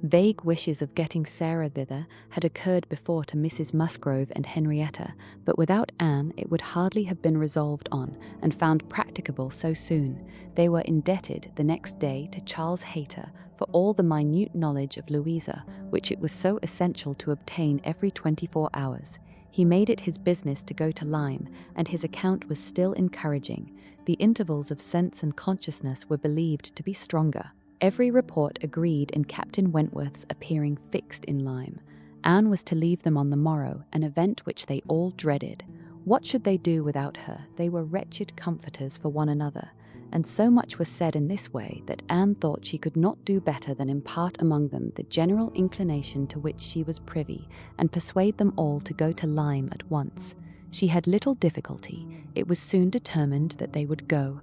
Vague wishes of getting Sarah thither had occurred before to Mrs. Musgrove and Henrietta, but without Anne it would hardly have been resolved on, and found practicable so soon. They were indebted the next day to Charles Hayter for all the minute knowledge of Louisa, which it was so essential to obtain every 24 hours. He made it his business to go to Lyme, and his account was still encouraging. The intervals of sense and consciousness were believed to be stronger. Every report agreed in Captain Wentworth's appearing fixed in Lyme. Anne was to leave them on the morrow, an event which they all dreaded. What should they do without her? They were wretched comforters for one another, and so much was said in this way that Anne thought she could not do better than impart among them the general inclination to which she was privy, and persuade them all to go to Lyme at once. She had little difficulty. It was soon determined that they would go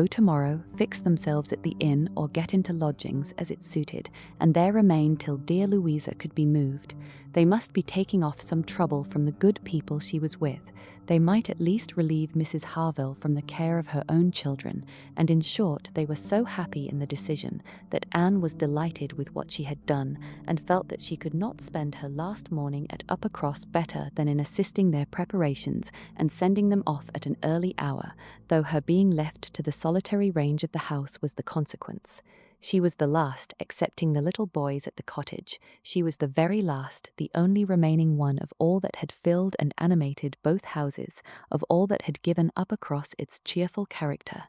tomorrow, fix themselves at the inn or get into lodgings as it suited, and there remain till dear Louisa could be moved. They must be taking off some trouble from the good people she was with. They might at least relieve Mrs. Harville from the care of her own children, and in short, they were so happy in the decision that Anne was delighted with what she had done, and felt that she could not spend her last morning at Uppercross better than in assisting their preparations and sending them off at an early hour, though her being left to the solitary range of the house was the consequence. She was the last, excepting the little boys at the cottage. She was the very last, the only remaining one of all that had filled and animated both houses, of all that had given Uppercross its cheerful character.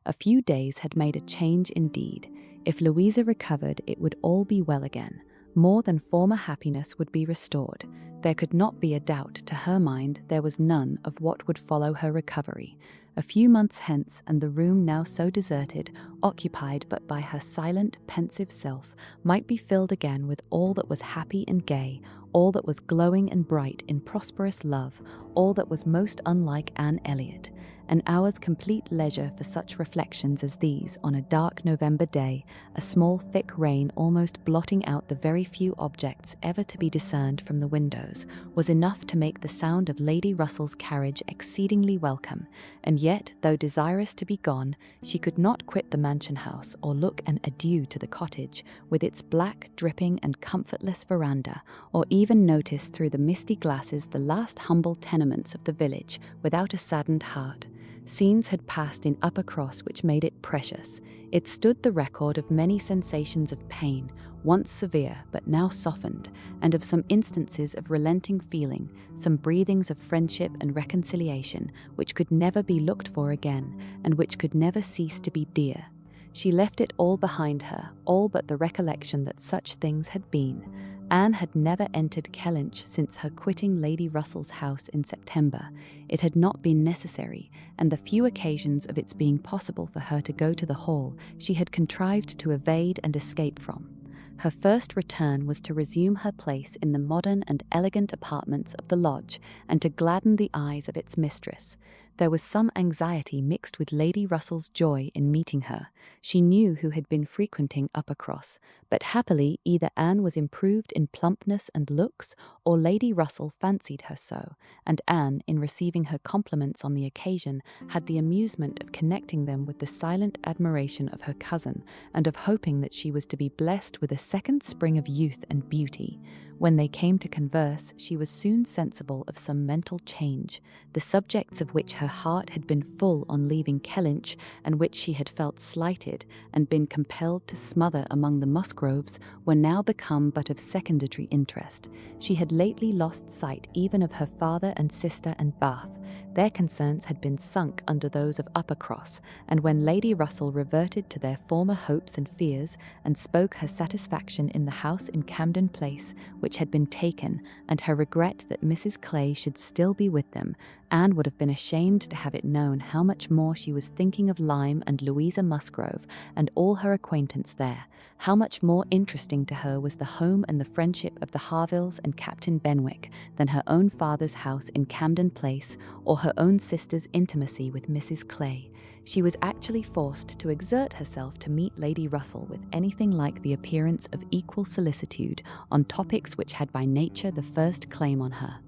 A few days had made a change indeed. If Louisa recovered, it would all be well again. More than former happiness would be restored. There could not be a doubt, to her mind there was none, of what would follow her recovery. A few months hence, and the room now so deserted, occupied but by her silent, pensive self, might be filled again with all that was happy and gay, all that was glowing and bright in prosperous love, all that was most unlike Anne Elliot. An hour's complete leisure for such reflections as these on a dark November day, a small thick rain almost blotting out the very few objects ever to be discerned from the windows, was enough to make the sound of Lady Russell's carriage exceedingly welcome, and yet, though desirous to be gone, she could not quit the mansion house or look an adieu to the cottage, with its black, dripping and comfortless veranda, or even notice through the misty glasses the last humble tenements of the village, without a saddened heart. Scenes had passed in Uppercross which made it precious. It stood the record of many sensations of pain, once severe but now softened, and of some instances of relenting feeling, some breathings of friendship and reconciliation, which could never be looked for again, and which could never cease to be dear. She left it all behind her, all but the recollection that such things had been. Anne had never entered Kellynch since her quitting Lady Russell's house in September. It had not been necessary, and the few occasions of its being possible for her to go to the Hall she had contrived to evade and escape from. Her first return was to resume her place in the modern and elegant apartments of the lodge, and to gladden the eyes of its mistress. There was some anxiety mixed with Lady Russell's joy in meeting her. She knew who had been frequenting Uppercross, but happily either Anne was improved in plumpness and looks, or Lady Russell fancied her so, and Anne, in receiving her compliments on the occasion, had the amusement of connecting them with the silent admiration of her cousin, and of hoping that she was to be blessed with a second spring of youth and beauty. When they came to converse, she was soon sensible of some mental change, the subjects of which her heart had been full on leaving Kellynch, and which she had felt slighted and been compelled to smother among the Musgroves, were now become but of secondary interest. She had lately lost sight even of her father and sister and Bath. Their concerns had been sunk under those of Uppercross, and when Lady Russell reverted to their former hopes and fears, and spoke her satisfaction in the house in Camden Place, which had been taken, and her regret that Mrs. Clay should still be with them, Anne would have been ashamed to have it known how much more she was thinking of Lyme and Louisa Musgrove, and all her acquaintance there. How much more interesting to her was the home and the friendship of the Harvilles and Captain Benwick than her own father's house in Camden Place, or her own sister's intimacy with Mrs. Clay. She was actually forced to exert herself to meet Lady Russell with anything like the appearance of equal solicitude on topics which had by nature the first claim on her.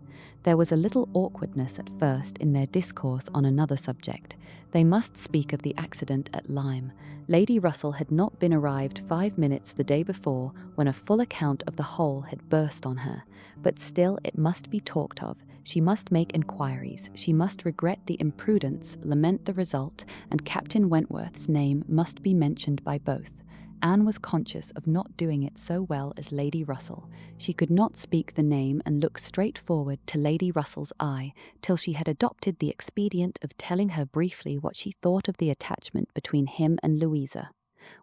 There was a little awkwardness at first in their discourse on another subject. They must speak of the accident at Lyme. Lady Russell had not been arrived 5 minutes the day before when a full account of the whole had burst on her. But still it must be talked of. She must make inquiries. She must regret the imprudence, lament the result, and Captain Wentworth's name must be mentioned by both. Anne was conscious of not doing it so well as Lady Russell. She could not speak the name and look straight forward to Lady Russell's eye till she had adopted the expedient of telling her briefly what she thought of the attachment between him and Louisa.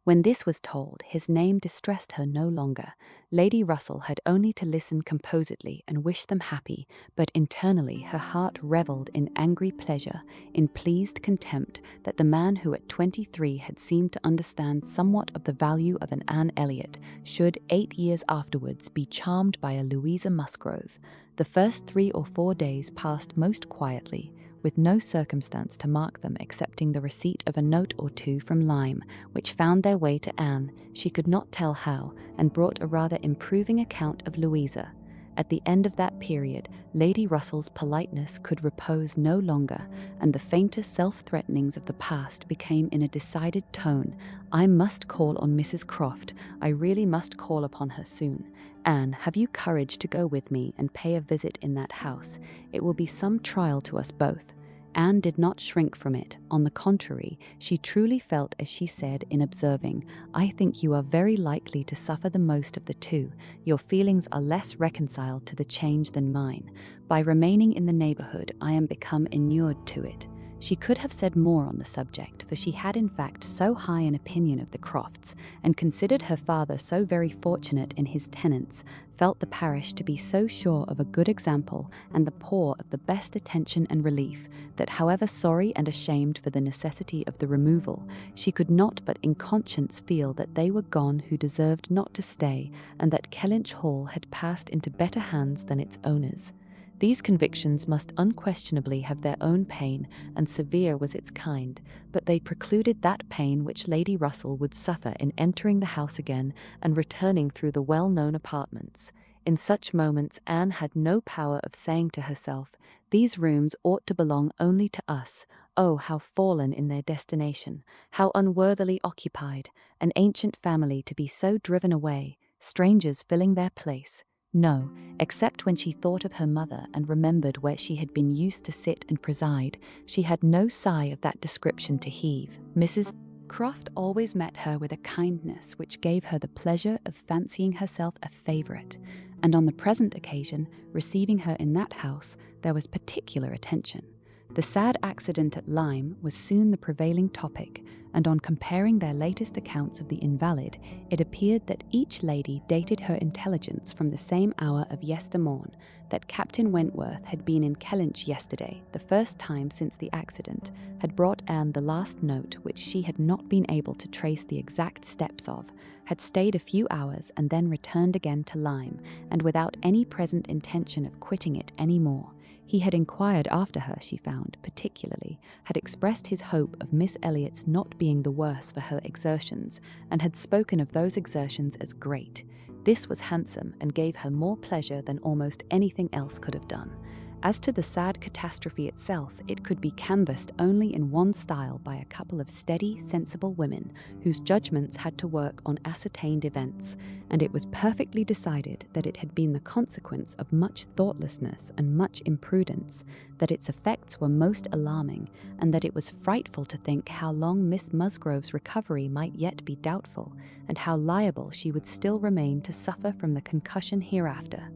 When this was told, his name distressed her no longer. Lady Russell had only to listen composedly and wish them happy, but internally her heart revelled in angry pleasure, in pleased contempt that the man who at 23 had seemed to understand somewhat of the value of an Anne Elliot should 8 years afterwards be charmed by a Louisa Musgrove. The first 3 or 4 days passed most quietly, with no circumstance to mark them excepting the receipt of a note or two from Lyme, which found their way to Anne, she could not tell how, and brought a rather improving account of Louisa. At the end of that period, Lady Russell's politeness could repose no longer, and the faintest self-threatenings of the past became in a decided tone. I must call on Mrs. Croft. I really must call upon her soon. Anne, have you courage to go with me and pay a visit in that house? It will be some trial to us both. Anne did not shrink from it. On the contrary, she truly felt as she said in observing, I think you are very likely to suffer the most of the two. Your feelings are less reconciled to the change than mine. By remaining in the neighbourhood, I am become inured to it. She could have said more on the subject, for she had in fact so high an opinion of the Crofts, and considered her father so very fortunate in his tenants, felt the parish to be so sure of a good example, and the poor of the best attention and relief, that however sorry and ashamed for the necessity of the removal, she could not but in conscience feel that they were gone who deserved not to stay, and that Kellynch Hall had passed into better hands than its owners. These convictions must unquestionably have their own pain, and severe was its kind, but they precluded that pain which Lady Russell would suffer in entering the house again and returning through the well-known apartments. In such moments Anne had no power of saying to herself, these rooms ought to belong only to us. Oh, how fallen in their destination, how unworthily occupied, an ancient family to be so driven away, strangers filling their place. No, except when she thought of her mother and remembered where she had been used to sit and preside, she had no sigh of that description to heave. Mrs. Croft always met her with a kindness which gave her the pleasure of fancying herself a favourite, and on the present occasion, receiving her in that house, there was particular attention. The sad accident at Lyme was soon the prevailing topic, and on comparing their latest accounts of the invalid, it appeared that each lady dated her intelligence from the same hour of yestermorn, that Captain Wentworth had been in Kellynch yesterday, the first time since the accident, had brought Anne the last note which she had not been able to trace the exact steps of, had stayed a few hours and then returned again to Lyme, and without any present intention of quitting it any more. He had inquired after her, she found, particularly, had expressed his hope of Miss Elliot's not being the worse for her exertions, and had spoken of those exertions as great. This was handsome, and gave her more pleasure than almost anything else could have done. As to the sad catastrophe itself, it could be canvassed only in one style by a couple of steady, sensible women, whose judgments had to work on ascertained events, and it was perfectly decided that it had been the consequence of much thoughtlessness and much imprudence, that its effects were most alarming, and that it was frightful to think how long Miss Musgrove's recovery might yet be doubtful, and how liable she would still remain to suffer from the concussion hereafter.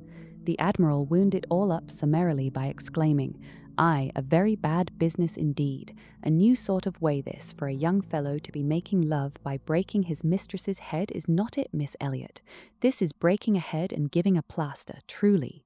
The Admiral wound it all up summarily by exclaiming, "Aye, a very bad business indeed. A new sort of way this, for a young fellow to be making love by breaking his mistress's head, is not it, Miss Elliot? This is breaking a head and giving a plaster, truly."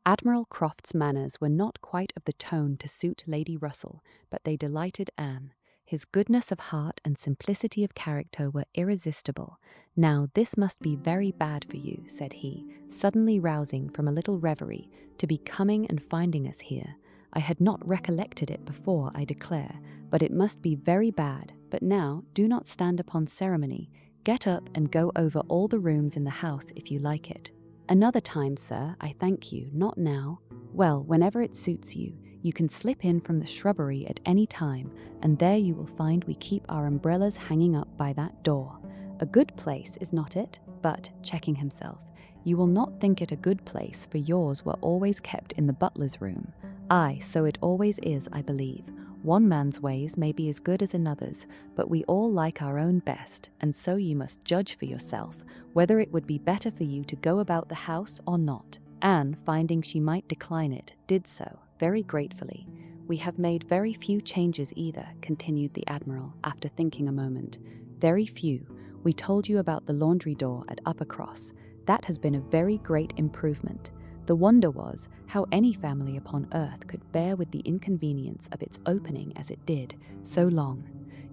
Admiral Croft's manners were not quite of the tone to suit Lady Russell, but they delighted Anne. His goodness of heart and simplicity of character were irresistible. "Now, this must be very bad for you," said he, suddenly rousing from a little reverie, "to be coming and finding us here. I had not recollected it before, I declare, but it must be very bad. But now, do not stand upon ceremony. Get up and go over all the rooms in the house if you like it." "Another time, sir, I thank you, not now." "Well, whenever it suits you. You can slip in from the shrubbery at any time, and there you will find we keep our umbrellas hanging up by that door. A good place, is not it? But," checking himself, "you will not think it a good place, for yours were always kept in the butler's room." "Aye, so it always is, I believe. One man's ways may be as good as another's, but we all like our own best, and so you must judge for yourself, whether it would be better for you to go about the house or not." Anne, finding she might decline it, did so, very gratefully. "We have made very few changes either," continued the Admiral, after thinking a moment. "Very few. We told you about the laundry door at Uppercross. That has been a very great improvement. The wonder was how any family upon earth could bear with the inconvenience of its opening as it did, so long.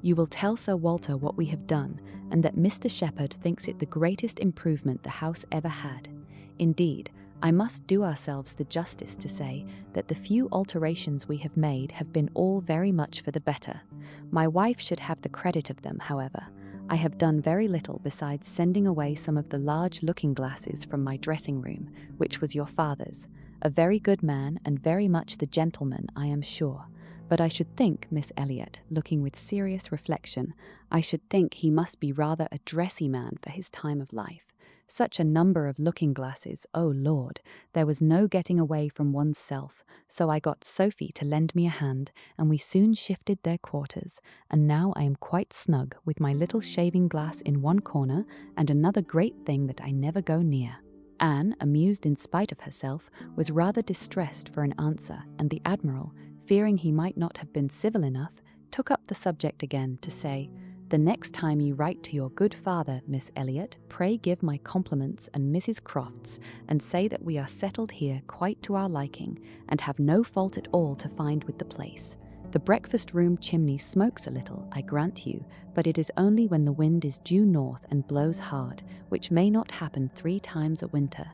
You will tell Sir Walter what we have done, and that Mr. Shepherd thinks it the greatest improvement the house ever had. Indeed, I must do ourselves the justice to say that the few alterations we have made have been all very much for the better. My wife should have the credit of them, however. I have done very little besides sending away some of the large looking-glasses from my dressing room, which was your father's. A very good man and very much the gentleman, I am sure. But I should think, Miss Elliot, looking with serious reflection, I should think he must be rather a dressy man for his time of life. Such a number of looking-glasses, oh Lord, there was no getting away from one's self, so I got Sophie to lend me a hand, and we soon shifted their quarters, and now I am quite snug with my little shaving glass in one corner, and another great thing that I never go near. Anne, amused in spite of herself, was rather distressed for an answer, and the Admiral, fearing he might not have been civil enough, took up the subject again to say, "The next time you write to your good father, Miss Elliot, pray give my compliments and Mrs. Croft's, and say that we are settled here quite to our liking, and have no fault at all to find with the place. The breakfast-room chimney smokes a little, I grant you, but it is only when the wind is due north and blows hard, which may not happen 3 times a winter.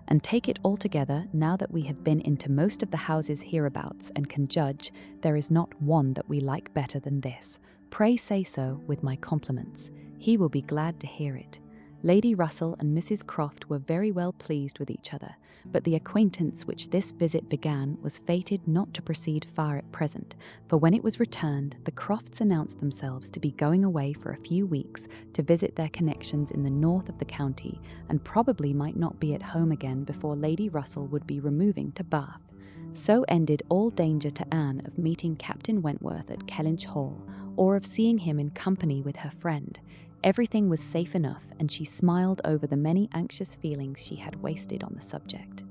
And take it altogether, now that we have been into most of the houses hereabouts and can judge, there is not one that we like better than this. Pray say so with my compliments. He will be glad to hear it." Lady Russell and Mrs. Croft were very well pleased with each other, but the acquaintance which this visit began was fated not to proceed far at present, for when it was returned, the Crofts announced themselves to be going away for a few weeks to visit their connections in the north of the county, and probably might not be at home again before Lady Russell would be removing to Bath. So ended all danger to Anne of meeting Captain Wentworth at Kellynch Hall, or of seeing him in company with her friend. Everything was safe enough, and she smiled over the many anxious feelings she had wasted on the subject.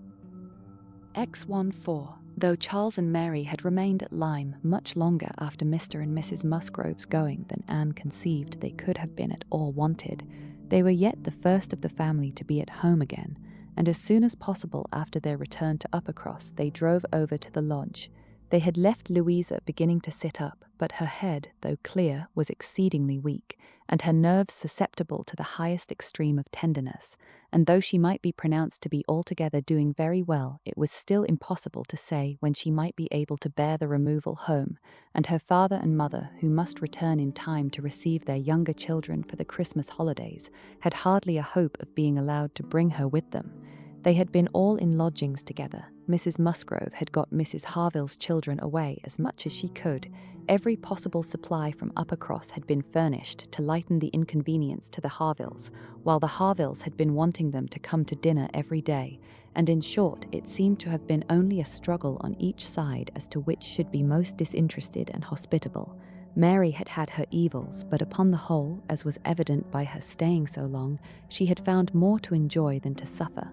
XXIV. Though Charles and Mary had remained at Lyme much longer after Mr. and Mrs. Musgrove's going than Anne conceived they could have been at all wanted, they were yet the first of the family to be at home again, and as soon as possible after their return to Uppercross they drove over to the lodge. They had left Louisa beginning to sit up, but her head, though clear, was exceedingly weak, and her nerves susceptible to the highest extreme of tenderness, and though she might be pronounced to be altogether doing very well, it was still impossible to say when she might be able to bear the removal home, and her father and mother, who must return in time to receive their younger children for the Christmas holidays, had hardly a hope of being allowed to bring her with them. They had been all in lodgings together. Mrs. Musgrove had got Mrs. Harville's children away as much as she could. Every possible supply from Uppercross had been furnished to lighten the inconvenience to the Harvilles, while the Harvilles had been wanting them to come to dinner every day, and in short, it seemed to have been only a struggle on each side as to which should be most disinterested and hospitable. Mary had had her evils, but upon the whole, as was evident by her staying so long, she had found more to enjoy than to suffer.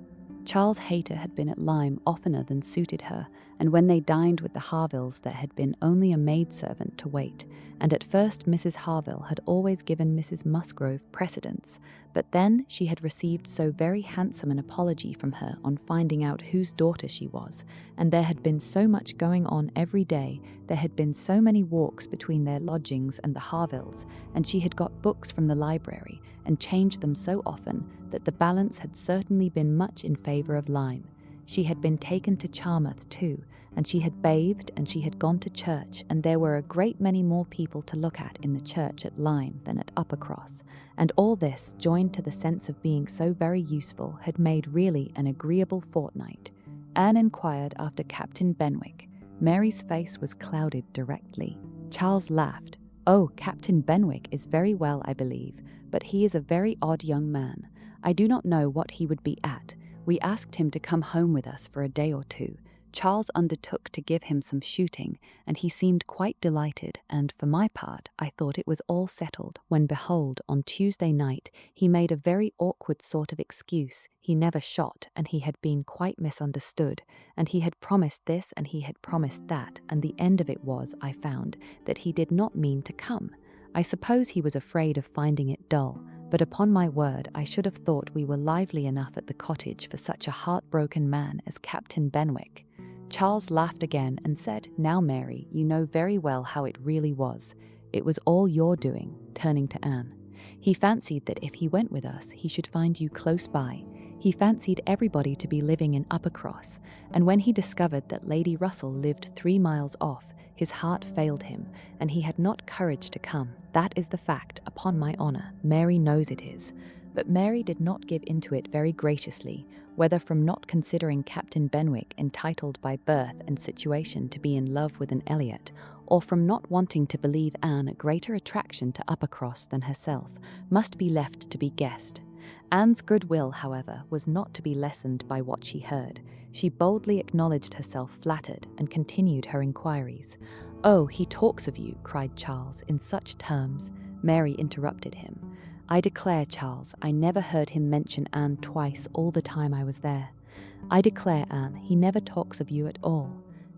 Charles Hayter had been at Lyme oftener than suited her, and when they dined with the Harvilles there had been only a maidservant to wait, and at first Mrs. Harville had always given Mrs. Musgrove precedence, but then she had received so very handsome an apology from her on finding out whose daughter she was, and there had been so much going on every day, there had been so many walks between their lodgings and the Harvilles, and she had got books from the library, and changed them so often, that the balance had certainly been much in favour of Lyme. She had been taken to Charmouth too, and she had bathed, and she had gone to church, and there were a great many more people to look at in the church at Lyme than at Uppercross, and all this, joined to the sense of being so very useful, had made really an agreeable fortnight. Anne inquired after Captain Benwick. Mary's face was clouded directly. Charles laughed. "Oh, Captain Benwick is very well, I believe, but he is a very odd young man. I do not know what he would be at. We asked him to come home with us for a day or two. Charles undertook to give him some shooting, and he seemed quite delighted, and for my part, I thought it was all settled, when behold, on Tuesday night, he made a very awkward sort of excuse. He never shot, and he had been quite misunderstood, and he had promised this and he had promised that, and the end of it was, I found, that he did not mean to come. I suppose he was afraid of finding it dull, but upon my word I should have thought we were lively enough at the cottage for such a heartbroken man as Captain Benwick." Charles laughed again and said, "Now, Mary, you know very well how it really was. It was all your doing," turning to Anne. "He fancied that if he went with us he should find you close by. He fancied everybody to be living in Uppercross, and when he discovered that Lady Russell lived 3 miles off, His heart failed him, and he had not courage to come. That is the fact, upon my honour. Mary knows it is. But Mary did not give into it very graciously, whether from not considering Captain Benwick entitled by birth and situation to be in love with an Elliot, or from not wanting to believe Anne a greater attraction to Uppercross than herself, must be left to be guessed. Anne's goodwill, however, was not to be lessened by what she heard. She boldly acknowledged herself flattered and continued her inquiries. "Oh, he talks of you," cried Charles, "in such terms." Mary interrupted him. "I declare, Charles, I never heard him mention Anne twice all the time I was there." "I declare, Anne, he never talks of you at all."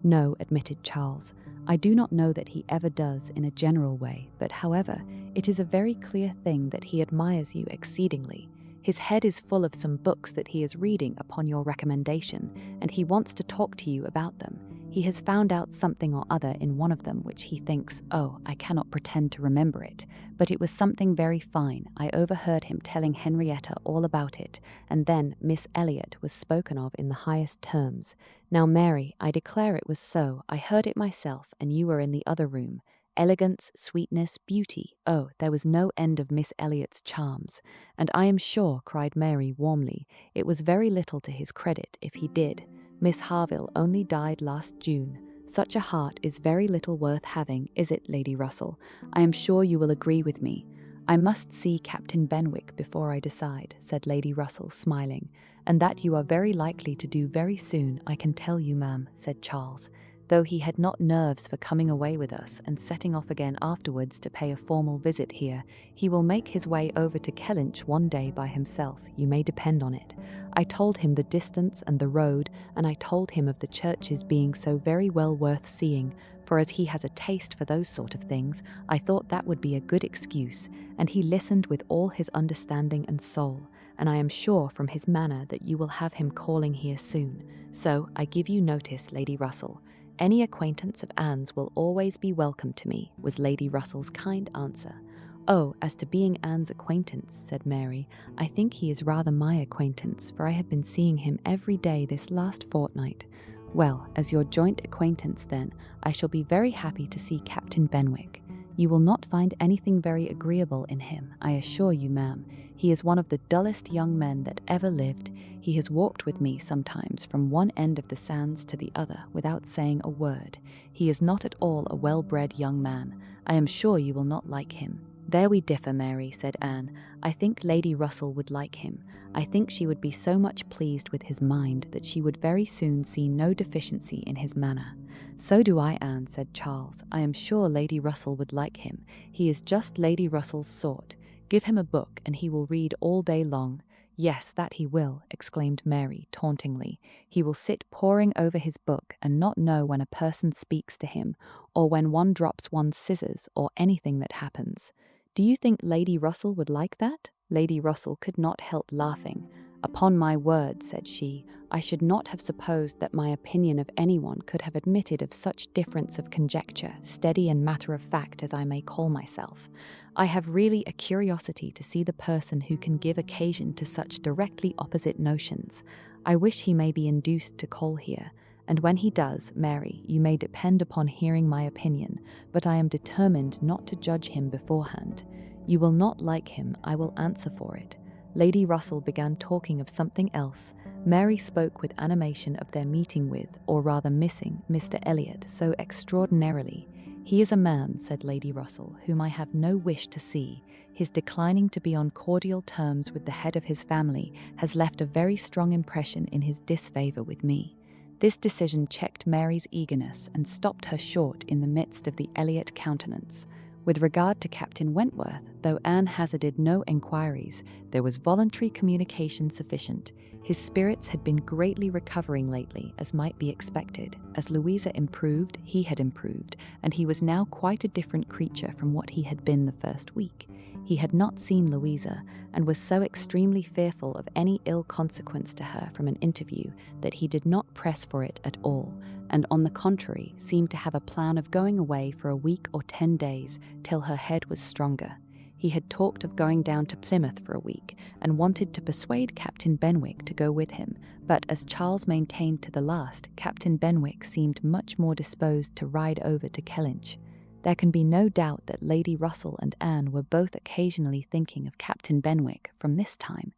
"No," admitted Charles. "I do not know that he ever does in a general way, but however, it is a very clear thing that he admires you exceedingly. His head is full of some books that he is reading upon your recommendation, and he wants to talk to you about them. He has found out something or other in one of them which he thinks, oh, I cannot pretend to remember it, but it was something very fine. I overheard him telling Henrietta all about it, and then Miss Elliot was spoken of in the highest terms. Now, Mary, I declare it was so. I heard it myself, and you were in the other room. Elegance, sweetness, beauty, oh, there was no end of Miss Elliot's charms. And I am sure, cried Mary warmly, it was very little to his credit if he did. Miss Harville only died last June. Such a heart is very little worth having, is it, Lady Russell? I am sure you will agree with me. I must see Captain Benwick before I decide, said Lady Russell, smiling. And that you are very likely to do very soon, I can tell you, ma'am, said Charles. Though he had not nerves for coming away with us and setting off again afterwards to pay a formal visit here, he will make his way over to Kellynch one day by himself, you may depend on it. I told him the distance and the road, and I told him of the churches being so very well worth seeing, for as he has a taste for those sort of things, I thought that would be a good excuse, and he listened with all his understanding and soul, and I am sure from his manner that you will have him calling here soon. So I give you notice, Lady Russell. Any acquaintance of Anne's will always be welcome to me, was Lady Russell's kind answer. Oh, as to being Anne's acquaintance, said Mary, I think he is rather my acquaintance, for I have been seeing him every day this last fortnight. Well, as your joint acquaintance, then, I shall be very happy to see Captain Benwick. You will not find anything very agreeable in him, I assure you, ma'am. He is one of the dullest young men that ever lived. He has walked with me sometimes from one end of the sands to the other without saying a word. He is not at all a well-bred young man. I am sure you will not like him. There we differ, Mary, said Anne. I think Lady Russell would like him. I think she would be so much pleased with his mind that she would very soon see no deficiency in his manner. So do I, Anne, said Charles. I am sure Lady Russell would like him. He is just Lady Russell's sort. Give him a book, and he will read all day long. Yes, that he will, exclaimed Mary, tauntingly. He will sit poring over his book and not know when a person speaks to him, or when one drops one's scissors, or anything that happens. Do you think Lady Russell would like that? Lady Russell could not help laughing. Upon my word, said she, I should not have supposed that my opinion of anyone could have admitted of such difference of conjecture, steady and matter-of-fact as I may call myself. I have really a curiosity to see the person who can give occasion to such directly opposite notions. I wish he may be induced to call here, and when he does, Mary, you may depend upon hearing my opinion, but I am determined not to judge him beforehand. You will not like him, I will answer for it. Lady Russell began talking of something else. Mary spoke with animation of their meeting with, or rather missing, Mr. Elliot so extraordinarily. He is a man, said Lady Russell, whom I have no wish to see. His declining to be on cordial terms with the head of his family has left a very strong impression in his disfavour with me. This decision checked Mary's eagerness and stopped her short in the midst of the Elliot countenance. With regard to Captain Wentworth, though Anne hazarded no enquiries, there was voluntary communication sufficient. His spirits had been greatly recovering lately, as might be expected. As Louisa improved, he had improved, and he was now quite a different creature from what he had been the first week. He had not seen Louisa, and was so extremely fearful of any ill consequence to her from an interview that he did not press for it at all, and on the contrary seemed to have a plan of going away for a week or 10 days till her head was stronger. He had talked of going down to Plymouth for a week and wanted to persuade Captain Benwick to go with him, but as Charles maintained to the last, Captain Benwick seemed much more disposed to ride over to Kellynch. There can be no doubt that Lady Russell and Anne were both occasionally thinking of Captain Benwick from this time.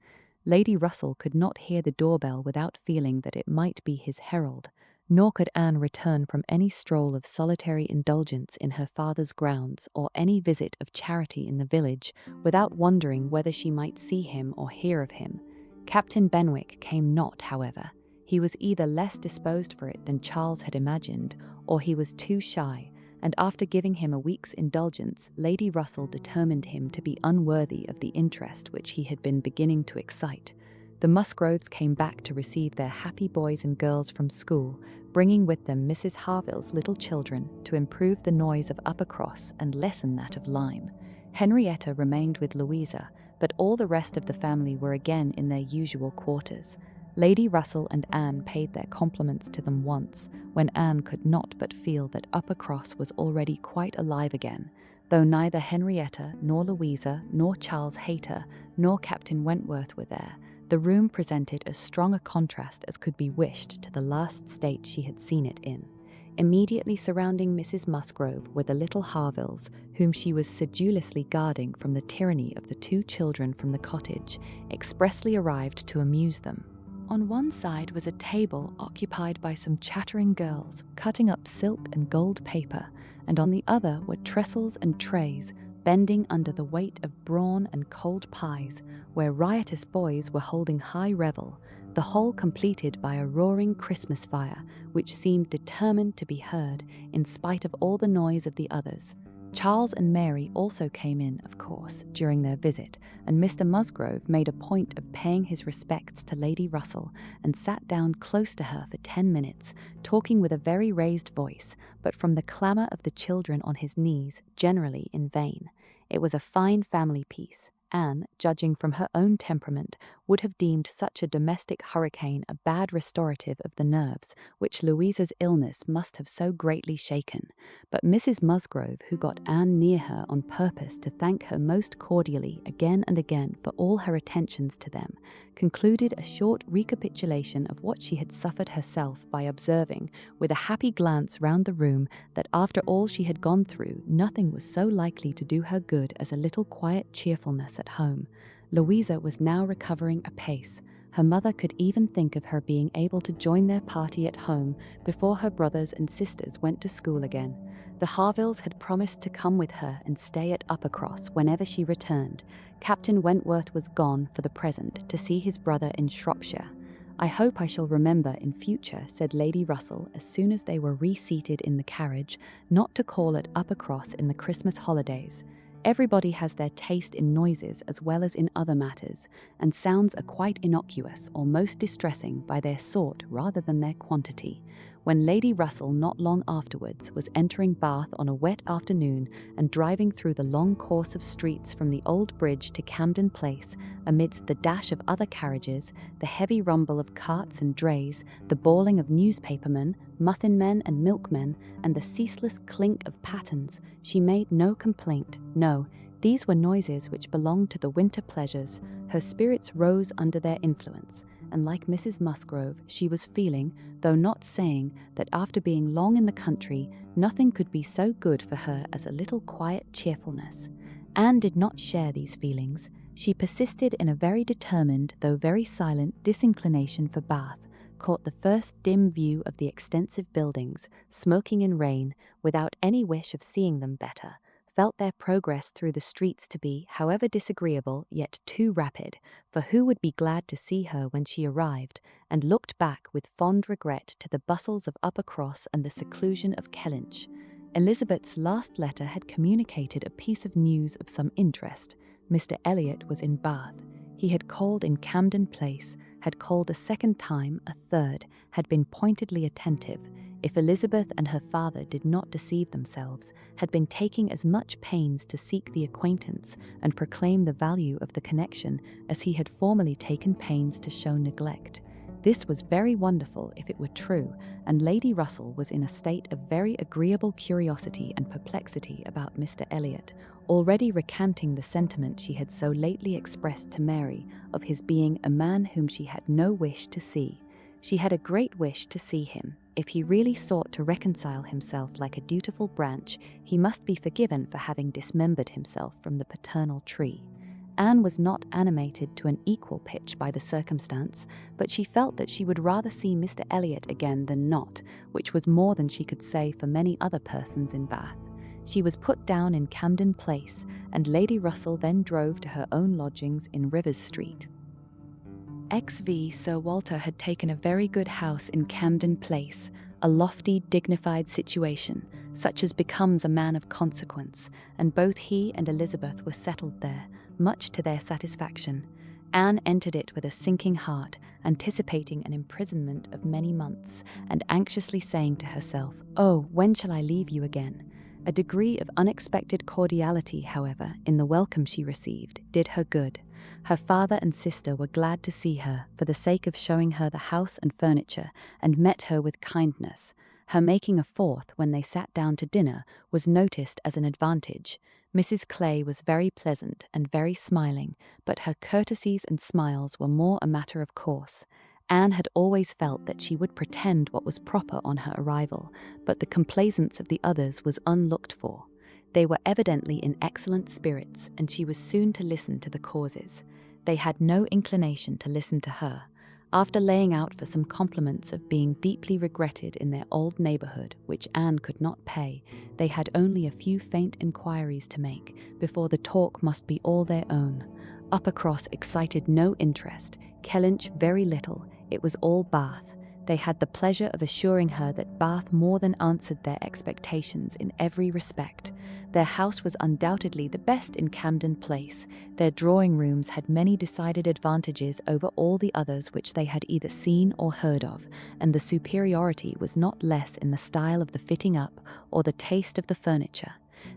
Lady Russell could not hear the doorbell without feeling that it might be his herald, nor could Anne return from any stroll of solitary indulgence in her father's grounds or any visit of charity in the village without wondering whether she might see him or hear of him. Captain Benwick came not, however. He was either less disposed for it than Charles had imagined, or he was too shy, and after giving him a week's indulgence, Lady Russell determined him to be unworthy of the interest which he had been beginning to excite. The Musgroves came back to receive their happy boys and girls from school, bringing with them Mrs. Harville's little children to improve the noise of Uppercross and lessen that of Lyme. Henrietta remained with Louisa, but all the rest of the family were again in their usual quarters. Lady Russell and Anne paid their compliments to them once, when Anne could not but feel that Uppercross was already quite alive again, though neither Henrietta, nor Louisa, nor Charles Hayter, nor Captain Wentworth were there. The room presented as strong a contrast as could be wished to the last state she had seen it in. Immediately surrounding Mrs. Musgrove were the little Harvilles, whom she was sedulously guarding from the tyranny of the two children from the cottage, expressly arrived to amuse them. On one side was a table occupied by some chattering girls, cutting up silk and gold paper, and on the other were trestles and trays, bending under the weight of brawn and cold pies, where riotous boys were holding high revel, the whole completed by a roaring Christmas fire, which seemed determined to be heard, in spite of all the noise of the others. Charles and Mary also came in, of course, during their visit, and Mr. Musgrove made a point of paying his respects to Lady Russell, and sat down close to her for 10 minutes, talking with a very raised voice, but from the clamour of the children on his knees, generally in vain. It was a fine family piece. Anne, judging from her own temperament, would have deemed such a domestic hurricane a bad restorative of the nerves, which Louisa's illness must have so greatly shaken. But Mrs. Musgrove, who got Anne near her on purpose to thank her most cordially again and again for all her attentions to them, concluded a short recapitulation of what she had suffered herself by observing, with a happy glance round the room, that after all she had gone through, nothing was so likely to do her good as a little quiet cheerfulness at home. Louisa was now recovering apace. Her mother could even think of her being able to join their party at home before her brothers and sisters went to school again. The Harvilles had promised to come with her and stay at Uppercross whenever she returned. Captain Wentworth was gone for the present to see his brother in Shropshire. "I hope I shall remember in future," said Lady Russell as soon as they were reseated in the carriage, "not to call at Uppercross in the Christmas holidays. Everybody has their taste in noises as well as in other matters, and sounds are quite innocuous or most distressing by their sort rather than their quantity." When Lady Russell not long afterwards was entering Bath on a wet afternoon and driving through the long course of streets from the Old Bridge to Camden Place, amidst the dash of other carriages, the heavy rumble of carts and drays, the bawling of newspapermen, muffin-men and milkmen, and the ceaseless clink of pattens, she made no complaint. No, these were noises which belonged to the winter pleasures. Her spirits rose under their influence, and like Mrs. Musgrove, she was feeling, though not saying, that after being long in the country, nothing could be so good for her as a little quiet cheerfulness. Anne did not share these feelings. She persisted in a very determined, though very silent, disinclination for Bath, caught the first dim view of the extensive buildings, smoking in rain, without any wish of seeing them better, felt their progress through the streets to be, however disagreeable, yet too rapid, for who would be glad to see her when she arrived, and looked back with fond regret to the bustles of Uppercross and the seclusion of Kellynch. Elizabeth's last letter had communicated a piece of news of some interest. Mr. Elliot was in Bath. He had called in Camden Place, had called a second time, a third, had been pointedly attentive, if Elizabeth and her father did not deceive themselves, had been taking as much pains to seek the acquaintance and proclaim the value of the connection as he had formerly taken pains to show neglect. This was very wonderful if it were true, and Lady Russell was in a state of very agreeable curiosity and perplexity about Mr. Elliot, already recanting the sentiment she had so lately expressed to Mary of his being a man whom she had no wish to see. She had a great wish to see him. If he really sought to reconcile himself like a dutiful branch, he must be forgiven for having dismembered himself from the paternal tree. Anne was not animated to an equal pitch by the circumstance, but she felt that she would rather see Mr. Elliot again than not, which was more than she could say for many other persons in Bath. She was put down in Camden Place, and Lady Russell then drove to her own lodgings in Rivers Street. XV Sir Walter had taken a very good house in Camden Place, a lofty, dignified situation, such as becomes a man of consequence, and both he and Elizabeth were settled there, much to their satisfaction. Anne entered it with a sinking heart, anticipating an imprisonment of many months, and anxiously saying to herself, "Oh, when shall I leave you again?" A degree of unexpected cordiality, however, in the welcome she received, did her good. Her father and sister were glad to see her, for the sake of showing her the house and furniture, and met her with kindness. Her making a fourth when they sat down to dinner was noticed as an advantage. Mrs. Clay was very pleasant and very smiling, but her courtesies and smiles were more a matter of course. Anne had always felt that she would pretend what was proper on her arrival, but the complaisance of the others was unlooked for. They were evidently in excellent spirits, and she was soon to listen to the causes. They had no inclination to listen to her. After laying out for some compliments of being deeply regretted in their old neighbourhood, which Anne could not pay, they had only a few faint inquiries to make before the talk must be all their own. Uppercross excited no interest, Kellynch very little. It was all Bath. They had the pleasure of assuring her that Bath more than answered their expectations in every respect. Their house was undoubtedly the best in Camden Place. Their drawing-rooms had many decided advantages over all the others which they had either seen or heard of, and the superiority was not less in the style of the fitting up or the taste of the furniture.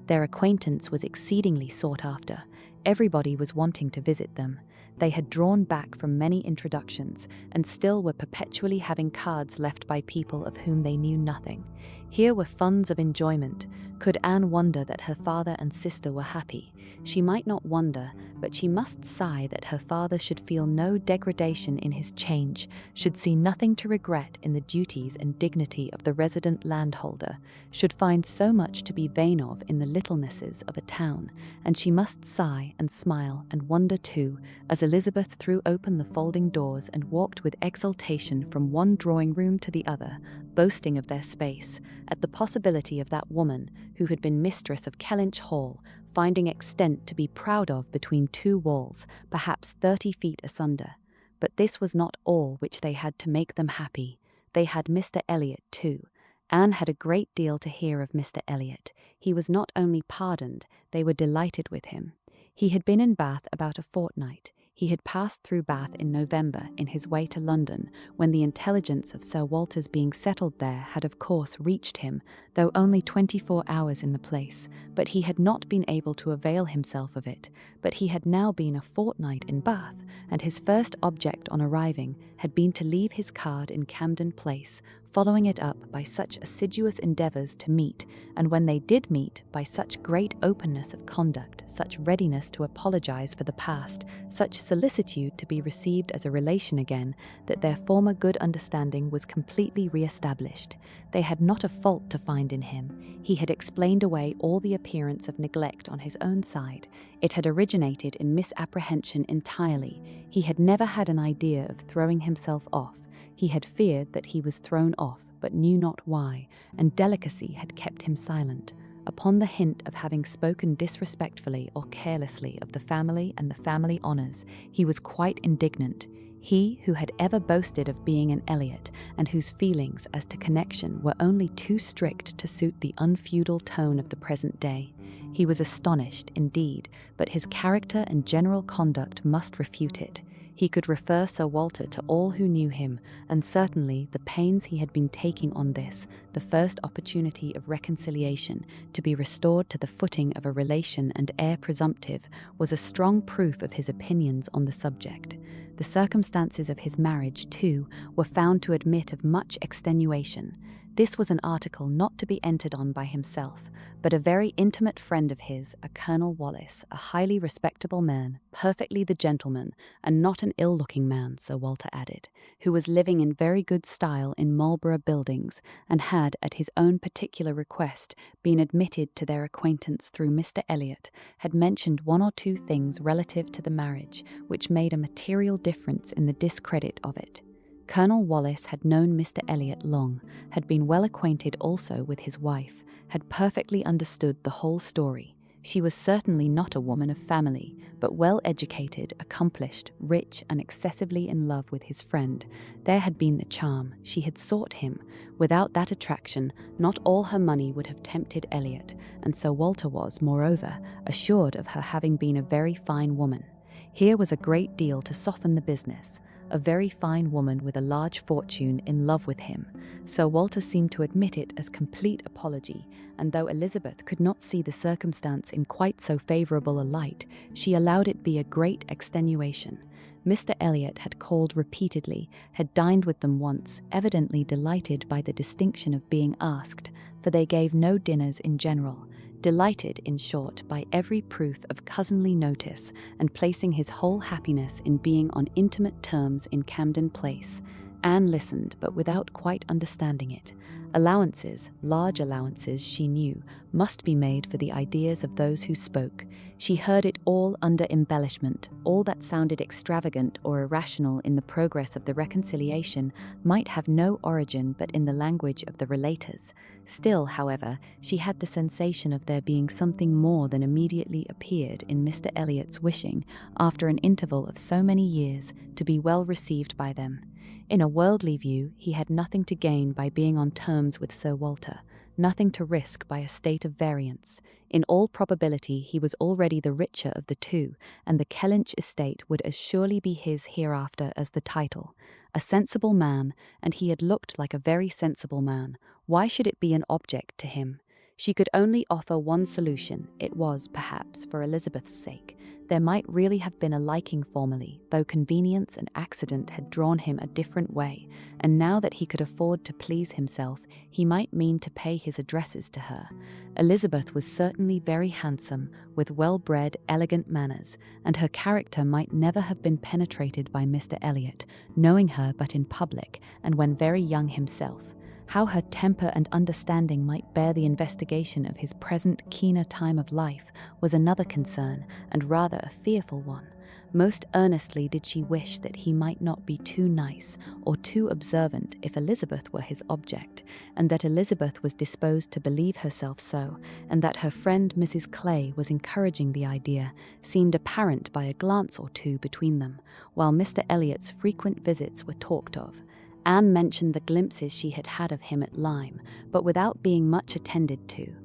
Their acquaintance was exceedingly sought after. Everybody was wanting to visit them. They had drawn back from many introductions, and still were perpetually having cards left by people of whom they knew nothing. Here were funds of enjoyment. Could Anne wonder that her father and sister were happy? She might not wonder, but she must sigh that her father should feel no degradation in his change, should see nothing to regret in the duties and dignity of the resident landholder, should find so much to be vain of in the littlenesses of a town, and she must sigh and smile and wonder too, as Elizabeth threw open the folding doors and walked with exultation from one drawing-room to the other, boasting of their space, at the possibility of that woman who had been mistress of Kellynch Hall, finding extent to be proud of between two walls, perhaps 30 feet asunder. But this was not all which they had to make them happy. They had Mr. Elliot too. Anne had a great deal to hear of Mr. Elliot. He was not only pardoned, they were delighted with him. He had been in Bath about a fortnight. He had passed through Bath in November in his way to London, when the intelligence of Sir Walter's being settled there had of course reached him, though only 24 hours in the place, but he had not been able to avail himself of it. But he had now been a fortnight in Bath, and his first object on arriving had been to leave his card in Camden Place, following it up by such assiduous endeavours to meet, and when they did meet, by such great openness of conduct, such readiness to apologise for the past, such solicitude to be received as a relation again, that their former good understanding was completely re-established. They had not a fault to find in him. He had explained away all the appearance of neglect on his own side. It had originated in misapprehension entirely. He had never had an idea of throwing himself off. He had feared that he was thrown off, but knew not why, and delicacy had kept him silent. Upon the hint of having spoken disrespectfully or carelessly of the family and the family honours, he was quite indignant. He who had ever boasted of being an Elliot, and whose feelings as to connection were only too strict to suit the unfeudal tone of the present day. He was astonished, indeed, but his character and general conduct must refute it. He could refer Sir Walter to all who knew him, and certainly the pains he had been taking on this, the first opportunity of reconciliation, to be restored to the footing of a relation and heir presumptive, was a strong proof of his opinions on the subject. The circumstances of his marriage, too, were found to admit of much extenuation. This was an article not to be entered on by himself, but a very intimate friend of his, a Colonel Wallis, a highly respectable man, perfectly the gentleman, and not an ill-looking man, Sir Walter added, who was living in very good style in Marlborough Buildings, and had, at his own particular request, been admitted to their acquaintance through Mr. Elliot, had mentioned one or two things relative to the marriage, which made a material difference in the discredit of it. Colonel Wallis had known Mr. Elliot long, had been well acquainted also with his wife, had perfectly understood the whole story. She was certainly not a woman of family, but well educated, accomplished, rich, and excessively in love with his friend. There had been the charm. She had sought him. Without that attraction, not all her money would have tempted Elliot, and Sir Walter was, moreover, assured of her having been a very fine woman. Here was a great deal to soften the business. A very fine woman with a large fortune in love with him. Sir Walter seemed to admit it as complete apology, and though Elizabeth could not see the circumstance in quite so favourable a light, she allowed it be a great extenuation. Mr. Elliot had called repeatedly, had dined with them once, evidently delighted by the distinction of being asked, for they gave no dinners in general. Delighted, in short, by every proof of cousinly notice, and placing his whole happiness in being on intimate terms in Camden Place. Anne listened, but without quite understanding it. Allowances, large allowances, she knew, must be made for the ideas of those who spoke. She heard it all under embellishment. All that sounded extravagant or irrational in the progress of the reconciliation might have no origin but in the language of the relators. Still, however, she had the sensation of there being something more than immediately appeared in Mr. Elliot's wishing, after an interval of so many years, to be well received by them. In a worldly view, he had nothing to gain by being on terms with Sir Walter, nothing to risk by a state of variance. In all probability he was already the richer of the two, and the Kellynch estate would as surely be his hereafter as the title. A sensible man, and he had looked like a very sensible man. Why should it be an object to him? She could only offer one solution. It was, perhaps, for Elizabeth's sake. There might really have been a liking formerly, though convenience and accident had drawn him a different way, and now that he could afford to please himself, he might mean to pay his addresses to her. Elizabeth was certainly very handsome, with well-bred, elegant manners, and her character might never have been penetrated by Mr. Elliot, knowing her but in public, and when very young himself. How her temper and understanding might bear the investigation of his present keener time of life was another concern, and rather a fearful one. Most earnestly did she wish that he might not be too nice or too observant if Elizabeth were his object, and that Elizabeth was disposed to believe herself so, and that her friend Mrs. Clay was encouraging the idea, seemed apparent by a glance or two between them, while Mr. Elliot's frequent visits were talked of. Anne mentioned the glimpses she had had of him at Lyme, but without being much attended to.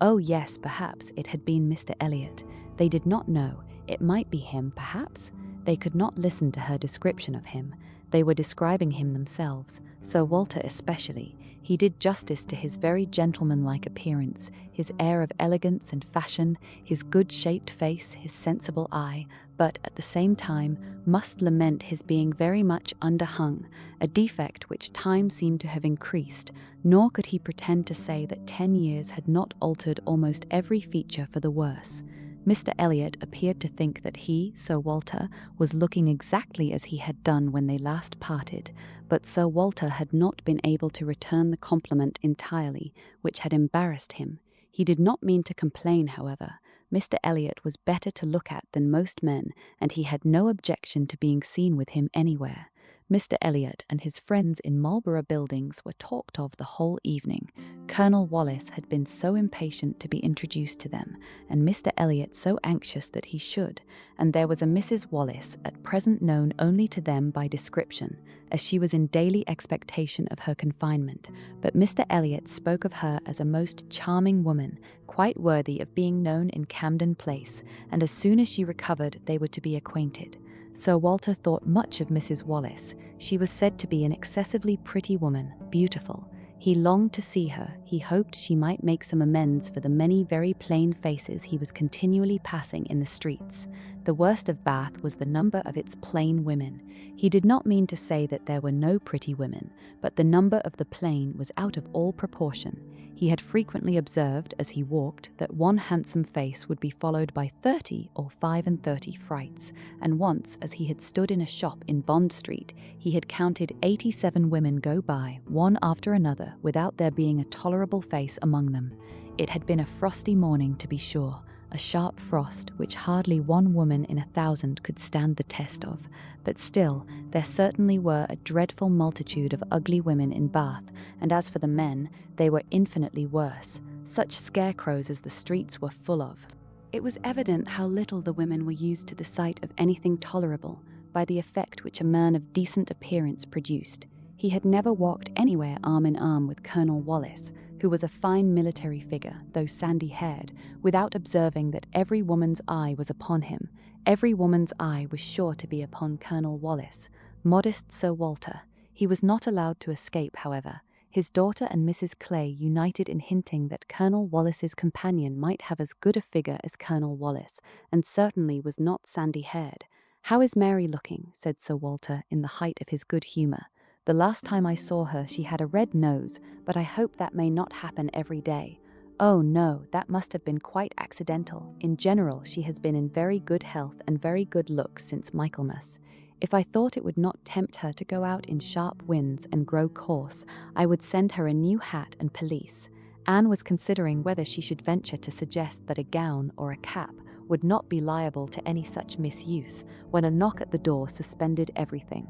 Oh yes, perhaps it had been Mr. Elliot. They did not know. It might be him, perhaps. They could not listen to her description of him. They were describing him themselves, Sir Walter especially. He did justice to his very gentlemanlike appearance, his air of elegance and fashion, his good-shaped face, his sensible eye, but at the same time must lament his being very much underhung, a defect which time seemed to have increased, nor could he pretend to say that 10 years had not altered almost every feature for the worse. Mr. Elliot appeared to think that he, Sir Walter, was looking exactly as he had done when they last parted, but Sir Walter had not been able to return the compliment entirely, which had embarrassed him. He did not mean to complain, however. Mr. Elliot was better to look at than most men, and he had no objection to being seen with him anywhere. Mr. Elliot and his friends in Marlborough Buildings were talked of the whole evening. Colonel Wallis had been so impatient to be introduced to them, and Mr. Elliot so anxious that he should, and there was a Mrs. Wallis, at present known only to them by description, as she was in daily expectation of her confinement, but Mr. Elliot spoke of her as a most charming woman, quite worthy of being known in Camden Place, and as soon as she recovered they were to be acquainted. Sir Walter thought much of Mrs. Wallis. She was said to be an excessively pretty woman, beautiful. He longed to see her. He hoped she might make some amends for the many very plain faces he was continually passing in the streets. The worst of Bath was the number of its plain women. He did not mean to say that there were no pretty women, but the number of the plain was out of all proportion. He had frequently observed, as he walked, that one handsome face would be followed by 30 or 35 frights, and once, as he had stood in a shop in Bond Street, he had counted 87 women go by, one after another, without there being a tolerable face among them. It had been a frosty morning, to be sure, a sharp frost which hardly one woman in 1,000 could stand the test of, but still, there certainly were a dreadful multitude of ugly women in Bath, and as for the men, they were infinitely worse, such scarecrows as the streets were full of. It was evident how little the women were used to the sight of anything tolerable, by the effect which a man of decent appearance produced. He had never walked anywhere arm in arm with Colonel Wallis, who was a fine military figure, though sandy-haired, without observing that every woman's eye was upon him. Every woman's eye was sure to be upon Colonel Wallis. Modest Sir Walter. He was not allowed to escape, however. His daughter and Mrs. Clay united in hinting that Colonel Wallis's companion might have as good a figure as Colonel Wallis, and certainly was not sandy-haired. "How is Mary looking?" said Sir Walter, in the height of his good humour. "The last time I saw her she had a red nose, but I hope that may not happen every day." "Oh no, that must have been quite accidental. In general she has been in very good health and very good looks since Michaelmas. If I thought it would not tempt her to go out in sharp winds and grow coarse, I would send her a new hat and pelisse." Anne was considering whether she should venture to suggest that a gown or a cap would not be liable to any such misuse, when a knock at the door suspended everything.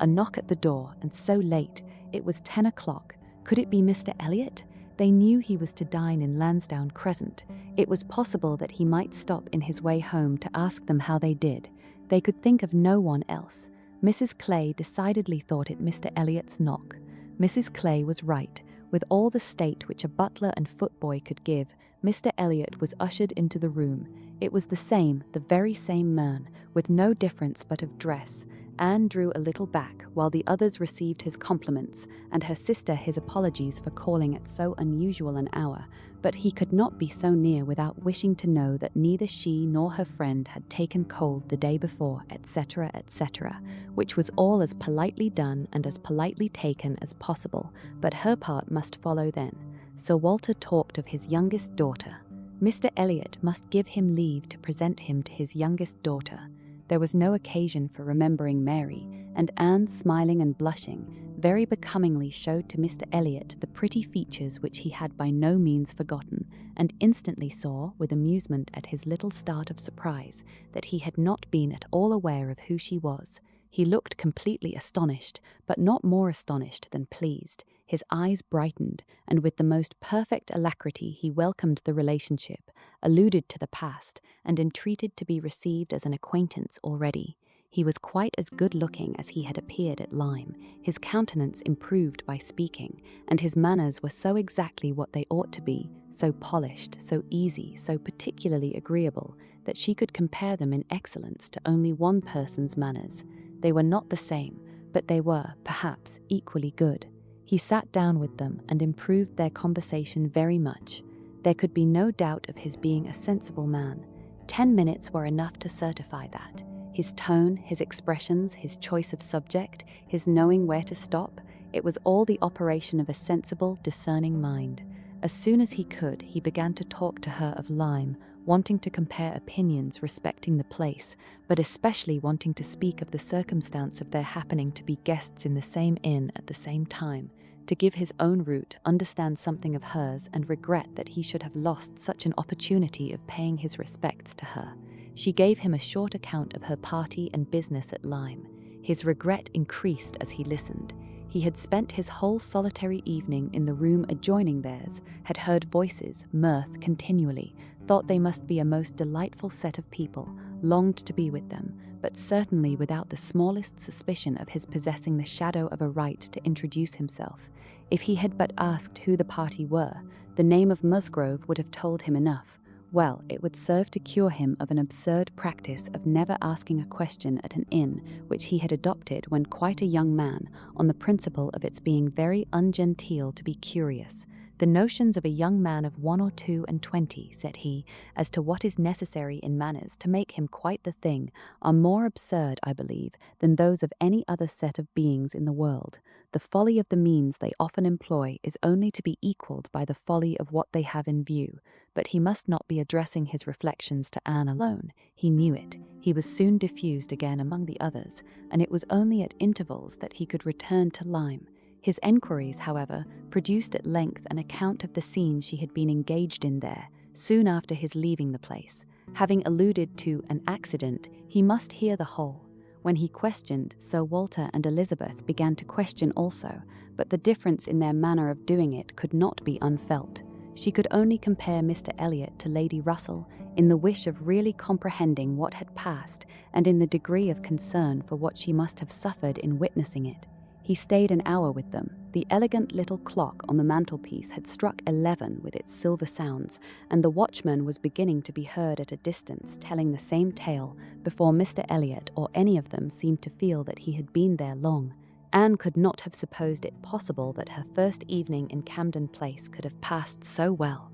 A knock at the door, and so late. It was 10 o'clock. Could it be Mr. Elliot? They knew he was to dine in Lansdowne Crescent. It was possible that he might stop in his way home to ask them how they did. They could think of no one else. Mrs. Clay decidedly thought it Mr. Elliot's knock. Mrs. Clay was right. With all the state which a butler and footboy could give, Mr. Elliot was ushered into the room. It was the very same man, with no difference but of dress. Anne drew a little back, while the others received his compliments, and her sister his apologies for calling at so unusual an hour, but he could not be so near without wishing to know that neither she nor her friend had taken cold the day before, etc., etc., which was all as politely done and as politely taken as possible, but her part must follow then. Sir Walter talked of his youngest daughter. Mr. Elliot must give him leave to present him to his youngest daughter. There was no occasion for remembering Mary, and Anne, smiling and blushing, very becomingly showed to Mr. Elliot the pretty features which he had by no means forgotten, and instantly saw, with amusement at his little start of surprise, that he had not been at all aware of who she was. He looked completely astonished, but not more astonished than pleased. His eyes brightened, and with the most perfect alacrity he welcomed the relationship, alluded to the past, and entreated to be received as an acquaintance already. He was quite as good-looking as he had appeared at Lyme, his countenance improved by speaking, and his manners were so exactly what they ought to be, so polished, so easy, so particularly agreeable, that she could compare them in excellence to only one person's manners. They were not the same, but they were, perhaps, equally good. He sat down with them and improved their conversation very much. There could be no doubt of his being a sensible man. 10 minutes were enough to certify that. His tone, his expressions, his choice of subject, his knowing where to stop, it was all the operation of a sensible, discerning mind. As soon as he could, he began to talk to her of Lyme, wanting to compare opinions respecting the place, but especially wanting to speak of the circumstance of their happening to be guests in the same inn at the same time, to give his own route, understand something of hers, and regret that he should have lost such an opportunity of paying his respects to her. She gave him a short account of her party and business at Lyme. His regret increased as he listened. He had spent his whole solitary evening in the room adjoining theirs, had heard voices, mirth continually, thought they must be a most delightful set of people, longed to be with them, but certainly without the smallest suspicion of his possessing the shadow of a right to introduce himself. If he had but asked who the party were, the name of Musgrove would have told him enough. Well, it would serve to cure him of an absurd practice of never asking a question at an inn, which he had adopted when quite a young man, on the principle of its being very ungenteel to be curious. The notions of a young man of 21 or 22, said he, as to what is necessary in manners to make him quite the thing, are more absurd, I believe, than those of any other set of beings in the world. The folly of the means they often employ is only to be equalled by the folly of what they have in view. But he must not be addressing his reflections to Anne alone. He knew it. He was soon diffused again among the others, and it was only at intervals that he could return to Lyme. His enquiries, however, produced at length an account of the scene she had been engaged in there, soon after his leaving the place. Having alluded to an accident, he must hear the whole. When he questioned, Sir Walter and Elizabeth began to question also, but the difference in their manner of doing it could not be unfelt. She could only compare Mr. Elliot to Lady Russell in the wish of really comprehending what had passed and in the degree of concern for what she must have suffered in witnessing it. He stayed an hour with them. The elegant little clock on the mantelpiece had struck 11 with its silver sounds, and the watchman was beginning to be heard at a distance telling the same tale before Mr. Elliot or any of them seemed to feel that he had been there long. Anne could not have supposed it possible that her first evening in Camden Place could have passed so well.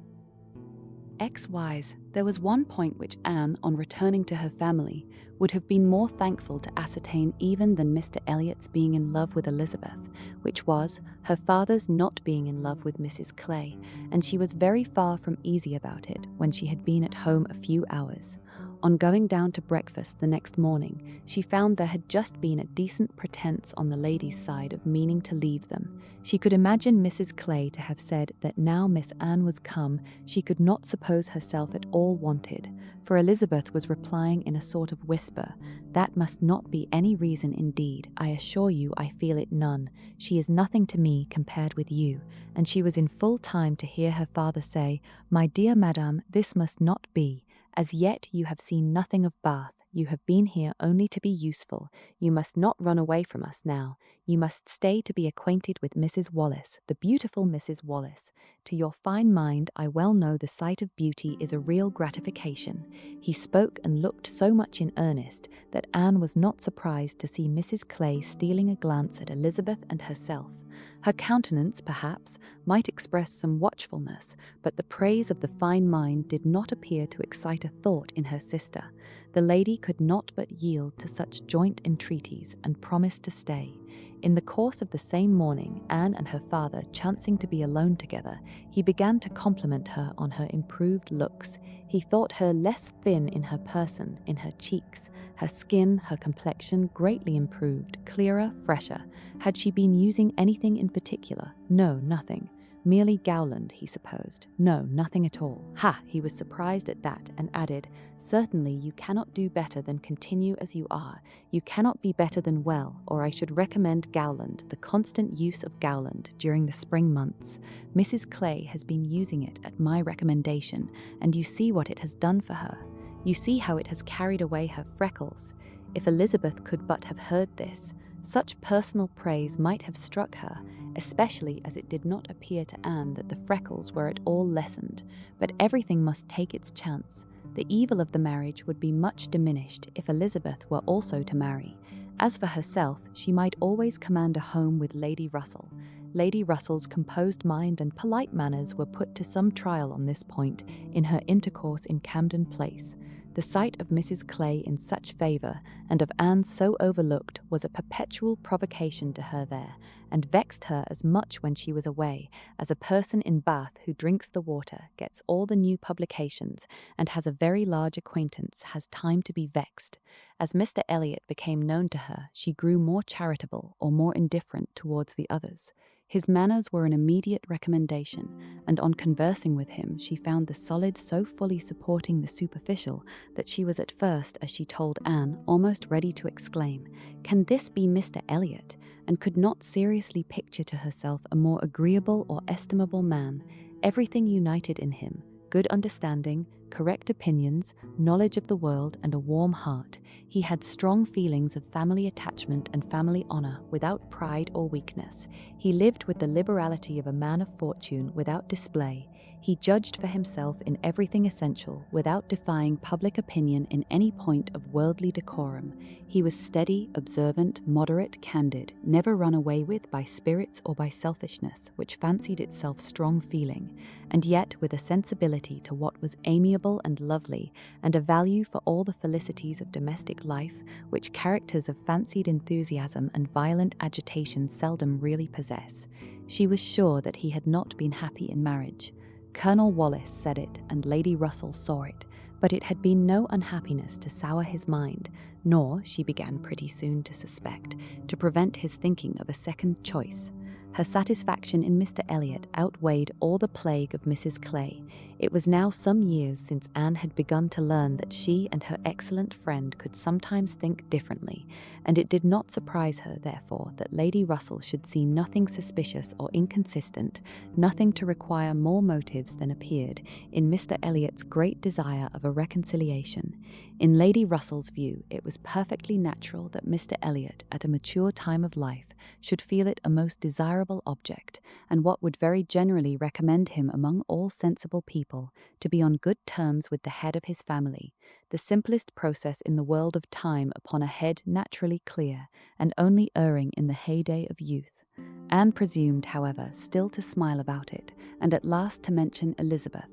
XYZ, there was one point which Anne, on returning to her family, would have been more thankful to ascertain even than Mr. Elliot's being in love with Elizabeth, which was her father's not being in love with Mrs. Clay, and she was very far from easy about it when she had been at home a few hours. On going down to breakfast the next morning, she found there had just been a decent pretence on the ladies' side of meaning to leave them. She could imagine Mrs. Clay to have said that now Miss Anne was come, she could not suppose herself at all wanted, for Elizabeth was replying in a sort of whisper, "That must not be any reason indeed. I assure you I feel it none. She is nothing to me compared with you." And she was in full time to hear her father say, "My dear madam, this must not be. As yet you have seen nothing of Bath. You have been here only to be useful. You must not run away from us now. You must stay to be acquainted with Mrs. Wallace, the beautiful Mrs. Wallace. To your fine mind, I well know the sight of beauty is a real gratification." He spoke and looked so much in earnest that Anne was not surprised to see Mrs. Clay stealing a glance at Elizabeth and herself. Her countenance, perhaps, might express some watchfulness, but the praise of the fine mind did not appear to excite a thought in her sister. The lady could not but yield to such joint entreaties and promised to stay. In the course of the same morning, Anne and her father chancing to be alone together, he began to compliment her on her improved looks. He thought her less thin in her person, in her cheeks, her skin, her complexion greatly improved, clearer, fresher. Had she been using anything in particular? No, nothing. Merely Gowland, he supposed. No, nothing at all. Ha! He was surprised at that, and added, "Certainly you cannot do better than continue as you are. You cannot be better than well, or I should recommend Gowland, the constant use of Gowland during the spring months. Mrs. Clay has been using it at my recommendation, and you see what it has done for her. You see how it has carried away her freckles." If Elizabeth could but have heard this, such personal praise might have struck her, especially as it did not appear to Anne that the freckles were at all lessened. But everything must take its chance. The evil of the marriage would be much diminished if Elizabeth were also to marry. As for herself, she might always command a home with Lady Russell. Lady Russell's composed mind and polite manners were put to some trial on this point in her intercourse in Camden Place. The sight of Mrs. Clay in such favour, and of Anne so overlooked, was a perpetual provocation to her there, and vexed her as much when she was away, as a person in Bath who drinks the water, gets all the new publications, and has a very large acquaintance, has time to be vexed. As Mr. Elliot became known to her, she grew more charitable or more indifferent towards the others. His manners were an immediate recommendation, and on conversing with him she found the solid so fully supporting the superficial that she was at first, as she told Anne, almost ready to exclaim, "Can this be Mr. Elliot?" and could not seriously picture to herself a more agreeable or estimable man. Everything united in him: good understanding, correct opinions, knowledge of the world, and a warm heart. He had strong feelings of family attachment and family honour, without pride or weakness. He lived with the liberality of a man of fortune, without display. He judged for himself in everything essential without defying public opinion in any point of worldly decorum. He was steady, observant, moderate, candid, never run away with by spirits or by selfishness, which fancied itself strong feeling, and yet with a sensibility to what was amiable and lovely, and a value for all the felicities of domestic life, which characters of fancied enthusiasm and violent agitation seldom really possess. She was sure that he had not been happy in marriage. Colonel Wallis said it, and Lady Russell saw it, but it had been no unhappiness to sour his mind, nor, she began pretty soon to suspect, to prevent his thinking of a second choice. Her satisfaction in Mr. Elliot outweighed all the plague of Mrs. Clay. It was now some years since Anne had begun to learn that she and her excellent friend could sometimes think differently, and it did not surprise her, therefore, that Lady Russell should see nothing suspicious or inconsistent, nothing to require more motives than appeared, in Mr. Elliot's great desire of a reconciliation. In Lady Russell's view, it was perfectly natural that Mr. Elliot, at a mature time of life, should feel it a most desirable object, and what would very generally recommend him among all sensible people, to be on good terms with the head of his family, the simplest process in the world of time upon a head naturally clear, and only erring in the heyday of youth. Anne presumed, however, still to smile about it, and at last to mention Elizabeth.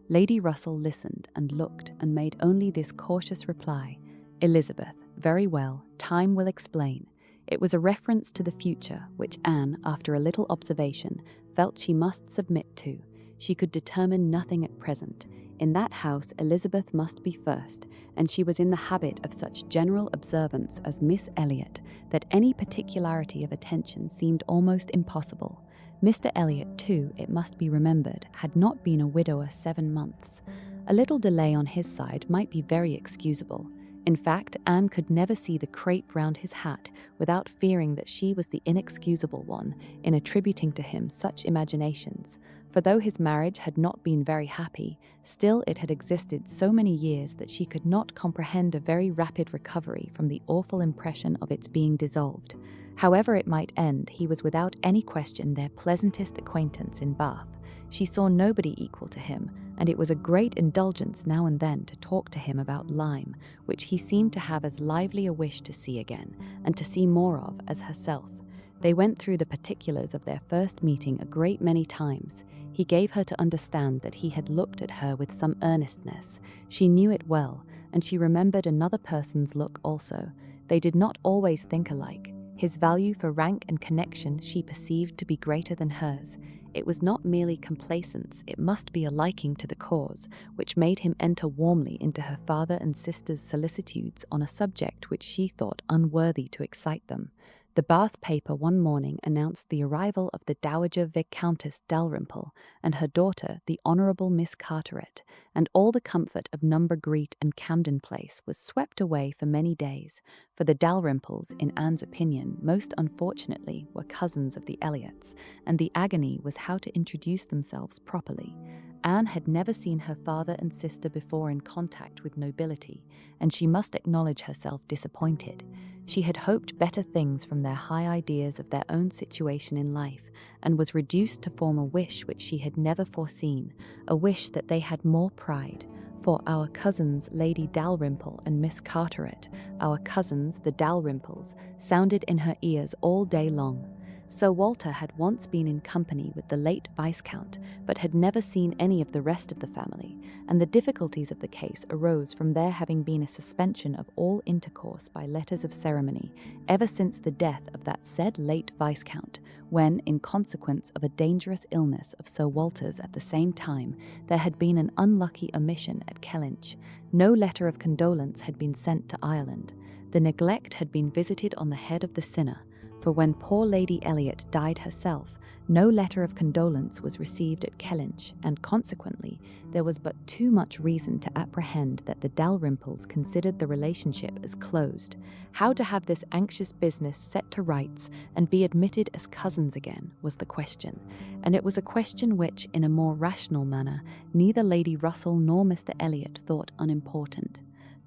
Lady Russell listened and looked and made only this cautious reply: "Elizabeth, very well, time will explain." It was a reference to the future, which Anne, after a little observation, felt she must submit to. She could determine nothing at present. In that house Elizabeth must be first, and she was in the habit of such general observance as Miss Elliot, that any particularity of attention seemed almost impossible. Mr. Elliot, too, it must be remembered, had not been a widower 7 months. A little delay on his side might be very excusable. In fact, Anne could never see the crape round his hat without fearing that she was the inexcusable one in attributing to him such imaginations, for though his marriage had not been very happy, still it had existed so many years that she could not comprehend a very rapid recovery from the awful impression of its being dissolved. However it might end, he was without any question their pleasantest acquaintance in Bath. She saw nobody equal to him, and it was a great indulgence now and then to talk to him about Lyme, which he seemed to have as lively a wish to see again, and to see more of, as herself. They went through the particulars of their first meeting a great many times. He gave her to understand that he had looked at her with some earnestness. She knew it well, and she remembered another person's look also. They did not always think alike. His value for rank and connection she perceived to be greater than hers. It was not merely complacence, it must be a liking to the cause, which made him enter warmly into her father and sister's solicitudes on a subject which she thought unworthy to excite them. The Bath paper one morning announced the arrival of the Dowager Viscountess Dalrymple and her daughter, the Honourable Miss Carteret, and all the comfort of Number Greet and Camden Place was swept away for many days, for the Dalrymples, in Anne's opinion, most unfortunately, were cousins of the Elliots, and the agony was how to introduce themselves properly. Anne had never seen her father and sister before in contact with nobility, and she must acknowledge herself disappointed. She had hoped better things from their high ideas of their own situation in life, and was reduced to form a wish which she had never foreseen, a wish that they had more pride. For our cousins Lady Dalrymple and Miss Carteret, our cousins the Dalrymples, sounded in her ears all day long. Sir Walter had once been in company with the late Viscount, but had never seen any of the rest of the family, and the difficulties of the case arose from there having been a suspension of all intercourse by letters of ceremony, ever since the death of that said late Viscount, when, in consequence of a dangerous illness of Sir Walter's at the same time, there had been an unlucky omission at Kellynch. No letter of condolence had been sent to Ireland. The neglect had been visited on the head of the sinner, for when poor Lady Elliot died herself, no letter of condolence was received at Kellynch, and consequently there was but too much reason to apprehend that the Dalrymples considered the relationship as closed. How to have this anxious business set to rights and be admitted as cousins again was the question, and it was a question which, in a more rational manner, neither Lady Russell nor Mr. Elliot thought unimportant.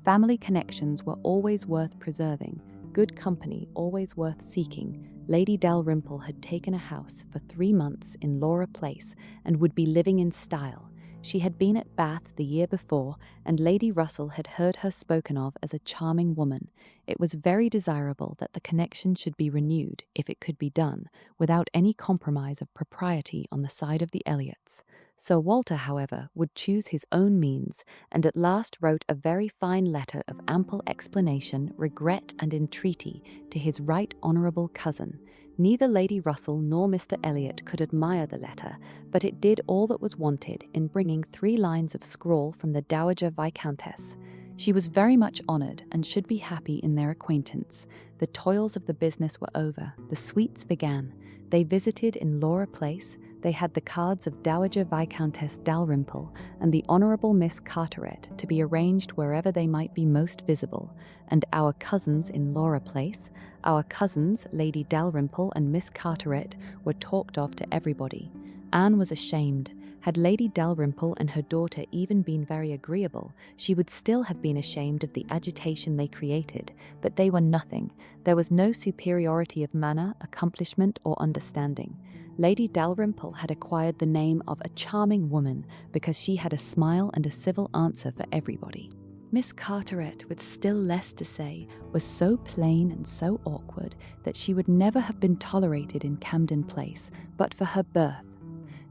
Family connections were always worth preserving, good company always worth seeking. Lady Dalrymple had taken a house for 3 months in Laura Place and would be living in style. She had been at Bath the year before, and Lady Russell had heard her spoken of as a charming woman. It was very desirable that the connection should be renewed, if it could be done, without any compromise of propriety on the side of the Elliots. Sir Walter, however, would choose his own means, and at last wrote a very fine letter of ample explanation, regret, and entreaty to his right honourable cousin. Neither Lady Russell nor Mr. Elliot could admire the letter, but it did all that was wanted in bringing 3 lines of scrawl from the Dowager Viscountess. She was very much honoured and should be happy in their acquaintance. The toils of the business were over. The sweets began. They visited in Laura Place. They had the cards of Dowager Viscountess Dalrymple and the Honourable Miss Carteret to be arranged wherever they might be most visible, and our cousins in Laura Place, our cousins, Lady Dalrymple and Miss Carteret, were talked of to everybody. Anne was ashamed. Had Lady Dalrymple and her daughter even been very agreeable, she would still have been ashamed of the agitation they created, but they were nothing. There was no superiority of manner, accomplishment, or understanding. Lady Dalrymple had acquired the name of a charming woman because she had a smile and a civil answer for everybody. Miss Carteret, with still less to say, was so plain and so awkward that she would never have been tolerated in Camden Place but for her birth.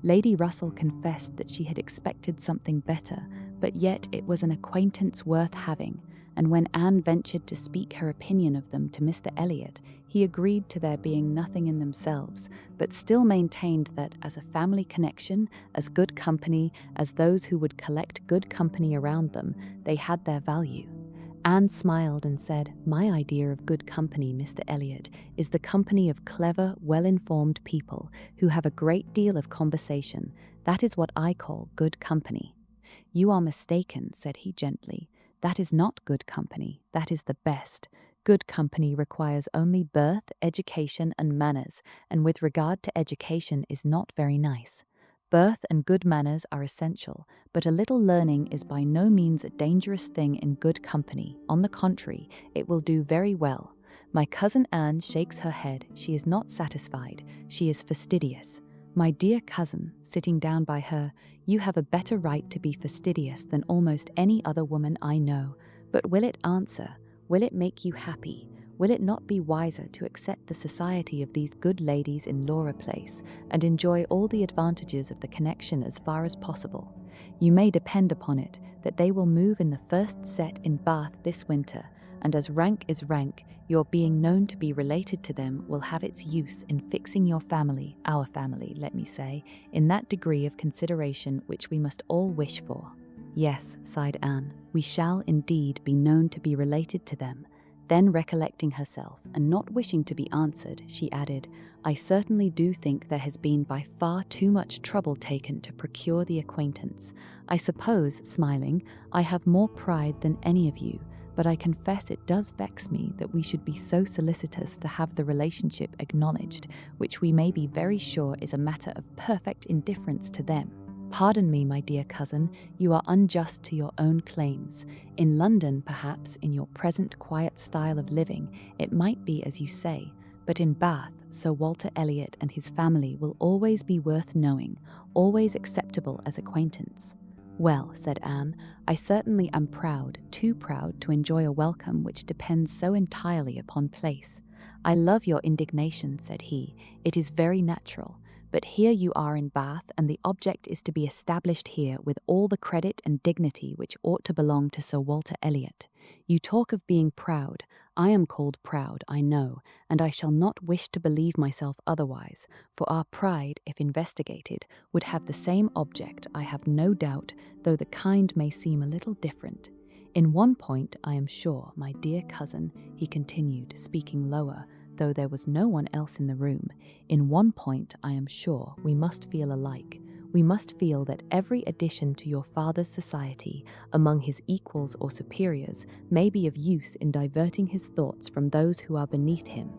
Lady Russell confessed that she had expected something better, but yet it was an acquaintance worth having, and when Anne ventured to speak her opinion of them to Mr. Elliot, he agreed to their being nothing in themselves, but still maintained that, as a family connection, as good company, as those who would collect good company around them, they had their value. Anne smiled and said, "My idea of good company, Mr. Elliot, is the company of clever, well-informed people who have a great deal of conversation. That is what I call good company." "You are mistaken," said he gently. "That is not good company. That is the best. Good company requires only birth, education, and manners, and with regard to education is not very nice. Birth and good manners are essential, but a little learning is by no means a dangerous thing in good company. On the contrary, it will do very well. My cousin Anne shakes her head. She is not satisfied. She is fastidious. My dear cousin, sitting down by her, you have a better right to be fastidious than almost any other woman I know. But will it answer? Will it make you happy? Will it not be wiser to accept the society of these good ladies in Laura Place and enjoy all the advantages of the connection as far as possible? You may depend upon it that they will move in the first set in Bath this winter, and as rank is rank, your being known to be related to them will have its use in fixing your family, our family, let me say, in that degree of consideration which we must all wish for." "Yes," sighed Anne, "we shall indeed be known to be related to them." Then, recollecting herself, and not wishing to be answered, she added, "I certainly do think there has been by far too much trouble taken to procure the acquaintance. I suppose," smiling, "I have more pride than any of you, but I confess it does vex me that we should be so solicitous to have the relationship acknowledged, which we may be very sure is a matter of perfect indifference to them. Pardon me, my dear cousin, you are unjust to your own claims. In London, perhaps, in your present quiet style of living, it might be as you say, but in Bath, Sir Walter Elliot and his family will always be worth knowing, always acceptable as acquaintance." "Well," said Anne, "I certainly am proud, too proud to enjoy a welcome which depends so entirely upon place." "I love your indignation," said he. "It is very natural. But here you are in Bath, and the object is to be established here with all the credit and dignity which ought to belong to Sir Walter Elliot. You talk of being proud. I am called proud, I know, and I shall not wish to believe myself otherwise, for our pride, if investigated, would have the same object, I have no doubt, though the kind may seem a little different. In one point, I am sure, my dear cousin," he continued, speaking lower, though there was no one else in the room, "in one point, I am sure, we must feel alike. We must feel that every addition to your father's society, among his equals or superiors, may be of use in diverting his thoughts from those who are beneath him.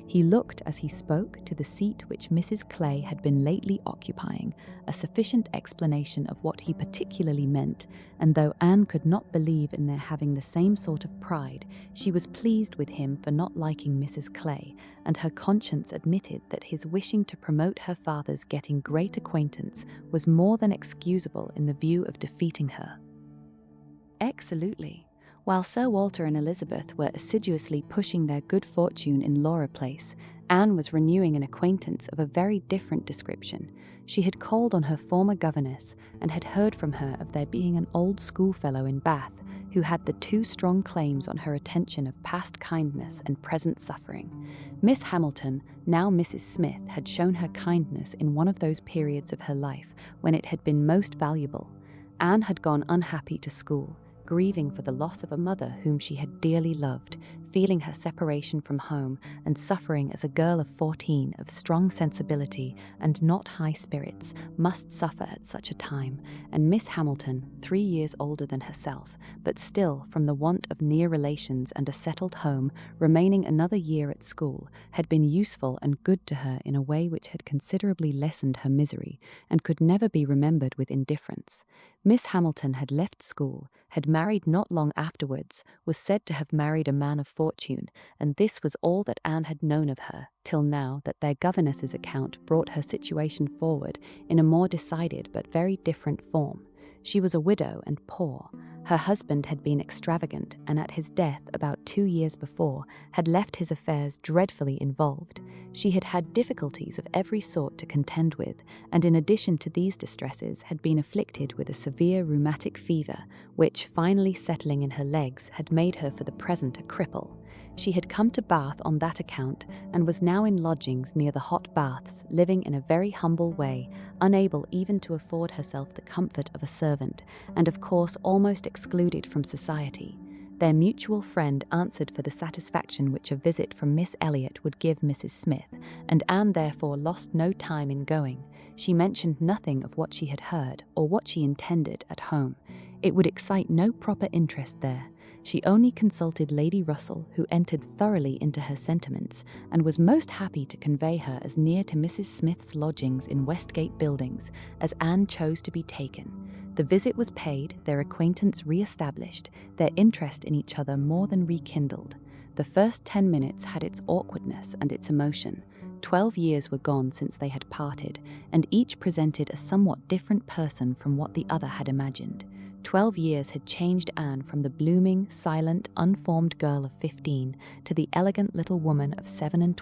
He looked as he spoke to the seat which Mrs. Clay had been lately occupying, a sufficient explanation of what he particularly meant, and though Anne could not believe in their having the same sort of pride, she was pleased with him for not liking Mrs. Clay, and her conscience admitted that his wishing to promote her father's getting great acquaintance was more than excusable in the view of defeating her. Absolutely. While Sir Walter and Elizabeth were assiduously pushing their good fortune in Laura Place, Anne was renewing an acquaintance of a very different description. She had called on her former governess and had heard from her of there being an old schoolfellow in Bath who had the two strong claims on her attention of past kindness and present suffering. Miss Hamilton, now Mrs. Smith, had shown her kindness in one of those periods of her life when it had been most valuable. Anne had gone unhappy to school, grieving for the loss of a mother whom she had dearly loved, feeling her separation from home, and suffering as a girl of 14 of strong sensibility and not high spirits must suffer at such a time, and Miss Hamilton, 3 years older than herself, but still, from the want of near relations and a settled home, remaining another year at school, had been useful and good to her in a way which had considerably lessened her misery, and could never be remembered with indifference. Miss Hamilton had left school, had married not long afterwards, was said to have married a man of fortune, and this was all that Anne had known of her, till now that their governess's account brought her situation forward in a more decided but very different form. She was a widow and poor. Her husband had been extravagant, and at his death about 2 years before had left his affairs dreadfully involved. She had had difficulties of every sort to contend with, and in addition to these distresses had been afflicted with a severe rheumatic fever, which, finally settling in her legs, had made her for the present a cripple. She had come to Bath on that account, and was now in lodgings near the hot baths, living in a very humble way, unable even to afford herself the comfort of a servant, and of course almost excluded from society. Their mutual friend answered for the satisfaction which a visit from Miss Elliot would give Mrs. Smith, and Anne therefore lost no time in going. She mentioned nothing of what she had heard, or what she intended, at home. It would excite no proper interest there. She only consulted Lady Russell, who entered thoroughly into her sentiments, and was most happy to convey her as near to Mrs. Smith's lodgings in Westgate Buildings as Anne chose to be taken. The visit was paid, their acquaintance re-established, their interest in each other more than rekindled. The first 10 minutes had its awkwardness and its emotion. 12 years were gone since they had parted, and each presented a somewhat different person from what the other had imagined. 12 years had changed Anne from the blooming, silent, unformed girl of 15 to the elegant little woman of 27,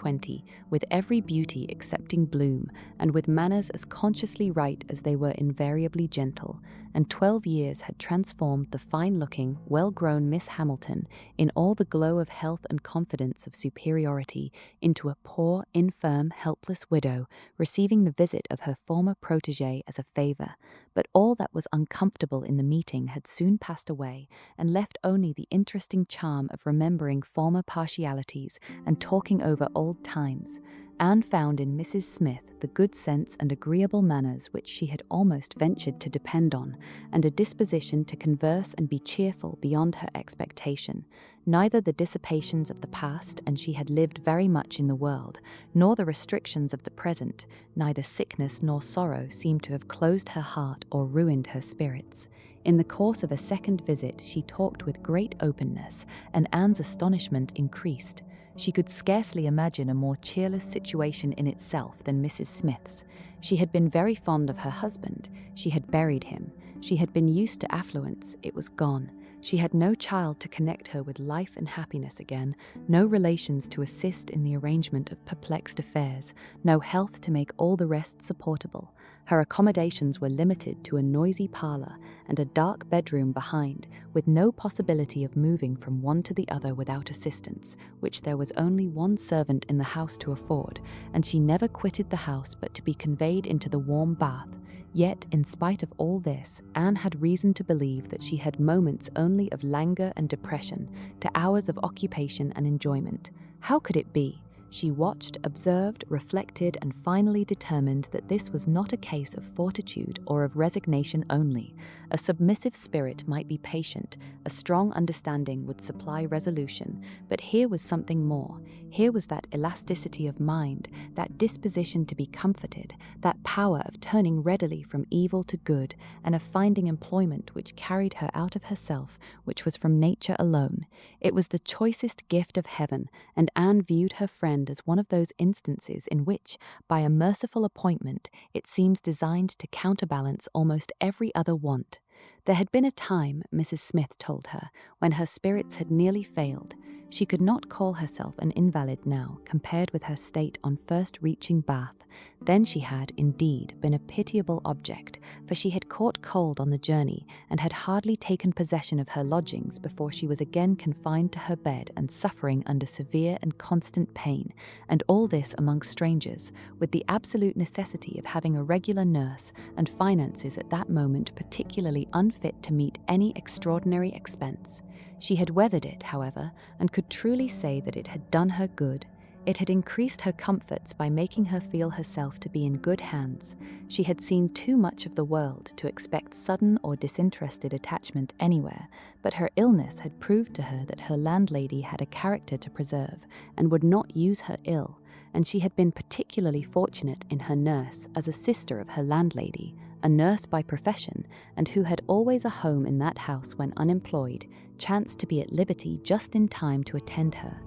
with every beauty excepting bloom, and with manners as consciously right as they were invariably gentle. And 12 years had transformed the fine-looking, well-grown Miss Hamilton, in all the glow of health and confidence of superiority, into a poor, infirm, helpless widow, receiving the visit of her former protégé as a favour. But all that was uncomfortable in the meeting had soon passed away, and left only the interesting charm of remembering former partialities and talking over old times. Anne found in Mrs. Smith the good sense and agreeable manners which she had almost ventured to depend on, and a disposition to converse and be cheerful beyond her expectation. Neither the dissipations of the past, and she had lived very much in the world, nor the restrictions of the present, neither sickness nor sorrow seemed to have closed her heart or ruined her spirits. In the course of a second visit she talked with great openness, and Anne's astonishment increased. She could scarcely imagine a more cheerless situation in itself than Mrs. Smith's. She had been very fond of her husband. She had buried him. She had been used to affluence. It was gone. She had no child to connect her with life and happiness again, no relations to assist in the arrangement of perplexed affairs, no health to make all the rest supportable. Her accommodations were limited to a noisy parlour and a dark bedroom behind, with no possibility of moving from one to the other without assistance, which there was only one servant in the house to afford, and she never quitted the house but to be conveyed into the warm bath. Yet, in spite of all this, Anne had reason to believe that she had moments only of languor and depression, to hours of occupation and enjoyment. How could it be? She watched, observed, reflected, and finally determined that this was not a case of fortitude or of resignation only. A submissive spirit might be patient, a strong understanding would supply resolution, but here was something more. Here was that elasticity of mind, that disposition to be comforted, that power of turning readily from evil to good, and of finding employment which carried her out of herself, which was from nature alone. It was the choicest gift of heaven, and Anne viewed her friend as one of those instances in which, by a merciful appointment, it seems designed to counterbalance almost every other want. There had been a time, Mrs. Smith told her, when her spirits had nearly failed. She could not call herself an invalid now, compared with her state on first reaching Bath. Then she had, indeed, been a pitiable object, for she had caught cold on the journey and had hardly taken possession of her lodgings before she was again confined to her bed and suffering under severe and constant pain, and all this among strangers, with the absolute necessity of having a regular nurse, and finances at that moment particularly unfit to meet any extraordinary expense. She had weathered it, however, and could truly say that it had done her good. It had increased her comforts by making her feel herself to be in good hands. She had seen too much of the world to expect sudden or disinterested attachment anywhere, but her illness had proved to her that her landlady had a character to preserve and would not use her ill, and she had been particularly fortunate in her nurse as a sister of her landlady, a nurse by profession, and who had always a home in that house when unemployed, chanced to be at liberty just in time to attend her.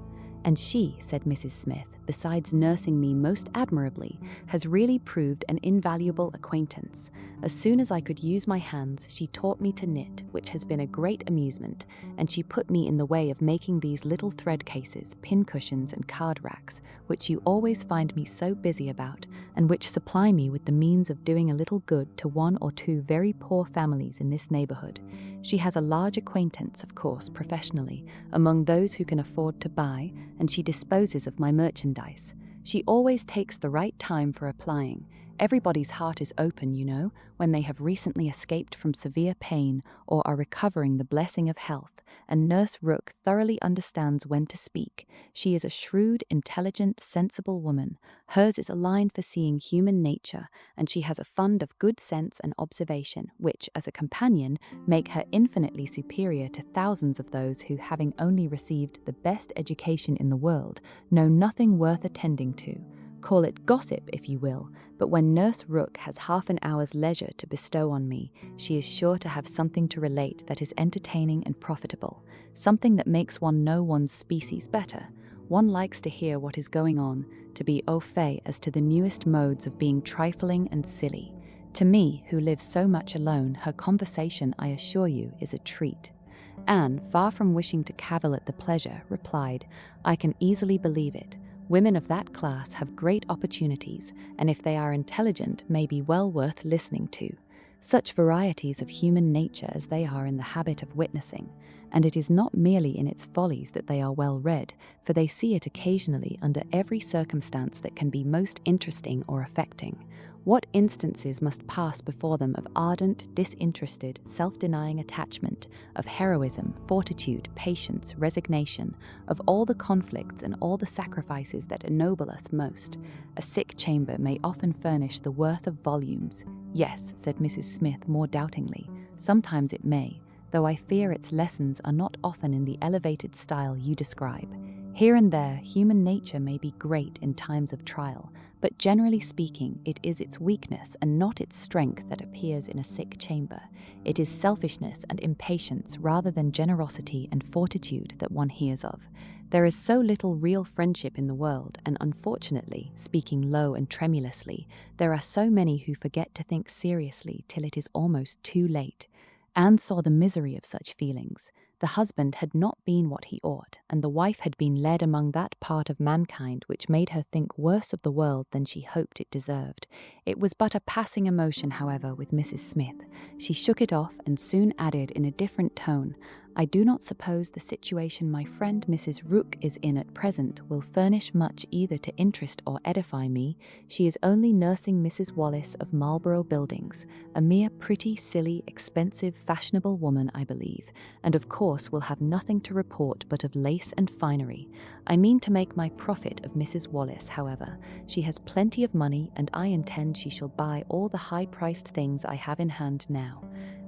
And she, said Mrs. Smith, besides nursing me most admirably, has really proved an invaluable acquaintance. As soon as I could use my hands, she taught me to knit, which has been a great amusement, and she put me in the way of making these little thread cases, pin cushions, and card racks, which you always find me so busy about, and which supply me with the means of doing a little good to one or two very poor families in this neighbourhood. She has a large acquaintance, of course, professionally, among those who can afford to buy, and she disposes of my merchandise. She always takes the right time for applying. Everybody's heart is open, you know, when they have recently escaped from severe pain or are recovering the blessing of health, and Nurse Rooke thoroughly understands when to speak. She is a shrewd, intelligent, sensible woman. Hers is a line for seeing human nature, and she has a fund of good sense and observation, which, as a companion, make her infinitely superior to thousands of those who, having only received the best education in the world, know nothing worth attending to. Call it gossip, if you will, but when Nurse Rooke has half an hour's leisure to bestow on me, she is sure to have something to relate that is entertaining and profitable, something that makes one know one's species better. One likes to hear what is going on, to be au fait as to the newest modes of being trifling and silly. To me, who live so much alone, her conversation, I assure you, is a treat. Anne, far from wishing to cavil at the pleasure, replied, "I can easily believe it. Women of that class have great opportunities, and if they are intelligent, may be well worth listening to. Such varieties of human nature as they are in the habit of witnessing, and it is not merely in its follies that they are well read, for they see it occasionally under every circumstance that can be most interesting or affecting. What instances must pass before them of ardent, disinterested, self-denying attachment, of heroism, fortitude, patience, resignation, of all the conflicts and all the sacrifices that ennoble us most. A sick chamber may often furnish the worth of volumes." "Yes," said Mrs. Smith more doubtingly, "sometimes it may, though I fear its lessons are not often in the elevated style you describe. Here and there, human nature may be great in times of trial, but generally speaking, it is its weakness and not its strength that appears in a sick chamber. It is selfishness and impatience rather than generosity and fortitude that one hears of. There is so little real friendship in the world, and unfortunately, speaking low and tremulously, there are so many who forget to think seriously till it is almost too late." Anne saw the misery of such feelings. The husband had not been what he ought, and the wife had been led among that part of mankind which made her think worse of the world than she hoped it deserved. It was but a passing emotion, however, with Mrs. Smith. She shook it off and soon added in a different tone, "I do not suppose the situation my friend Mrs. Rooke is in at present will furnish much either to interest or edify me. She is only nursing Mrs. Wallis of Marlborough Buildings, a mere pretty, silly, expensive, fashionable woman, I believe, and of course will have nothing to report but of lace and finery. I mean to make my profit of Mrs. Wallis, however. She has plenty of money, and I intend she shall buy all the high-priced things I have in hand now.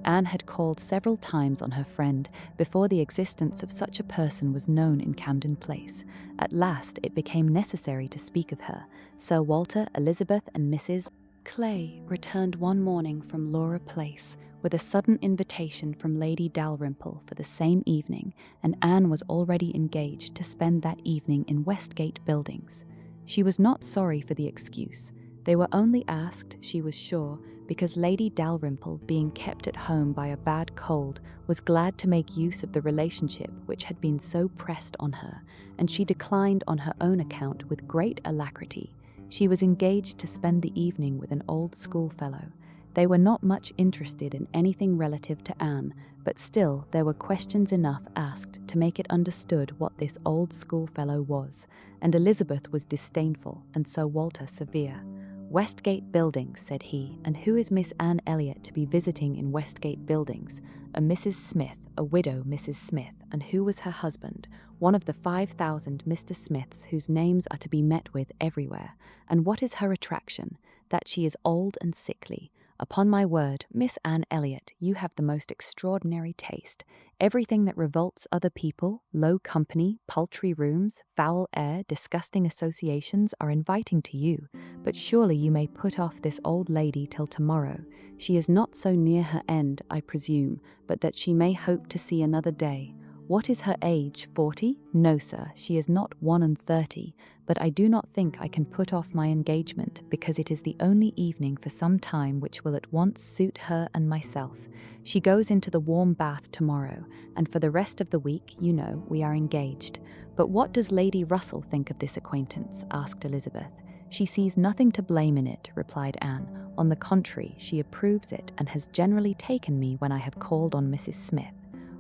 Anne had called several times on her friend before the existence of such a person was known in Camden Place. At last it became necessary to speak of her. Sir Walter, Elizabeth, and Mrs. Clay returned one morning from Laura Place with a sudden invitation from Lady Dalrymple for the same evening, and Anne was already engaged to spend that evening in Westgate Buildings. She was not sorry for the excuse. They were only asked, she was sure, because Lady Dalrymple, being kept at home by a bad cold, was glad to make use of the relationship which had been so pressed on her, and she declined on her own account with great alacrity. She was engaged to spend the evening with an old schoolfellow. They were not much interested in anything relative to Anne, but still there were questions enough asked to make it understood what this old schoolfellow was, and Elizabeth was disdainful and Sir Walter severe. "Westgate Buildings," said he, "and who is Miss Anne Elliot to be visiting in Westgate Buildings?" "A Mrs. Smith, a widow Mrs. Smith." "And who was her husband?" "One of the 5,000 Mr. Smiths whose names are to be met with everywhere." "And what is her attraction?" "That she is old and sickly." "Upon my word, Miss Anne Elliot, you have the most extraordinary taste. Everything that revolts other people, low company, paltry rooms, foul air, disgusting associations, are inviting to you. But surely you may put off this old lady till tomorrow. She is not so near her end, I presume, but that she may hope to see another day. What is her age, 40? No, sir, she is not 31, but I do not think I can put off my engagement, because it is the only evening for some time which will at once suit her and myself. She goes into the warm bath tomorrow, and for the rest of the week, you know, we are engaged." "But what does Lady Russell think of this acquaintance?" asked Elizabeth. "She sees nothing to blame in it," replied Anne. "On the contrary, she approves it, and has generally taken me when I have called on Mrs. Smith."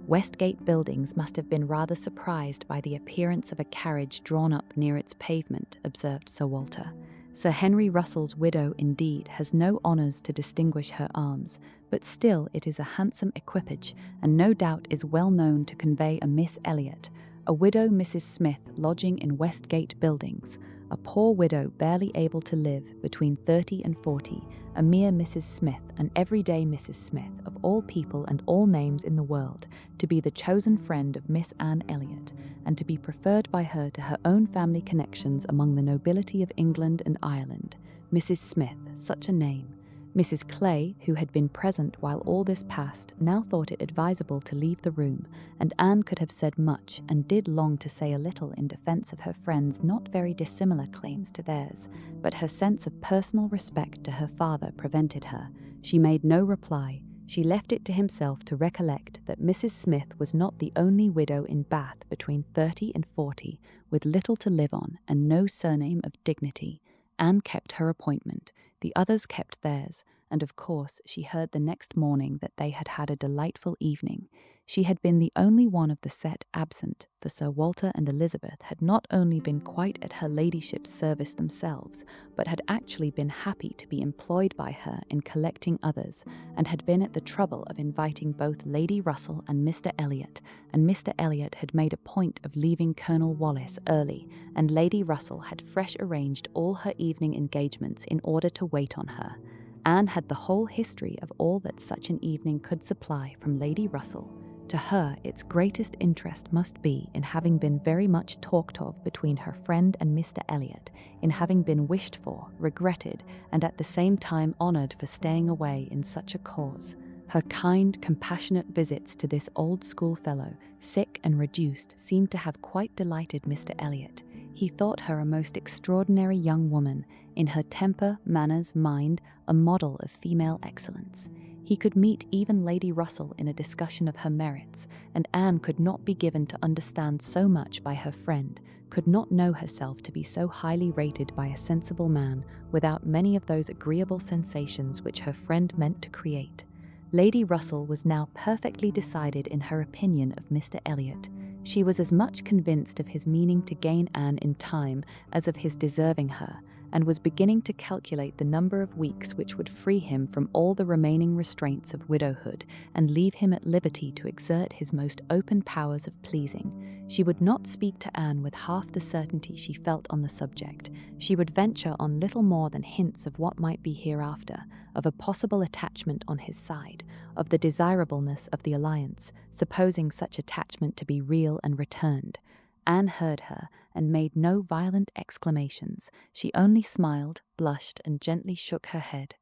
"Westgate Buildings must have been rather surprised by the appearance of a carriage drawn up near its pavement," observed Sir Walter. "Sir Henry Russell's widow, indeed, has no honours to distinguish her arms, but still it is a handsome equipage, and no doubt is well known to convey a Miss Elliot. A widow Mrs. Smith lodging in Westgate Buildings, a poor widow barely able to live, between 30 and 40, a mere Mrs. Smith, an everyday Mrs. Smith, of all people and all names in the world, to be the chosen friend of Miss Anne Elliot, and to be preferred by her to her own family connections among the nobility of England and Ireland. Mrs. Smith, such a name." Mrs. Clay, who had been present while all this passed, now thought it advisable to leave the room, and Anne could have said much, and did long to say a little in defence of her friends' not very dissimilar claims to theirs, but her sense of personal respect to her father prevented her. She made no reply. She left it to himself to recollect that Mrs. Smith was not the only widow in Bath between 30 and 40, with little to live on, and no surname of dignity. Anne kept her appointment. The others kept theirs, and of course she heard the next morning that they had had a delightful evening. She had been the only one of the set absent, for Sir Walter and Elizabeth had not only been quite at her ladyship's service themselves, but had actually been happy to be employed by her in collecting others, and had been at the trouble of inviting both Lady Russell and Mr. Elliot, and Mr. Elliot had made a point of leaving Colonel Wallis early, and Lady Russell had fresh arranged all her evening engagements in order to wait on her. Anne had the whole history of all that such an evening could supply from Lady Russell. To her, its greatest interest must be in having been very much talked of between her friend and Mr. Elliot, in having been wished for, regretted, and at the same time honoured for staying away in such a cause. Her kind, compassionate visits to this old schoolfellow, sick and reduced, seemed to have quite delighted Mr. Elliot. He thought her a most extraordinary young woman, in her temper, manners, mind, a model of female excellence. He could meet even Lady Russell in a discussion of her merits, and Anne could not be given to understand so much by her friend, could not know herself to be so highly rated by a sensible man, without many of those agreeable sensations which her friend meant to create. Lady Russell was now perfectly decided in her opinion of Mr. Elliot. She was as much convinced of his meaning to gain Anne in time as of his deserving her, and was beginning to calculate the number of weeks which would free him from all the remaining restraints of widowhood and leave him at liberty to exert his most open powers of pleasing. She would not speak to Anne with half the certainty she felt on the subject. She would venture on little more than hints of what might be hereafter, of a possible attachment on his side, of the desirableness of the alliance, supposing such attachment to be real and returned. Anne heard her, and made no violent exclamations. She only smiled, blushed, and gently shook her head.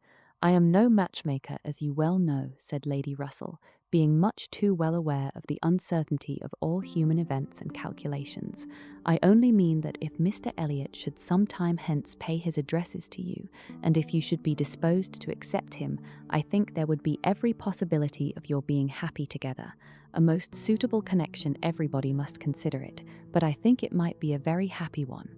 "I am no matchmaker, as you well know," said Lady Russell, being much too well aware of the uncertainty of all human events and calculations. "I only mean that if Mr. Elliot should some time hence pay his addresses to you, and if you should be disposed to accept him, I think there would be every possibility of your being happy together. A most suitable connection, everybody must consider it, but I think it might be a very happy one.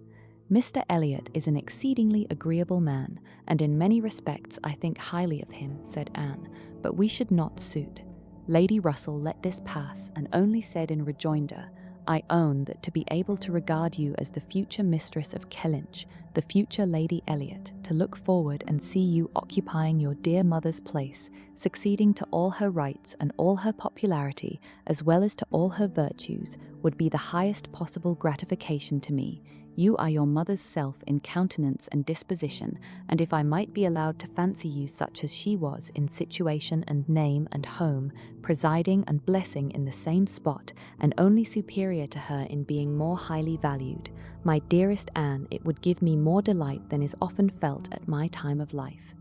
Mr. Elliot is an exceedingly agreeable man, and in many respects I think highly of him," said Anne, "but we should not suit." Lady Russell let this pass, and only said in rejoinder, "I own that to be able to regard you as the future mistress of Kellynch, the future Lady Elliot, to look forward and see you occupying your dear mother's place, succeeding to all her rights and all her popularity, as well as to all her virtues, would be the highest possible gratification to me. You are your mother's self in countenance and disposition, and if I might be allowed to fancy you such as she was in situation and name and home, presiding and blessing in the same spot, and only superior to her in being more highly valued, my dearest Anne, it would give me more delight than is often felt at my time of life."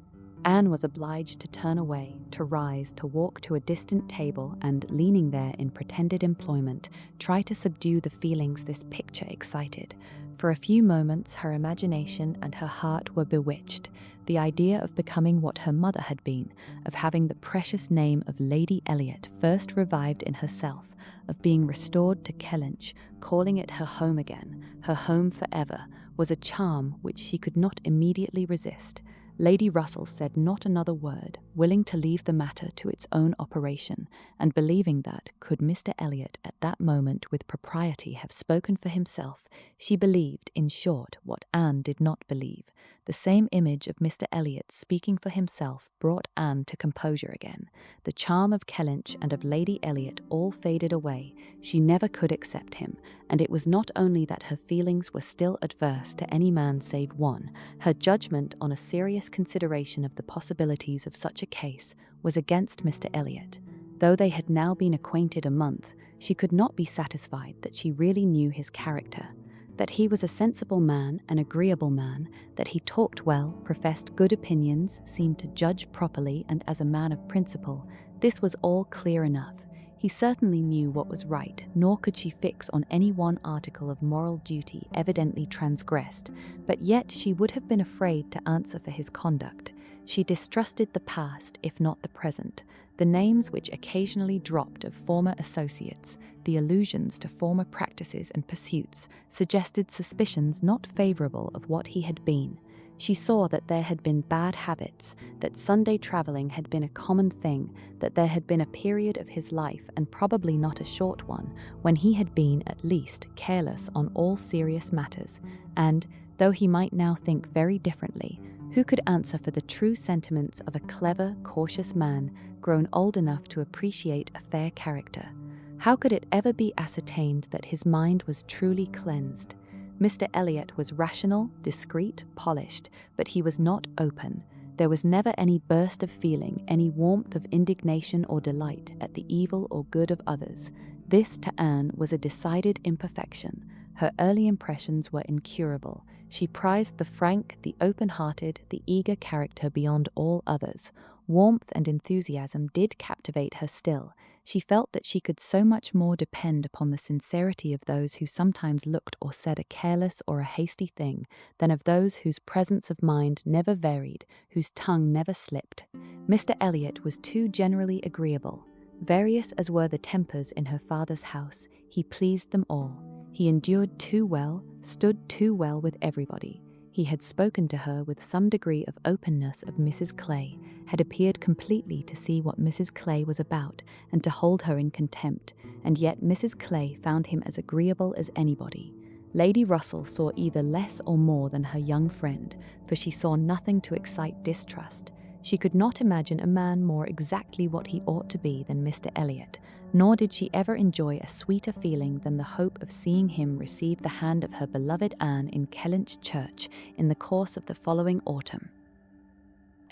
Anne was obliged to turn away, to rise, to walk to a distant table, and, leaning there in pretended employment, try to subdue the feelings this picture excited. For a few moments her imagination and her heart were bewitched. The idea of becoming what her mother had been, of having the precious name of Lady Elliot first revived in herself, of being restored to Kellynch, calling it her home again, her home forever, was a charm which she could not immediately resist. Lady Russell said not another word, willing to leave the matter to its own operation, and believing that, could Mr. Elliot at that moment with propriety have spoken for himself, she believed, in short, what Anne did not believe. The same image of Mr. Elliot speaking for himself brought Anne to composure again. The charm of Kellynch and of Lady Elliot all faded away. She never could accept him, and it was not only that her feelings were still adverse to any man save one, her judgment on a serious consideration of the possibilities of such a case was against Mr. Elliot. Though they had now been acquainted a month, she could not be satisfied that she really knew his character. That he was a sensible man, an agreeable man, that he talked well, professed good opinions, seemed to judge properly and as a man of principle, this was all clear enough. He certainly knew what was right, nor could she fix on any one article of moral duty evidently transgressed, but yet she would have been afraid to answer for his conduct. She distrusted the past, if not the present. The names which occasionally dropped of former associates, the allusions to former practices and pursuits, suggested suspicions not favourable of what he had been. She saw that there had been bad habits, that Sunday travelling had been a common thing, that there had been a period of his life, and probably not a short one, when he had been, at least, careless on all serious matters, and, though he might now think very differently, who could answer for the true sentiments of a clever, cautious man, grown old enough to appreciate a fair character? How could it ever be ascertained that his mind was truly cleansed? Mr. Elliot was rational, discreet, polished, but he was not open. There was never any burst of feeling, any warmth of indignation or delight at the evil or good of others. This, to Anne, was a decided imperfection. Her early impressions were incurable. She prized the frank, the open-hearted, the eager character beyond all others. Warmth and enthusiasm did captivate her still. She felt that she could so much more depend upon the sincerity of those who sometimes looked or said a careless or a hasty thing, than of those whose presence of mind never varied, whose tongue never slipped. Mr. Elliot was too generally agreeable. Various as were the tempers in her father's house, he pleased them all. He endured too well, stood too well with everybody. He had spoken to her with some degree of openness of Mrs. Clay, had appeared completely to see what Mrs. Clay was about, and to hold her in contempt, and yet Mrs. Clay found him as agreeable as anybody. Lady Russell saw either less or more than her young friend, for she saw nothing to excite distrust. She could not imagine a man more exactly what he ought to be than Mr. Elliot, nor did she ever enjoy a sweeter feeling than the hope of seeing him receive the hand of her beloved Anne in Kellynch Church in the course of the following autumn.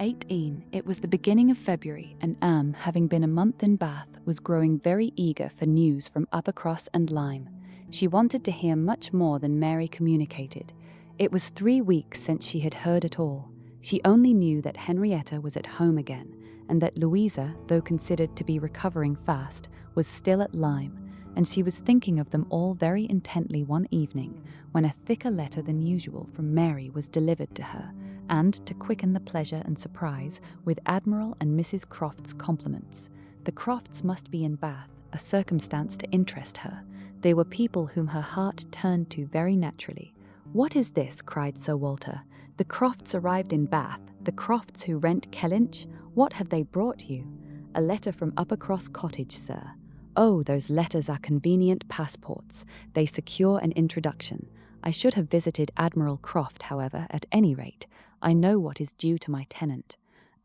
XVIII. It was the beginning of February, and Anne, having been a month in Bath, was growing very eager for news from Uppercross and Lyme. She wanted to hear much more than Mary communicated. It was 3 weeks since she had heard it all. She only knew that Henrietta was at home again, and that Louisa, though considered to be recovering fast, was still at Lyme, and she was thinking of them all very intently one evening, when a thicker letter than usual from Mary was delivered to her, and, to quicken the pleasure and surprise, with Admiral and Mrs. Croft's compliments. The Crofts must be in Bath, a circumstance to interest her. They were people whom her heart turned to very naturally. "What is this?" cried Sir Walter. "The Crofts arrived in Bath, the Crofts who rent Kellynch? What have they brought you?" "A letter from Uppercross Cottage, sir." "Oh, those letters are convenient passports. They secure an introduction. I should have visited Admiral Croft, however, at any rate. I know what is due to my tenant."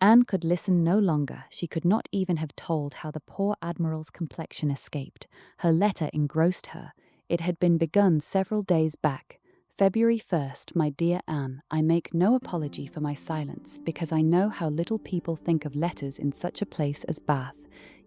Anne could listen no longer. She could not even have told how the poor Admiral's complexion escaped. Her letter engrossed her. It had been begun several days back. "February 1st, my dear Anne, I make no apology for my silence, because I know how little people think of letters in such a place as Bath.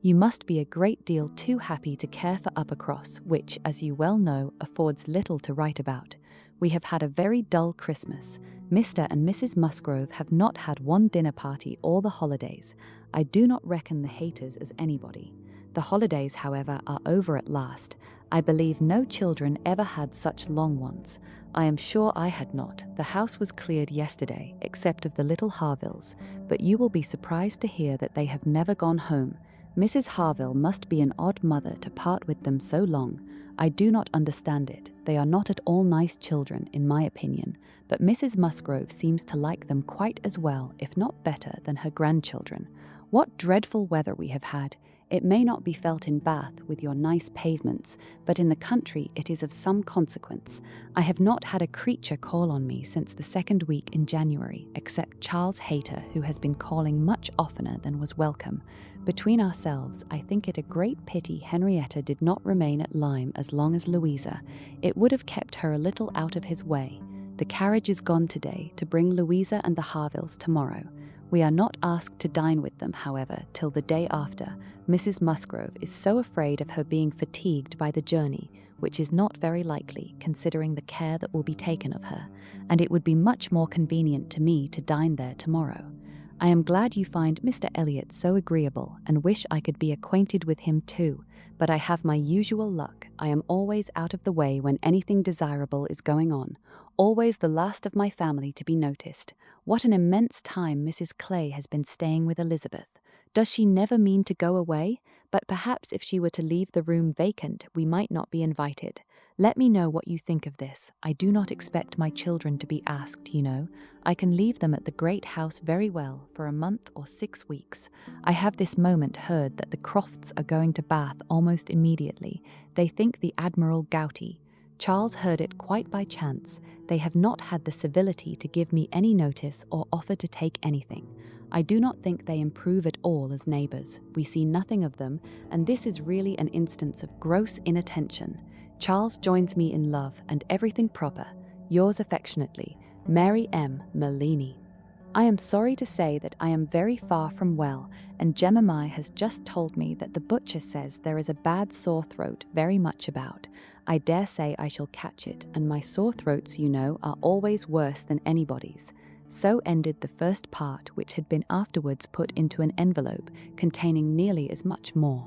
You must be a great deal too happy to care for Uppercross, which, as you well know, affords little to write about. We have had a very dull Christmas. Mr. and Mrs. Musgrove have not had one dinner party all the holidays. I do not reckon the Hayters as anybody. The holidays, however, are over at last. I believe no children ever had such long ones. I am sure I had not. The house was cleared yesterday, except of the little Harvilles, but you will be surprised to hear that they have never gone home. Mrs. Harville must be an odd mother to part with them so long. I do not understand it. They are not at all nice children, in my opinion, but Mrs. Musgrove seems to like them quite as well, if not better, than her grandchildren. What dreadful weather we have had! It may not be felt in Bath with your nice pavements, but in the country it is of some consequence. I have not had a creature call on me since the 2nd week in January, except Charles Hayter, who has been calling much oftener than was welcome. Between ourselves, I think it a great pity Henrietta did not remain at Lyme as long as Louisa. It would have kept her a little out of his way. The carriage is gone today to bring Louisa and the Harvilles tomorrow. We are not asked to dine with them, however, till the day after. Mrs. Musgrove is so afraid of her being fatigued by the journey, which is not very likely, considering the care that will be taken of her, and it would be much more convenient to me to dine there tomorrow. I am glad you find Mr. Elliot so agreeable, and wish I could be acquainted with him too, but I have my usual luck. I am always out of the way when anything desirable is going on, always the last of my family to be noticed. What an immense time Mrs. Clay has been staying with Elizabeth. Does she never mean to go away? But perhaps if she were to leave the room vacant, we might not be invited. Let me know what you think of this. I do not expect my children to be asked, you know. I can leave them at the great house very well for a month or 6 weeks. I have this moment heard that the Crofts are going to Bath almost immediately. They think the Admiral gouty. Charles heard it quite by chance. They have not had the civility to give me any notice or offer to take anything. I do not think they improve at all as neighbours. We see nothing of them, and this is really an instance of gross inattention. Charles joins me in love and everything proper. Yours affectionately, Mary M. Merlini. I am sorry to say that I am very far from well, and Jemima has just told me that the butcher says there is a bad sore throat very much about. I dare say I shall catch it, and my sore throats, you know, are always worse than anybody's. So ended the first part, which had been afterwards put into an envelope containing nearly as much more.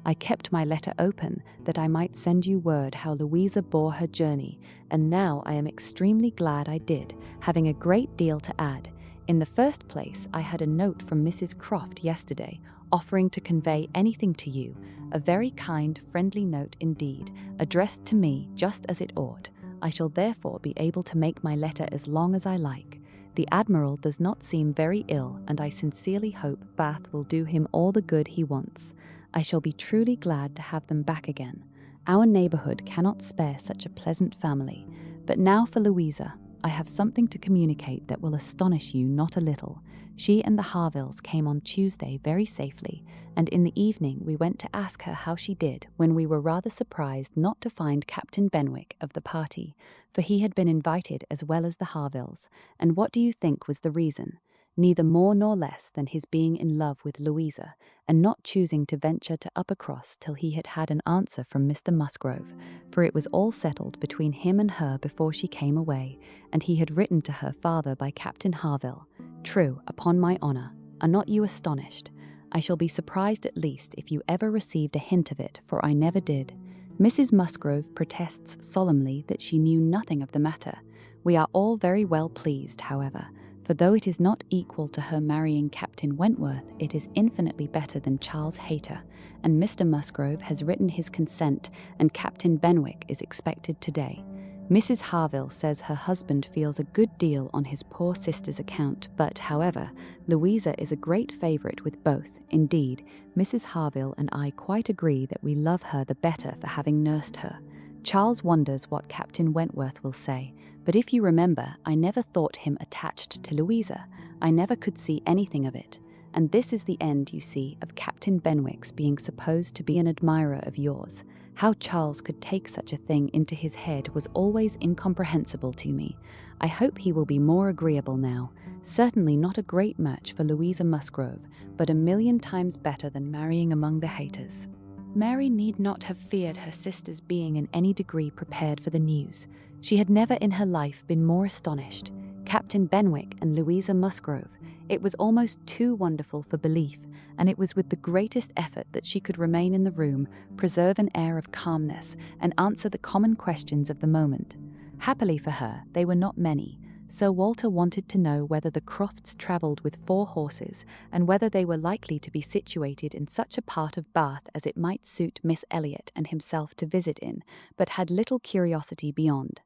I kept my letter open that I might send you word how Louisa bore her journey, and now I am extremely glad I did, having a great deal to add. In the first place, I had a note from Mrs. Croft yesterday, offering to convey anything to you, a very kind, friendly note indeed, addressed to me just as it ought. I shall therefore be able to make my letter as long as I like. The Admiral does not seem very ill, and I sincerely hope Bath will do him all the good he wants. I shall be truly glad to have them back again. Our neighbourhood cannot spare such a pleasant family. But now for Louisa. I have something to communicate that will astonish you not a little. She and the Harvilles came on Tuesday very safely, and in the evening we went to ask her how she did, when we were rather surprised not to find Captain Benwick of the party, for he had been invited as well as the Harvilles. And what do you think was the reason? Neither more nor less than his being in love with Louisa, and not choosing to venture to Uppercross till he had had an answer from Mr. Musgrove, for it was all settled between him and her before she came away, and he had written to her father by Captain Harville. True, upon my honour. Are not you astonished? I shall be surprised at least if you ever received a hint of it, for I never did. Mrs. Musgrove protests solemnly that she knew nothing of the matter. We are all very well pleased, however, for though it is not equal to her marrying Captain Wentworth, it is infinitely better than Charles Hayter, and Mr. Musgrove has written his consent, and Captain Benwick is expected today. Mrs. Harville says her husband feels a good deal on his poor sister's account, but, however, Louisa is a great favourite with both. Indeed, Mrs. Harville and I quite agree that we love her the better for having nursed her. Charles wonders what Captain Wentworth will say, but if you remember, I never thought him attached to Louisa. I never could see anything of it. And this is the end, you see, of Captain Benwick's being supposed to be an admirer of yours. How Charles could take such a thing into his head was always incomprehensible to me. I hope he will be more agreeable now. Certainly not a great match for Louisa Musgrove, but 1,000,000 times better than marrying among the Hayters. Mary need not have feared her sister's being in any degree prepared for the news. She had never in her life been more astonished. Captain Benwick and Louisa Musgrove. It was almost too wonderful for belief, and it was with the greatest effort that she could remain in the room, preserve an air of calmness, and answer the common questions of the moment. Happily for her, they were not many. Sir Walter wanted to know whether the Crofts travelled with 4 horses, and whether they were likely to be situated in such a part of Bath as it might suit Miss Elliot and himself to visit in, but had little curiosity beyond.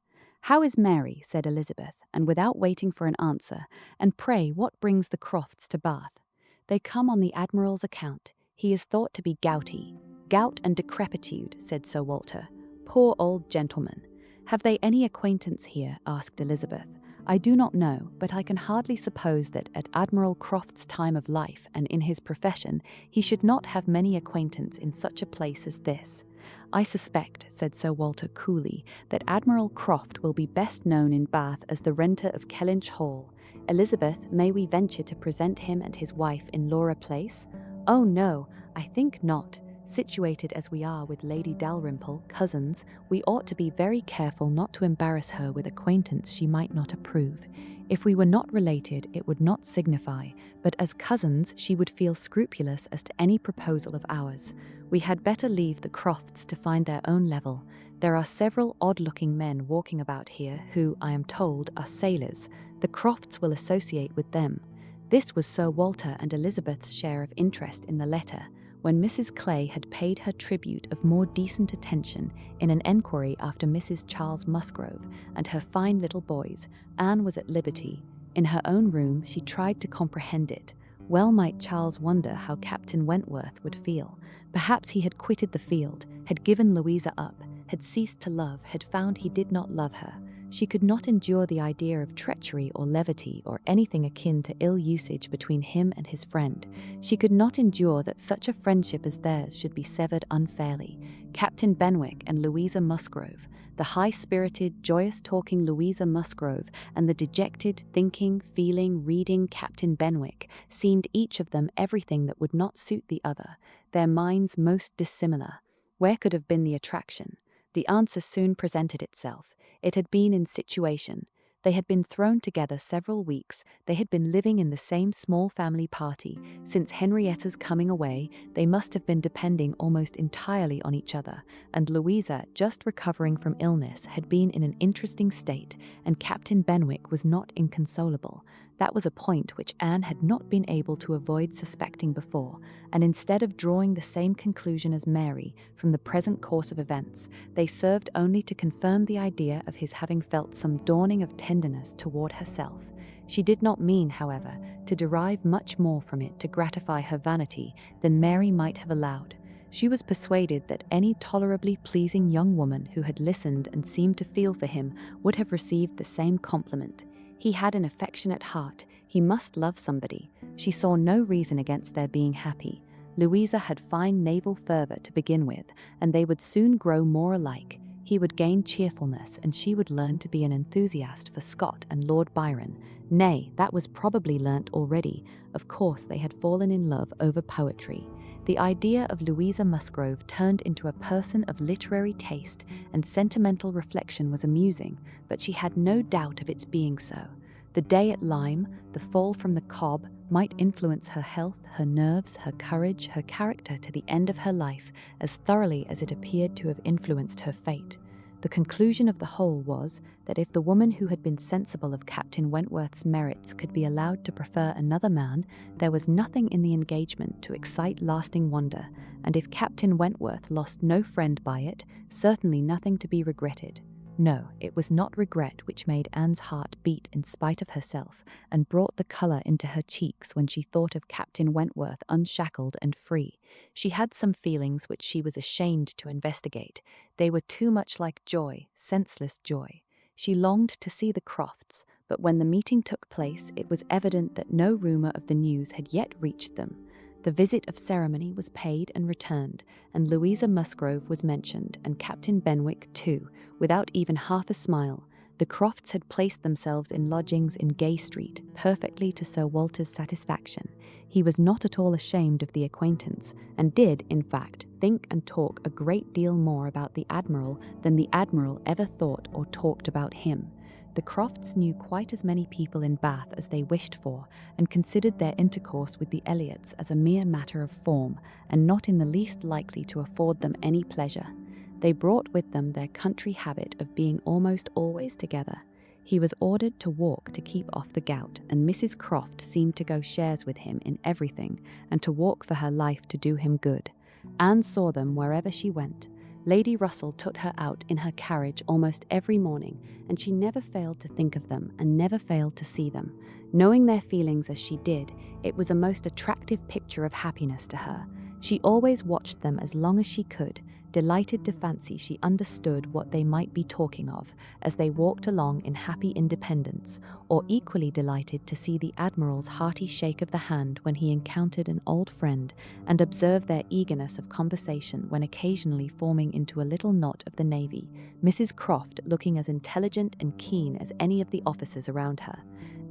"How is Mary?" said Elizabeth, and without waiting for an answer, "and pray what brings the Crofts to Bath?" "They come on the Admiral's account. He is thought to be gouty." "Gout and decrepitude," said Sir Walter. "Poor old gentleman." "Have they any acquaintance here?" asked Elizabeth. "I do not know, but I can hardly suppose that at Admiral Croft's time of life and in his profession he should not have many acquaintance in such a place as this." "I suspect," said Sir Walter coolly, "that Admiral Croft will be best known in Bath as the renter of Kellynch Hall. Elizabeth, may we venture to present him and his wife in Laura Place?" "Oh no, I think not. Situated as we are with Lady Dalrymple, cousins, we ought to be very careful not to embarrass her with acquaintance she might not approve. If we were not related, it would not signify, but as cousins she would feel scrupulous as to any proposal of ours. We had better leave the Crofts to find their own level. There are several odd-looking men walking about here who, I am told, are sailors. The Crofts will associate with them." This was Sir Walter and Elizabeth's share of interest in the letter. When Mrs. Clay had paid her tribute of more decent attention in an enquiry after Mrs. Charles Musgrove and her fine little boys, Anne was at liberty. In her own room she tried to comprehend it. Well might Charles wonder how Captain Wentworth would feel. Perhaps he had quitted the field, had given Louisa up, had ceased to love, had found he did not love her. She could not endure the idea of treachery or levity or anything akin to ill usage between him and his friend. She could not endure that such a friendship as theirs should be severed unfairly. Captain Benwick and Louisa Musgrove, the high-spirited, joyous-talking Louisa Musgrove, and the dejected, thinking, feeling, reading Captain Benwick, seemed each of them everything that would not suit the other, their minds most dissimilar. Where could have been the attraction? The answer soon presented itself. It had been in situation. They had been thrown together several weeks. They had been living in the same small family party. Since Henrietta's coming away, they must have been depending almost entirely on each other, and Louisa, just recovering from illness, had been in an interesting state, and Captain Benwick was not inconsolable. That was a point which Anne had not been able to avoid suspecting before, and instead of drawing the same conclusion as Mary from the present course of events, they served only to confirm the idea of his having felt some dawning of tenderness toward herself. She did not mean, however, to derive much more from it to gratify her vanity than Mary might have allowed. She was persuaded that any tolerably pleasing young woman who had listened and seemed to feel for him would have received the same compliment. He had an affectionate heart. He must love somebody. She saw no reason against their being happy. Louisa had fine naval fervour to begin with, and they would soon grow more alike. He would gain cheerfulness, and she would learn to be an enthusiast for Scott and Lord Byron. Nay, that was probably learnt already. Of course, they had fallen in love over poetry. The idea of Louisa Musgrove turned into a person of literary taste and sentimental reflection was amusing, but she had no doubt of its being so. The day at Lyme, the fall from the Cobb, might influence her health, her nerves, her courage, her character to the end of her life, as thoroughly as it appeared to have influenced her fate. The conclusion of the whole was that if the woman who had been sensible of Captain Wentworth's merits could be allowed to prefer another man, there was nothing in the engagement to excite lasting wonder, and if Captain Wentworth lost no friend by it, certainly nothing to be regretted. No, it was not regret which made Anne's heart beat in spite of herself, and brought the colour into her cheeks when she thought of Captain Wentworth unshackled and free. She had some feelings which she was ashamed to investigate. They were too much like joy, senseless joy. She longed to see the Crofts, but when the meeting took place, it was evident that no rumour of the news had yet reached them. The visit of ceremony was paid and returned, and Louisa Musgrove was mentioned, and Captain Benwick too, without even half a smile. The Crofts had placed themselves in lodgings in Gay Street, perfectly to Sir Walter's satisfaction. He was not at all ashamed of the acquaintance, and did, in fact, think and talk a great deal more about the Admiral than the Admiral ever thought or talked about him. The Crofts knew quite as many people in Bath as they wished for, and considered their intercourse with the Elliots as a mere matter of form, and not in the least likely to afford them any pleasure. They brought with them their country habit of being almost always together. He was ordered to walk to keep off the gout, and Mrs. Croft seemed to go shares with him in everything, and to walk for her life to do him good. Anne saw them wherever she went. Lady Russell took her out in her carriage almost every morning, and she never failed to think of them and never failed to see them. Knowing their feelings as she did, it was a most attractive picture of happiness to her. She always watched them as long as she could, delighted to fancy she understood what they might be talking of as they walked along in happy independence, or equally delighted to see the Admiral's hearty shake of the hand when he encountered an old friend, and observe their eagerness of conversation when occasionally forming into a little knot of the navy, Mrs. Croft looking as intelligent and keen as any of the officers around her.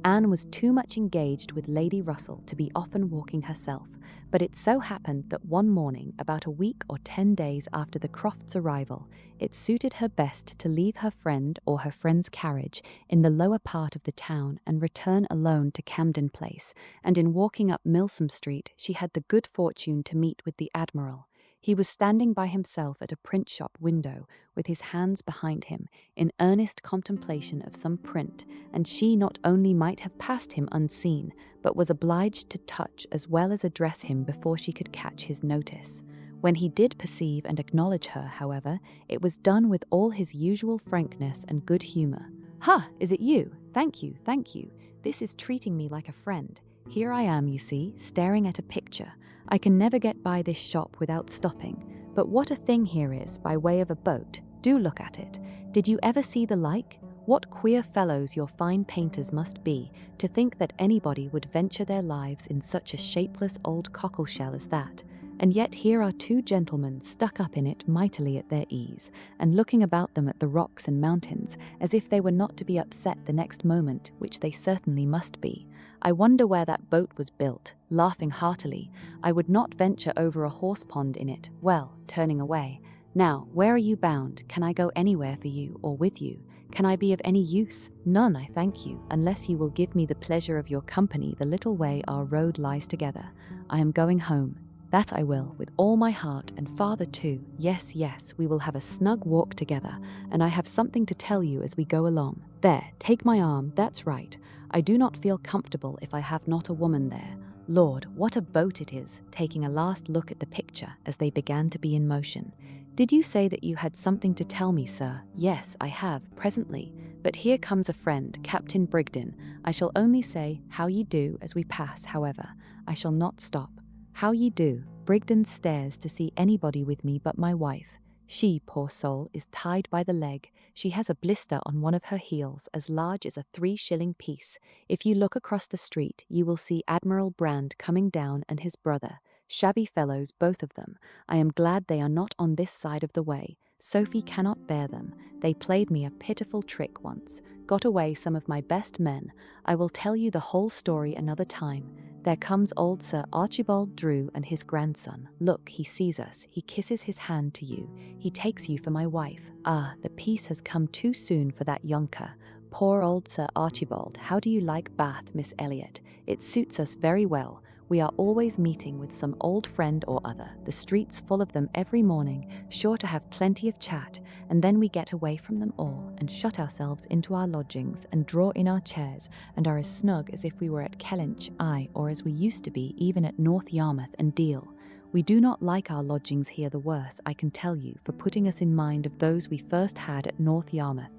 Anne was too much engaged with Lady Russell to be often walking herself, but it so happened that one morning, about a week or 10 days after the Crofts' arrival, it suited her best to leave her friend or her friend's carriage in the lower part of the town and return alone to Camden Place, and in walking up Milsom Street she had the good fortune to meet with the Admiral. He was standing by himself at a print shop window, with his hands behind him, in earnest contemplation of some print, and she not only might have passed him unseen, but was obliged to touch as well as address him before she could catch his notice. When he did perceive and acknowledge her, however, it was done with all his usual frankness and good humour. "Ha, is it you? Thank you, thank you. This is treating me like a friend. Here I am, you see, staring at a picture. I can never get by this shop without stopping. But what a thing here is, by way of a boat. Do look at it. Did you ever see the like? What queer fellows your fine painters must be, to think that anybody would venture their lives in such a shapeless old cockleshell as that. And yet here are two gentlemen stuck up in it mightily at their ease, and looking about them at the rocks and mountains, as if they were not to be upset the next moment, which they certainly must be. I wonder where that boat was built," laughing heartily. "I would not venture over a horse pond in it." Well, turning away. "Now, where are you bound? Can I go anywhere for you, or with you? Can I be of any use?" "None, I thank you, unless you will give me the pleasure of your company the little way our road lies together. I am going home." "That I will, with all my heart, and father too. Yes, yes, we will have a snug walk together, and I have something to tell you as we go along. There, take my arm, that's right. I do not feel comfortable if I have not a woman there. Lord, what a boat it is," taking a last look at the picture as they began to be in motion. "Did you say that you had something to tell me, sir?" "Yes, I have, presently. But here comes a friend, Captain Brigden. I shall only say, 'How ye do,' as we pass, however. I shall not stop. How ye do?" Brigden stairs to see anybody with me but my wife. She, poor soul, is tied by the leg. She has a blister on one of her heels as large as a 3-shilling piece. If you look across the street, you will see Admiral Brand coming down and his brother. Shabby fellows, both of them. I am glad they are not on this side of the way. Sophie cannot bear them. They played me a pitiful trick once, got away some of my best men. I will tell you the whole story another time. There comes old Sir Archibald Drew and his grandson. Look, he sees us. He kisses his hand to you. He takes you for my wife. Ah, the peace has come too soon for that yonker. Poor old Sir Archibald. How do you like Bath, Miss Elliot? It suits us very well. We are always meeting with some old friend or other, the streets full of them every morning, sure to have plenty of chat, and then we get away from them all and shut ourselves into our lodgings and draw in our chairs and are as snug as if we were at Kellynch, or as we used to be even at North Yarmouth and Deal. We do not like our lodgings here the worse, I can tell you, for putting us in mind of those we first had at North Yarmouth.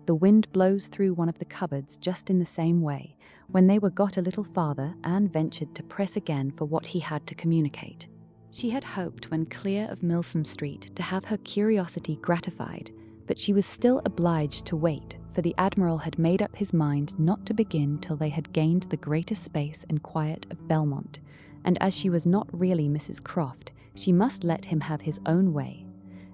The wind blows through one of the cupboards just in the same way. When they were got a little farther, Anne ventured to press again for what he had to communicate. She had hoped, when clear of Milsom Street, to have her curiosity gratified, but she was still obliged to wait, for the Admiral had made up his mind not to begin till they had gained the greater space and quiet of Belmont, and as she was not really Mrs. Croft, she must let him have his own way.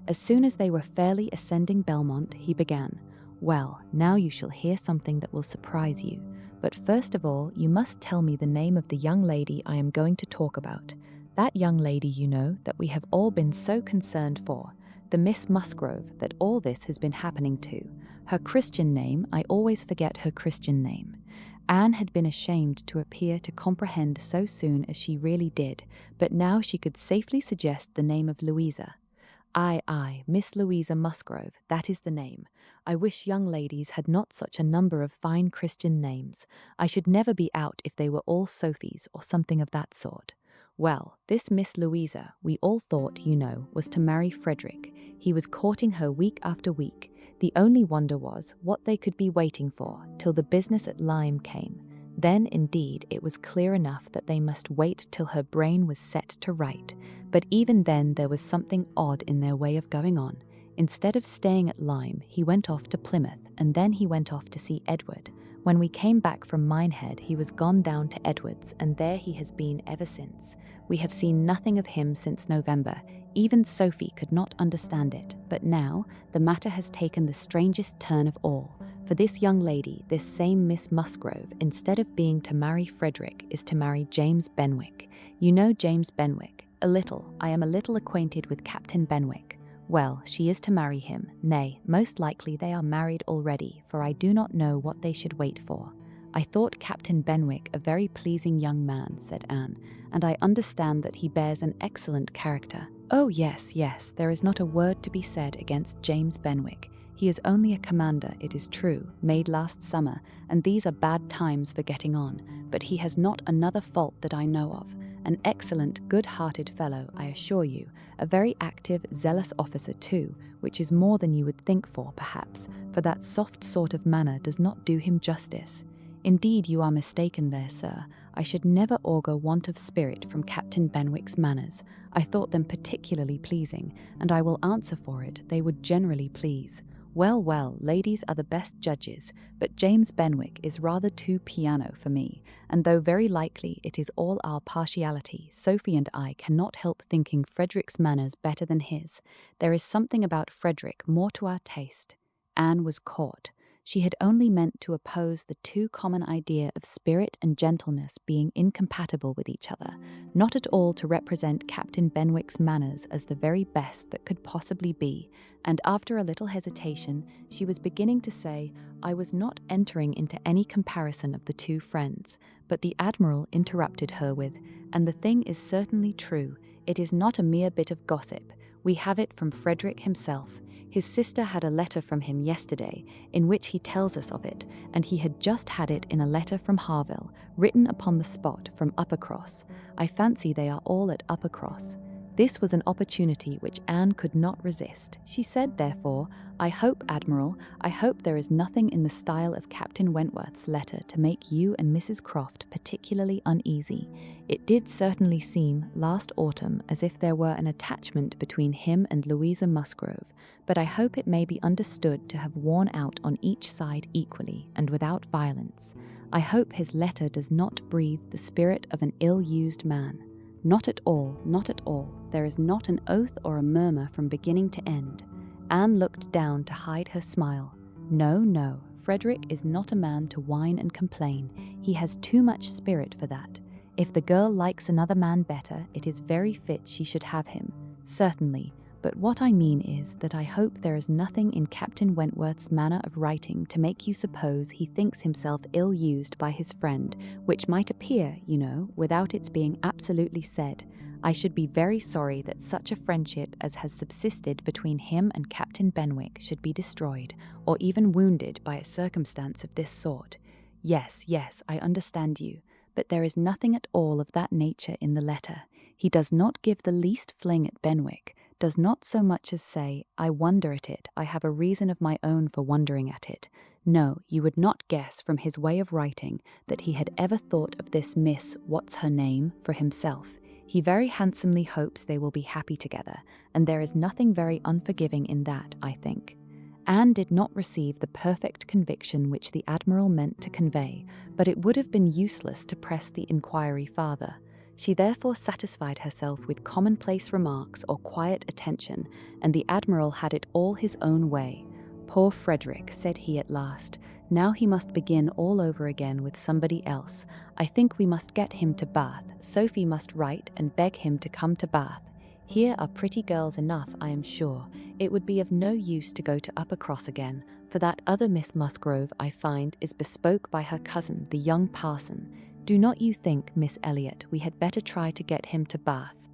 As soon as they were fairly ascending Belmont, he began, "Well, now you shall hear something that will surprise you. But first of all, you must tell me the name of the young lady I am going to talk about. That young lady, you know, that we have all been so concerned for. The Miss Musgrove that all this has been happening to. Her Christian name, I always forget her Christian name." Anne had been ashamed to appear to comprehend so soon as she really did, but now she could safely suggest the name of Louisa. Aye, Miss Louisa Musgrove, that is the name. I wish young ladies had not such a number of fine Christian names. I should never be out if they were all Sophies or something of that sort. Well, this Miss Louisa, we all thought, you know, was to marry Frederick. He was courting her week after week. The only wonder was what they could be waiting for till the business at Lyme came. Then, indeed, it was clear enough that they must wait till her brain was set to right. But even then there was something odd in their way of going on. Instead of staying at Lyme, he went off to Plymouth, and then he went off to see Edward. When we came back from Minehead, he was gone down to Edward's, and there he has been ever since. We have seen nothing of him since November. Even Sophie could not understand it, but now the matter has taken the strangest turn of all. For this young lady, this same Miss Musgrove, instead of being to marry Frederick, is to marry James Benwick. You know James Benwick? A little. I am a little acquainted with Captain Benwick. Well, she is to marry him. Nay, most likely they are married already, for I do not know what they should wait for. I thought Captain Benwick a very pleasing young man, said Anne, and I understand that he bears an excellent character. Oh yes, there is not a word to be said against James Benwick. He is only a commander, it is true, made last summer, and these are bad times for getting on, but he has not another fault that I know of. An excellent, good-hearted fellow, I assure you, a very active, zealous officer too, which is more than you would think for, perhaps, for that soft sort of manner does not do him justice. Indeed, you are mistaken there, sir. I should never augur want of spirit from Captain Benwick's manners. I thought them particularly pleasing, and I will answer for it, they would generally please. Well, ladies are the best judges, but James Benwick is rather too piano for me, and though very likely it is all our partiality, Sophie and I cannot help thinking Frederick's manners better than his. There is something about Frederick more to our taste. Anne was caught. She had only meant to oppose the too common idea of spirit and gentleness being incompatible with each other, not at all to represent Captain Benwick's manners as the very best that could possibly be, and after a little hesitation, she was beginning to say, I was not entering into any comparison of the two friends, but the Admiral interrupted her with, and the thing is certainly true, it is not a mere bit of gossip, we have it from Frederick himself. His sister had a letter from him yesterday, in which he tells us of it, and he had just had it in a letter from Harville, written upon the spot from Uppercross. I fancy they are all at Uppercross. This was an opportunity which Anne could not resist. She said, therefore, "I hope, Admiral, I hope there is nothing in the style of Captain Wentworth's letter to make you and Mrs. Croft particularly uneasy. It did certainly seem, last autumn, as if there were an attachment between him and Louisa Musgrove, but I hope it may be understood to have worn out on each side equally and without violence. I hope his letter does not breathe the spirit of an ill-used man. Not at all, not at all. There is not an oath or a murmur from beginning to end." Anne looked down to hide her smile. "No, no, Frederick is not a man to whine and complain. He has too much spirit for that. If the girl likes another man better, it is very fit she should have him. Certainly. But what I mean is that I hope there is nothing in Captain Wentworth's manner of writing to make you suppose he thinks himself ill-used by his friend, which might appear, you know, without its being absolutely said. I should be very sorry that such a friendship as has subsisted between him and Captain Benwick should be destroyed, or even wounded by a circumstance of this sort. Yes, yes, I understand you, but there is nothing at all of that nature in the letter. He does not give the least fling at Benwick, does not so much as say, 'I wonder at it, I have a reason of my own for wondering at it.' No, you would not guess from his way of writing that he had ever thought of this Miss What's-her-name for himself. He very handsomely hopes they will be happy together, and there is nothing very unforgiving in that, I think." Anne did not receive the perfect conviction which the Admiral meant to convey, but it would have been useless to press the inquiry farther. She therefore satisfied herself with commonplace remarks or quiet attention, and the Admiral had it all his own way. "Poor Frederick," said he at last, "now he must begin all over again with somebody else. I think we must get him to Bath. Sophie must write and beg him to come to Bath. Here are pretty girls enough, I am sure. It would be of no use to go to Uppercross again, for that other Miss Musgrove, I find, is bespoke by her cousin, the young parson. Do not you think, Miss Elliot, we had better try to get him to Bath?"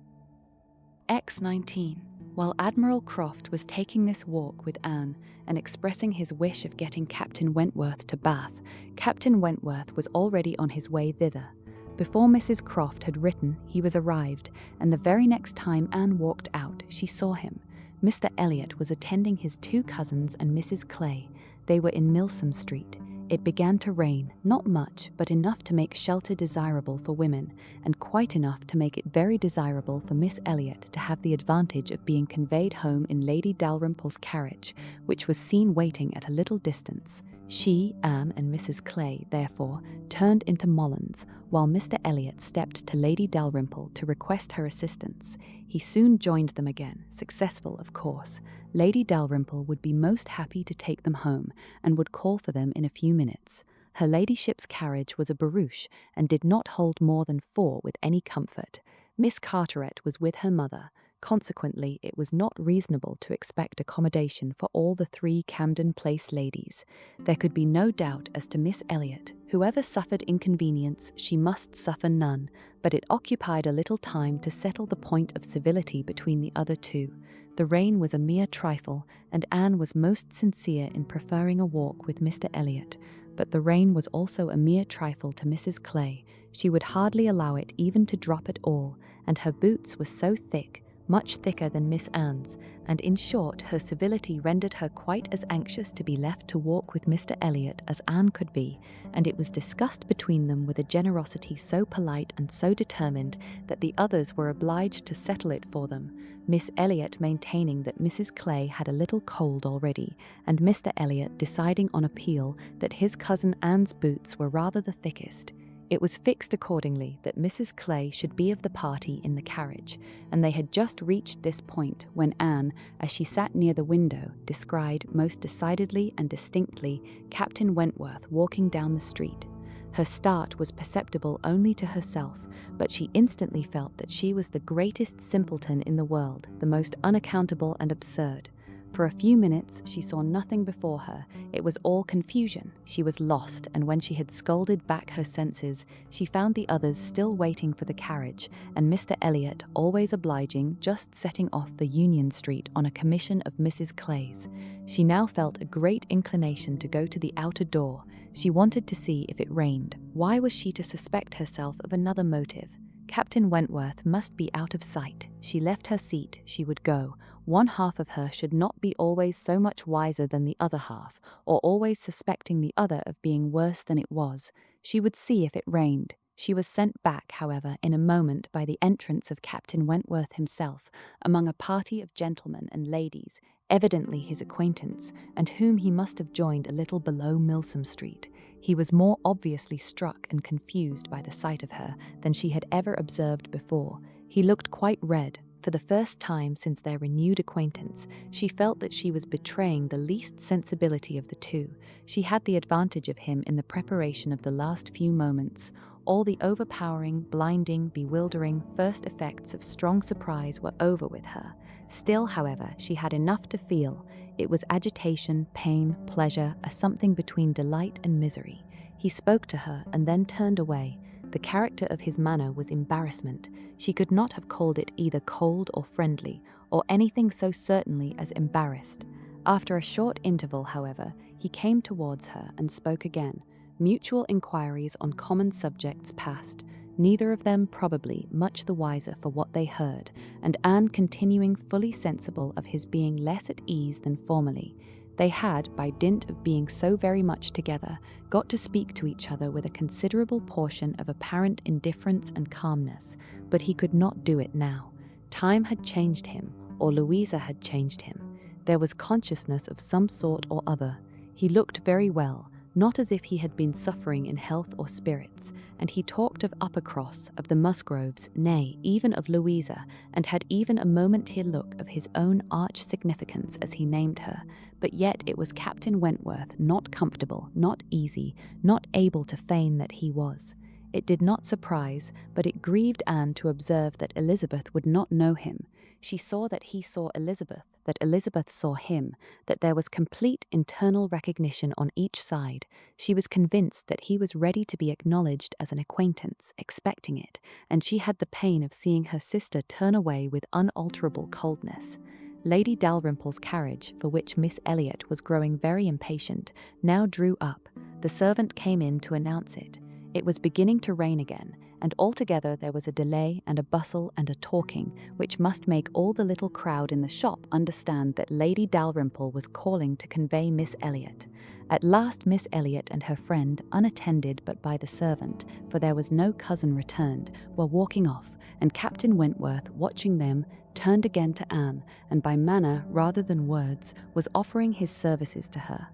XXIX. While Admiral Croft was taking this walk with Anne and expressing his wish of getting Captain Wentworth to Bath, Captain Wentworth was already on his way thither. Before Mrs. Croft had written, he was arrived, and the very next time Anne walked out, she saw him. Mr. Elliot was attending his two cousins and Mrs. Clay. They were in Milsom Street. It began to rain, not much, but enough to make shelter desirable for women, and quite enough to make it very desirable for Miss Elliot to have the advantage of being conveyed home in Lady Dalrymple's carriage, which was seen waiting at a little distance. She, Anne, and Mrs. Clay, therefore, turned into Molins, while Mr. Elliot stepped to Lady Dalrymple to request her assistance. He soon joined them again, successful, of course. Lady Dalrymple would be most happy to take them home, and would call for them in a few minutes. Her ladyship's carriage was a barouche, and did not hold more than 4 with any comfort. Miss Carteret was with her mother. Consequently, it was not reasonable to expect accommodation for all the 3 Camden Place ladies. There could be no doubt as to Miss Elliot. Whoever suffered inconvenience, she must suffer none, but it occupied a little time to settle the point of civility between the other 2. The rain was a mere trifle, and Anne was most sincere in preferring a walk with Mr. Elliot, but the rain was also a mere trifle to Mrs. Clay. She would hardly allow it even to drop at all, and her boots were so thick, much thicker than Miss Anne's, and in short her civility rendered her quite as anxious to be left to walk with Mr. Elliot as Anne could be, and it was discussed between them with a generosity so polite and so determined that the others were obliged to settle it for them, Miss Elliot maintaining that Mrs. Clay had a little cold already, and Mr. Elliot deciding on appeal that his cousin Anne's boots were rather the thickest. It was fixed accordingly that Mrs. Clay should be of the party in the carriage, and they had just reached this point when Anne, as she sat near the window, descried most decidedly and distinctly Captain Wentworth walking down the street. Her start was perceptible only to herself, but she instantly felt that she was the greatest simpleton in the world, the most unaccountable and absurd. For a few minutes she saw nothing before her. It was all confusion. She was lost, and when she had scolded back her senses, she found the others still waiting for the carriage, and Mr. Elliot, always obliging, just setting off the Union Street on a commission of Mrs. Clay's. She now felt a great inclination to go to the outer door. She wanted to see if it rained. Why was she to suspect herself of another motive? Captain Wentworth must be out of sight. She left her seat, she would go. One half of her should not be always so much wiser than the other half, or always suspecting the other of being worse than it was. She would see if it rained. She was sent back, however, in a moment by the entrance of Captain Wentworth himself, among a party of gentlemen and ladies, evidently his acquaintance, and whom he must have joined a little below Milsom Street. He was more obviously struck and confused by the sight of her than she had ever observed before. He looked quite red. For the first time since their renewed acquaintance, she felt that she was betraying the least sensibility of the two. She had the advantage of him in the preparation of the last few moments. All the overpowering, blinding, bewildering first effects of strong surprise were over with her. Still, however, she had enough to feel. It was agitation, pain, pleasure, a something between delight and misery. He spoke to her and then turned away. The character of his manner was embarrassment. She could not have called it either cold or friendly, or anything so certainly as embarrassed. After a short interval, however, he came towards her and spoke again. Mutual inquiries on common subjects passed, neither of them probably much the wiser for what they heard, and Anne continuing fully sensible of his being less at ease than formerly. They had, by dint of being so very much together, got to speak to each other with a considerable portion of apparent indifference and calmness, but he could not do it now. Time had changed him, or Louisa had changed him. There was consciousness of some sort or other. He looked very well, not as if he had been suffering in health or spirits, and he talked of Uppercross, of the Musgroves, nay, even of Louisa, and had even a momentary look of his own arch significance as he named her. But yet it was Captain Wentworth, not comfortable, not easy, not able to feign that he was. It did not surprise, but it grieved Anne to observe that Elizabeth would not know him. She saw that he saw Elizabeth, that Elizabeth saw him, that there was complete internal recognition on each side. She was convinced that he was ready to be acknowledged as an acquaintance, expecting it, and she had the pain of seeing her sister turn away with unalterable coldness. Lady Dalrymple's carriage, for which Miss Elliot was growing very impatient, now drew up. The servant came in to announce it. It was beginning to rain again, and altogether there was a delay and a bustle and a talking, which must make all the little crowd in the shop understand that Lady Dalrymple was calling to convey Miss Elliot. At last Miss Elliot and her friend, unattended but by the servant, for there was no cousin returned, were walking off, and Captain Wentworth, watching them, turned again to Anne, and by manner rather than words was offering his services to her.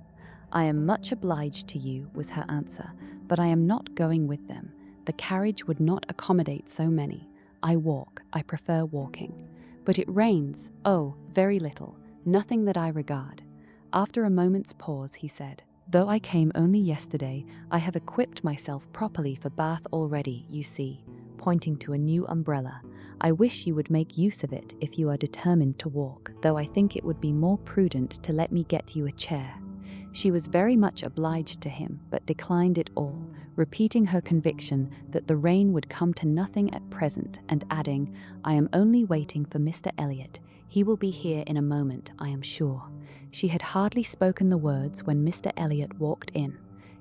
"I am much obliged to you," was her answer, "but I am not going with them. The carriage would not accommodate so many. I walk. I prefer walking. But it rains. Oh, very little. Nothing that I regard." After a moment's pause, he said, "Though I came only yesterday, I have equipped myself properly for Bath already, you see," pointing to a new umbrella. "I wish you would make use of it if you are determined to walk, though I think it would be more prudent to let me get you a chair." She was very much obliged to him, but declined it all, repeating her conviction that the rain would come to nothing at present, and adding, "I am only waiting for Mr. Elliot. He will be here in a moment, I am sure." She had hardly spoken the words when Mr. Elliot walked in.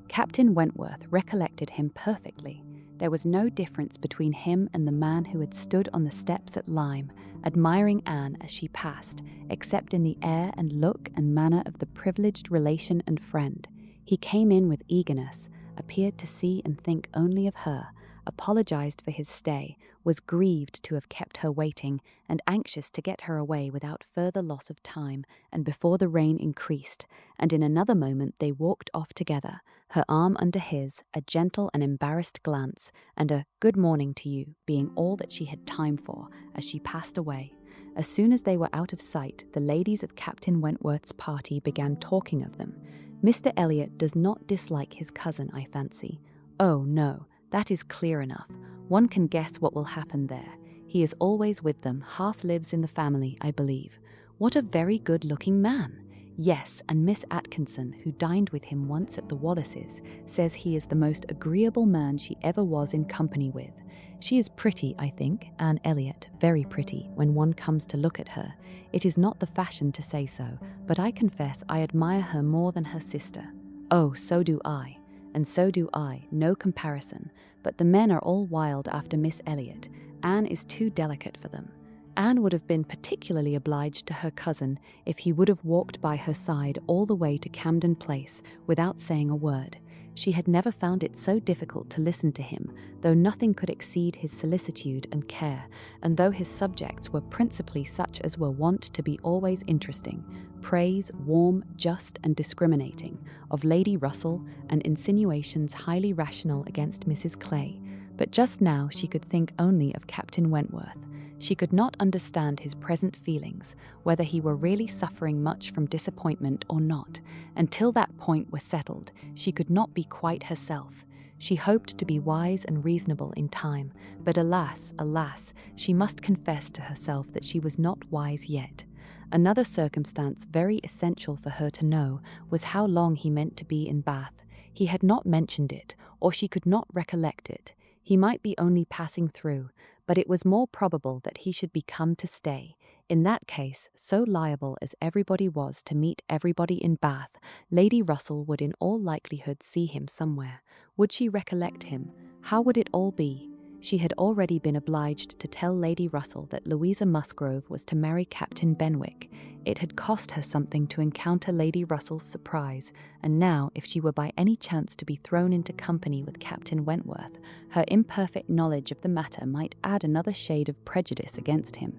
Captain Wentworth recollected him perfectly. There was no difference between him and the man who had stood on the steps at Lyme, admiring Anne as she passed, except in the air and look and manner of the privileged relation and friend. He came in with eagerness, appeared to see and think only of her, apologized for his stay, was grieved to have kept her waiting, and anxious to get her away without further loss of time, and before the rain increased, and in another moment they walked off together, her arm under his, a gentle and embarrassed glance, and a "good morning to you" being all that she had time for, as she passed away. As soon as they were out of sight, the ladies of Captain Wentworth's party began talking of them. "Mr. Elliot does not dislike his cousin, I fancy." "Oh, no, that is clear enough. One can guess what will happen there. He is always with them, half lives in the family, I believe." "What a very good-looking man!" "Yes, and Miss Atkinson, who dined with him once at the Wallaces, says he is the most agreeable man she ever was in company with. She is pretty, I think, Anne Elliot, very pretty, when one comes to look at her. It is not the fashion to say so, but I confess I admire her more than her sister." "Oh, so do I. And so do I, no comparison, but the men are all wild after Miss Elliot, Anne is too delicate for them. Anne would have been particularly obliged to her cousin if he would have walked by her side all the way to Camden Place without saying a word. She had never found it so difficult to listen to him, though nothing could exceed his solicitude and care, and though his subjects were principally such as were wont to be always interesting, praise warm, just, and discriminating, of Lady Russell, and insinuations highly rational against Mrs. Clay. But just now she could think only of Captain Wentworth. She could not understand his present feelings, whether he were really suffering much from disappointment or not. Until that point were settled, she could not be quite herself. She hoped to be wise and reasonable in time, but alas, alas, she must confess to herself that she was not wise yet. Another circumstance very essential for her to know was how long he meant to be in Bath. He had not mentioned it, or she could not recollect it. He might be only passing through, but it was more probable that he should be come to stay. In that case, so liable as everybody was to meet everybody in Bath, Lady Russell would in all likelihood see him somewhere. Would she recollect him? How would it all be? She had already been obliged to tell Lady Russell that Louisa Musgrove was to marry Captain Benwick. It had cost her something to encounter Lady Russell's surprise, and now, if she were by any chance to be thrown into company with Captain Wentworth, her imperfect knowledge of the matter might add another shade of prejudice against him.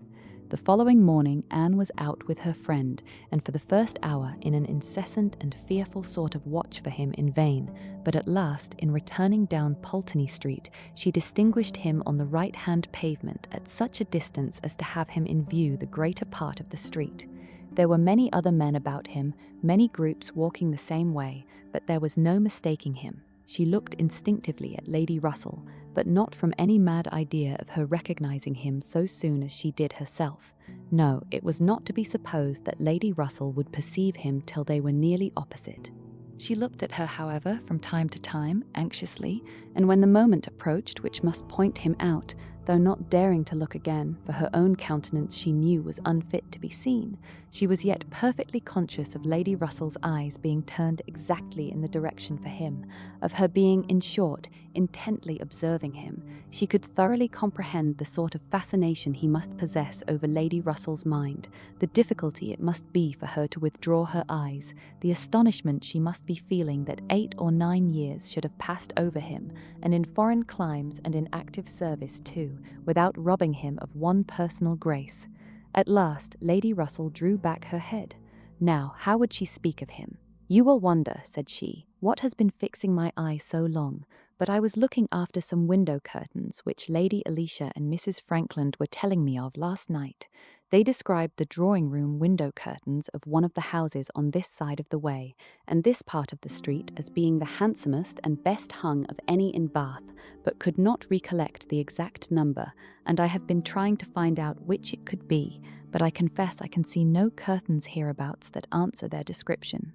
The following morning Anne was out with her friend, and for the first hour in an incessant and fearful sort of watch for him in vain, but at last, in returning down Pulteney Street, she distinguished him on the right-hand pavement at such a distance as to have him in view the greater part of the street. There were many other men about him, many groups walking the same way, but there was no mistaking him. She looked instinctively at Lady Russell, but not from any mad idea of her recognizing him so soon as she did herself. No, it was not to be supposed that Lady Russell would perceive him till they were nearly opposite. She looked at her, however, from time to time, anxiously, and when the moment approached which must point him out, though not daring to look again, for her own countenance she knew was unfit to be seen, she was yet perfectly conscious of Lady Russell's eyes being turned exactly in the direction for him, of her being, in short, intently observing him. She could thoroughly comprehend the sort of fascination he must possess over Lady Russell's mind, the difficulty it must be for her to withdraw her eyes, the astonishment she must be feeling that 8 or 9 years should have passed over him, and in foreign climes and in active service too, without robbing him of one personal grace. At last, Lady Russell drew back her head. Now, how would she speak of him? "You will wonder," said she, "what has been fixing my eye so long, but I was looking after some window curtains which Lady Alicia and Mrs. Frankland were telling me of last night. They described the drawing-room window curtains of one of the houses on this side of the way, and this part of the street, as being the handsomest and best hung of any in Bath, but could not recollect the exact number, and I have been trying to find out which it could be, but I confess I can see no curtains hereabouts that answer their description."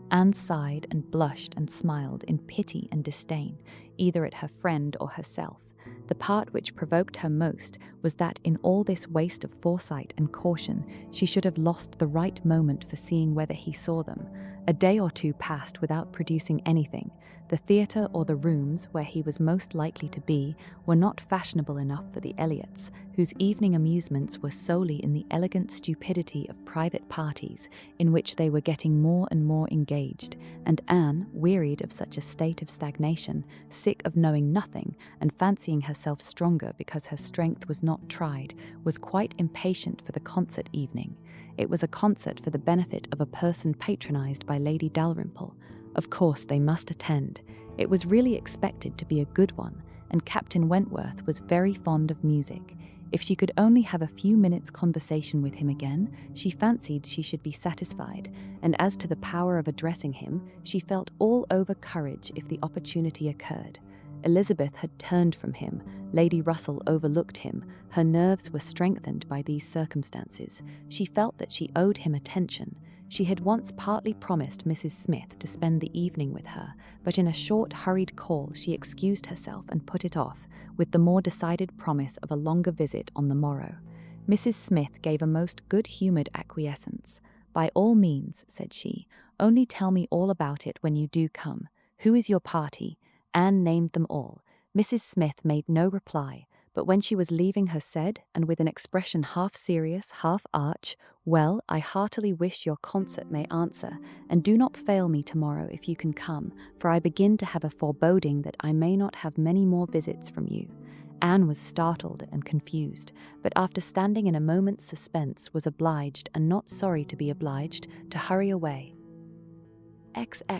Anne sighed and blushed and smiled in pity and disdain, either at her friend or herself. The part which provoked her most was that in all this waste of foresight and caution she should have lost the right moment for seeing whether he saw them. A day or two passed without producing anything. The theatre or the rooms, where he was most likely to be, were not fashionable enough for the Elliots, whose evening amusements were solely in the elegant stupidity of private parties, in which they were getting more and more engaged, and Anne, wearied of such a state of stagnation, sick of knowing nothing, and fancying herself stronger because her strength was not tried, was quite impatient for the concert evening. It was a concert for the benefit of a person patronized by Lady Dalrymple. Of course they must attend. It was really expected to be a good one, and Captain Wentworth was very fond of music. If she could only have a few minutes' conversation with him again, she fancied she should be satisfied, and as to the power of addressing him, she felt all over courage if the opportunity occurred. Elizabeth had turned from him, Lady Russell overlooked him, her nerves were strengthened by these circumstances. She felt that she owed him attention. She had once partly promised Mrs. Smith to spend the evening with her, but in a short, hurried call she excused herself and put it off, with the more decided promise of a longer visit on the morrow. Mrs. Smith gave a most good-humoured acquiescence. "By all means," said she, "only tell me all about it when you do come. Who is your party?" Anne named them all. Mrs. Smith made no reply, but when she was leaving her said, and with an expression half serious, half arch, "Well, I heartily wish your concert may answer, and do not fail me tomorrow if you can come, for I begin to have a foreboding that I may not have many more visits from you." Anne was startled and confused, but after standing in a moment's suspense was obliged, and not sorry to be obliged, to hurry away.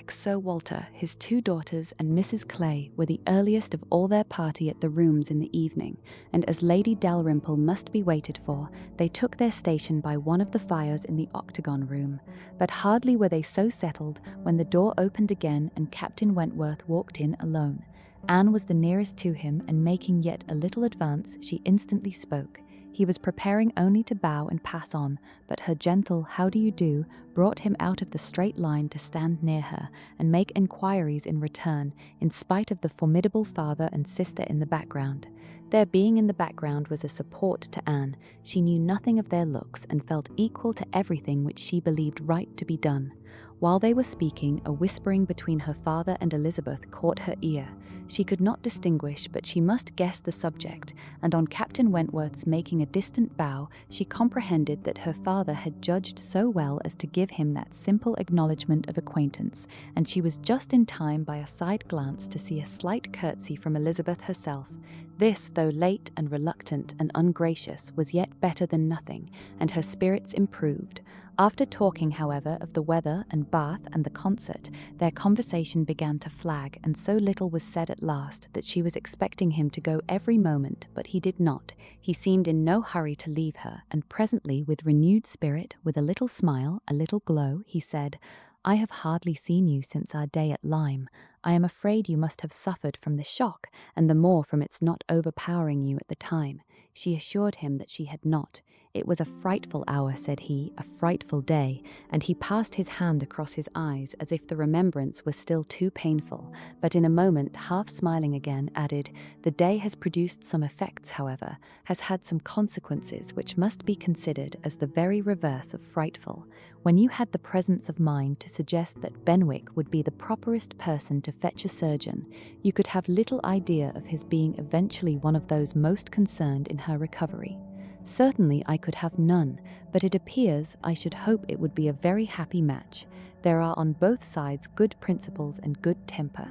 Sir Walter, his 2 daughters, and Mrs. Clay were the earliest of all their party at the rooms in the evening, and as Lady Dalrymple must be waited for, they took their station by one of the fires in the octagon room. But hardly were they so settled when the door opened again and Captain Wentworth walked in alone. Anne was the nearest to him, and making yet a little advance, she instantly spoke. He was preparing only to bow and pass on, but her gentle "How do you do" brought him out of the straight line to stand near her and make enquiries in return, in spite of the formidable father and sister in the background. Their being in the background was a support to Anne. She knew nothing of their looks and felt equal to everything which she believed right to be done. While they were speaking, a whispering between her father and Elizabeth caught her ear. She could not distinguish, but she must guess the subject, and on Captain Wentworth's making a distant bow, she comprehended that her father had judged so well as to give him that simple acknowledgment of acquaintance, and she was just in time by a side glance to see a slight curtsy from Elizabeth herself. This, though late and reluctant and ungracious, was yet better than nothing, and her spirits improved. After talking, however, of the weather and Bath and the concert, their conversation began to flag, and so little was said at last that she was expecting him to go every moment, but he did not. He seemed in no hurry to leave her, and presently, with renewed spirit, with a little smile, a little glow, he said, "I have hardly seen you since our day at Lyme. I am afraid you must have suffered from the shock, and the more from its not overpowering you at the time." She assured him that she had not. "It was a frightful hour," said he, "a frightful day," and he passed his hand across his eyes as if the remembrance were still too painful, but in a moment, half smiling again, added, "The day has produced some effects, however, has had some consequences which must be considered as the very reverse of frightful. When you had the presence of mind to suggest that Benwick would be the properest person to fetch a surgeon, you could have little idea of his being eventually one of those most concerned in her recovery. Certainly I could have none, but it appears I should hope it would be a very happy match. There are on both sides good principles and good temper."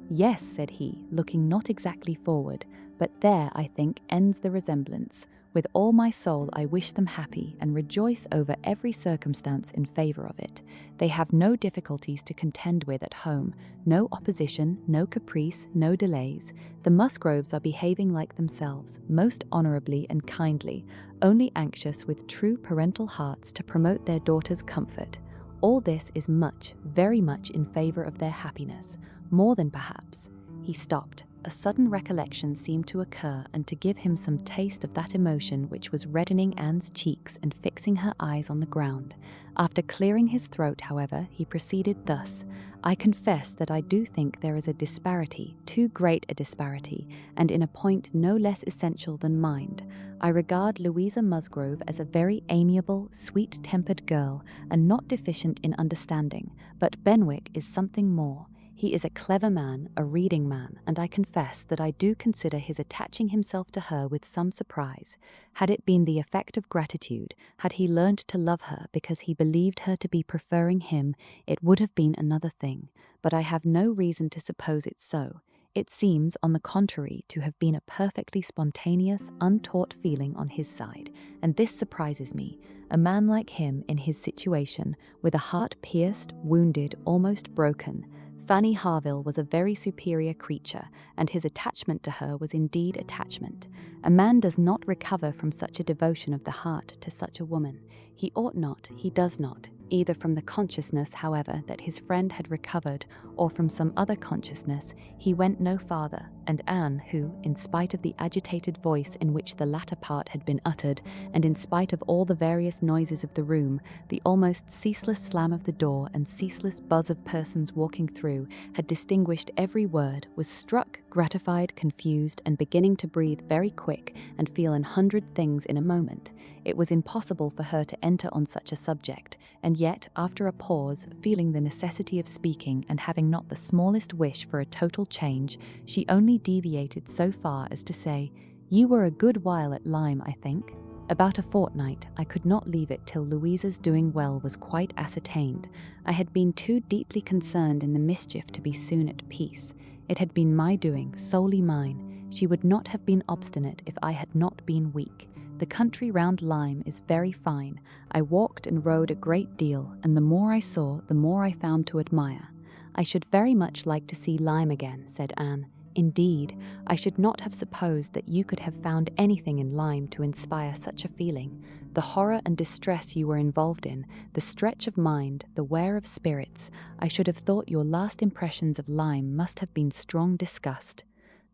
"Yes," said he, looking not exactly forward, "but there, I think, ends the resemblance. With all my soul I wish them happy, and rejoice over every circumstance in favour of it. They have no difficulties to contend with at home, no opposition, no caprice, no delays. The Musgroves are behaving like themselves, most honourably and kindly, only anxious with true parental hearts to promote their daughter's comfort. All this is much, very much in favour of their happiness, more than perhaps—" He stopped. A sudden recollection seemed to occur and to give him some taste of that emotion which was reddening Anne's cheeks and fixing her eyes on the ground. After clearing his throat, however, he proceeded thus: "I confess that I do think there is a disparity, too great a disparity, and in a point no less essential than mind. I regard Louisa Musgrove as a very amiable, sweet-tempered girl, and not deficient in understanding, but Benwick is something more. He is a clever man, a reading man, and I confess that I do consider his attaching himself to her with some surprise. Had it been the effect of gratitude, had he learnt to love her because he believed her to be preferring him, it would have been another thing, but I have no reason to suppose it so. It seems, on the contrary, to have been a perfectly spontaneous, untaught feeling on his side, and this surprises me. A man like him, in his situation, with a heart pierced, wounded, almost broken. Fanny Harville was a very superior creature, and his attachment to her was indeed attachment. A man does not recover from such a devotion of the heart to such a woman. He ought not, he does not, either from the consciousness, however, that his friend had recovered, or from some other consciousness. He went no farther, and Anne, who, in spite of the agitated voice in which the latter part had been uttered, and in spite of all the various noises of the room, the almost ceaseless slam of the door and ceaseless buzz of persons walking through, had distinguished every word, was struck, gratified, confused, and beginning to breathe very quick and feel 100 things in a moment. It was impossible for her to enter on such a subject, and yet, after a pause, feeling the necessity of speaking and having not the smallest wish for a total change, she only deviated so far as to say, You were a good while at Lyme, I think. About a fortnight. I could not leave it till Louisa's doing well was quite ascertained. I had been too deeply concerned in the mischief to be soon at peace. It had been my doing, solely mine. She would not have been obstinate if I had not been weak. The country round Lyme is very fine. I walked and rode a great deal, and the more I saw, the more I found to admire. I should very much like to see Lyme again, said Anne. Indeed, I should not have supposed that you could have found anything in Lyme to inspire such a feeling. The horror and distress you were involved in, the stretch of mind, the wear of spirits, I should have thought your last impressions of Lyme must have been strong disgust.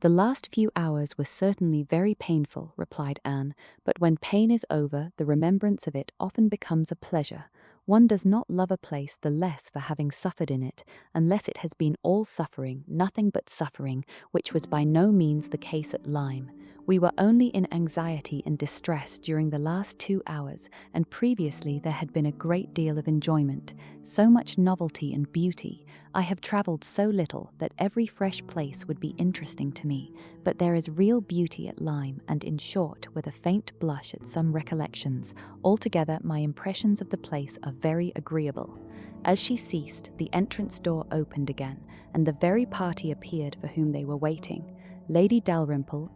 The last few hours were certainly very painful, replied Anne, but when pain is over, the remembrance of it often becomes a pleasure. One does not love a place the less for having suffered in it, unless it has been all suffering, nothing but suffering, which was by no means the case at Lyme. We were only in anxiety and distress during the last 2 hours, and previously there had been a great deal of enjoyment, so much novelty and beauty. I have travelled so little that every fresh place would be interesting to me, but there is real beauty at Lyme, and in short, with a faint blush at some recollections, altogether my impressions of the place are very agreeable. As she ceased, the entrance door opened again, and the very party appeared for whom they were waiting. Lady Dalrymple,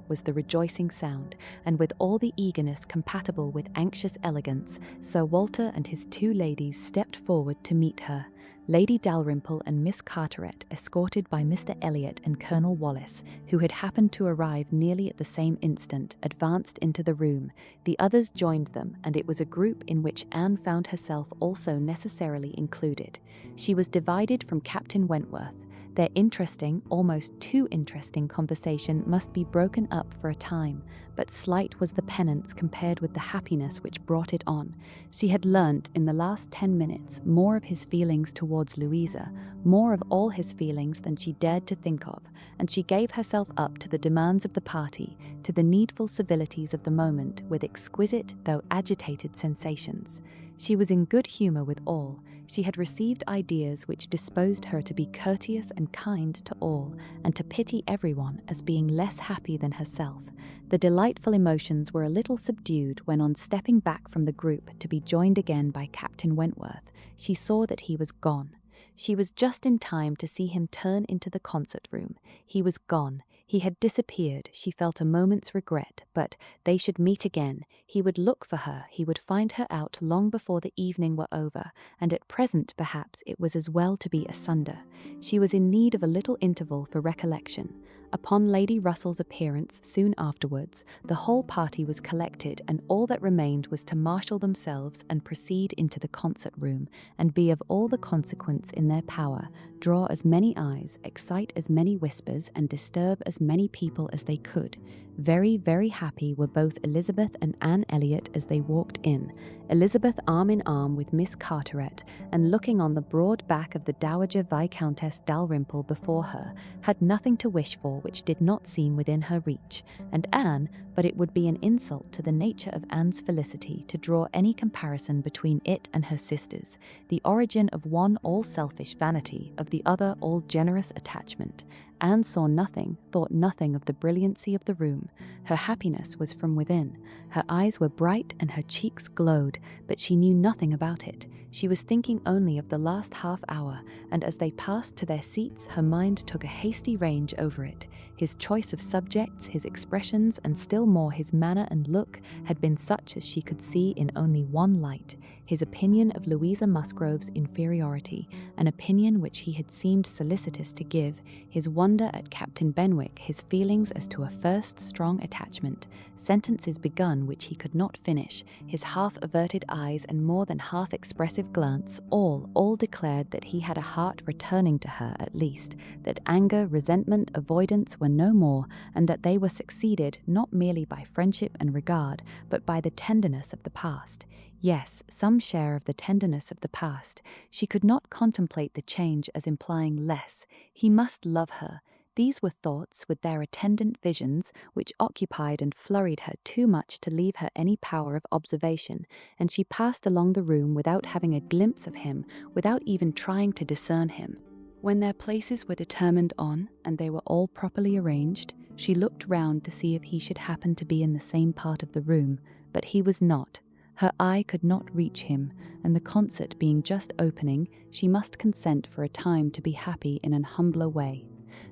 was the rejoicing sound, and with all the eagerness compatible with anxious elegance, Sir Walter and his 2 ladies stepped forward to meet her. Lady Dalrymple and Miss Carteret, escorted by Mr. Elliot and Colonel Wallis, who had happened to arrive nearly at the same instant, advanced into the room. The others joined them, and it was a group in which Anne found herself also necessarily included. She was divided from Captain Wentworth. Their interesting, almost too interesting conversation must be broken up for a time, but slight was the penance compared with the happiness which brought it on. She had learnt in the last 10 minutes more of his feelings towards Louisa, more of all his feelings than she dared to think of, and she gave herself up to the demands of the party, to the needful civilities of the moment, with exquisite though agitated sensations. She was in good humour with all. She had received ideas which disposed her to be courteous and kind to all, and to pity everyone as being less happy than herself. The delightful emotions were a little subdued when, on stepping back from the group to be joined again by Captain Wentworth, she saw that he was gone. She was just in time to see him turn into the concert room. He was gone. He had disappeared. She felt a moment's regret, but they should meet again. He would look for her. He would find her out long before the evening were over, and at present, perhaps, it was as well to be asunder. She was in need of a little interval for recollection. Upon Lady Russell's appearance soon afterwards, the whole party was collected, and all that remained was to marshal themselves and proceed into the concert room, and be of all the consequence in their power, draw as many eyes, excite as many whispers, and disturb as many people as they could. Very, very happy were both Elizabeth and Anne Elliot as they walked in, Elizabeth arm in arm with Miss Carteret, and looking on the broad back of the Dowager Viscountess Dalrymple before her, had nothing to wish for which did not seem within her reach, and Anne, but it would be an insult to the nature of Anne's felicity to draw any comparison between it and her sisters, the origin of one all selfish vanity, of the other all generous attachment. Anne saw nothing, thought nothing of the brilliancy of the room. Her happiness was from within. Her eyes were bright and her cheeks glowed, but she knew nothing about it. She was thinking only of the last half hour, and as they passed to their seats, her mind took a hasty range over it. His choice of subjects, his expressions, and still more his manner and look, had been such as she could see in only one light. His opinion of Louisa Musgrove's inferiority, an opinion which he had seemed solicitous to give, his wonder at Captain Benwick, his feelings as to a first strong attachment, sentences begun which he could not finish, his half-averted eyes and more than half-expressive glance, all declared that he had a heart returning to her at least, that anger, resentment, avoidance were no more, and that they were succeeded not merely by friendship and regard, but by the tenderness of the past. Yes, some share of the tenderness of the past. She could not contemplate the change as implying less. He must love her. These were thoughts, with their attendant visions, which occupied and flurried her too much to leave her any power of observation, and she passed along the room without having a glimpse of him, without even trying to discern him. When their places were determined on, and they were all properly arranged, She looked round to see if he should happen to be in the same part of the room, but he was not. Her eye could not reach him, and the concert being just opening, she must consent for a time to be happy in an humbler way.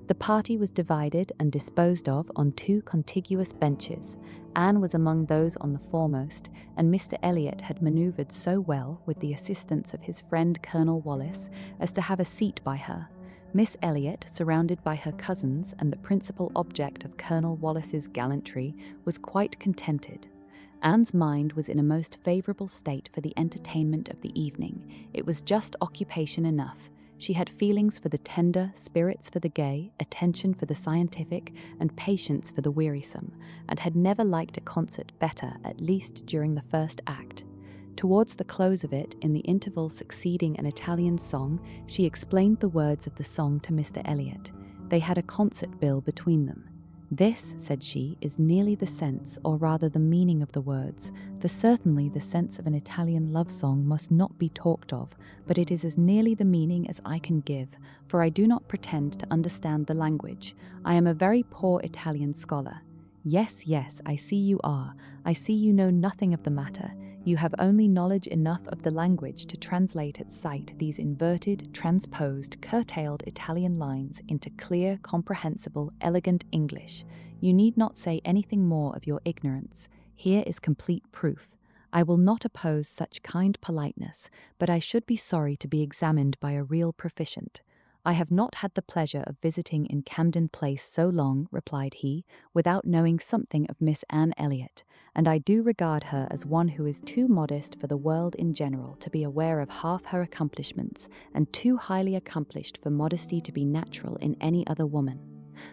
The party was divided and disposed of on 2 contiguous benches. Anne was among those on the foremost, and Mr. Elliot had manoeuvred so well, with the assistance of his friend Colonel Wallis, as to have a seat by her. Miss Elliot, surrounded by her cousins and the principal object of Colonel Wallis's gallantry, was quite contented. Anne's mind was in a most favourable state for the entertainment of the evening. It was just occupation enough. She had feelings for the tender, spirits for the gay, attention for the scientific, and patience for the wearisome, and had never liked a concert better, at least during the first act. Towards the close of it, in the interval succeeding an Italian song, she explained the words of the song to Mr. Elliot. They had a concert bill between them. "This," said she, "is nearly the sense, or rather the meaning of the words, for certainly the sense of an Italian love song must not be talked of, but it is as nearly the meaning as I can give, for I do not pretend to understand the language. I am a very poor Italian scholar." "Yes, yes, I see you are. I see you know nothing of the matter. You have only knowledge enough of the language to translate at sight these inverted, transposed, curtailed Italian lines into clear, comprehensible, elegant English. You need not say anything more of your ignorance. Here is complete proof. I will not oppose such kind politeness, but I should be sorry to be examined by a real proficient. "I have not had the pleasure of visiting in Camden Place so long," replied he, "without knowing something of Miss Anne Elliot, and I do regard her as one who is too modest for the world in general to be aware of half her accomplishments, and too highly accomplished for modesty to be natural in any other woman.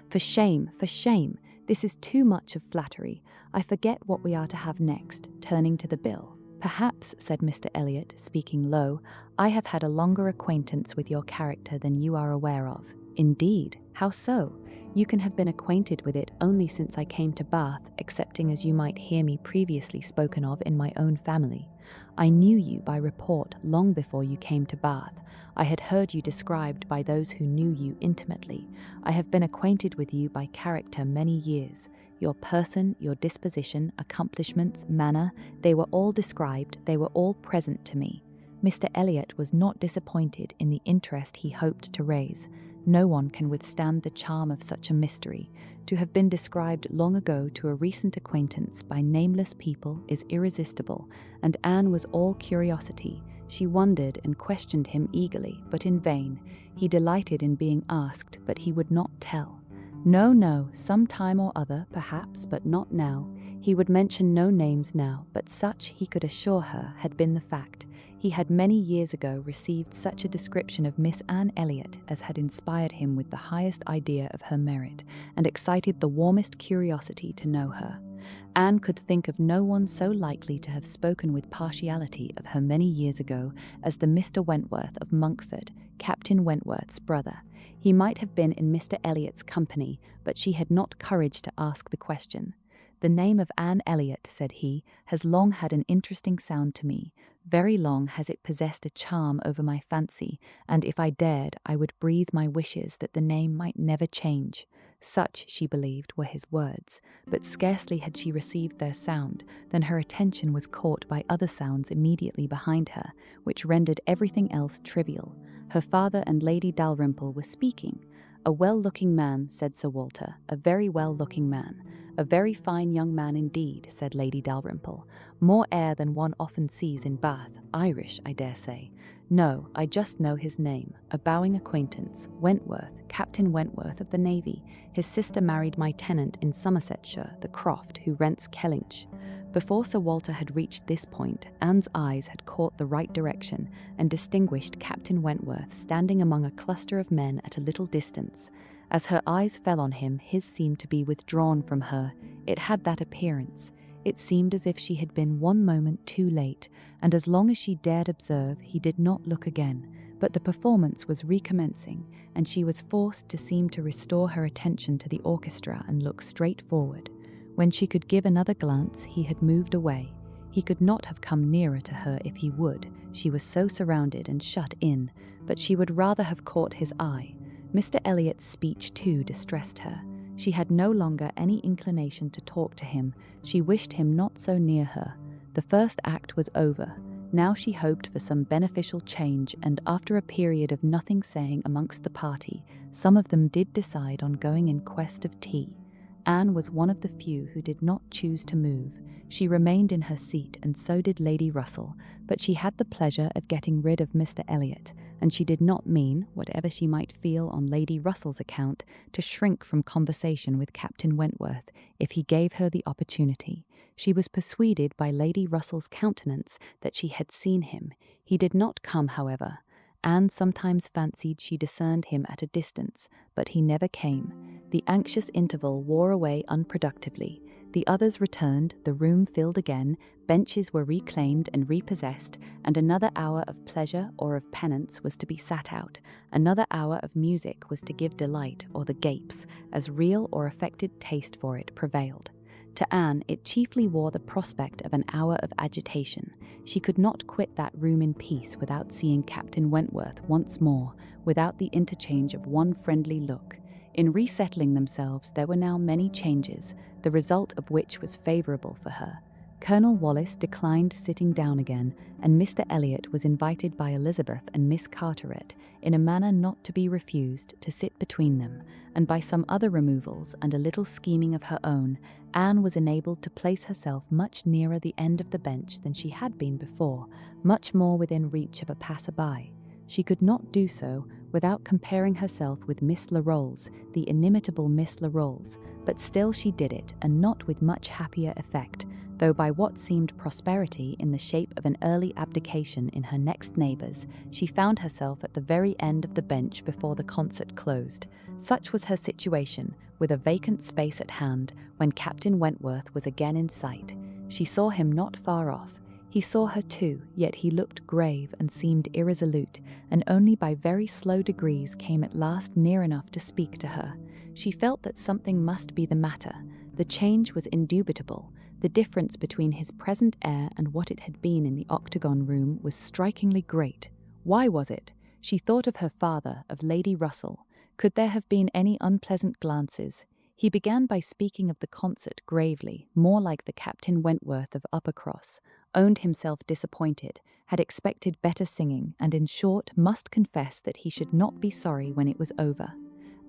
For shame, for shame! This is too much of flattery. I forget what we are to have next," turning to the bill. "Perhaps," said Mr. Elliot, speaking low, "I have had a longer acquaintance with your character than you are aware of." "Indeed? How so? You can have been acquainted with it only since I came to Bath, excepting as you might hear me previously spoken of in my own family. I knew you by report long before you came to Bath. I had heard you described by those who knew you intimately. I have been acquainted with you by character many years. Your person, your disposition, accomplishments, manner, they were all described, they were all present to me." Mr. Elliot was not disappointed in the interest he hoped to raise. No one can withstand the charm of such a mystery. To have been described long ago to a recent acquaintance by nameless people is irresistible, and Anne was all curiosity. She wondered and questioned him eagerly, but in vain. He delighted in being asked, but he would not tell. No, no, some time or other, perhaps, but not now. He would mention no names now, but such, he could assure her, had been the fact. He had many years ago received such a description of Miss Anne Elliot as had inspired him with the highest idea of her merit, and excited the warmest curiosity to know her. Anne could think of no one so likely to have spoken with partiality of her many years ago as the Mr. Wentworth of Monkford, Captain Wentworth's brother. He might have been in Mr. Elliot's company, but she had not courage to ask the question. "The name of Anne Elliot," said he, "has long had an interesting sound to me. Very long has it possessed a charm over my fancy, and if I dared, I would breathe my wishes that the name might never change." Such, she believed, were his words, but scarcely had she received their sound than her attention was caught by other sounds immediately behind her, which rendered everything else trivial. Her father and Lady Dalrymple were speaking. "A well-looking man," said Sir Walter, "a very well-looking man." "A very fine young man indeed," said Lady Dalrymple. "More air than one often sees in Bath. Irish, I dare say." "No, I just know his name. A bowing acquaintance. Wentworth, Captain Wentworth of the Navy. His sister married my tenant in Somersetshire, the Croft, who rents Kellynch." Before Sir Walter had reached this point, Anne's eyes had caught the right direction and distinguished Captain Wentworth standing among a cluster of men at a little distance. As her eyes fell on him, his seemed to be withdrawn from her. It had that appearance. It seemed as if she had been one moment too late, and as long as she dared observe, he did not look again. But the performance was recommencing, and she was forced to seem to restore her attention to the orchestra and look straight forward. When she could give another glance, he had moved away. He could not have come nearer to her if he would. She was so surrounded and shut in, but she would rather have caught his eye. Mr. Elliot's speech, too, distressed her. She had no longer any inclination to talk to him. She wished him not so near her. The first act was over. Now she hoped for some beneficial change, and after a period of nothing saying amongst the party, some of them did decide on going in quest of tea. Anne was one of the few who did not choose to move. She remained in her seat, and so did Lady Russell, but she had the pleasure of getting rid of Mr. Elliot, and she did not mean, whatever she might feel on Lady Russell's account, to shrink from conversation with Captain Wentworth if he gave her the opportunity. She was persuaded by Lady Russell's countenance that she had seen him. He did not come, however. Anne sometimes fancied she discerned him at a distance, but he never came. The anxious interval wore away unproductively. The others returned, the room filled again, benches were reclaimed and repossessed, and another hour of pleasure or of penance was to be sat out. Another hour of music was to give delight or the gapes, as real or affected taste for it prevailed. To Anne, it chiefly wore the prospect of an hour of agitation. She could not quit that room in peace without seeing Captain Wentworth once more, without the interchange of one friendly look. In resettling themselves, there were now many changes, the result of which was favourable for her. Colonel Wallis declined sitting down again, and Mr. Elliot was invited by Elizabeth and Miss Carteret, in a manner not to be refused, to sit between them, and by some other removals and a little scheming of her own, Anne was enabled to place herself much nearer the end of the bench than she had been before, much more within reach of a passer-by. She could not do so without comparing herself with Miss Larolles, the inimitable Miss Larolles, but still she did it, and not with much happier effect, though by what seemed prosperity in the shape of an early abdication in her next neighbours, she found herself at the very end of the bench before the concert closed. Such was her situation, with a vacant space at hand, when Captain Wentworth was again in sight. She saw him not far off. He saw her too, yet he looked grave and seemed irresolute, and only by very slow degrees came at last near enough to speak to her. She felt that something must be the matter. The change was indubitable. The difference between his present air and what it had been in the octagon room was strikingly great. Why was it? She thought of her father, of Lady Russell. Could there have been any unpleasant glances? He began by speaking of the concert gravely, more like the Captain Wentworth of Uppercross, owned himself disappointed, had expected better singing, and in short must confess that he should not be sorry when it was over.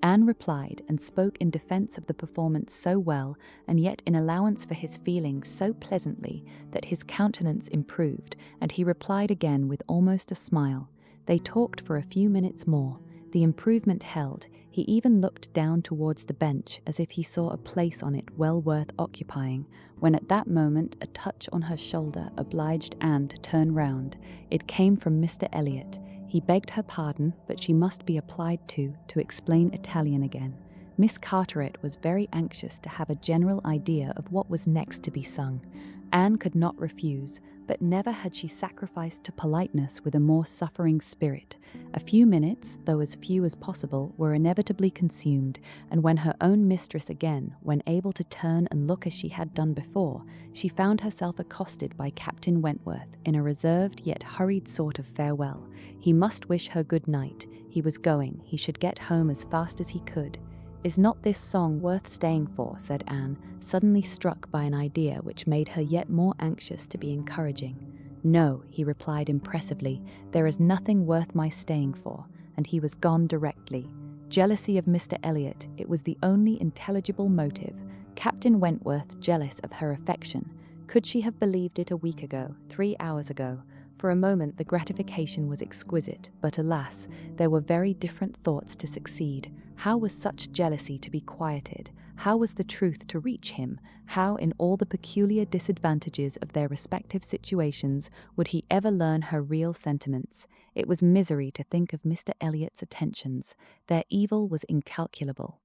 Anne replied and spoke in defence of the performance so well, and yet in allowance for his feelings so pleasantly, that his countenance improved, and he replied again with almost a smile. They talked for a few minutes more. The improvement held. He even looked down towards the bench as if he saw a place on it well worth occupying, when at that moment a touch on her shoulder obliged Anne to turn round. It came from Mr. Elliot. He begged her pardon, but she must be applied to explain Italian again. Miss Carteret was very anxious to have a general idea of what was next to be sung. Anne could not refuse, but never had she sacrificed to politeness with a more suffering spirit. A few minutes, though as few as possible, were inevitably consumed, and when her own mistress again, when able to turn and look as she had done before, she found herself accosted by Captain Wentworth in a reserved yet hurried sort of farewell. He must wish her good night. He was going. He should get home as fast as he could. "Is not this song worth staying for?" said Anne, suddenly struck by an idea which made her yet more anxious to be encouraging. "No," he replied impressively, "there is nothing worth my staying for," and he was gone directly. Jealousy of Mr. Elliot, it was the only intelligible motive. Captain Wentworth jealous of her affection. Could she have believed it a week ago, 3 hours ago? For a moment the gratification was exquisite, but alas, there were very different thoughts to succeed. How was such jealousy to be quieted? How was the truth to reach him? How, in all the peculiar disadvantages of their respective situations, would he ever learn her real sentiments? It was misery to think of Mr. Elliot's attentions. Their evil was incalculable.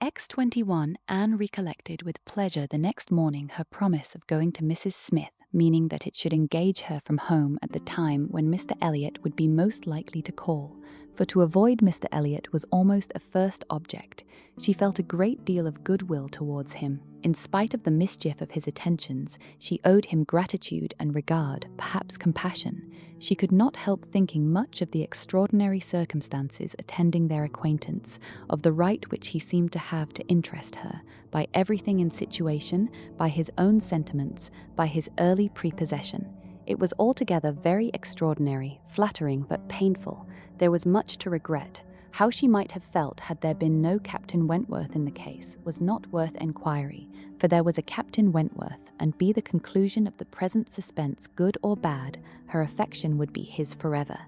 XXI. Anne recollected with pleasure the next morning her promise of going to Mrs. Smith, meaning that it should engage her from home at the time when Mr. Elliot would be most likely to call. for to avoid Mr. Elliot was almost a first object. She felt a great deal of goodwill towards him. In spite of the mischief of his attentions, she owed him gratitude and regard, perhaps compassion. She could not help thinking much of the extraordinary circumstances attending their acquaintance, of the right which he seemed to have to interest her, by everything in situation, by his own sentiments, by his early prepossession. It was altogether very extraordinary, flattering but painful. There was much to regret. How she might have felt had there been no Captain Wentworth in the case was not worth enquiry, for there was a Captain Wentworth, and be the conclusion of the present suspense good or bad, her affection would be his forever.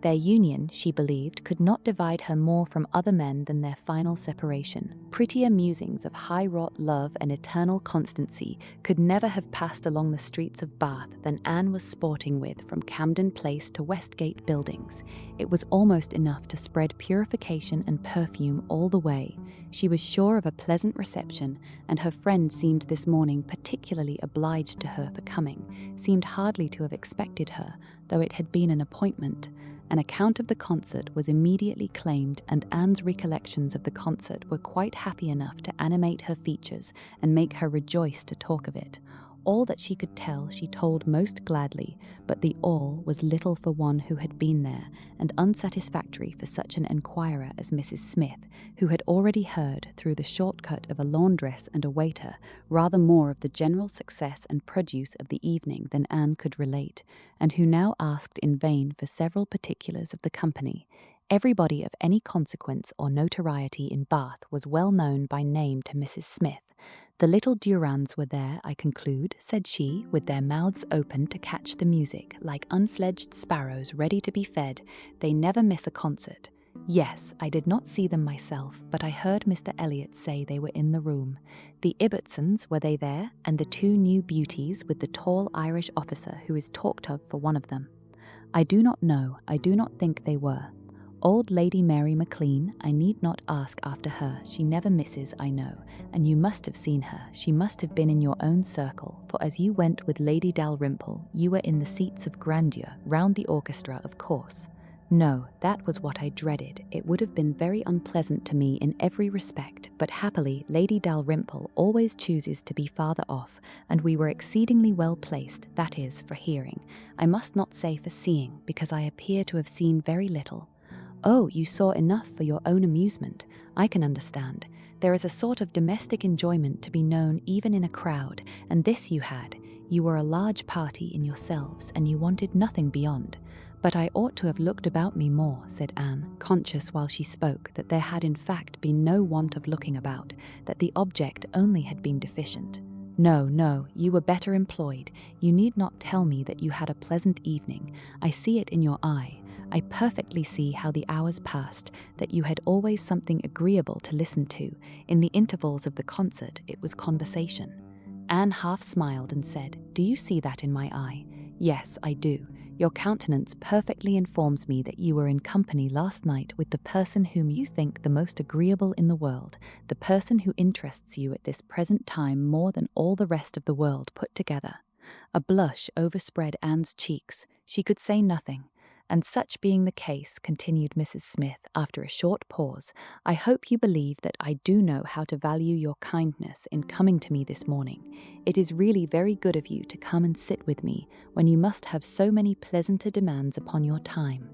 Their union, she believed, could not divide her more from other men than their final separation. Prettier musings of high-wrought love and eternal constancy could never have passed along the streets of Bath than Anne was sporting with from Camden Place to Westgate Buildings. It was almost enough to spread purification and perfume all the way. She was sure of a pleasant reception, and her friend seemed this morning particularly obliged to her for coming, seemed hardly to have expected her, though it had been an appointment. An account of the concert was immediately claimed, and Anne's recollections of the concert were quite happy enough to animate her features and make her rejoice to talk of it. All that she could tell she told most gladly, but the all was little for one who had been there, and unsatisfactory for such an enquirer as Mrs. Smith, who had already heard, through the short-cut of a laundress and a waiter, rather more of the general success and produce of the evening than Anne could relate, and who now asked in vain for several particulars of the company. Everybody of any consequence or notoriety in Bath was well known by name to Mrs. Smith. The little Durans were there, I conclude, said she, with their mouths open to catch the music, like unfledged sparrows ready to be fed. They never miss a concert. Yes, I did not see them myself, but I heard Mr. Elliot say they were in the room. The Ibbotsons, were they there, and the two new beauties with the tall Irish officer who is talked of for one of them? I do not know, I do not think they were. Old Lady Mary Maclean, I need not ask after her, she never misses, I know, and you must have seen her, she must have been in your own circle, for as you went with Lady Dalrymple, you were in the seats of grandeur, round the orchestra, of course. No, that was what I dreaded. It would have been very unpleasant to me in every respect, but happily Lady Dalrymple always chooses to be farther off, and we were exceedingly well placed, that is, for hearing. I must not say for seeing, because I appear to have seen very little. Oh, you saw enough for your own amusement. I can understand. There is a sort of domestic enjoyment to be known even in a crowd, and this you had. You were a large party in yourselves, and you wanted nothing beyond. But I ought to have looked about me more, said Anne, conscious while she spoke that there had in fact been no want of looking about, that the object only had been deficient. No, no, you were better employed. You need not tell me that you had a pleasant evening. I see it in your eye. I perfectly see how the hours passed, that you had always something agreeable to listen to. In the intervals of the concert, it was conversation. Anne half smiled and said, Do you see that in my eye? Yes, I do. Your countenance perfectly informs me that you were in company last night with the person whom you think the most agreeable in the world, the person who interests you at this present time more than all the rest of the world put together. A blush overspread Anne's cheeks. She could say nothing. And such being the case, continued Mrs. Smith after a short pause, I hope you believe that I do know how to value your kindness in coming to me this morning. It is really very good of you to come and sit with me when you must have so many pleasanter demands upon your time.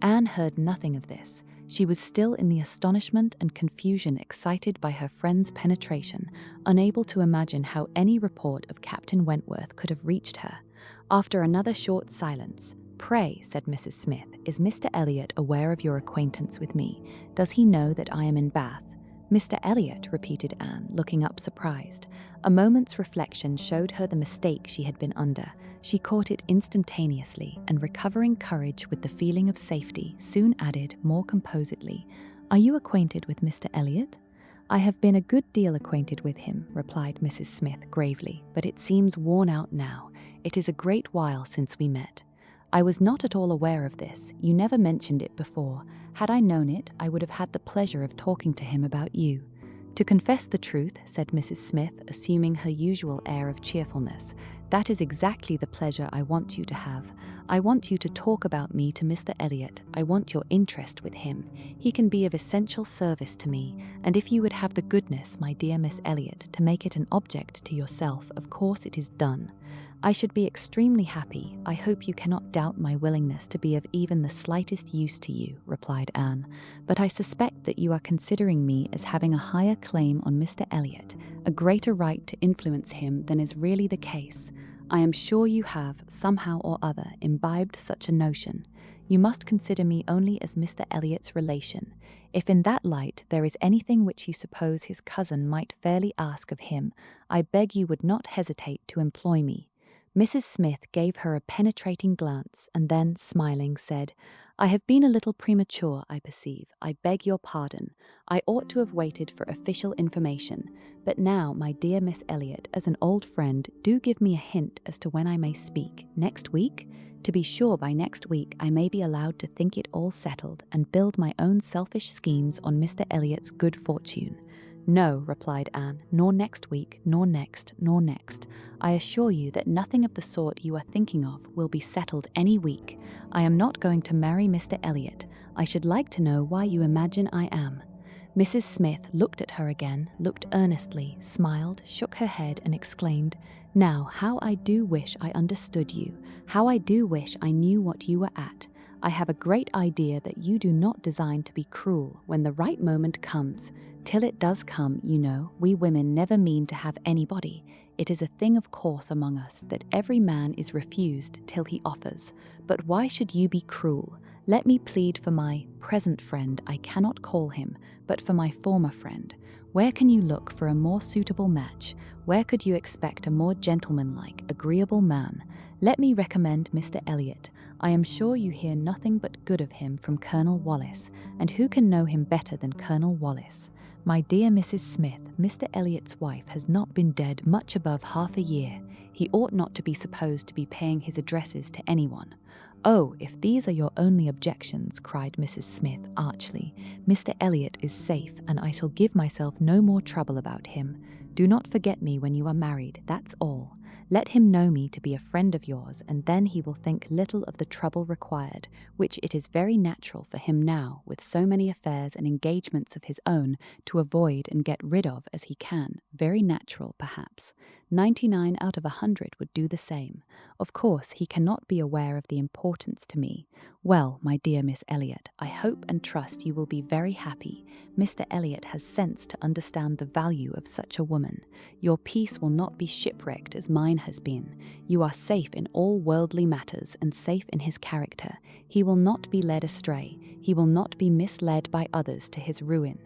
Anne heard nothing of this. She was still in the astonishment and confusion excited by her friend's penetration, unable to imagine how any report of Captain Wentworth could have reached her. After another short silence, Pray, said Mrs. Smith, is Mr. Elliot aware of your acquaintance with me? Does he know that I am in Bath? Mr. Elliot, repeated Anne, looking up surprised. A moment's reflection showed her the mistake she had been under. She caught it instantaneously, and recovering courage with the feeling of safety, soon added, more composedly, Are you acquainted with Mr. Elliot? I have been a good deal acquainted with him, replied Mrs. Smith gravely, but it seems worn out now. It is a great while since we met. I was not at all aware of this. You never mentioned it before. Had I known it, I would have had the pleasure of talking to him about you. To confess the truth, said Mrs. Smith, assuming her usual air of cheerfulness, that is exactly the pleasure I want you to have. I want you to talk about me to Mr. Elliot. I want your interest with him. He can be of essential service to me, and if you would have the goodness, my dear Miss Elliot, to make it an object to yourself, of course it is done. I should be extremely happy. I hope you cannot doubt my willingness to be of even the slightest use to you," replied Anne, "but I suspect that you are considering me as having a higher claim on Mr. Elliot, a greater right to influence him than is really the case. I am sure you have, somehow or other, imbibed such a notion. You must consider me only as Mr. Elliot's relation. If in that light there is anything which you suppose his cousin might fairly ask of him, I beg you would not hesitate to employ me." Mrs. Smith gave her a penetrating glance, and then, smiling, said, "I have been a little premature, I perceive. I beg your pardon. I ought to have waited for official information. But now, my dear Miss Elliot, as an old friend, do give me a hint as to when I may speak. Next week? To be sure, by next week I may be allowed to think it all settled and build my own selfish schemes on Mr. Elliot's good fortune." "No," replied Anne, "nor next week, nor next, nor next. I assure you that nothing of the sort you are thinking of will be settled any week. I am not going to marry Mr. Elliot. I should like to know why you imagine I am." Mrs. Smith looked at her again, looked earnestly, smiled, shook her head, and exclaimed, "Now, how I do wish I understood you. How I do wish I knew what you were at. I have a great idea that you do not design to be cruel when the right moment comes. Till it does come, you know, we women never mean to have anybody. It is a thing of course among us that every man is refused till he offers. But why should you be cruel? Let me plead for my present friend, I cannot call him, but for my former friend. Where can you look for a more suitable match? Where could you expect a more gentlemanlike, agreeable man? Let me recommend Mr. Elliot. I am sure you hear nothing but good of him from Colonel Wallis, and who can know him better than Colonel Wallis? My dear Mrs. Smith, Mr. Elliot's wife has not been dead much above half a year. He ought not to be supposed to be paying his addresses to anyone." "Oh, if these are your only objections," cried Mrs. Smith archly, "Mr. Elliot is safe, and I shall give myself no more trouble about him. Do not forget me when you are married, that's all. Let him know me to be a friend of yours, and then he will think little of the trouble required, which it is very natural for him now, with so many affairs and engagements of his own, to avoid and get rid of as he can. Very natural, perhaps. 99 out of 100 would do the same. Of course, he cannot be aware of the importance to me. Well, my dear Miss Elliot, I hope and trust you will be very happy. Mr. Elliot has sense to understand the value of such a woman. Your peace will not be shipwrecked as mine has been. You are safe in all worldly matters and safe in his character. He will not be led astray. He will not be misled by others to his ruin."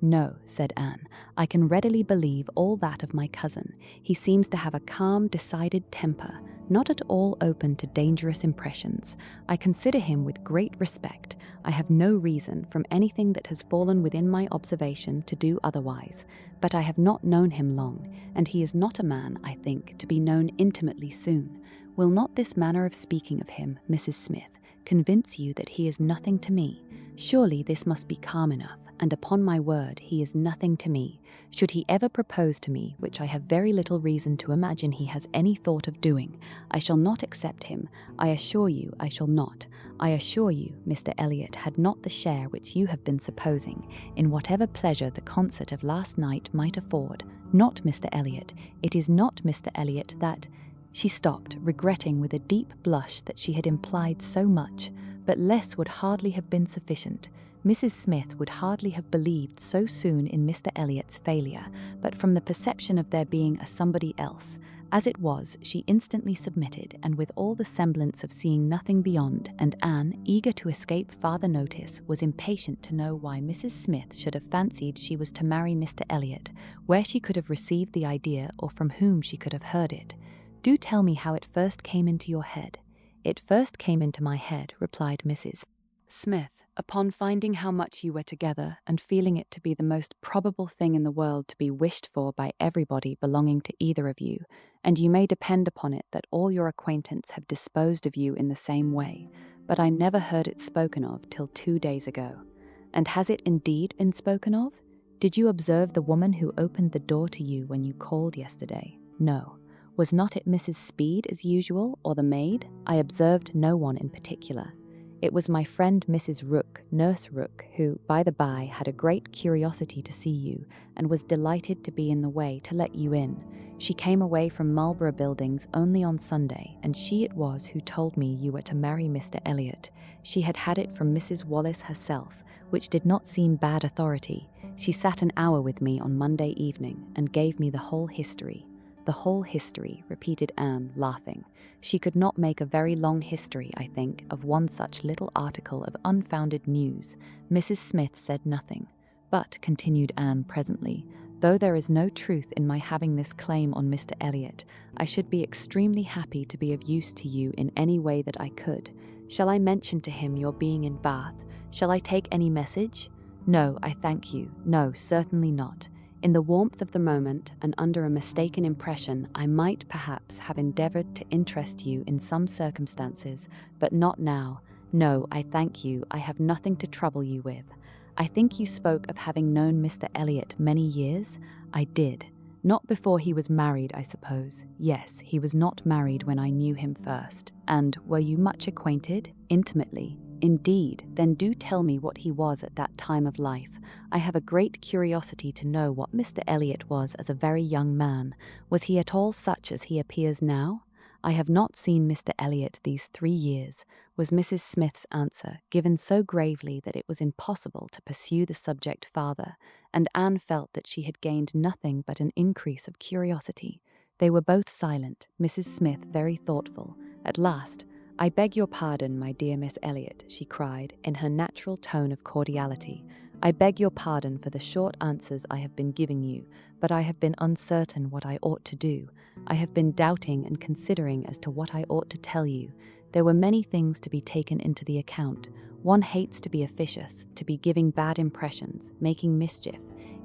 "No," said Anne, "I can readily believe all that of my cousin. He seems to have a calm, decided temper, not at all open to dangerous impressions. I consider him with great respect. I have no reason, from anything that has fallen within my observation, to do otherwise. But I have not known him long, and he is not a man, I think, to be known intimately soon. Will not this manner of speaking of him, Mrs. Smith, convince you that he is nothing to me? Surely this must be calm enough, and upon my word, he is nothing to me. Should he ever propose to me, which I have very little reason to imagine he has any thought of doing, I shall not accept him. I assure you I shall not. I assure you Mr. Elliot had not the share which you have been supposing, in whatever pleasure the concert of last night might afford. Not Mr. Elliot. It is not Mr. Elliot that—" She stopped, regretting with a deep blush that she had implied so much, but less would hardly have been sufficient. Mrs. Smith would hardly have believed so soon in Mr. Elliot's failure, but from the perception of there being a somebody else. As it was, she instantly submitted, and with all the semblance of seeing nothing beyond, and Anne, eager to escape farther notice, was impatient to know why Mrs. Smith should have fancied she was to marry Mr. Elliot, where she could have received the idea, or from whom she could have heard it. "Do tell me how it first came into your head." "It first came into my head," replied Mrs. Smith, "upon finding how much you were together, and feeling it to be the most probable thing in the world to be wished for by everybody belonging to either of you, and you may depend upon it that all your acquaintance have disposed of you in the same way, but I never heard it spoken of till 2 days ago." "And has it indeed been spoken of? Did you observe the woman who opened the door to you when you called yesterday?" "No." Was not it Mrs. Speed as usual, or the maid? I observed no one in particular. It was my friend Mrs. Rook, Nurse Rook, who, by the by, had a great curiosity to see you, and was delighted to be in the way to let you in. She came away from Marlborough Buildings only on Sunday, and she it was who told me you were to marry Mr. Elliot. She had had it from Mrs. Wallace herself, which did not seem bad authority. She sat an hour with me on Monday evening, and gave me the whole history. The whole history, repeated Anne, laughing. She could not make a very long history, I think, of one such little article of unfounded news. Mrs. Smith said nothing. But, continued Anne presently, though there is no truth in my having this claim on Mr. Elliot, I should be extremely happy to be of use to you in any way that I could. Shall I mention to him your being in Bath? Shall I take any message? No, I thank you. No, certainly not. In the warmth of the moment, and under a mistaken impression, I might perhaps have endeavoured to interest you in some circumstances, but not now. No, I thank you, I have nothing to trouble you with. I think you spoke of having known Mr. Elliot many years? I did. Not before he was married, I suppose. Yes, he was not married when I knew him first. And were you much acquainted? Intimately. Indeed, then do tell me what he was at that time of life. I have a great curiosity to know what Mr. Elliot was as a very young man. Was he at all such as he appears now? I have not seen Mr. Elliot these 3 years, was Mrs. Smith's answer, given so gravely that it was impossible to pursue the subject farther, and Anne felt that she had gained nothing but an increase of curiosity. They were both silent, Mrs. Smith very thoughtful. At last, I beg your pardon, my dear Miss Elliot, she cried, in her natural tone of cordiality. I beg your pardon for the short answers I have been giving you, but I have been uncertain what I ought to do. I have been doubting and considering as to what I ought to tell you. There were many things to be taken into the account. One hates to be officious, to be giving bad impressions, making mischief.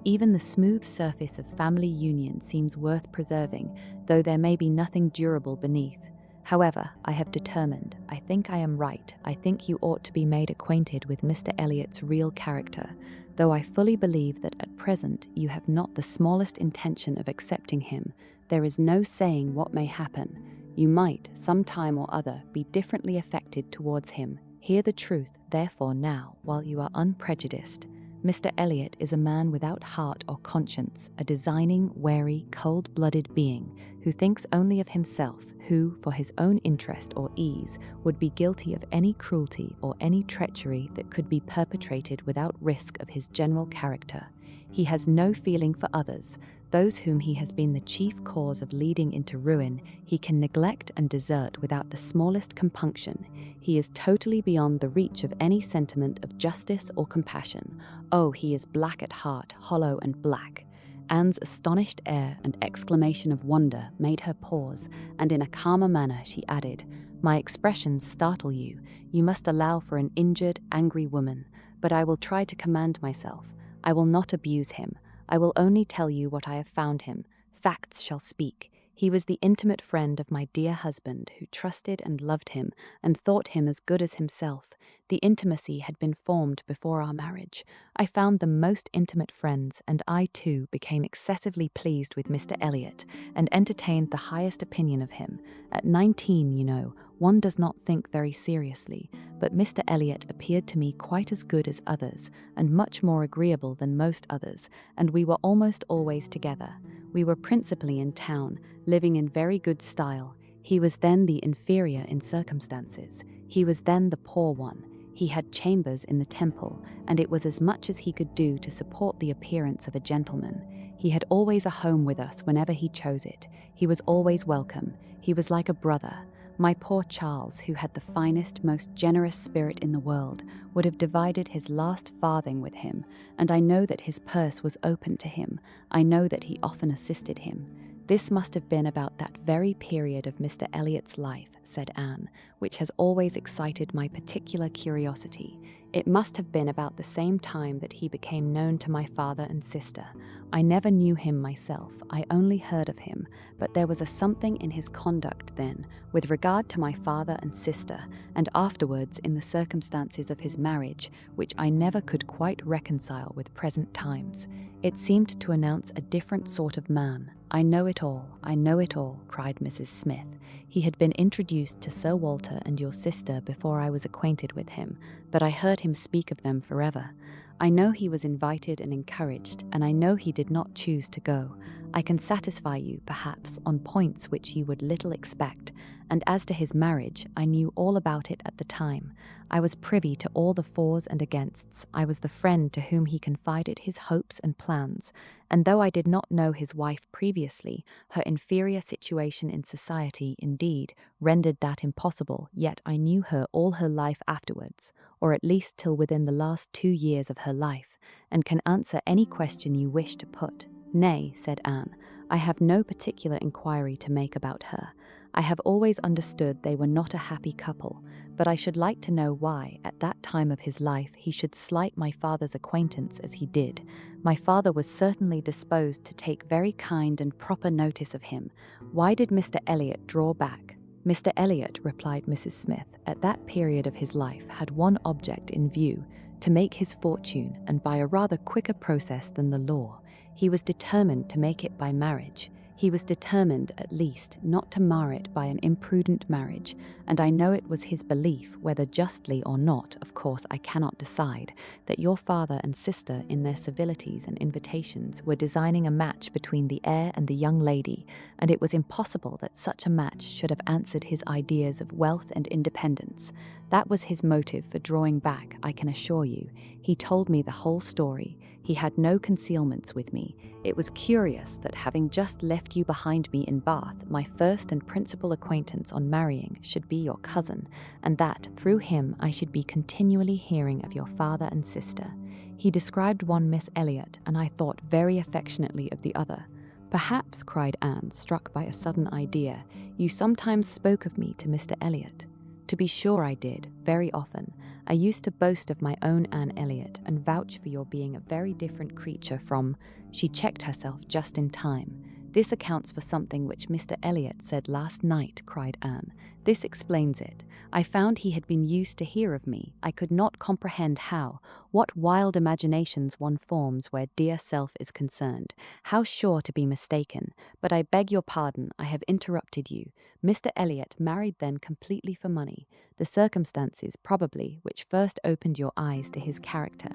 Even the smooth surface of family union seems worth preserving, though there may be nothing durable beneath. However, I have determined, I think I am right, I think you ought to be made acquainted with Mr. Elliot's real character, though I fully believe that at present you have not the smallest intention of accepting him. There is no saying what may happen. You might, some time or other, be differently affected towards him. Hear the truth, therefore, now, while you are unprejudiced. Mr. Elliot is a man without heart or conscience, a designing, wary, cold-blooded being, who thinks only of himself, who, for his own interest or ease, would be guilty of any cruelty or any treachery that could be perpetrated without risk of his general character. He has no feeling for others. Those whom he has been the chief cause of leading into ruin, he can neglect and desert without the smallest compunction. He is totally beyond the reach of any sentiment of justice or compassion. Oh, he is black at heart, hollow and black. Anne's astonished air and exclamation of wonder made her pause, and in a calmer manner she added, My expressions startle you. You must allow for an injured, angry woman, but I will try to command myself. I will not abuse him. I will only tell you what I have found him. Facts shall speak. He was the intimate friend of my dear husband, who trusted and loved him, and thought him as good as himself. The intimacy had been formed before our marriage. I found them most intimate friends, and I, too, became excessively pleased with Mr. Elliot, and entertained the highest opinion of him. At 19, you know, one does not think very seriously, but Mr. Elliot appeared to me quite as good as others, and much more agreeable than most others, and we were almost always together. We were principally in town, living in very good style. He was then the inferior in circumstances. He was then the poor one. He had chambers in the Temple, and it was as much as he could do to support the appearance of a gentleman. He had always a home with us whenever he chose it. He was always welcome. He was like a brother. My poor Charles, who had the finest, most generous spirit in the world, would have divided his last farthing with him, and I know that his purse was open to him. I know that he often assisted him. This must have been about that very period of Mr. Elliot's life, said Anne, which has always excited my particular curiosity. It must have been about the same time that he became known to my father and sister. I never knew him myself, I only heard of him, but there was a something in his conduct then, with regard to my father and sister, and afterwards in the circumstances of his marriage, which I never could quite reconcile with present times. It seemed to announce a different sort of man. I know it all, I know it all, cried Mrs. Smith. He had been introduced to Sir Walter and your sister before I was acquainted with him, but I heard him speak of them forever. I know he was invited and encouraged, and I know he did not choose to go. I can satisfy you, perhaps, on points which you would little expect, and as to his marriage, I knew all about it at the time. I was privy to all the fors and againsts. I was the friend to whom he confided his hopes and plans, and though I did not know his wife previously, her inferior situation in society, indeed, rendered that impossible, yet I knew her all her life afterwards, or at least till within the last 2 years of her life, and can answer any question you wish to put. Nay, said Anne, I have no particular inquiry to make about her. I have always understood they were not a happy couple, but I should like to know why, at that time of his life, he should slight my father's acquaintance as he did. My father was certainly disposed to take very kind and proper notice of him. Why did Mr. Elliot draw back? Mr. Elliot, replied Mrs. Smith, at that period of his life had one object in view, to make his fortune, and by a rather quicker process than the law. He was determined to make it by marriage. He was determined, at least, not to mar it by an imprudent marriage, and I know it was his belief, whether justly or not, of course I cannot decide, that your father and sister, in their civilities and invitations, were designing a match between the heir and the young lady, and it was impossible that such a match should have answered his ideas of wealth and independence. That was his motive for drawing back, I can assure you. He told me the whole story. He had no concealments with me. It was curious that, having just left you behind me in Bath, my first and principal acquaintance on marrying should be your cousin, and that, through him, I should be continually hearing of your father and sister. He described one Miss Elliot, and I thought very affectionately of the other. Perhaps, cried Anne, struck by a sudden idea, you sometimes spoke of me to Mr. Elliot. To be sure I did, very often. I used to boast of my own Anne Elliot and vouch for your being a very different creature from— She checked herself just in time. This accounts for something which Mr. Elliot said last night, cried Anne. This explains it. I found he had been used to hear of me. I could not comprehend how. What wild imaginations one forms where dear self is concerned. How sure to be mistaken. But I beg your pardon, I have interrupted you. Mr. Elliot married then completely for money. The circumstances, probably, which first opened your eyes to his character.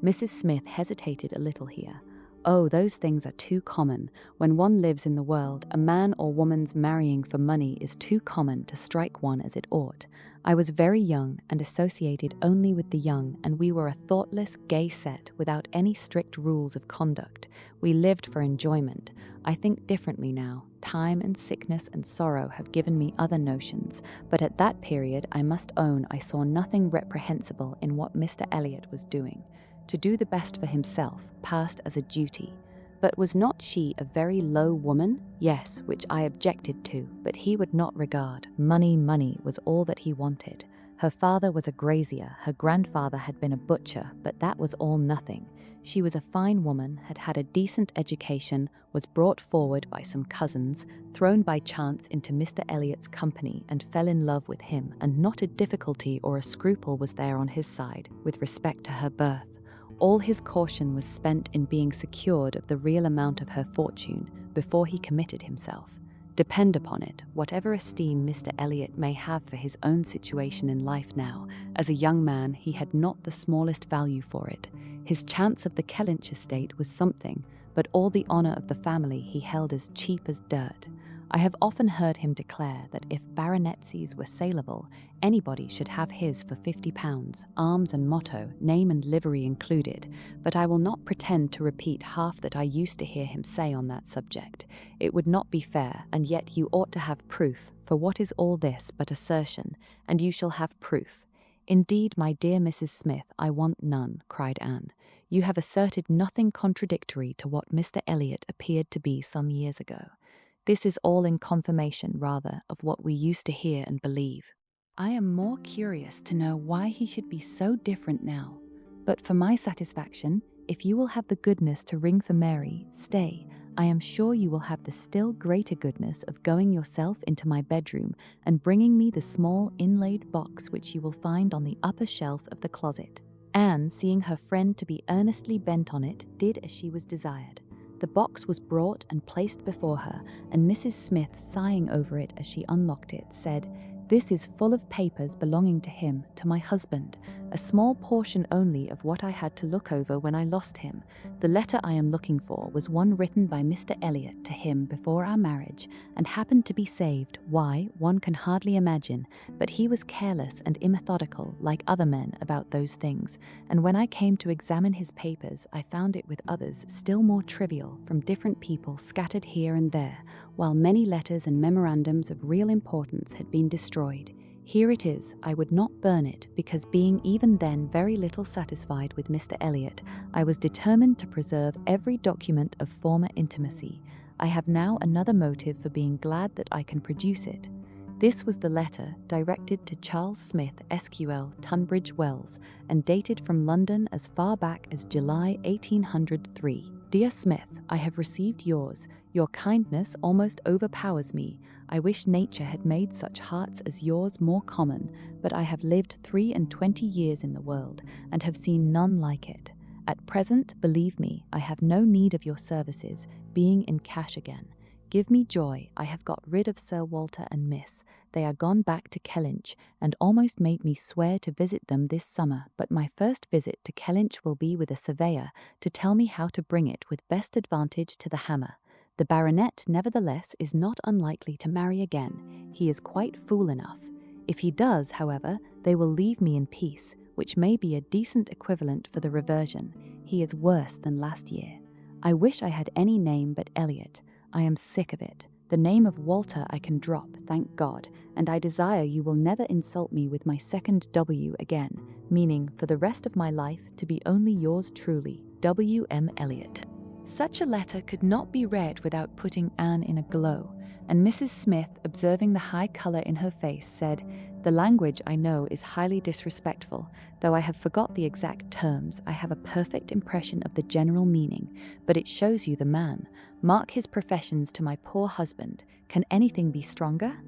Mrs. Smith hesitated a little here. Oh, those things are too common. When one lives in the world, a man or woman's marrying for money is too common to strike one as it ought. I was very young and associated only with the young, and we were a thoughtless, gay set without any strict rules of conduct. We lived for enjoyment. I think differently now. Time and sickness and sorrow have given me other notions, but at that period I must own I saw nothing reprehensible in what Mr. Elliot was doing. To do the best for himself passed as a duty. But was not she a very low woman? Yes, which I objected to, but he would not regard. Money was all that he wanted. Her father was a grazier, her grandfather had been a butcher, but that was all nothing. She was a fine woman, had had a decent education, was brought forward by some cousins, thrown by chance into Mr. Elliot's company and fell in love with him, and not a difficulty or a scruple was there on his side with respect to her birth. All his caution was spent in being secured of the real amount of her fortune before he committed himself. Depend upon it, whatever esteem Mr. Elliot may have for his own situation in life now, as a young man he had not the smallest value for it. His chance of the Kellynch estate was something, but all the honour of the family he held as cheap as dirt. I have often heard him declare that if baronetcies were saleable, anybody should have his for £50, arms and motto, name and livery included, but I will not pretend to repeat half that I used to hear him say on that subject. It would not be fair, and yet you ought to have proof, for what is all this but assertion, and you shall have proof. Indeed, my dear Mrs. Smith, I want none, cried Anne. You have asserted nothing contradictory to what Mr. Elliot appeared to be some years ago. This is all in confirmation, rather, of what we used to hear and believe. I am more curious to know why he should be so different now. But for my satisfaction, if you will have the goodness to ring for Mary, stay, I am sure you will have the still greater goodness of going yourself into my bedroom and bringing me the small inlaid box which you will find on the upper shelf of the closet. Anne, seeing her friend to be earnestly bent on it, did as she was desired. The box was brought and placed before her, and Mrs. Smith, sighing over it as she unlocked it, said, "This is full of papers belonging to him, to my husband, a small portion only of what I had to look over when I lost him. The letter I am looking for was one written by Mr. Elliot to him before our marriage, and happened to be saved. Why, one can hardly imagine, but he was careless and immethodical, like other men, about those things, and when I came to examine his papers, I found it with others still more trivial, from different people scattered here and there, while many letters and memorandums of real importance had been destroyed. Here it is. I would not burn it, because being even then very little satisfied with Mr. Elliot, I was determined to preserve every document of former intimacy. I have now another motive for being glad that I can produce it." This was the letter, directed to Charles Smith, SQL, Tunbridge Wells, and dated from London as far back as July 1803. "Dear Smith, I have received yours. Your kindness almost overpowers me. I wish nature had made such hearts as yours more common, but I have lived 23 years in the world, and have seen none like it. At present, believe me, I have no need of your services, being in cash again. Give me joy, I have got rid of Sir Walter and Miss. They are gone back to Kellynch, and almost made me swear to visit them this summer, but my first visit to Kellynch will be with a surveyor, to tell me how to bring it with best advantage to the hammer. The baronet, nevertheless, is not unlikely to marry again. He is quite fool enough. If he does, however, they will leave me in peace, which may be a decent equivalent for the reversion. He is worse than last year. I wish I had any name but Elliot. I am sick of it. The name of Walter I can drop, thank God, and I desire you will never insult me with my second W again, meaning, for the rest of my life, to be only yours truly, W. M. Elliot." Such a letter could not be read without putting Anne in a glow, and Mrs. Smith, observing the high colour in her face, said, "The language, I know, is highly disrespectful. Though I have forgot the exact terms, I have a perfect impression of the general meaning, but it shows you the man. Mark his professions to my poor husband. Can anything be stronger?"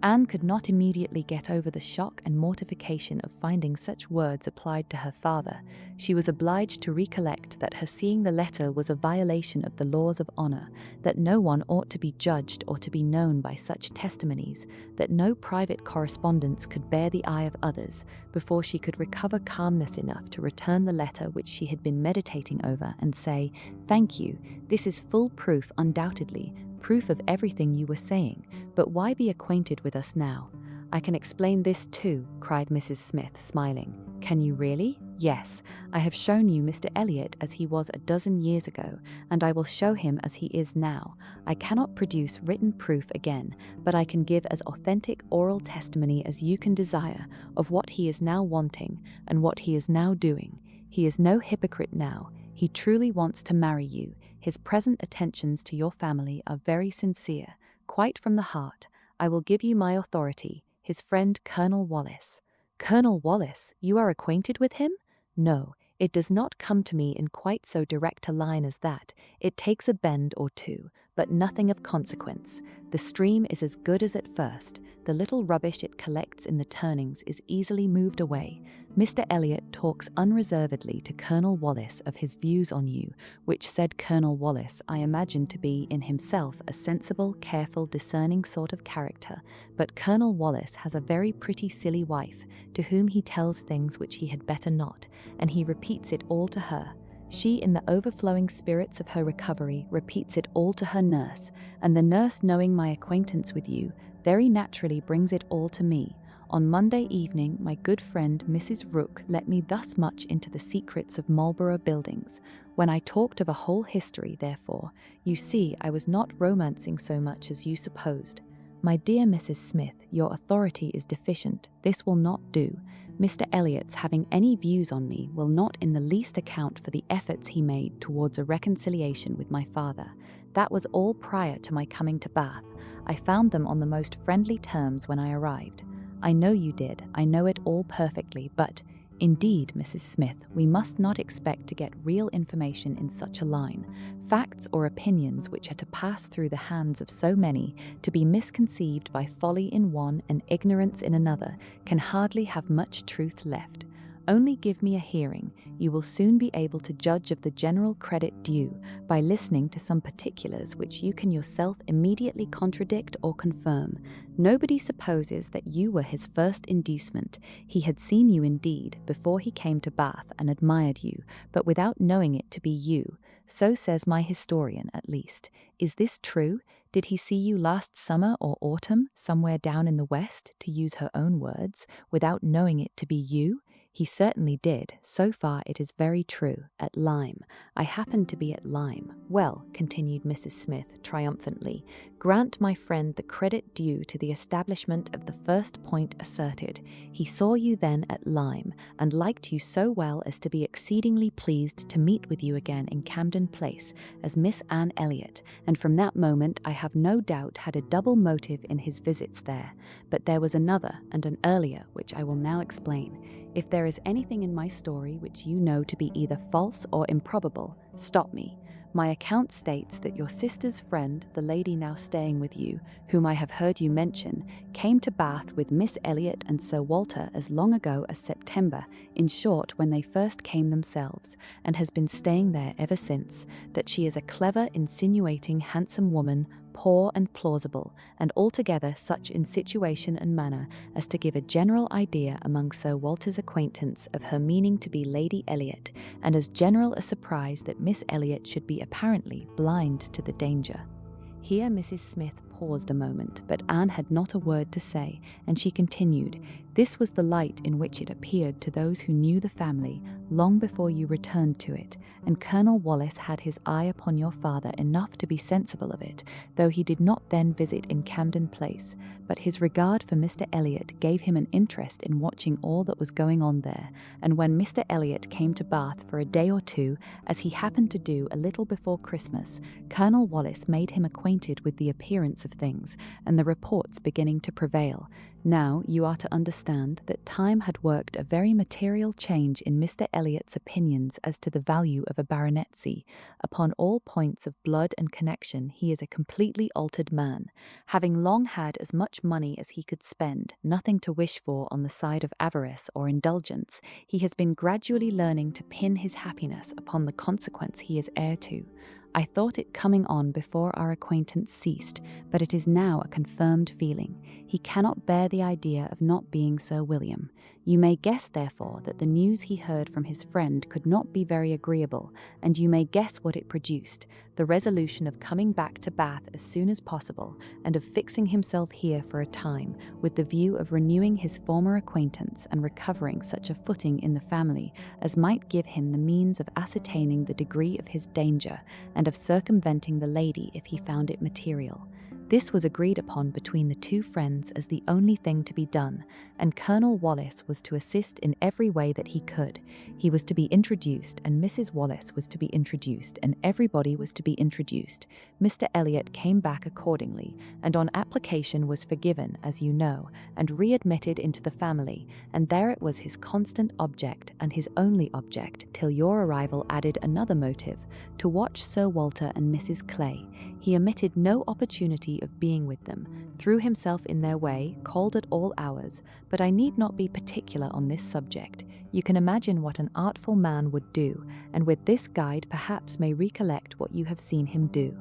Anne could not immediately get over the shock and mortification of finding such words applied to her father. She was obliged to recollect that her seeing the letter was a violation of the laws of honour, that no one ought to be judged or to be known by such testimonies, that no private correspondence could bear the eye of others, before she could recover calmness enough to return the letter which she had been meditating over, and say, "Thank you, this is full proof undoubtedly, proof of everything you were saying, but why be acquainted with us now?" "I can explain this too," cried Mrs. Smith, smiling. "Can you really?" "Yes, I have shown you Mr. Elliot as he was a dozen years ago, and I will show him as he is now. I cannot produce written proof again, but I can give as authentic oral testimony as you can desire of what he is now wanting and what he is now doing. He is no hypocrite now. He truly wants to marry you. His present attentions to your family are very sincere, quite from the heart. I will give you my authority, his friend Colonel Wallis." "Colonel Wallis? You are acquainted with him?" "No, it does not come to me in quite so direct a line as that. It takes a bend or two, but nothing of consequence. The stream is as good as at first. The little rubbish it collects in the turnings is easily moved away. Mr. Elliot talks unreservedly to Colonel Wallis of his views on you, which said Colonel Wallis I imagine to be in himself a sensible, careful, discerning sort of character, but Colonel Wallis has a very pretty silly wife, to whom he tells things which he had better not, and he repeats it all to her. She, in the overflowing spirits of her recovery, repeats it all to her nurse, and the nurse, knowing my acquaintance with you, very naturally brings it all to me. On Monday evening, my good friend Mrs. Rooke let me thus much into the secrets of Marlborough Buildings. When I talked of a whole history, therefore, you see I was not romancing so much as you supposed. My dear Mrs. Smith, your authority is deficient. This will not do. Mr. Elliot's having any views on me will not in the least account for the efforts he made towards a reconciliation with my father. That was all prior to my coming to Bath. I found them on the most friendly terms when I arrived. I know you did, I know it all perfectly, but, indeed, Mrs. Smith, we must not expect to get real information in such a line. Facts or opinions which are to pass through the hands of so many, to be misconceived by folly in one and ignorance in another, can hardly have much truth left. Only give me a hearing. You will soon be able to judge of the general credit due by listening to some particulars which you can yourself immediately contradict or confirm. Nobody supposes that you were his first inducement. He had seen you indeed before he came to Bath and admired you, but without knowing it to be you. So says my historian, at least. Is this true? Did he see you last summer or autumn, somewhere down in the west, to use her own words, without knowing it to be you? He certainly did. So far it is very true. At Lyme. I happened to be at Lyme. Well, continued Mrs. Smith triumphantly, grant my friend the credit due to the establishment of the first point asserted. He saw you then at Lyme, and liked you so well as to be exceedingly pleased to meet with you again in Camden Place as Miss Anne Elliot, and from that moment I have no doubt had a double motive in his visits there. But there was another and an earlier, which I will now explain. If there is anything in my story which you know to be either false or improbable, stop me. My account states that your sister's friend, the lady now staying with you, whom I have heard you mention, came to Bath with Miss Elliot and Sir Walter as long ago as September, in short, when they first came themselves, and has been staying there ever since, that she is a clever, insinuating, handsome woman, poor and plausible, and altogether such in situation and manner as to give a general idea among Sir Walter's acquaintance of her meaning to be Lady Elliot, and as general a surprise that Miss Elliot should be apparently blind to the danger. Here Mrs. Smith paused a moment, but Anne had not a word to say, and she continued, "This was the light in which it appeared to those who knew the family long before you returned to it, and Colonel Wallis had his eye upon your father enough to be sensible of it, though he did not then visit in Camden Place, but his regard for Mr. Elliot gave him an interest in watching all that was going on there, and when Mr. Elliot came to Bath for a day or two, as he happened to do a little before Christmas, Colonel Wallis made him acquainted with the appearance of things, and the reports beginning to prevail. Now you are to understand that time had worked a very material change in Mr. Elliot's opinions as to the value of a baronetcy. Upon all points of blood and connection he is a completely altered man. Having long had as much money as he could spend, nothing to wish for on the side of avarice or indulgence, he has been gradually learning to pin his happiness upon the consequence he is heir to. I thought it coming on before our acquaintance ceased, but it is now a confirmed feeling. He cannot bear the idea of not being Sir William. You may guess, therefore, that the news he heard from his friend could not be very agreeable, and you may guess what it produced, the resolution of coming back to Bath as soon as possible, and of fixing himself here for a time, with the view of renewing his former acquaintance and recovering such a footing in the family as might give him the means of ascertaining the degree of his danger, and of circumventing the lady if he found it material. This was agreed upon between the two friends as the only thing to be done, and Colonel Wallis was to assist in every way that he could. He was to be introduced, and Mrs. Wallis was to be introduced, and everybody was to be introduced. Mr. Elliot came back accordingly, and on application was forgiven, as you know, and readmitted into the family, and there it was his constant object, and his only object, till your arrival added another motive, to watch Sir Walter and Mrs. Clay. He omitted no opportunity of being with them, threw himself in their way, called at all hours, but I need not be particular on this subject. You can imagine what an artful man would do, and with this guide perhaps may recollect what you have seen him do.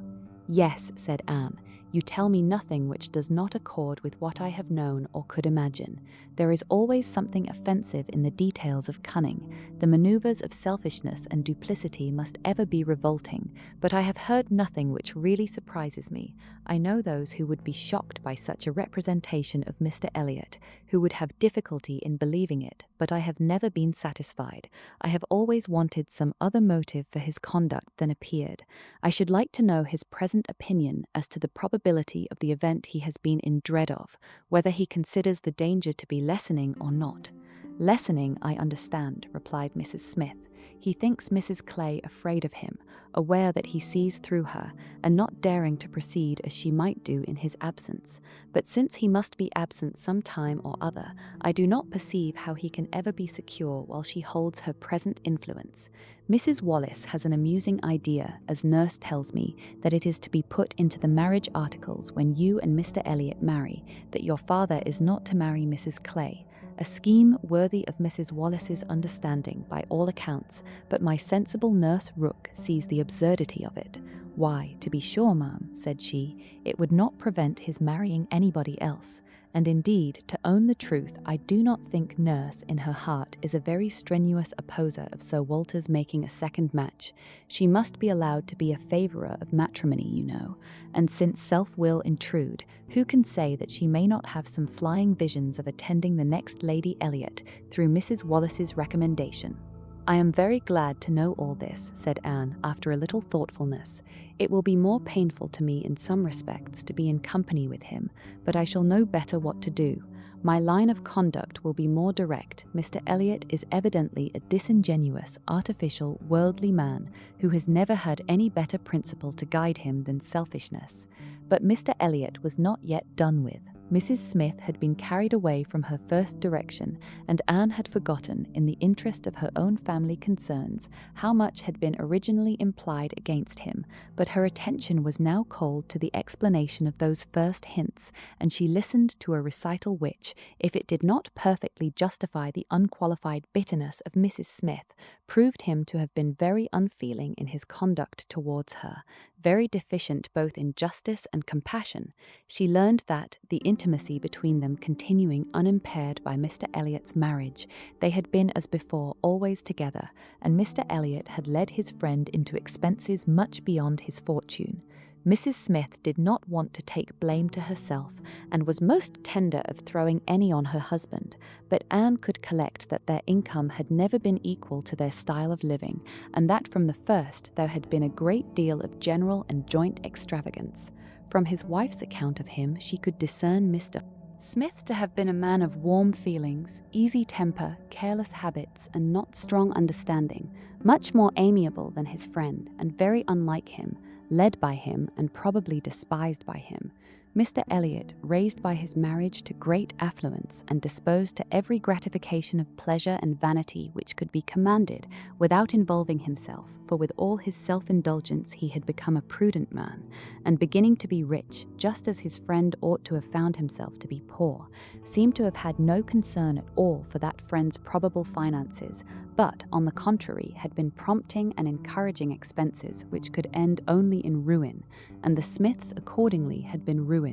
Yes, said Anne, you tell me nothing which does not accord with what I have known or could imagine. There is always something offensive in the details of cunning. The manoeuvres of selfishness and duplicity must ever be revolting, but I have heard nothing which really surprises me. I know those who would be shocked by such a representation of Mr. Elliot, who would have difficulty in believing it, but I have never been satisfied. I have always wanted some other motive for his conduct than appeared. I should like to know his present opinion as to the probability of the event he has been in dread of, whether he considers the danger to be lessening or not. Lessening, I understand, replied Mrs. Smith. He thinks Mrs. Clay afraid of him, aware that he sees through her, and not daring to proceed as she might do in his absence. But since he must be absent some time or other, I do not perceive how he can ever be secure while she holds her present influence. Mrs. Wallis has an amusing idea, as nurse tells me, that it is to be put into the marriage articles when you and Mr. Elliot marry, that your father is not to marry Mrs. Clay. a scheme worthy of Mrs. Wallace's understanding by all accounts, but my sensible nurse Rook sees the absurdity of it. Why, to be sure, ma'am, said she, it would not prevent his marrying anybody else. And indeed, to own the truth, I do not think nurse in her heart is a very strenuous opposer of Sir Walter's making a second match. She must be allowed to be a favourer of matrimony, you know, and since self will intrude, who can say that she may not have some flying visions of attending the next Lady Elliot through Mrs. Wallace's recommendation? I am very glad to know all this, said Anne, after a little thoughtfulness. It will be more painful to me in some respects to be in company with him, but I shall know better what to do. My line of conduct will be more direct. Mr. Elliot is evidently a disingenuous, artificial, worldly man who has never had any better principle to guide him than selfishness. But Mr. Elliot was not yet done with. Mrs. Smith had been carried away from her first direction, and Anne had forgotten, in the interest of her own family concerns, how much had been originally implied against him, but her attention was now called to the explanation of those first hints, and she listened to a recital which, if it did not perfectly justify the unqualified bitterness of Mrs. Smith, proved him to have been very unfeeling in his conduct towards her, very deficient both in justice and compassion. She learned that, the intimacy between them continuing unimpaired by Mr. Elliot's marriage, they had been as before always together, and Mr. Elliot had led his friend into expenses much beyond his fortune. Mrs. Smith did not want to take blame to herself, and was most tender of throwing any on her husband, but Anne could collect that their income had never been equal to their style of living, and that from the first there had been a great deal of general and joint extravagance. From his wife's account of him, she could discern Mr. Smith to have been a man of warm feelings, easy temper, careless habits, and not strong understanding, much more amiable than his friend, and very unlike him, led by him and probably despised by him. Mr. Elliot, raised by his marriage to great affluence and disposed to every gratification of pleasure and vanity which could be commanded without involving himself, for with all his self-indulgence he had become a prudent man, and beginning to be rich, just as his friend ought to have found himself to be poor, seemed to have had no concern at all for that friend's probable finances, but, on the contrary, had been prompting and encouraging expenses which could end only in ruin, and the Smiths accordingly had been ruined.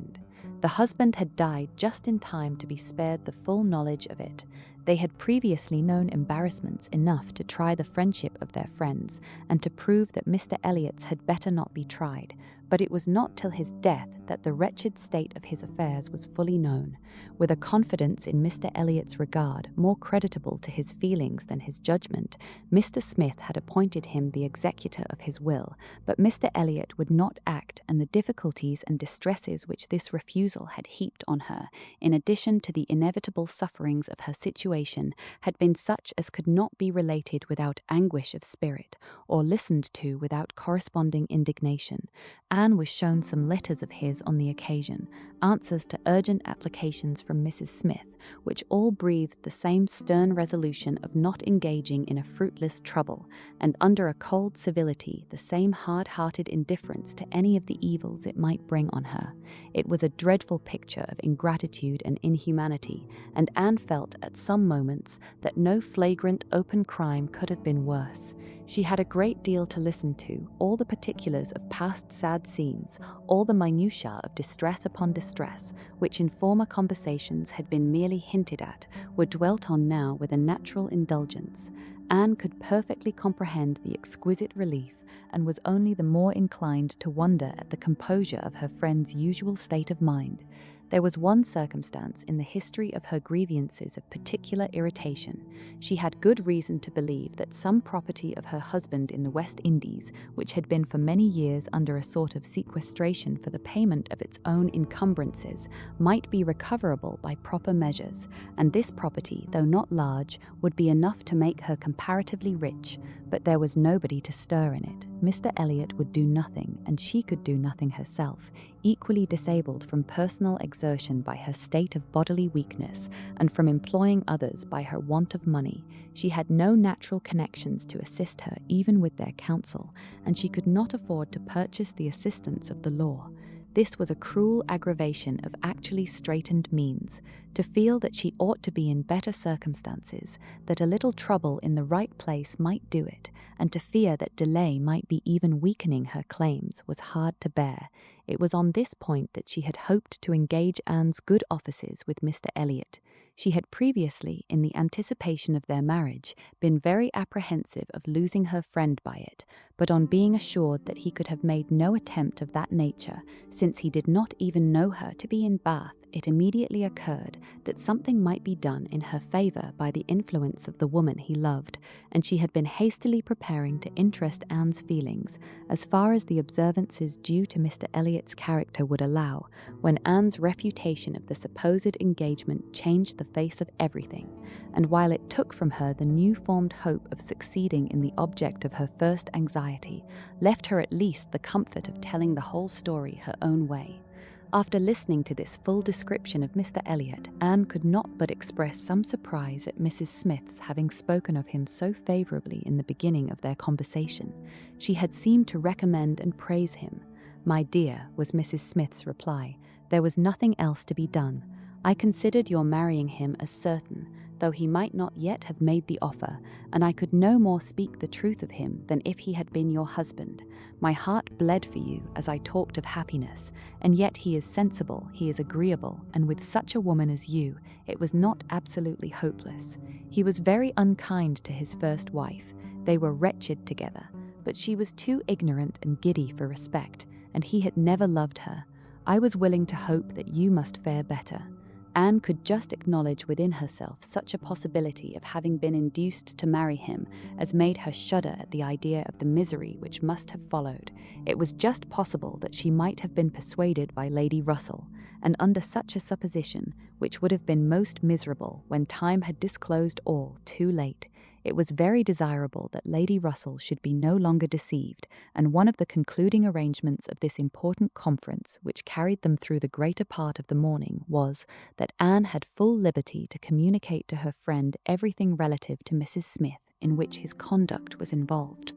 The husband had died just in time to be spared the full knowledge of it. They had previously known embarrassments enough to try the friendship of their friends, and to prove that Mr. Elliot's had better not be tried, but it was not till his death that the wretched state of his affairs was fully known. With a confidence in Mr. Elliot's regard more creditable to his feelings than his judgment, Mr. Smith had appointed him the executor of his will, but Mr. Elliot would not act, and the difficulties and distresses which this refusal had heaped on her, in addition to the inevitable sufferings of her situation, had been such as could not be related without anguish of spirit, or listened to without corresponding indignation. Anne was shown some letters of his on the occasion, answers to urgent applications from Mrs. Smith, which all breathed the same stern resolution of not engaging in a fruitless trouble, and under a cold civility the same hard-hearted indifference to any of the evils it might bring on her. It was a dreadful picture of ingratitude and inhumanity, and Anne felt at some moments that no flagrant open crime could have been worse. She had a great deal to listen to, all the particulars of past sad scenes, all the minutiae of distress upon distress, which in former conversations had been merely hinted at, were dwelt on now with a natural indulgence. Anne could perfectly comprehend the exquisite relief, and was only the more inclined to wonder at the composure of her friend's usual state of mind. There was one circumstance in the history of her grievances of particular irritation. She had good reason to believe that some property of her husband in the West Indies, which had been for many years under a sort of sequestration for the payment of its own encumbrances, might be recoverable by proper measures, and this property, though not large, would be enough to make her comparatively rich, but there was nobody to stir in it. Mr. Elliot would do nothing, and she could do nothing herself, equally disabled from personal exertion by her state of bodily weakness, and from employing others by her want of money. She had no natural connections to assist her even with their counsel, and she could not afford to purchase the assistance of the law. This was a cruel aggravation of actually straitened means, to feel that she ought to be in better circumstances, that a little trouble in the right place might do it, and to fear that delay might be even weakening her claims, was hard to bear. It was on this point that she had hoped to engage Anne's good offices with Mr. Elliot. She had previously, in the anticipation of their marriage, been very apprehensive of losing her friend by it, but on being assured that he could have made no attempt of that nature, since he did not even know her to be in Bath, it immediately occurred that something might be done in her favour by the influence of the woman he loved, and she had been hastily preparing to interest Anne's feelings, as far as the observances due to Mr. Elliot's character would allow, when Anne's refutation of the supposed engagement changed the face of everything, and while it took from her the new-formed hope of succeeding in the object of her first anxiety, left her at least the comfort of telling the whole story her own way. After listening to this full description of Mr. Elliot, Anne could not but express some surprise at Mrs. Smith's having spoken of him so favourably in the beginning of their conversation. She had seemed to recommend and praise him. "My dear," was Mrs. Smith's reply, "there was nothing else to be done. I considered your marrying him as certain, though he might not yet have made the offer, and I could no more speak the truth of him than if he had been your husband. My heart bled for you as I talked of happiness, and yet he is sensible, he is agreeable, and with such a woman as you, it was not absolutely hopeless. He was very unkind to his first wife. They were wretched together, but she was too ignorant and giddy for respect, and he had never loved her. I was willing to hope that you must fare better." Anne could just acknowledge within herself such a possibility of having been induced to marry him as made her shudder at the idea of the misery which must have followed. It was just possible that she might have been persuaded by Lady Russell, and under such a supposition, which would have been most miserable when time had disclosed all too late, it was very desirable that Lady Russell should be no longer deceived, and one of the concluding arrangements of this important conference, which carried them through the greater part of the morning, was, that Anne had full liberty to communicate to her friend everything relative to Mrs. Smith in which his conduct was involved.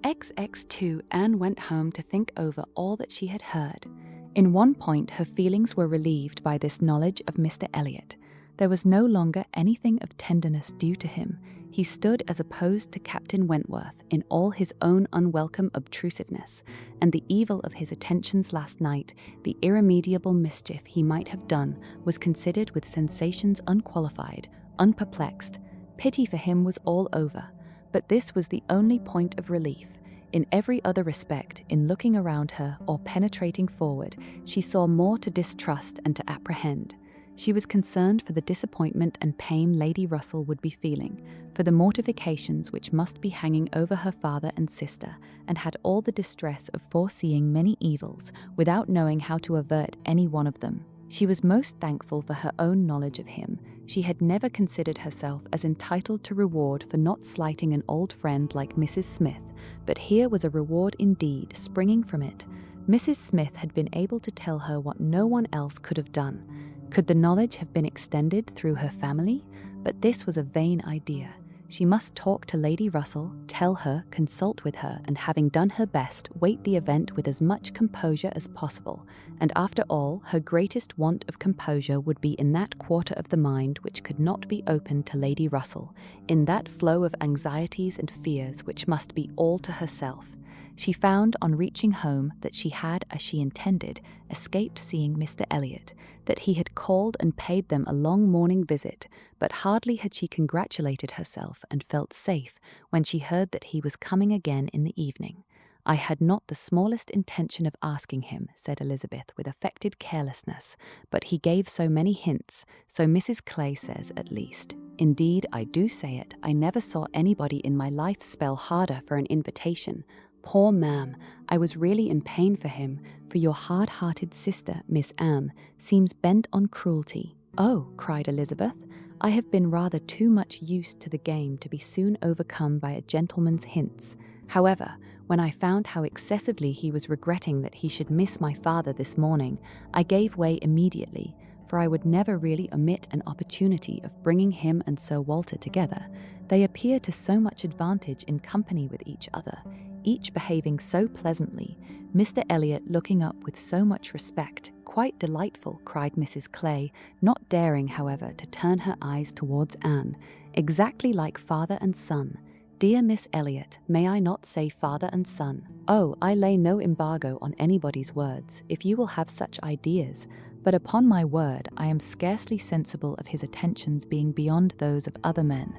XXII. Anne went home to think over all that she had heard. In one point her feelings were relieved by this knowledge of Mr. Elliot. There was no longer anything of tenderness due to him. He stood as opposed to Captain Wentworth in all his own unwelcome obtrusiveness, and the evil of his attentions last night, the irremediable mischief he might have done, was considered with sensations unqualified, unperplexed. Pity for him was all over, but this was the only point of relief. In every other respect, in looking around her or penetrating forward, she saw more to distrust and to apprehend. She was concerned for the disappointment and pain Lady Russell would be feeling, for the mortifications which must be hanging over her father and sister, and had all the distress of foreseeing many evils without knowing how to avert any one of them. She was most thankful for her own knowledge of him. She had never considered herself as entitled to reward for not slighting an old friend like Mrs. Smith, but here was a reward indeed springing from it. Mrs. Smith had been able to tell her what no one else could have done. Could the knowledge have been extended through her family? But this was a vain idea. She must talk to Lady Russell, tell her, consult with her, and having done her best, wait the event with as much composure as possible. And after all, her greatest want of composure would be in that quarter of the mind which could not be opened to Lady Russell, in that flow of anxieties and fears which must be all to herself. She found on reaching home that she had, as she intended, escaped seeing Mr. Elliot, that he had called and paid them a long morning visit, but hardly had she congratulated herself and felt safe when she heard that he was coming again in the evening. "I had not the smallest intention of asking him," said Elizabeth with affected carelessness, "but he gave so many hints, so Mrs. Clay says at least. Indeed, I do say it, I never saw anybody in my life spell harder for an invitation. Poor ma'am, I was really in pain for him, for your hard-hearted sister, Miss Anne, seems bent on cruelty." "Oh," cried Elizabeth, "I have been rather too much used to the game to be soon overcome by a gentleman's hints. However, when I found how excessively he was regretting that he should miss my father this morning, I gave way immediately, for I would never really omit an opportunity of bringing him and Sir Walter together. They appear to so much advantage in company with each other. each behaving so pleasantly, Mr. Elliot looking up with so much respect. "Quite delightful," cried Mrs. Clay, not daring, however, to turn her eyes towards Anne. "Exactly like father and son. Dear Miss Elliot, may I not say father and son? Oh, I lay no embargo on anybody's words, if you will have such ideas, but upon my word I am scarcely sensible of his attentions being beyond those of other men."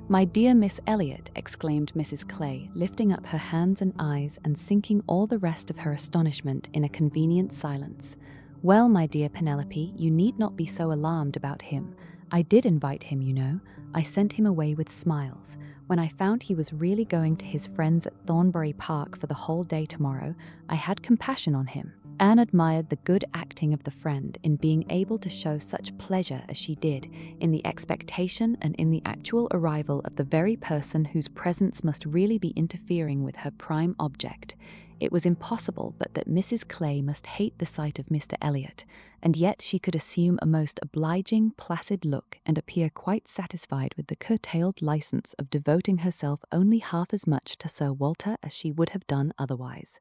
"My dear Miss Elliot," exclaimed Mrs. Clay, lifting up her hands and eyes and sinking all the rest of her astonishment in a convenient silence. "Well, my dear Penelope, you need not be so alarmed about him. I did invite him, you know. I sent him away with smiles. When I found he was really going to his friends at Thornbury Park for the whole day tomorrow, I had compassion on him." Anne admired the good acting of the friend in being able to show such pleasure as she did, in the expectation and in the actual arrival of the very person whose presence must really be interfering with her prime object. It was impossible but that Mrs. Clay must hate the sight of Mr. Elliot, and yet she could assume a most obliging, placid look and appear quite satisfied with the curtailed license of devoting herself only half as much to Sir Walter as she would have done otherwise.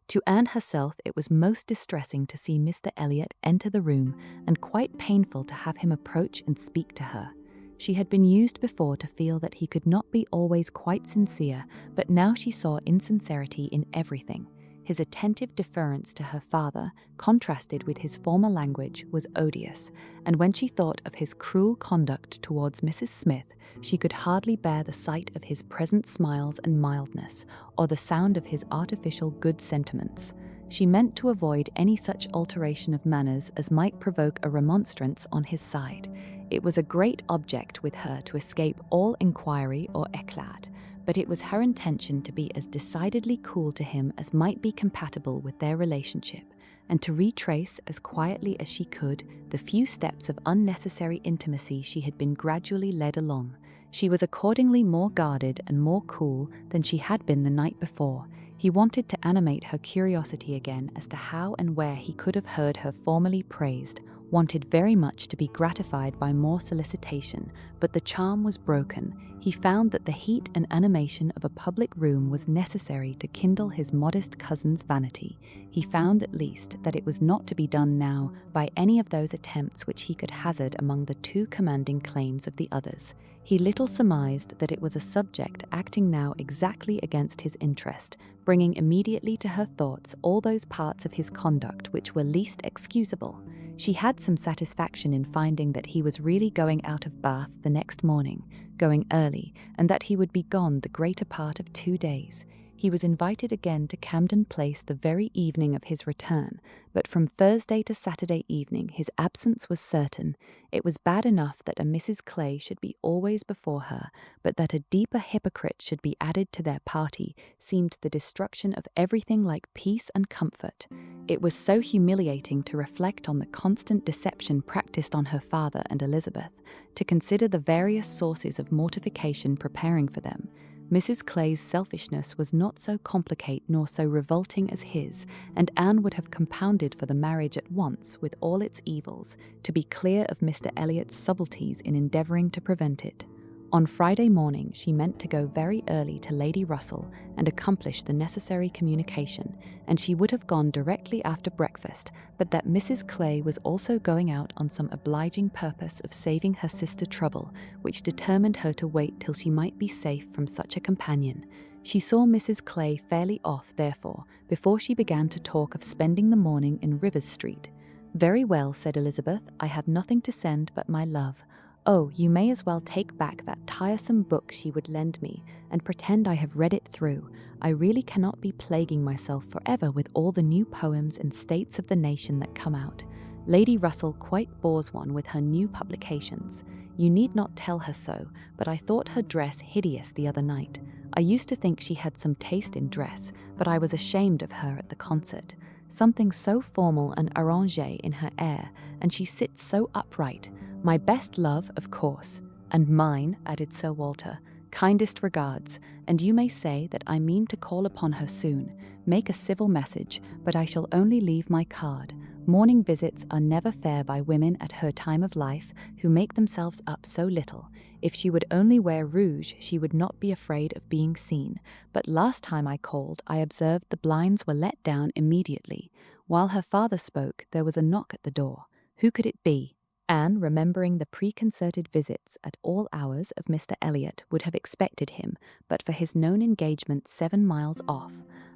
To Anne herself it was most distressing to see Mr. Elliot enter the room, and quite painful to have him approach and speak to her. She had been used before to feel that he could not be always quite sincere, but now she saw insincerity in everything. His attentive deference to her father, contrasted with his former language, was odious, and when she thought of his cruel conduct towards Mrs. Smith, she could hardly bear the sight of his present smiles and mildness, or the sound of his artificial good sentiments. She meant to avoid any such alteration of manners as might provoke a remonstrance on his side. It was a great object with her to escape all inquiry or éclat, but it was her intention to be as decidedly cool to him as might be compatible with their relationship, and to retrace, as quietly as she could, the few steps of unnecessary intimacy she had been gradually led along. She was accordingly more guarded and more cool than she had been the night before. He wanted to animate her curiosity again as to how and where he could have heard her formerly praised, wanted very much to be gratified by more solicitation, but the charm was broken. He found that the heat and animation of a public room was necessary to kindle his modest cousin's vanity. He found at least that it was not to be done now by any of those attempts which he could hazard among the too commanding claims of the others. He little surmised that it was a subject acting now exactly against his interest, bringing immediately to her thoughts all those parts of his conduct which were least excusable. She had some satisfaction in finding that he was really going out of Bath the next morning, going early, and that he would be gone the greater part of 2 days. He was invited again to Camden Place the very evening of his return, but from Thursday to Saturday evening his absence was certain. It was bad enough that a Mrs. Clay should be always before her, but that a deeper hypocrite should be added to their party seemed the destruction of everything like peace and comfort. It was so humiliating to reflect on the constant deception practiced on her father and Elizabeth, to consider the various sources of mortification preparing for them. Mrs. Clay's selfishness was not so complicate nor so revolting as his, and Anne would have compounded for the marriage at once with all its evils, to be clear of Mr. Elliot's subtleties in endeavouring to prevent it. On Friday morning she meant to go very early to Lady Russell and accomplish the necessary communication, and she would have gone directly after breakfast, but that Mrs. Clay was also going out on some obliging purpose of saving her sister trouble, which determined her to wait till she might be safe from such a companion. She saw Mrs. Clay fairly off, therefore, before she began to talk of spending the morning in Rivers Street. "Very well," said Elizabeth, "I have nothing to send but my love. Oh, you may as well take back that tiresome book she would lend me, and pretend I have read it through. I really cannot be plaguing myself forever with all the new poems and states of the nation that come out. Lady Russell quite bores one with her new publications. You need not tell her so, but I thought her dress hideous the other night. I used to think she had some taste in dress, but I was ashamed of her at the concert. Something so formal and arrangé in her air, and she sits so upright. My best love, of course, and mine," added Sir Walter, "kindest regards, and you may say that I mean to call upon her soon. Make a civil message, but I shall only leave my card. Morning visits are never fair by women at her time of life who make themselves up so little. If she would only wear rouge, she would not be afraid of being seen. But last time I called, I observed the blinds were let down immediately. While her father spoke, there was a knock at the door. Who could it be? Anne, remembering the preconcerted visits at all hours of Mr. Elliot, would have expected him, but for his known engagement 7 miles off.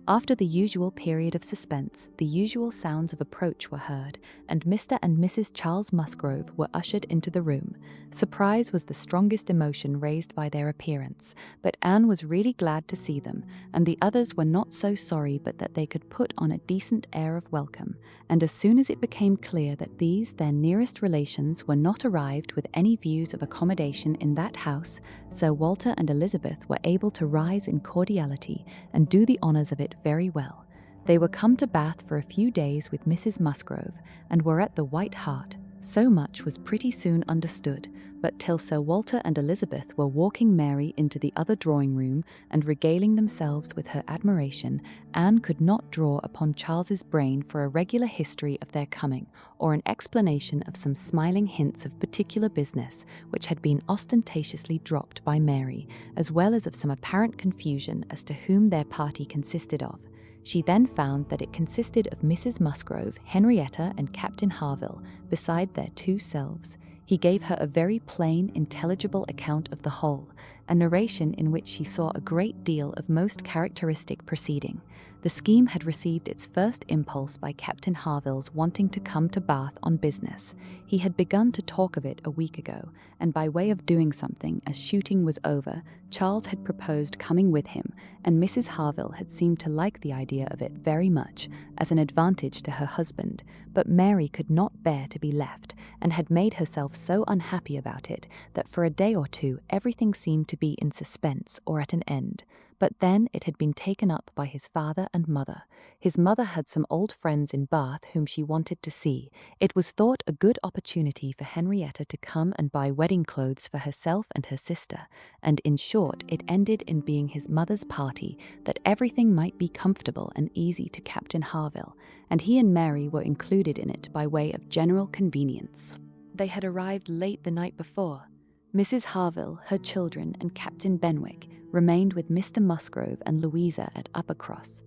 After the usual period of suspense, the usual sounds of approach were heard, and Mr. and Mrs. Charles Musgrove were ushered into the room. Surprise was the strongest emotion raised by their appearance, but Anne was really glad to see them, and the others were not so sorry but that they could put on a decent air of welcome. And as soon as it became clear that these, their nearest relations, were not arrived with any views of accommodation in that house, Sir Walter and Elizabeth were able to rise in cordiality and do the honours of it very well. They were come to Bath for a few days with Mrs. Musgrove, and were at the White Hart. So much was pretty soon understood, but till Sir Walter and Elizabeth were walking Mary into the other drawing-room and regaling themselves with her admiration, Anne could not draw upon Charles's brain for a regular history of their coming, or an explanation of some smiling hints of particular business which had been ostentatiously dropped by Mary, as well as of some apparent confusion as to whom their party consisted of. She then found that it consisted of Mrs. Musgrove, Henrietta, and Captain Harville, beside their 2 selves. He gave her a very plain, intelligible account of the whole, a narration in which she saw a great deal of most characteristic proceeding. The scheme had received its first impulse by Captain Harville's wanting to come to Bath on business. He had begun to talk of it a week ago, and by way of doing something, as shooting was over, Charles had proposed coming with him, and Mrs. Harville had seemed to like the idea of it very much, as an advantage to her husband, but Mary could not bear to be left, and had made herself so unhappy about it that for a day or two everything seemed to be in suspense or at an end. But then it had been taken up by his father and mother. His mother had some old friends in Bath whom she wanted to see. It was thought a good opportunity for Henrietta to come and buy wedding clothes for herself and her sister, and in short it ended in being his mother's party, that everything might be comfortable and easy to Captain Harville, and he and Mary were included in it by way of general convenience. They had arrived late the night before. Mrs. Harville, her children, and Captain Benwick remained with Mr. Musgrove and Louisa at Uppercross.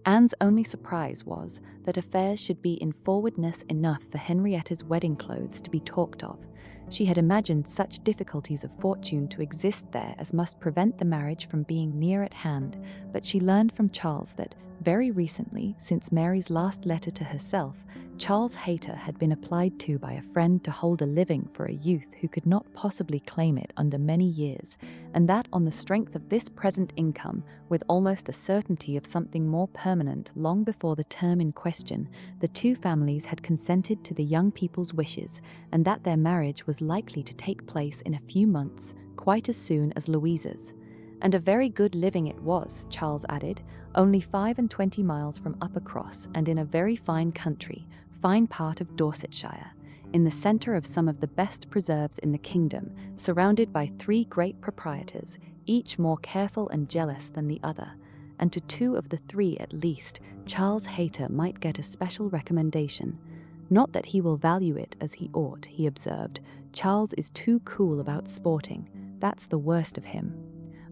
Anne's only surprise was that affairs should be in forwardness enough for Henrietta's wedding clothes to be talked of. She had imagined such difficulties of fortune to exist there as must prevent the marriage from being near at hand, but she learned from Charles that, very recently, since Mary's last letter to herself, Charles Hayter had been applied to by a friend to hold a living for a youth who could not possibly claim it under many years, and that on the strength of this present income, with almost a certainty of something more permanent long before the term in question, the 2 families had consented to the young people's wishes, and that their marriage was likely to take place in a few months, quite as soon as Louisa's. And a very good living it was, Charles added, only 25 miles from Uppercross, and in a very fine country, fine part of Dorsetshire, in the centre of some of the best preserves in the kingdom, surrounded by 3 great proprietors, each more careful and jealous than the other, and to 2 of the 3 at least, Charles Hayter might get a special recommendation. Not that he will value it as he ought, he observed. Charles is too cool about sporting. That's the worst of him.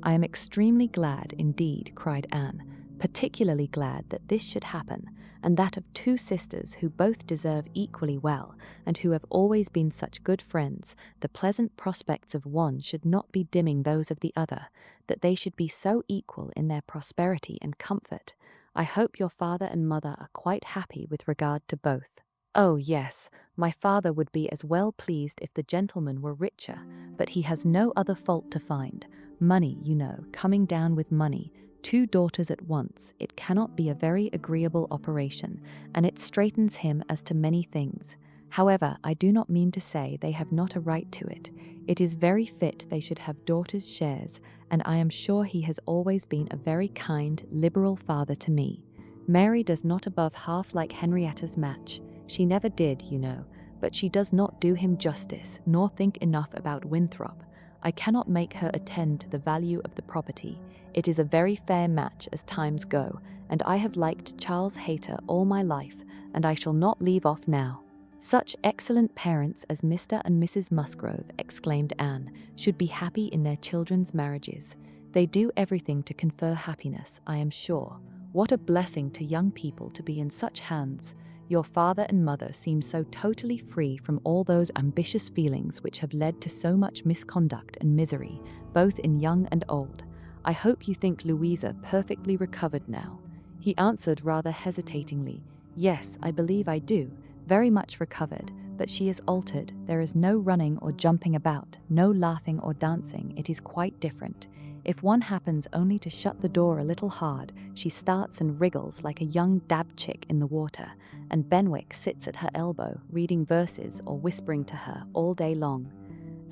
I am extremely glad indeed, cried Anne, particularly glad that this should happen, and that of 2 sisters who both deserve equally well, and who have always been such good friends, the pleasant prospects of one should not be dimming those of the other, that they should be so equal in their prosperity and comfort. I hope your father and mother are quite happy with regard to both. Oh, yes, my father would be as well pleased if the gentleman were richer, but he has no other fault to find. Money, you know, coming down with money, 2 daughters at once, it cannot be a very agreeable operation, and it straightens him as to many things. However, I do not mean to say they have not a right to it. It is very fit they should have daughters' shares, and I am sure he has always been a very kind, liberal father to me. Mary does not above half like Henrietta's match. She never did, you know, but she does not do him justice, nor think enough about Winthrop. I cannot make her attend to the value of the property. It is a very fair match as times go, and I have liked Charles Hayter all my life, and I shall not leave off now." "Such excellent parents as Mr. and Mrs. Musgrove," exclaimed Anne, "should be happy in their children's marriages. They do everything to confer happiness, I am sure. What a blessing to young people to be in such hands. Your father and mother seem so totally free from all those ambitious feelings which have led to so much misconduct and misery, both in young and old. I hope you think Louisa perfectly recovered now." He answered rather hesitatingly, "Yes, I believe I do. Very much recovered, but she is altered. There is no running or jumping about, no laughing or dancing. It is quite different. If one happens only to shut the door a little hard, she starts and wriggles like a young dab chick in the water, and Benwick sits at her elbow, reading verses or whispering to her all day long."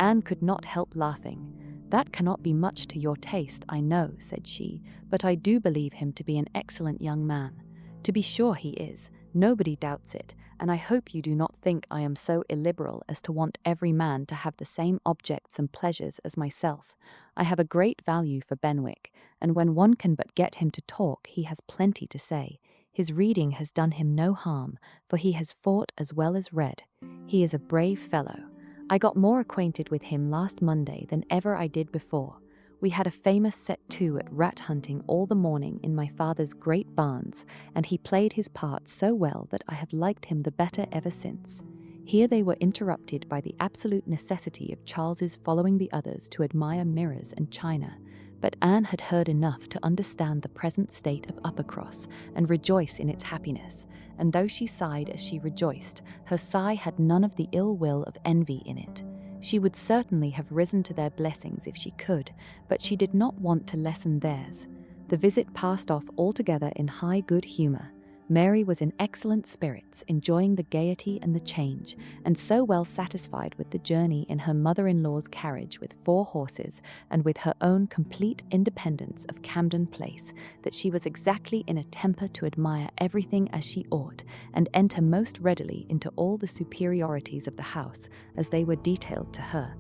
Anne could not help laughing. "That cannot be much to your taste, I know," said she, "but I do believe him to be an excellent young man." "To be sure he is. Nobody doubts it, and I hope you do not think I am so illiberal as to want every man to have the same objects and pleasures as myself. I have a great value for Benwick, and when one can but get him to talk, he has plenty to say. His reading has done him no harm, for he has fought as well as read. He is a brave fellow. I got more acquainted with him last Monday than ever I did before. We had a famous set-to at rat hunting all the morning in my father's great barns, and he played his part so well that I have liked him the better ever since." Here they were interrupted by the absolute necessity of Charles's following the others to admire mirrors and china. But Anne had heard enough to understand the present state of Uppercross and rejoice in its happiness, and though she sighed as she rejoiced, her sigh had none of the ill will of envy in it. She would certainly have risen to their blessings if she could, but she did not want to lessen theirs. The visit passed off altogether in high good humour. Mary was in excellent spirits, enjoying the gaiety and the change, and so well satisfied with the journey in her mother-in-law's carriage with 4 horses, and with her own complete independence of Camden Place, that she was exactly in a temper to admire everything as she ought, and enter most readily into all the superiorities of the house, as they were detailed to her.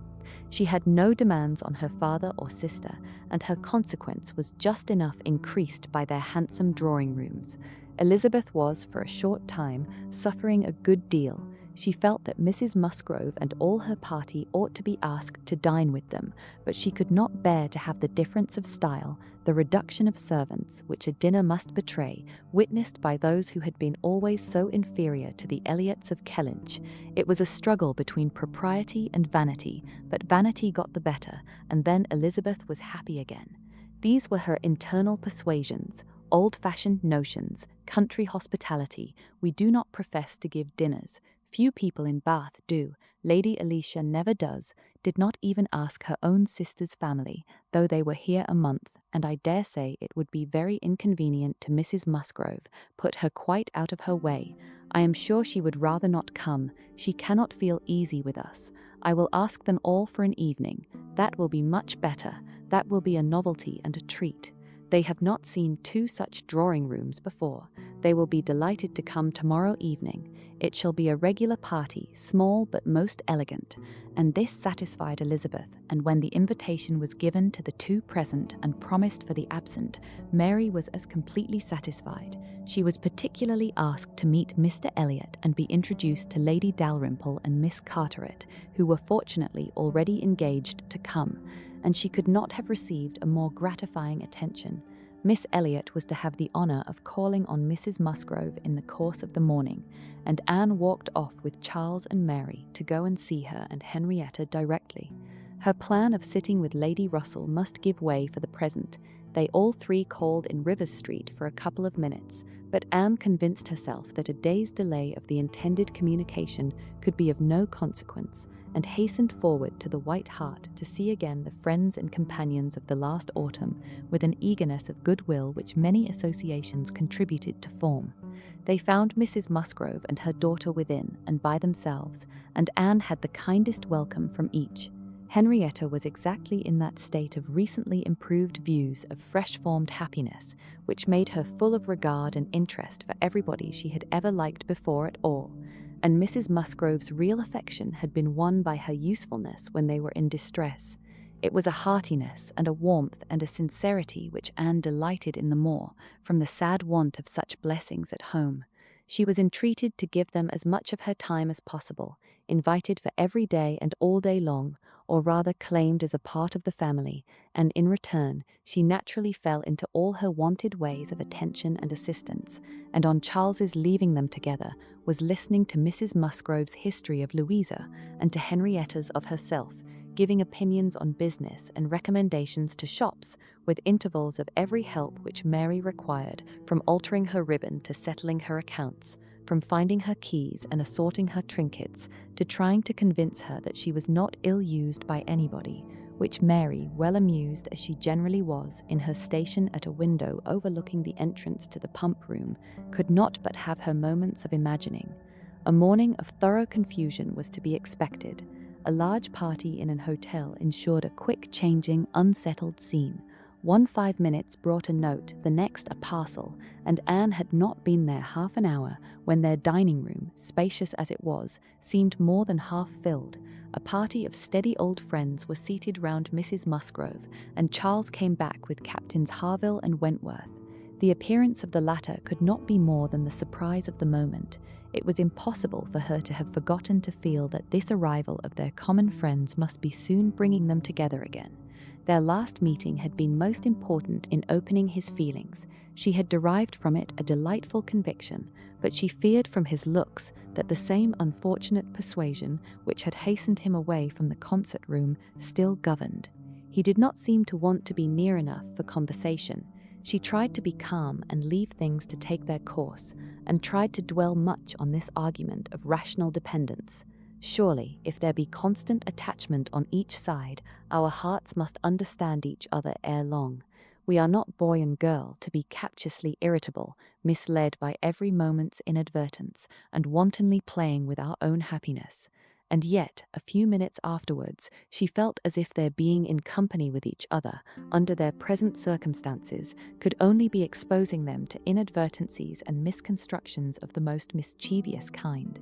She had no demands on her father or sister, and her consequence was just enough increased by their handsome drawing-rooms. Elizabeth was, for a short time, suffering a good deal. She felt that Mrs. Musgrove and all her party ought to be asked to dine with them, but she could not bear to have the difference of style, the reduction of servants, which a dinner must betray, witnessed by those who had been always so inferior to the Elliots of Kellynch. It was a struggle between propriety and vanity, but vanity got the better, and then Elizabeth was happy again. These were her internal persuasions, old-fashioned notions, country hospitality. We do not profess to give dinners. Few people in Bath do. Lady Alicia never does, did not even ask her own sister's family, though they were here a month, and I dare say it would be very inconvenient to Mrs. Musgrove, put her quite out of her way. I am sure she would rather not come. She cannot feel easy with us. I will ask them all for an evening. That will be much better. That will be a novelty and a treat. They have not seen 2 such drawing-rooms before. They will be delighted to come tomorrow evening. It shall be a regular party, small but most elegant. And this satisfied Elizabeth, and when the invitation was given to the 2 present and promised for the absent, Mary was as completely satisfied. She was particularly asked to meet Mr. Elliot and be introduced to Lady Dalrymple and Miss Carteret, who were fortunately already engaged to come, and she could not have received a more gratifying attention. Miss Elliot was to have the honour of calling on Mrs. Musgrove in the course of the morning, and Anne walked off with Charles and Mary to go and see her and Henrietta directly. Her plan of sitting with Lady Russell must give way for the present. They all 3 called in Rivers Street for a couple of minutes, but Anne convinced herself that a day's delay of the intended communication could be of no consequence, and hastened forward to the White Hart to see again the friends and companions of the last autumn, with an eagerness of goodwill which many associations contributed to form. They found Mrs. Musgrove and her daughter within and by themselves, and Anne had the kindest welcome from each. Henrietta was exactly in that state of recently improved views of fresh-formed happiness, which made her full of regard and interest for everybody she had ever liked before at all, and Mrs. Musgrove's real affection had been won by her usefulness when they were in distress. It was a heartiness and a warmth and a sincerity which Anne delighted in the more, from the sad want of such blessings at home. She was entreated to give them as much of her time as possible, invited for every day and all day long, or rather claimed as a part of the family, and in return, she naturally fell into all her wonted ways of attention and assistance, and on Charles's leaving them together, was listening to Mrs. Musgrove's history of Louisa and to Henrietta's of herself, giving opinions on business and recommendations to shops, with intervals of every help which Mary required, from altering her ribbon to settling her accounts, from finding her keys and assorting her trinkets, to trying to convince her that she was not ill-used by anybody, which Mary, well amused as she generally was in her station at a window overlooking the entrance to the pump-room, could not but have her moments of imagining. A morning of thorough confusion was to be expected. A large party in an hotel ensured a quick, changing, unsettled scene. 5 minutes brought a note, the next a parcel, and Anne had not been there half an hour when their dining-room, spacious as it was, seemed more than half filled. A party of steady old friends were seated round Mrs. Musgrove, and Charles came back with Captains Harville and Wentworth. The appearance of the latter could not be more than the surprise of the moment. It was impossible for her to have forgotten to feel that this arrival of their common friends must be soon bringing them together again. Their last meeting had been most important in opening his feelings. She had derived from it a delightful conviction, but she feared from his looks that the same unfortunate persuasion which had hastened him away from the concert-room still governed. He did not seem to want to be near enough for conversation. She tried to be calm and leave things to take their course, and tried to dwell much on this argument of rational dependence. Surely, if there be constant attachment on each side, our hearts must understand each other ere long. We are not boy and girl to be captiously irritable, misled by every moment's inadvertence, and wantonly playing with our own happiness. And yet, a few minutes afterwards, she felt as if their being in company with each other, under their present circumstances, could only be exposing them to inadvertencies and misconstructions of the most mischievous kind.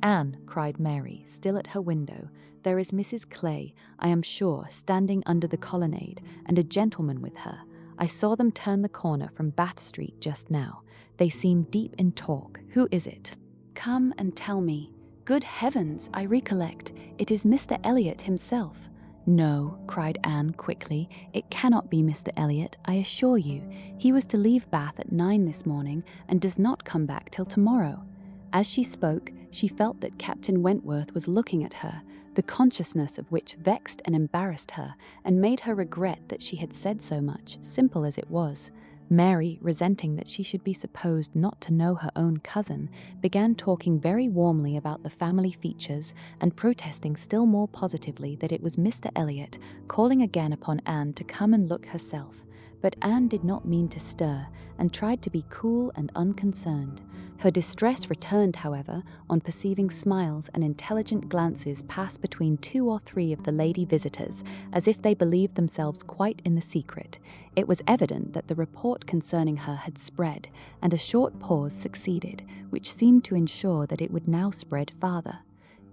"Anne," cried Mary, still at her window, "there is Mrs. Clay, I am sure, standing under the colonnade, and a gentleman with her. I saw them turn the corner from Bath Street just now. They seem deep in talk. Who is it? Come and tell me. Good heavens, I recollect, it is Mr. Elliot himself." "No," cried Anne quickly, "it cannot be Mr. Elliot, I assure you. He was to leave Bath at 9 this morning, and does not come back till tomorrow." As she spoke, she felt that Captain Wentworth was looking at her, the consciousness of which vexed and embarrassed her, and made her regret that she had said so much, simple as it was. Mary, resenting that she should be supposed not to know her own cousin, began talking very warmly about the family features, and protesting still more positively that it was Mr. Elliot, calling again upon Anne to come and look herself. But Anne did not mean to stir, and tried to be cool and unconcerned. Her distress returned, however, on perceiving smiles and intelligent glances pass between 2 or 3 of the lady visitors, as if they believed themselves quite in the secret. It was evident that the report concerning her had spread, and a short pause succeeded, which seemed to ensure that it would now spread farther.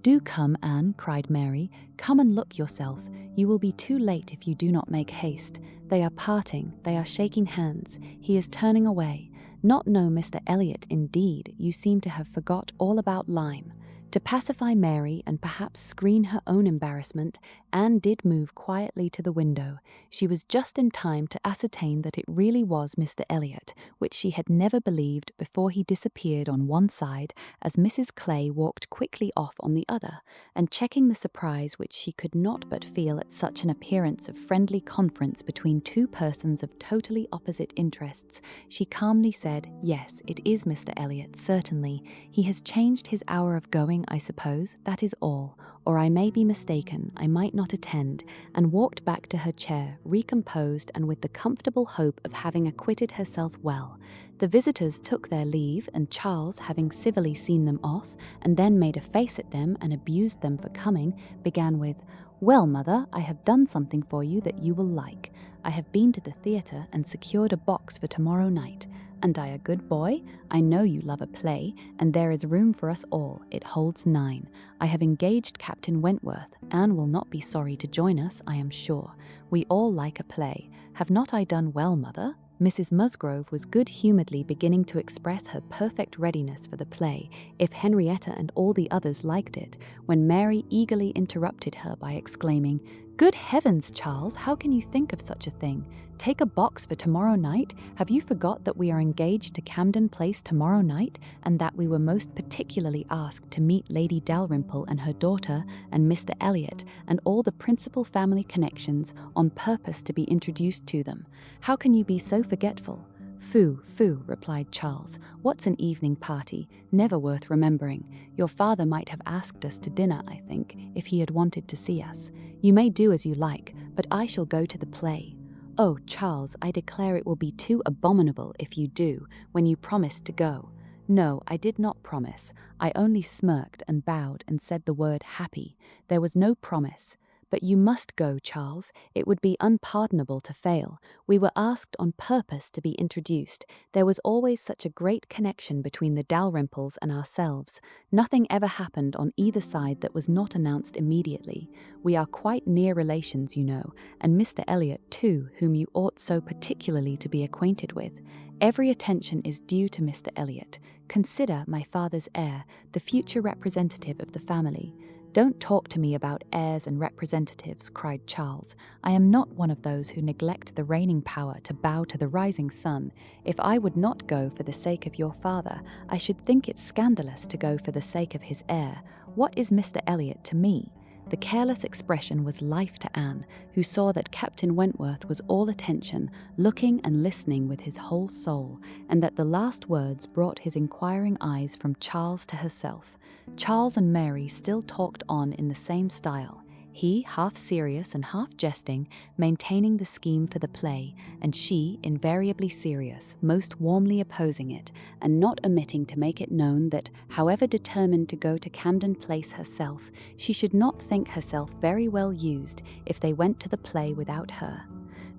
"Do come, Anne," cried Mary. "Come and look yourself. You will be too late if you do not make haste. They are parting, they are shaking hands. He is turning away. Not know Mr. Elliot, indeed. You seem to have forgot all about Lyme." To pacify Mary and perhaps screen her own embarrassment, Anne did move quietly to the window. She was just in time to ascertain that it really was Mr. Elliot, which she had never believed before he disappeared on one side as Mrs. Clay walked quickly off on the other, and checking the surprise which she could not but feel at such an appearance of friendly conference between 2 persons of totally opposite interests, she calmly said, "Yes, it is Mr. Elliot, certainly. He has changed his hour of going, I suppose, that is all, or I may be mistaken, I might not attend," and walked back to her chair, recomposed and with the comfortable hope of having acquitted herself well. The visitors took their leave, and Charles, having civilly seen them off, and then made a face at them and abused them for coming, began with, "Well, mother, I have done something for you that you will like. I have been to the theatre and secured a box for tomorrow night. And I a good boy? I know you love a play, and there is room for us all. It holds 9. I have engaged Captain Wentworth. Anne will not be sorry to join us, I am sure. We all like a play. Have not I done well, mother?" Mrs. Musgrove was good-humouredly beginning to express her perfect readiness for the play, if Henrietta and all the others liked it, when Mary eagerly interrupted her by exclaiming, "Good heavens, Charles, how can you think of such a thing? Take a box for tomorrow night? Have you forgot that we are engaged to Camden Place tomorrow night, and that we were most particularly asked to meet Lady Dalrymple and her daughter, and Mr. Elliot, and all the principal family connections, on purpose to be introduced to them? How can you be so forgetful?" "Phoo, phoo," replied Charles. "What's an evening party? Never worth remembering. Your father might have asked us to dinner, I think, if he had wanted to see us. You may do as you like, but I shall go to the play." "Oh, Charles, I declare it will be too abominable if you do, when you promised to go." "No, I did not promise. I only smirked and bowed and said the word happy. There was no promise. But you must go, Charles. It would be unpardonable to fail. We were asked on purpose to be introduced. There was always such a great connection between the Dalrymples and ourselves. Nothing ever happened on either side that was not announced immediately. We are quite near relations, you know, and Mr. Elliot too, whom you ought so particularly to be acquainted with. Every attention is due to Mr. Elliot. Consider my father's heir, the future representative of the family." "Don't talk to me about heirs and representatives," cried Charles. "I am not one of those who neglect the reigning power to bow to the rising sun. If I would not go for the sake of your father, I should think it scandalous to go for the sake of his heir. What is Mr. Elliot to me?" The careless expression was life to Anne, who saw that Captain Wentworth was all attention, looking and listening with his whole soul, and that the last words brought his inquiring eyes from Charles to herself. Charles and Mary still talked on in the same style, he half serious and half jesting, maintaining the scheme for the play, and she invariably serious, most warmly opposing it, and not omitting to make it known that, however determined to go to Camden Place herself, she should not think herself very well used if they went to the play without her.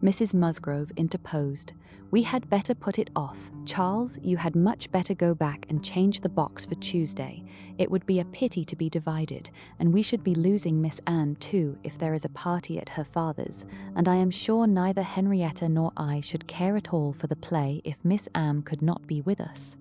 Mrs. Musgrove interposed. "We had better put it off. Charles, you had much better go back and change the box for Tuesday. It would be a pity to be divided, and we should be losing Miss Anne too if there is a party at her father's, and I am sure neither Henrietta nor I should care at all for the play if Miss Anne could not be with us."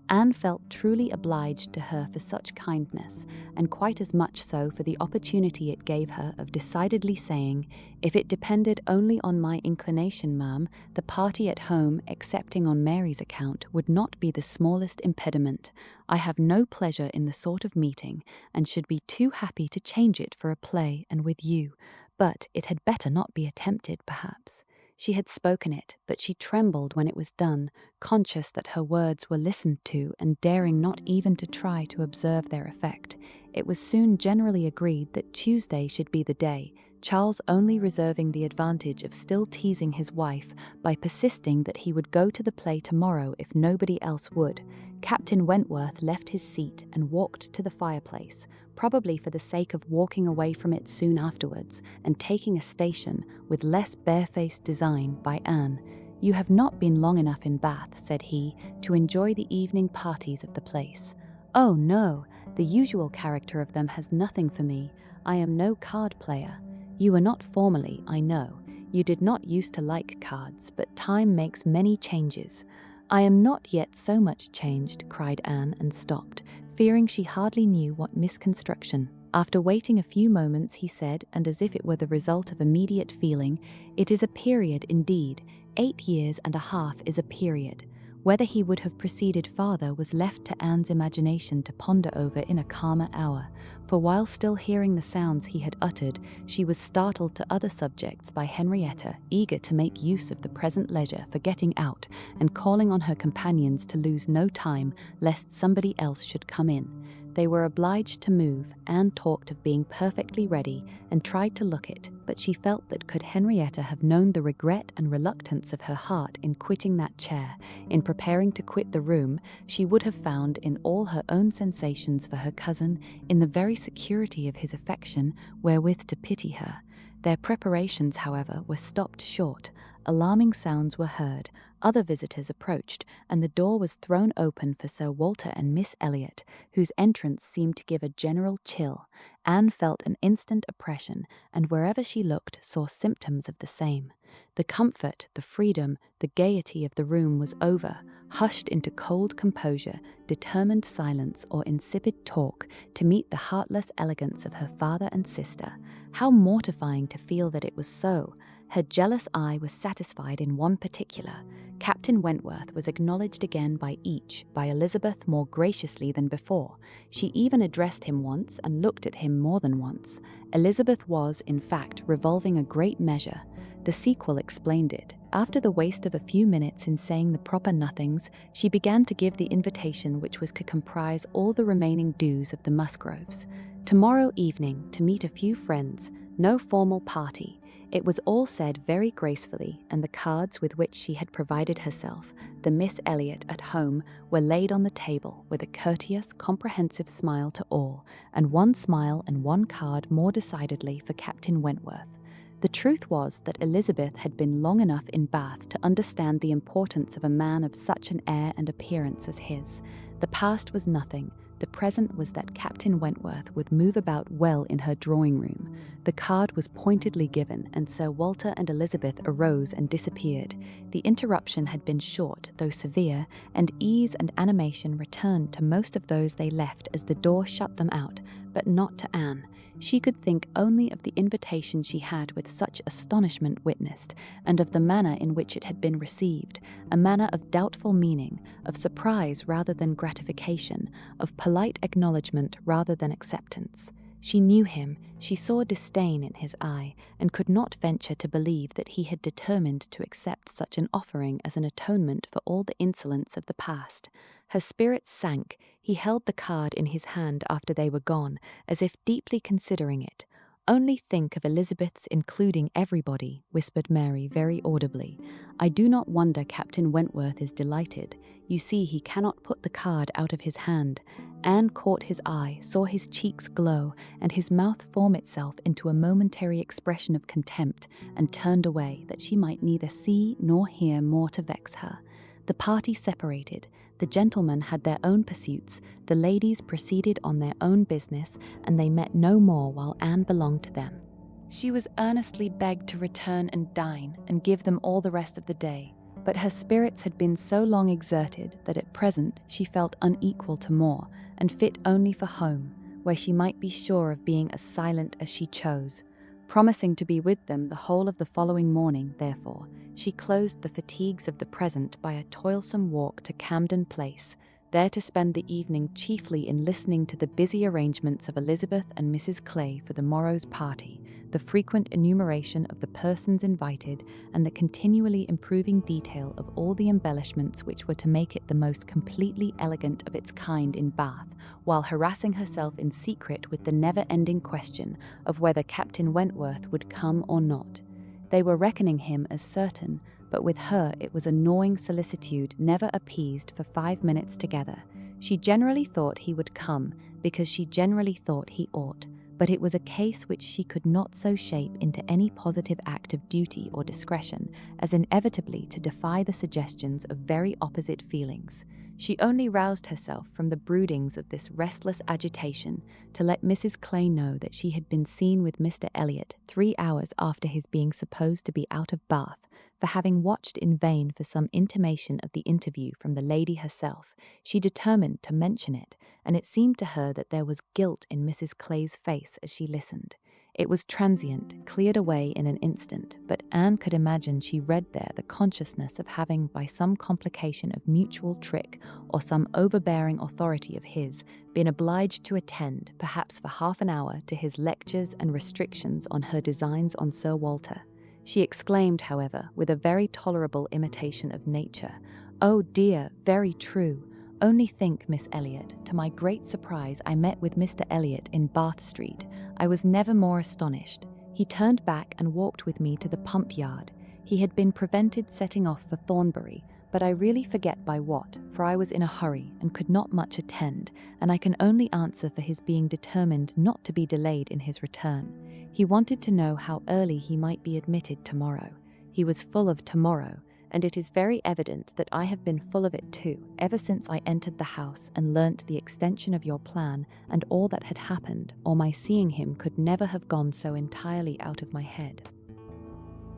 Anne felt truly obliged to her for such kindness, and quite as much so for the opportunity it gave her of decidedly saying, "If it depended only on my inclination, ma'am, the party at home, excepting on Mary's account, would not be the smallest impediment. I have no pleasure in the sort of meeting, and should be too happy to change it for a play and with you. But it had better not be attempted, perhaps." She had spoken it, but she trembled when it was done, conscious that her words were listened to and daring not even to try to observe their effect. It was soon generally agreed that Tuesday should be the day, Charles only reserving the advantage of still teasing his wife by persisting that he would go to the play tomorrow if nobody else would. Captain Wentworth left his seat and walked to the fireplace, probably for the sake of walking away from it soon afterwards and taking a station, with less barefaced design, by Anne. "You have not been long enough in Bath," said he, "to enjoy the evening parties of the place." "Oh, no, the usual character of them has nothing for me. I am no card player. You were not formerly, I know. You did not used to like cards, but time makes many changes." "I am not yet so much changed," cried Anne, and stopped, fearing she hardly knew what misconstruction. After waiting a few moments, he said, and as if it were the result of immediate feeling, "It is a period indeed. 8 years and a half is a period." Whether he would have proceeded farther was left to Anne's imagination to ponder over in a calmer hour, for while still hearing the sounds he had uttered, she was startled to other subjects by Henrietta, eager to make use of the present leisure for getting out, and calling on her companions to lose no time, lest somebody else should come in. They were obliged to move. Anne talked of being perfectly ready, and tried to look it, but she felt that could Henrietta have known the regret and reluctance of her heart in quitting that chair, in preparing to quit the room, she would have found in all her own sensations for her cousin, in the very security of his affection, wherewith to pity her. Their preparations, however, were stopped short. Alarming sounds were heard, other visitors approached, and the door was thrown open for Sir Walter and Miss Elliot, whose entrance seemed to give a general chill. Anne felt an instant oppression, and wherever she looked saw symptoms of the same. The comfort, the freedom, the gaiety of the room was over, hushed into cold composure, determined silence, or insipid talk to meet the heartless elegance of her father and sister. How mortifying to feel that it was so! Her jealous eye was satisfied in one particular. Captain Wentworth was acknowledged again by each, by Elizabeth more graciously than before. She even addressed him once and looked at him more than once. Elizabeth was, in fact, revolving a great measure. The sequel explained it. After the waste of a few minutes in saying the proper nothings, she began to give the invitation which was to comprise all the remaining dues of the Musgroves. Tomorrow evening, to meet a few friends, no formal party. It was all said very gracefully, and the cards with which she had provided herself, the Miss Elliot at home, were laid on the table with a courteous, comprehensive smile to all, and one smile and one card more decidedly for Captain Wentworth. The truth was that Elizabeth had been long enough in Bath to understand the importance of a man of such an air and appearance as his. The past was nothing. The present was that Captain Wentworth would move about well in her drawing-room. The card was pointedly given, and Sir Walter and Elizabeth arose and disappeared. The interruption had been short, though severe, and ease and animation returned to most of those they left as the door shut them out, but not to Anne. She could think only of the invitation she had with such astonishment witnessed, and of the manner in which it had been received, a manner of doubtful meaning, of surprise rather than gratification, of polite acknowledgement rather than acceptance. She knew him, she saw disdain in his eye, and could not venture to believe that he had determined to accept such an offering as an atonement for all the insolence of the past. Her spirits sank. He held the card in his hand after they were gone, as if deeply considering it. "Only think of Elizabeth's including everybody," whispered Mary very audibly. "I do not wonder Captain Wentworth is delighted. You see, he cannot put the card out of his hand." Anne caught his eye, saw his cheeks glow, and his mouth form itself into a momentary expression of contempt, and turned away, that she might neither see nor hear more to vex her. The party separated. The gentlemen had their own pursuits, the ladies proceeded on their own business, and they met no more while Anne belonged to them. She was earnestly begged to return and dine, and give them all the rest of the day, but her spirits had been so long exerted that at present she felt unequal to more, and fit only for home, where she might be sure of being as silent as she chose. Promising to be with them the whole of the following morning, therefore, she closed the fatigues of the present by a toilsome walk to Camden Place, there to spend the evening chiefly in listening to the busy arrangements of Elizabeth and Mrs. Clay for the morrow's party, the frequent enumeration of the persons invited, and the continually improving detail of all the embellishments which were to make it the most completely elegant of its kind in Bath, while harassing herself in secret with the never-ending question of whether Captain Wentworth would come or not. They were reckoning him as certain, but with her it was a gnawing solicitude never appeased for 5 minutes together. She generally thought he would come, because she generally thought he ought, but it was a case which she could not so shape into any positive act of duty or discretion as inevitably to defy the suggestions of very opposite feelings. She only roused herself from the broodings of this restless agitation to let Mrs. Clay know that she had been seen with Mr. Elliot 3 hours after his being supposed to be out of Bath. For having watched in vain for some intimation of the interview from the lady herself, she determined to mention it, and it seemed to her that there was guilt in Mrs. Clay's face as she listened. It was transient, cleared away in an instant, but Anne could imagine she read there the consciousness of having, by some complication of mutual trick or some overbearing authority of his, been obliged to attend, perhaps for half an hour, to his lectures and restrictions on her designs on Sir Walter. She exclaimed, however, with a very tolerable imitation of nature, "Oh dear, very true. Only think, Miss Elliot, to my great surprise I met with Mr. Elliot in Bath Street. I was never more astonished. He turned back and walked with me to the pump yard. He had been prevented setting off for Thornbury, but I really forget by what, for I was in a hurry and could not much attend, and I can only answer for his being determined not to be delayed in his return. He wanted to know how early he might be admitted tomorrow. He was full of tomorrow, and it is very evident that I have been full of it too, ever since I entered the house and learnt the extension of your plan and all that had happened, or my seeing him could never have gone so entirely out of my head.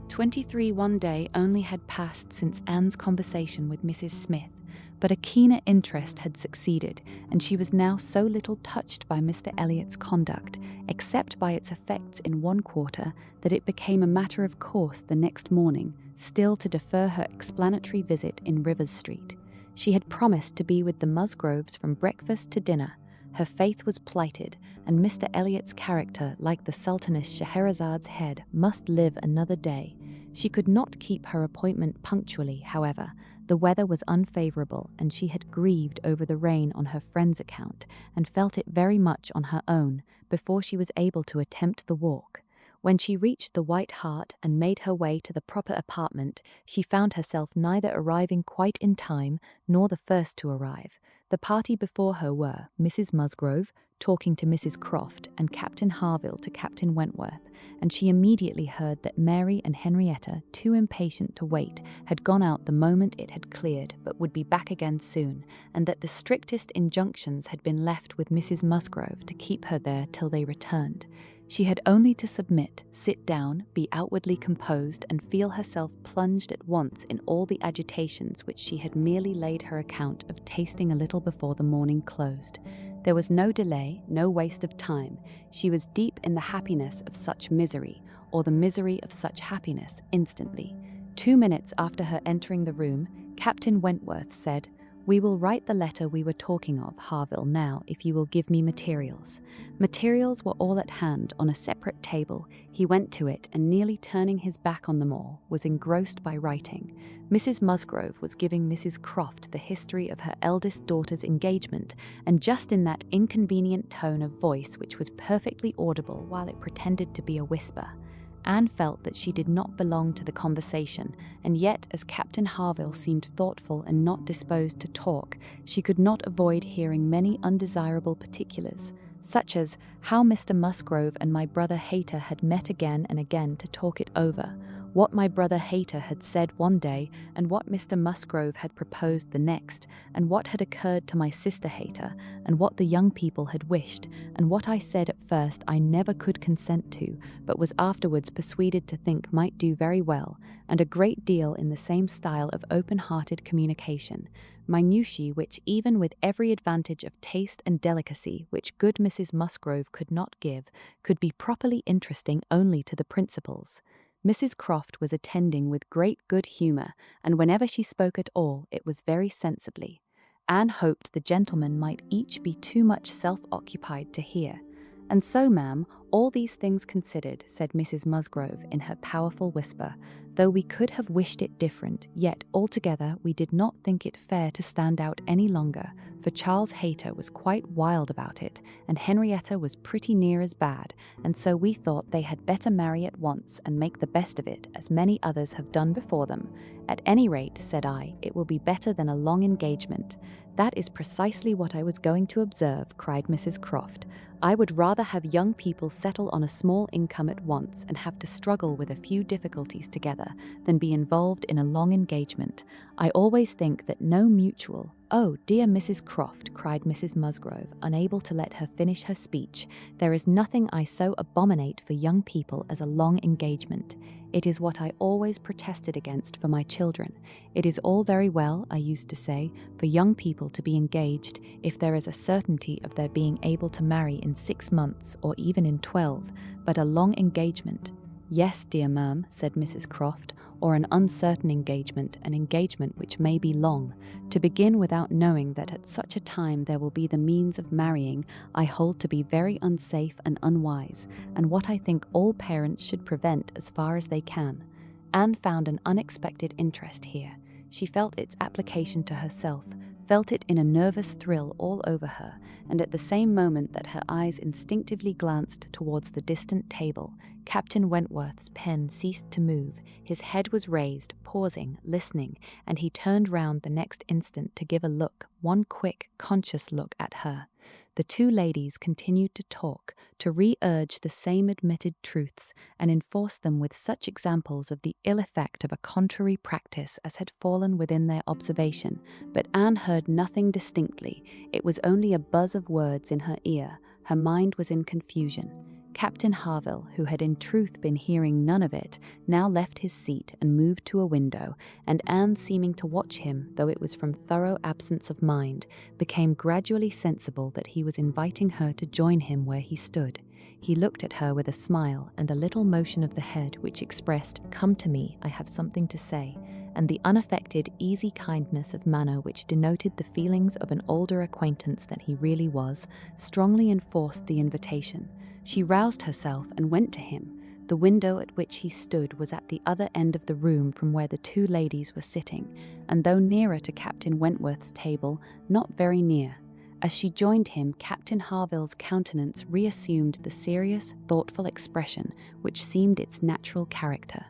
23 one day only had passed since Anne's conversation with Mrs. Smith, but a keener interest had succeeded, and she was now so little touched by Mr. Elliot's conduct, except by its effects in one quarter, that it became a matter of course the next morning still to defer her explanatory visit in Rivers Street. She had promised to be with the Musgroves from breakfast to dinner. Her faith was plighted, and Mr. Elliot's character, like the Sultaness Scheherazade's head, must live another day. She could not keep her appointment punctually, however. The weather was unfavourable, and she had grieved over the rain on her friend's account, and felt it very much on her own, before she was able to attempt the walk. When she reached the White Hart and made her way to the proper apartment, she found herself neither arriving quite in time, nor the first to arrive. The party before her were Mrs. Musgrove, talking to Mrs. Croft, and Captain Harville to Captain Wentworth, and she immediately heard that Mary and Henrietta, too impatient to wait, had gone out the moment it had cleared, but would be back again soon, and that the strictest injunctions had been left with Mrs. Musgrove to keep her there till they returned. She had only to submit, sit down, be outwardly composed, and feel herself plunged at once in all the agitations which she had merely laid her account of tasting a little before the morning closed. There was no delay, no waste of time. She was deep in the happiness of such misery, or the misery of such happiness, instantly. 2 minutes after her entering the room, Captain Wentworth said, "We will write the letter we were talking of, Harville, now, if you will give me materials." Materials were all at hand on a separate table. He went to it, and nearly turning his back on them all, was engrossed by writing. Mrs. Musgrove was giving Mrs. Croft the history of her eldest daughter's engagement, and just in that inconvenient tone of voice which was perfectly audible while it pretended to be a whisper. Anne felt that she did not belong to the conversation, and yet, as Captain Harville seemed thoughtful and not disposed to talk, she could not avoid hearing many undesirable particulars, such as how Mr. Musgrove and my brother Hayter had met again and again to talk it over, what my brother Hayter had said one day, and what Mr. Musgrove had proposed the next, and what had occurred to my sister Hayter, and what the young people had wished, and what I said at first I never could consent to, but was afterwards persuaded to think might do very well, and a great deal in the same style of open-hearted communication, minutiae which, even with every advantage of taste and delicacy which good Mrs. Musgrove could not give, could be properly interesting only to the principals. Mrs. Croft was attending with great good humour, and whenever she spoke at all, it was very sensibly. Anne hoped the gentlemen might each be too much self-occupied to hear. "And so, ma'am, all these things considered," said Mrs. Musgrove in her powerful whisper, "though we could have wished it different, yet altogether we did not think it fair to stand out any longer, for Charles Hayter was quite wild about it, and Henrietta was pretty near as bad, and so we thought they had better marry at once and make the best of it, as many others have done before them. At any rate, said I, it will be better than a long engagement." "That is precisely what I was going to observe," cried Mrs. Croft. "I would rather have young people settle on a small income at once and have to struggle with a few difficulties together than be involved in a long engagement. I always think that no mutual—" "Oh, dear Mrs. Croft," cried Mrs. Musgrove, unable to let her finish her speech, "there is nothing I so abominate for young people as a long engagement. It is what I always protested against for my children. It is all very well, I used to say, for young people to be engaged, if there is a certainty of their being able to marry in 6 months, or even in 12, but a long engagement—" "Yes, dear ma'am," said Mrs. Croft, "or an uncertain engagement, an engagement which may be long. To begin without knowing that at such a time there will be the means of marrying, I hold to be very unsafe and unwise, and what I think all parents should prevent as far as they can." Anne found an unexpected interest here. She felt its application to herself, felt it in a nervous thrill all over her, and at the same moment that her eyes instinctively glanced towards the distant table, Captain Wentworth's pen ceased to move, his head was raised, pausing, listening, and he turned round the next instant to give a look, one quick, conscious look at her. The two ladies continued to talk, to re-urge the same admitted truths, and enforce them with such examples of the ill effect of a contrary practice as had fallen within their observation. But Anne heard nothing distinctly. It was only a buzz of words in her ear. Her mind was in confusion. Captain Harville, who had in truth been hearing none of it, now left his seat and moved to a window, and Anne, seeming to watch him, though it was from thorough absence of mind, became gradually sensible that he was inviting her to join him where he stood. He looked at her with a smile and a little motion of the head which expressed, "Come to me, I have something to say," and the unaffected, easy kindness of manner which denoted the feelings of an older acquaintance than he really was, strongly enforced the invitation. She roused herself and went to him. The window at which he stood was at the other end of the room from where the two ladies were sitting, and though nearer to Captain Wentworth's table, not very near. As she joined him, Captain Harville's countenance reassumed the serious, thoughtful expression which seemed its natural character.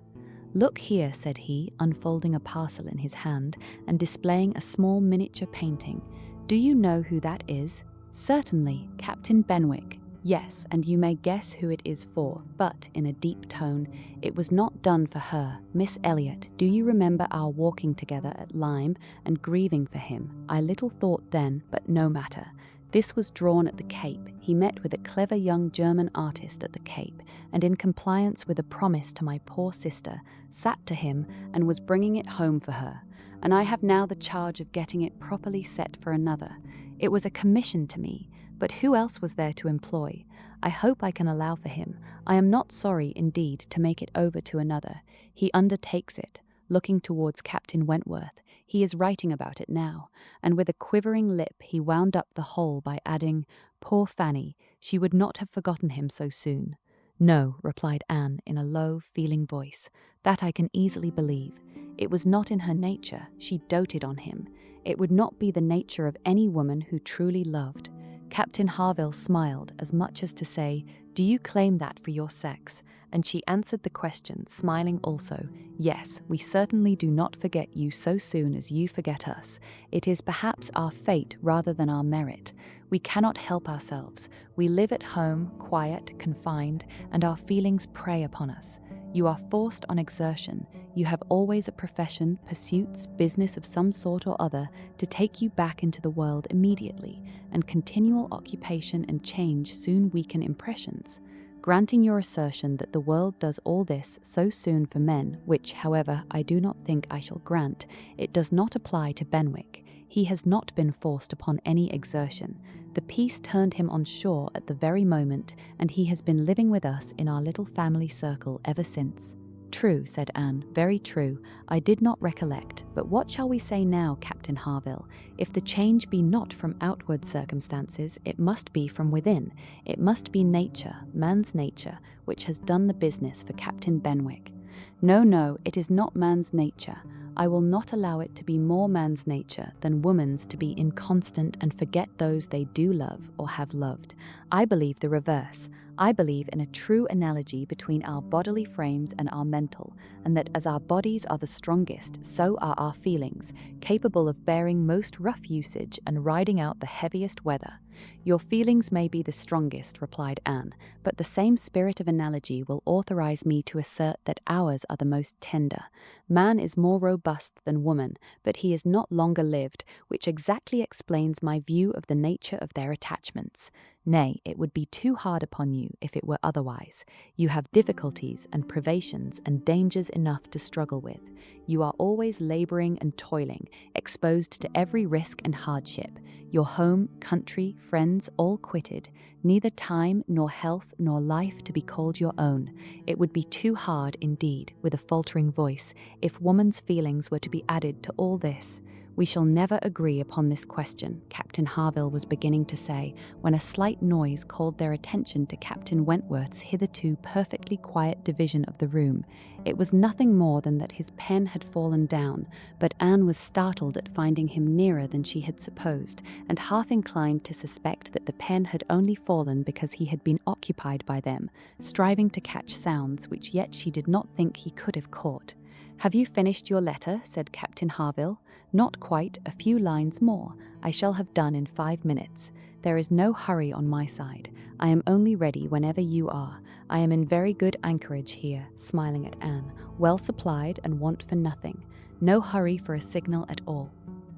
"Look here," said he, unfolding a parcel in his hand and displaying a small miniature painting. "Do you know who that is?" "Certainly, Captain Benwick." "Yes, and you may guess who it is for," but, in a deep tone, "it was not done for her. Miss Elliot, do you remember our walking together at Lyme and grieving for him? I little thought then, but no matter. This was drawn at the Cape. He met with a clever young German artist at the Cape, and in compliance with a promise to my poor sister, sat to him and was bringing it home for her. And I have now the charge of getting it properly set for another. It was a commission to me. But who else was there to employ? I hope I can allow for him. I am not sorry, indeed, to make it over to another. He undertakes it," looking towards Captain Wentworth. "He is writing about it now." And with a quivering lip he wound up the whole by adding, "Poor Fanny, she would not have forgotten him so soon." "No," replied Anne in a low, feeling voice. "That I can easily believe. It was not in her nature. She doted on him. It would not be the nature of any woman who truly loved." Captain Harville smiled, as much as to say, "Do you claim that for your sex?" And she answered the question, smiling also, "Yes, we certainly do not forget you so soon as you forget us. It is perhaps our fate rather than our merit. We cannot help ourselves. We live at home, quiet, confined, and our feelings prey upon us. You are forced on exertion. You have always a profession, pursuits, business of some sort or other to take you back into the world immediately, and continual occupation and change soon weaken impressions. Granting your assertion that the world does all this so soon for men, which, however, I do not think I shall grant, it does not apply to Benwick. He has not been forced upon any exertion. The peace turned him on shore at the very moment, and he has been living with us in our little family circle ever since." "True," said Anne, "very true. I did not recollect. But what shall we say now, Captain Harville? If the change be not from outward circumstances, it must be from within. It must be nature, man's nature, which has done the business for Captain Benwick." "No, no, it is not man's nature. I will not allow it to be more man's nature than woman's to be inconstant and forget those they do love or have loved. I believe the reverse. I believe in a true analogy between our bodily frames and our mental, and that as our bodies are the strongest, so are our feelings, capable of bearing most rough usage and riding out the heaviest weather." "Your feelings may be the strongest," replied Anne, "but the same spirit of analogy will authorize me to assert that ours are the most tender. Man is more robust than woman, but he is not longer lived, which exactly explains my view of the nature of their attachments. Nay, it would be too hard upon you if it were otherwise. You have difficulties and privations and dangers enough to struggle with. You are always labouring and toiling, exposed to every risk and hardship. Your home, country, friends, all quitted, neither time nor health nor life to be called your own. It would be too hard, indeed," with a faltering voice, "if woman's feelings were to be added to all this." "We shall never agree upon this question," Captain Harville was beginning to say, when a slight noise called their attention to Captain Wentworth's hitherto perfectly quiet division of the room. It was nothing more than that his pen had fallen down, but Anne was startled at finding him nearer than she had supposed, and half inclined to suspect that the pen had only fallen because he had been occupied by them, striving to catch sounds which yet she did not think he could have caught. "Have you finished your letter?" said Captain Harville. "Not quite, a few lines more. I shall have done in 5 minutes. There is no hurry on my side. I am only ready whenever you are. I am in very good anchorage here," smiling at Anne, "well supplied and want for nothing. No hurry for a signal at all."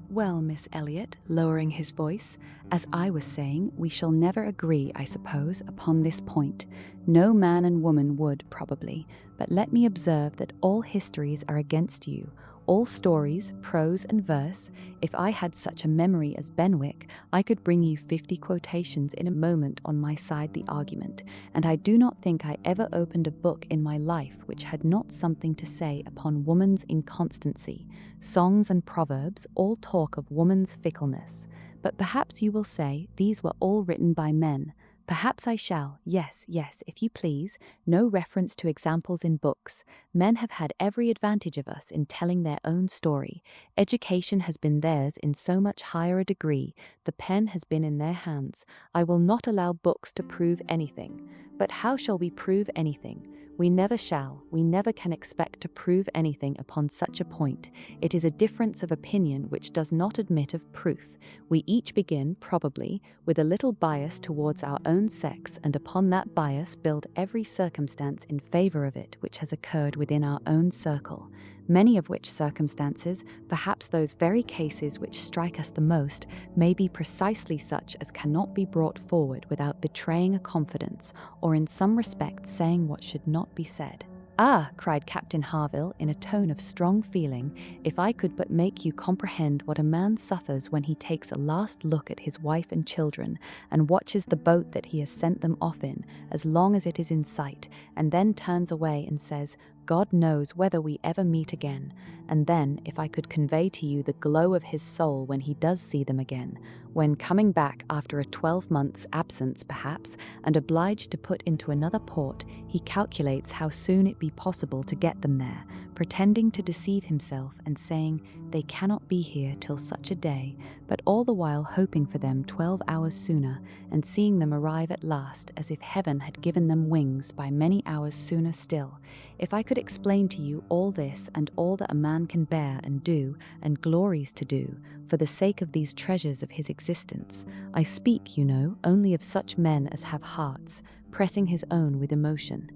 "Well, Miss Elliot," lowering his voice, "as I was saying, we shall never agree, I suppose, upon this point. No man and woman would, probably, but let me observe that all histories are against you. All stories, prose and verse. If I had such a memory as Benwick, I could bring you 50 quotations in a moment on my side the argument, and I do not think I ever opened a book in my life which had not something to say upon woman's inconstancy. Songs and proverbs all talk of woman's fickleness. But perhaps you will say these were all written by men. Perhaps I shall, yes, if you please. No reference to examples in books. Men have had every advantage of us in telling their own story. Education has been theirs in so much higher a degree. The pen has been in their hands. I will not allow books to prove anything. But how shall we prove anything? We never shall, we never can expect to prove anything upon such a point. It is a difference of opinion which does not admit of proof. We each begin, probably, with a little bias towards our own sex, and upon that bias build every circumstance in favor of it which has occurred within our own circle. Many of which circumstances, perhaps those very cases which strike us the most, may be precisely such as cannot be brought forward without betraying a confidence, or in some respects saying what should not be said." "Ah," cried Captain Harville in a tone of strong feeling, "if I could but make you comprehend what a man suffers when he takes a last look at his wife and children, and watches the boat that he has sent them off in, as long as it is in sight, and then turns away and says, 'God knows whether we ever meet again,' and then, if I could convey to you the glow of his soul when he does see them again, when coming back after a 12 months' absence perhaps, and obliged to put into another port, he calculates how soon it be possible to get them there, pretending to deceive himself and saying, 'They cannot be here till such a day,' but all the while hoping for them 12 hours sooner, and seeing them arrive at last as if heaven had given them wings by many hours sooner still. If I could explain to you all this and all that a man can bear and do, and glories to do, for the sake of these treasures of his existence, I speak, you know, only of such men as have hearts, pressing his own with emotion."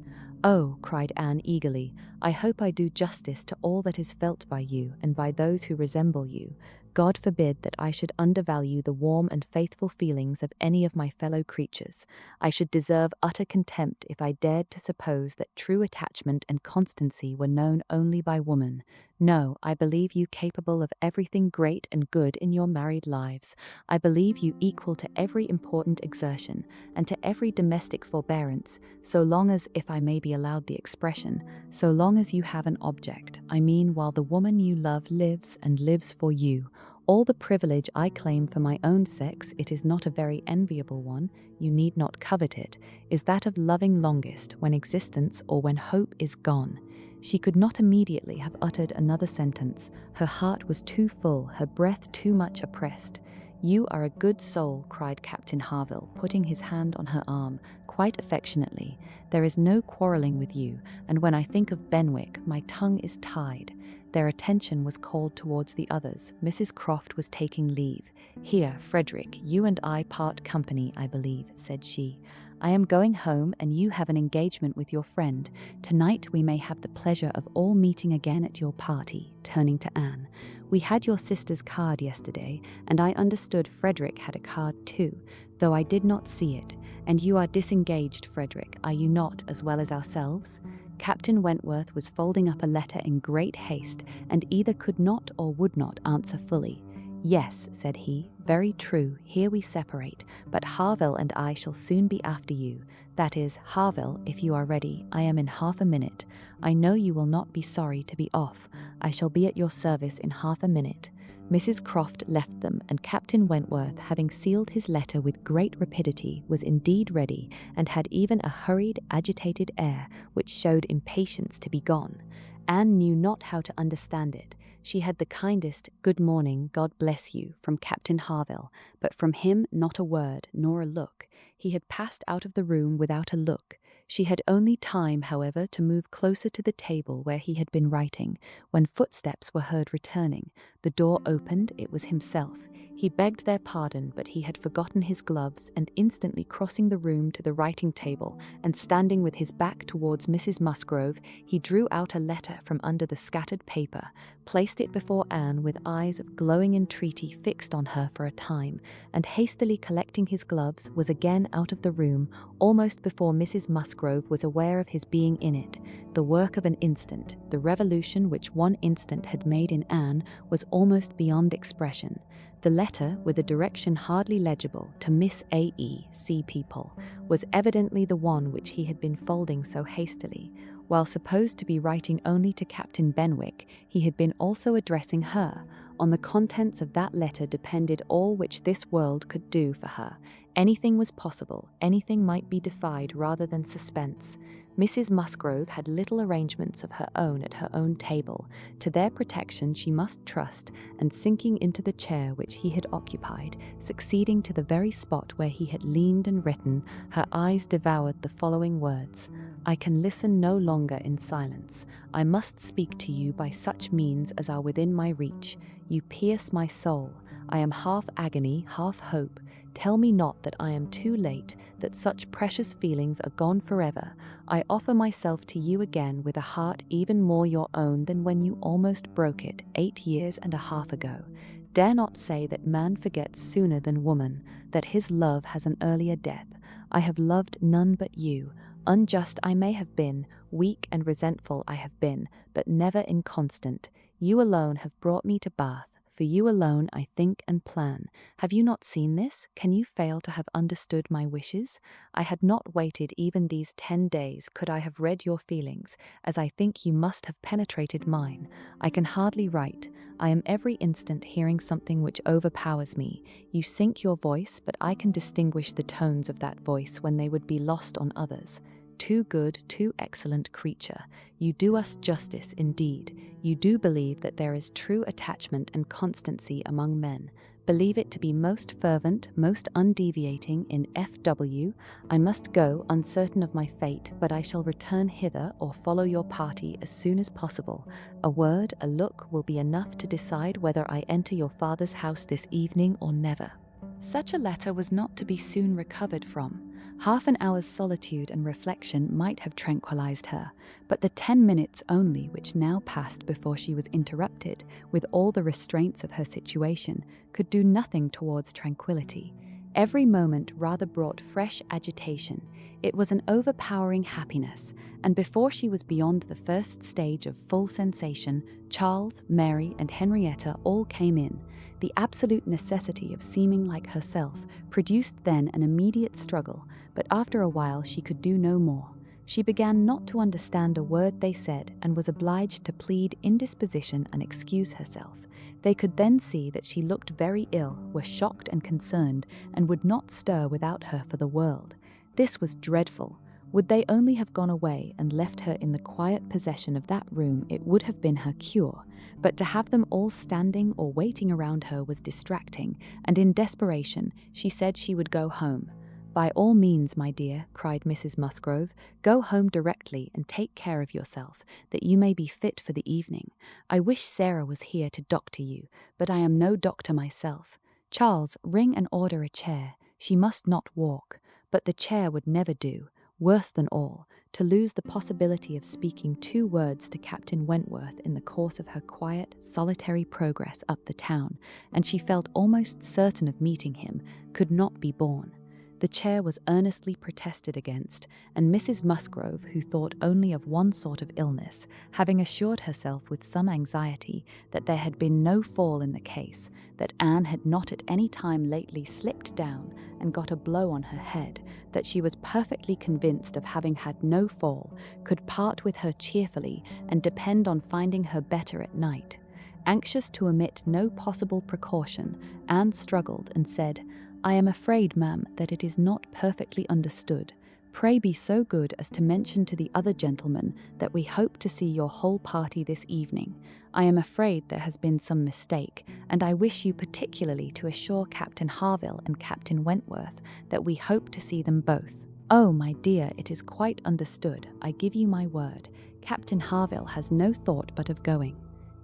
"Oh," cried Anne eagerly, "I hope I do justice to all that is felt by you and by those who resemble you. God forbid that I should undervalue the warm and faithful feelings of any of my fellow creatures. I should deserve utter contempt if I dared to suppose that true attachment and constancy were known only by woman. No, I believe you capable of everything great and good in your married lives. I believe you equal to every important exertion, and to every domestic forbearance, so long as, if I may be allowed the expression, so long as you have an object, I mean while the woman you love lives and lives for you. All the privilege I claim for my own sex, it is not a very enviable one, you need not covet it, is that of loving longest when existence or when hope is gone." She could not immediately have uttered another sentence. Her heart was too full, her breath too much oppressed. "You are a good soul," cried Captain Harville, putting his hand on her arm, quite affectionately. "There is no quarrelling with you, and when I think of Benwick, my tongue is tied." Their attention was called towards the others. Mrs. Croft was taking leave. "Here, Frederick, you and I part company, I believe," said she. "I am going home, and you have an engagement with your friend. Tonight we may have the pleasure of all meeting again at your party," turning to Anne. "We had your sister's card yesterday, and I understood Frederick had a card too, though I did not see it. And you are disengaged, Frederick, are you not, as well as ourselves?" Captain Wentworth was folding up a letter in great haste, and either could not or would not answer fully. "Yes," said he, "very true, here we separate, but Harville and I shall soon be after you. That is, Harville, if you are ready, I am in half a minute. I know you will not be sorry to be off. I shall be at your service in half a minute." Mrs. Croft left them, and Captain Wentworth, having sealed his letter with great rapidity, was indeed ready, and had even a hurried, agitated air, which showed impatience to be gone. Anne knew not how to understand it. She had the kindest "Good morning, God bless you," from Captain Harville, but from him not a word, nor a look. He had passed out of the room without a look. She had only time, however, to move closer to the table where he had been writing, when footsteps were heard returning. The door opened, it was himself. He begged their pardon, but he had forgotten his gloves, and instantly crossing the room to the writing table and standing with his back towards Mrs. Musgrove, he drew out a letter from under the scattered paper, placed it before Anne with eyes of glowing entreaty fixed on her for a time, and hastily collecting his gloves, was again out of the room, almost before Mrs. Musgrove was aware of his being in it. The work of an instant, the revolution which one instant had made in Anne, was almost beyond expression. The letter, with a direction hardly legible, to Miss A.E. C. People, was evidently the one which he had been folding so hastily. While supposed to be writing only to Captain Benwick, he had been also addressing her. On the contents of that letter depended all which this world could do for her. Anything was possible, anything might be defied rather than suspense. Mrs. Musgrove had little arrangements of her own at her own table. To their protection she must trust, and sinking into the chair which he had occupied, succeeding to the very spot where he had leaned and written, her eyes devoured the following words: "I can listen no longer in silence. I must speak to you by such means as are within my reach. You pierce my soul. I am half agony, half hope. Tell me not that I am too late, that such precious feelings are gone forever. I offer myself to you again with a heart even more your own than when you almost broke it 8 years and a half ago. Dare not say that man forgets sooner than woman, that his love has an earlier death. I have loved none but you. Unjust I may have been, weak and resentful I have been, but never inconstant. You alone have brought me to Bath. For you alone I think and plan. Have you not seen this? Can you fail to have understood my wishes? I had not waited even these 10 days could I have read your feelings, as I think you must have penetrated mine. I can hardly write. I am every instant hearing something which overpowers me. You sink your voice, but I can distinguish the tones of that voice when they would be lost on others. Too good, too excellent creature. You do us justice indeed. You do believe that there is true attachment and constancy among men. Believe it to be most fervent, most undeviating in F.W. I must go, uncertain of my fate, but I shall return hither or follow your party as soon as possible. A word, a look will be enough to decide whether I enter your father's house this evening or never." Such a letter was not to be soon recovered from. Half an hour's solitude and reflection might have tranquilized her, but the 10 minutes only which now passed before she was interrupted, with all the restraints of her situation, could do nothing towards tranquillity. Every moment rather brought fresh agitation. It was an overpowering happiness, and before she was beyond the first stage of full sensation, Charles, Mary, and Henrietta all came in. The absolute necessity of seeming like herself produced then an immediate struggle, but after a while she could do no more. She began not to understand a word they said, and was obliged to plead indisposition and excuse herself. They could then see that she looked very ill, were shocked and concerned, and would not stir without her for the world. This was dreadful. Would they only have gone away and left her in the quiet possession of that room, it would have been her cure. But to have them all standing or waiting around her was distracting, and in desperation she said she would go home. "By all means, my dear," cried Mrs. Musgrove, "go home directly and take care of yourself, that you may be fit for the evening. I wish Sarah was here to doctor you, but I am no doctor myself. Charles, ring and order a chair. She must not walk, but the chair would never do. Worse than all, to lose the possibility of speaking 2 words to Captain Wentworth in the course of her quiet, solitary progress up the town, and she felt almost certain of meeting him, could not be borne. The chair was earnestly protested against, and Mrs. Musgrove, who thought only of one sort of illness, having assured herself with some anxiety that there had been no fall in the case, that Anne had not at any time lately slipped down and got a blow on her head, that she was perfectly convinced of having had no fall, could part with her cheerfully and depend on finding her better at night. Anxious to omit no possible precaution, Anne struggled and said, "I am afraid, ma'am, that it is not perfectly understood. Pray be so good as to mention to the other gentlemen that we hope to see your whole party this evening. I am afraid there has been some mistake, and I wish you particularly to assure Captain Harville and Captain Wentworth that we hope to see them both." "Oh, my dear, it is quite understood. I give you my word. Captain Harville has no thought but of going."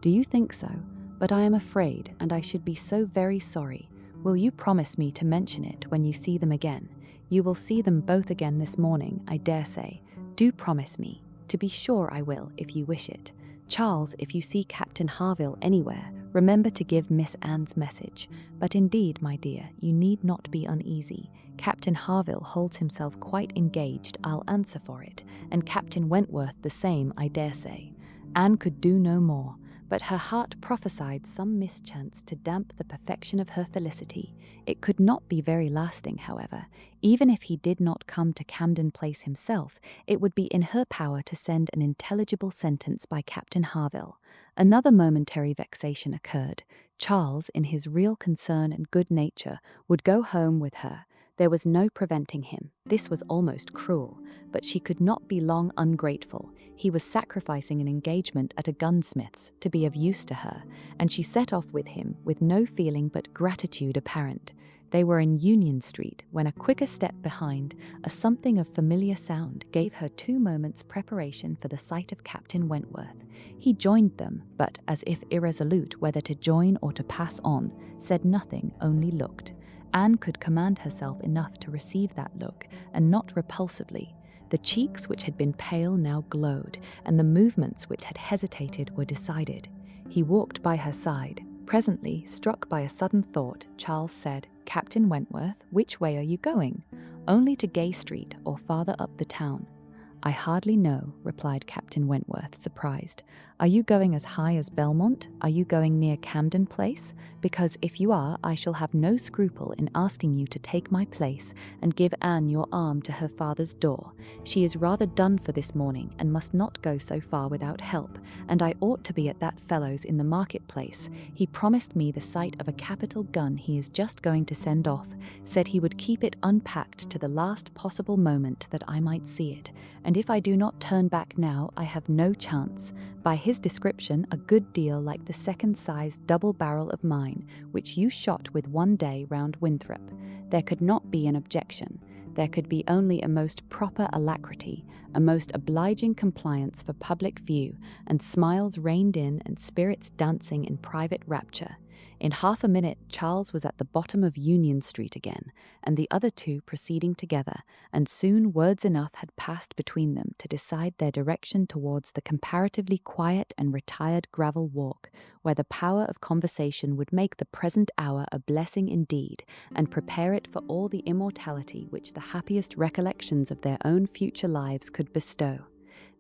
"Do you think so? But I am afraid, and I should be so very sorry. Will you promise me to mention it when you see them again? You will see them both again this morning, I dare say. Do promise me." "To be sure I will, if you wish it. Charles, if you see Captain Harville anywhere, remember to give Miss Anne's message. But indeed, my dear, you need not be uneasy. Captain Harville holds himself quite engaged, I'll answer for it, and Captain Wentworth the same, I dare say." Anne could do no more, but her heart prophesied some mischance to damp the perfection of her felicity. It could not be very lasting, however. Even if he did not come to Camden Place himself, it would be in her power to send an intelligible sentence by Captain Harville. Another momentary vexation occurred. Charles, in his real concern and good nature, would go home with her. There was no preventing him. This was almost cruel, but she could not be long ungrateful. He was sacrificing an engagement at a gunsmith's to be of use to her, and she set off with him with no feeling but gratitude apparent. They were in Union Street when a quicker step behind, a something of familiar sound, gave her 2 moments' preparation for the sight of Captain Wentworth. He joined them, but, as if irresolute whether to join or to pass on, said nothing, only looked. Anne could command herself enough to receive that look, and not repulsively. The cheeks which had been pale now glowed, and the movements which had hesitated were decided. He walked by her side. Presently, struck by a sudden thought, Charles said, "Captain Wentworth, which way are you going?" "Only to Gay Street, or farther up the town." "I hardly know," replied Captain Wentworth, surprised. "Are you going as high as Belmont? Are you going near Camden Place? Because if you are, I shall have no scruple in asking you to take my place and give Anne your arm to her father's door. She is rather done for this morning and must not go so far without help, and I ought to be at that fellow's in the market-place. He promised me the sight of a capital gun he is just going to send off, said he would keep it unpacked to the last possible moment that I might see it, and if I do not turn back now, I have no chance. By his description, a good deal like the second-sized double barrel of mine, which you shot with one day round Winthrop. There could not be an objection. There could be only a most proper alacrity, a most obliging compliance for public view, and smiles reined in and spirits dancing in private rapture. In half a minute Charles was at the bottom of Union Street again, and the other two proceeding together, and soon words enough had passed between them to decide their direction towards the comparatively quiet and retired gravel walk, where the power of conversation would make the present hour a blessing indeed, and prepare it for all the immortality which the happiest recollections of their own future lives could bestow.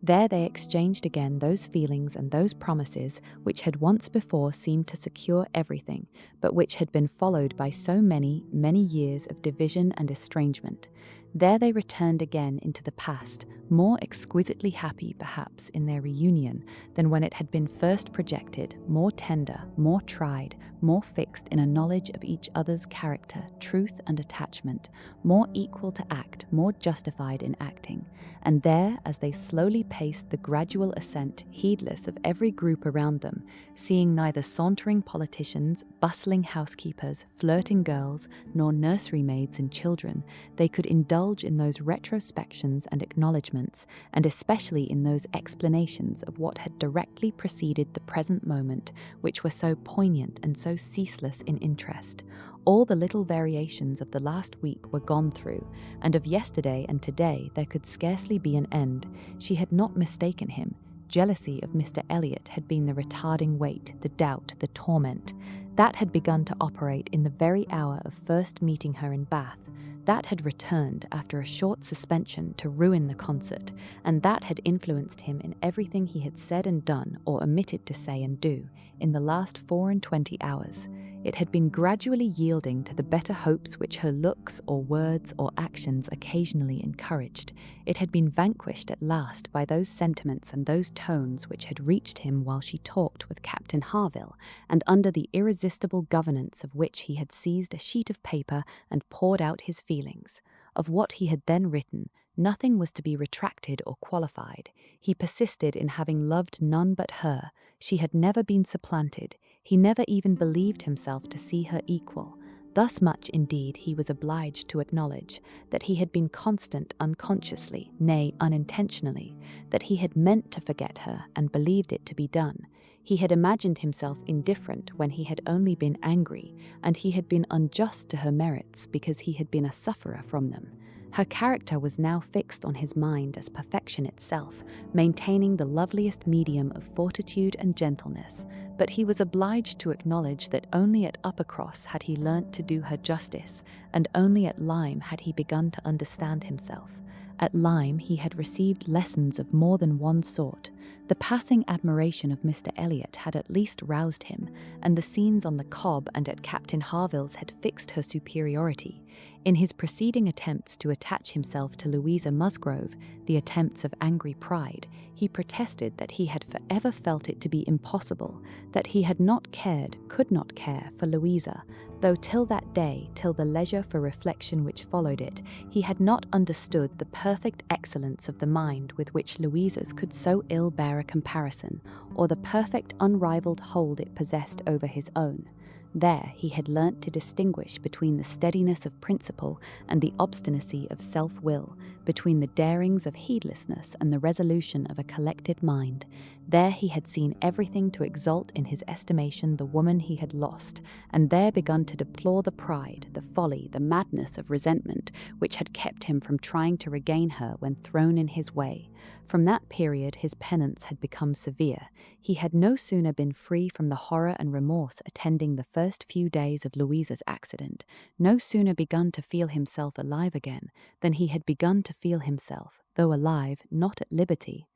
There they exchanged again those feelings and those promises which had once before seemed to secure everything, but which had been followed by so many, many years of division and estrangement. There they returned again into the past, more exquisitely happy, perhaps, in their reunion than when it had been first projected, more tender, more tried, more fixed in a knowledge of each other's character, truth, and attachment, more equal to act, more justified in acting. And there, as they slowly paced the gradual ascent, heedless of every group around them, seeing neither sauntering politicians, bustling housekeepers, flirting girls, nor nursery maids and children, they could indulge in those retrospections and acknowledgments, and especially in those explanations of what had directly preceded the present moment, which were so poignant and so ceaseless in interest. All the little variations of the last week were gone through, and of yesterday and today there could scarcely be an end. She had not mistaken him. Jealousy of Mr. Elliot had been the retarding weight, the doubt, the torment. That had begun to operate in the very hour of first meeting her in Bath. That had returned after a short suspension to ruin the concert, and that had influenced him in everything he had said and done, or omitted to say and do, in the last 24 hours. It had been gradually yielding to the better hopes which her looks or words or actions occasionally encouraged. It had been vanquished at last by those sentiments and those tones which had reached him while she talked with Captain Harville, and under the irresistible governance of which he had seized a sheet of paper and poured out his feelings. Of what he had then written, nothing was to be retracted or qualified. He persisted in having loved none but her. She had never been supplanted. He never even believed himself to see her equal. Thus much, indeed, he was obliged to acknowledge, that he had been constant unconsciously, nay, unintentionally, that he had meant to forget her and believed it to be done. He had imagined himself indifferent when he had only been angry, and he had been unjust to her merits because he had been a sufferer from them. Her character was now fixed on his mind as perfection itself, maintaining the loveliest medium of fortitude and gentleness, but he was obliged to acknowledge that only at Uppercross had he learnt to do her justice, and only at Lyme had he begun to understand himself. At Lyme he had received lessons of more than one sort. The passing admiration of Mr. Elliot had at least roused him, and the scenes on the Cobb and at Captain Harville's had fixed her superiority. In his preceding attempts to attach himself to Louisa Musgrove, the attempts of angry pride, he protested that he had forever felt it to be impossible, that he had not cared, could not care, for Louisa, though till that day, till the leisure for reflection which followed it, he had not understood the perfect excellence of the mind with which Louisa's could so ill bear a comparison, or the perfect unrivalled hold it possessed over his own. There he had learnt to distinguish between the steadiness of principle and the obstinacy of self-will, between the darings of heedlessness and the resolution of a collected mind. There he had seen everything to exalt in his estimation the woman he had lost, and there begun to deplore the pride, the folly, the madness of resentment which had kept him from trying to regain her when thrown in his way. From that period his penance had become severe. He had no sooner been free from the horror and remorse attending the first few days of Louisa's accident, no sooner begun to feel himself alive again, than he had begun to feel himself, though alive, not at liberty.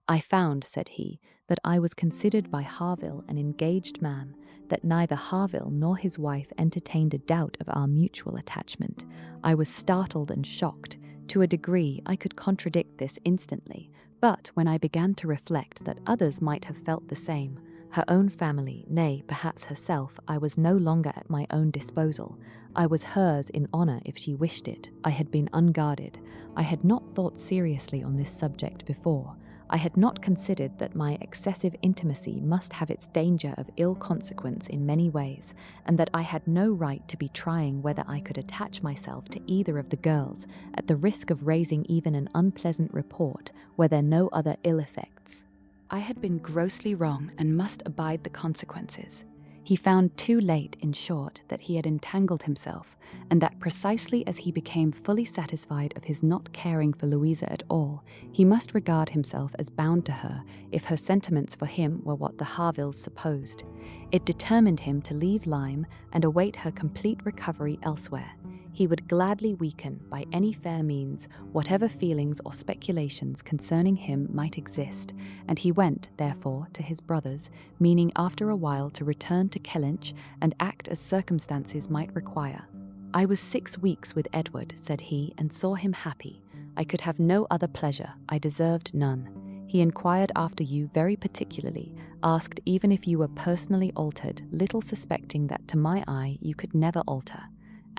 "I found," said he, "that I was considered by Harville an engaged man, that neither Harville nor his wife entertained a doubt of our mutual attachment. I was startled and shocked. To a degree I could contradict this instantly, but when I began to reflect that others might have felt the same, her own family, nay, perhaps herself, I was no longer at my own disposal. I was hers in honour if she wished it. I had been unguarded. I had not thought seriously on this subject before. I had not considered that my excessive intimacy must have its danger of ill consequence in many ways, and that I had no right to be trying whether I could attach myself to either of the girls, at the risk of raising even an unpleasant report, were there no other ill effects. I had been grossly wrong and must abide the consequences. He found too late, in short, that he had entangled himself, and that precisely as he became fully satisfied of his not caring for Louisa at all, he must regard himself as bound to her, if her sentiments for him were what the Harvilles supposed. It determined him to leave Lyme and await her complete recovery elsewhere. He would gladly weaken, by any fair means, whatever feelings or speculations concerning him might exist, and he went, therefore, to his brother's, meaning after a while to return to Kellynch and act as circumstances might require. "I was 6 weeks with Edward," said he, "and saw him happy. I could have no other pleasure. I deserved none. He inquired after you very particularly, asked even if you were personally altered, little suspecting that to my eye you could never alter."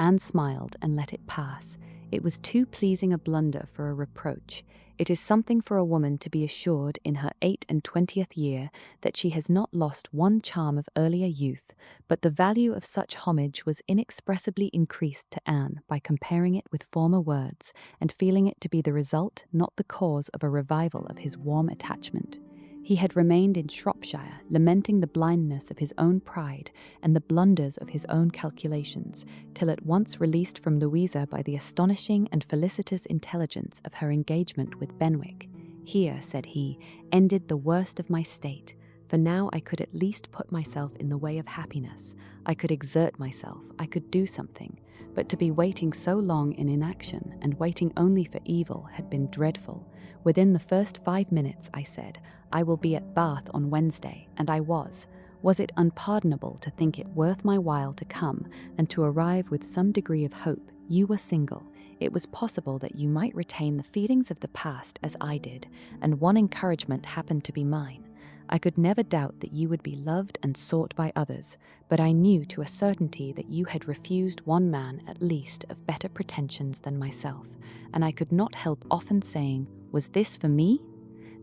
Anne smiled and let it pass. It was too pleasing a blunder for a reproach. It is something for a woman to be assured in her 28th year that she has not lost one charm of earlier youth, but the value of such homage was inexpressibly increased to Anne by comparing it with former words, and feeling it to be the result, not the cause, of a revival of his warm attachment. He had remained in Shropshire, lamenting the blindness of his own pride and the blunders of his own calculations, till at once released from Louisa by the astonishing and felicitous intelligence of her engagement with Benwick. "Here," said he, "ended the worst of my state, for now I could at least put myself in the way of happiness. I could exert myself, I could do something, but to be waiting so long in inaction, and waiting only for evil, had been dreadful. Within the first 5 minutes, I said, 'I will be at Bath on Wednesday,' and I was. Was it unpardonable to think it worth my while to come, and to arrive with some degree of hope? You were single. It was possible that you might retain the feelings of the past as I did, and one encouragement happened to be mine. I could never doubt that you would be loved and sought by others, but I knew to a certainty that you had refused one man at least of better pretensions than myself, and I could not help often saying, 'Was this for me?'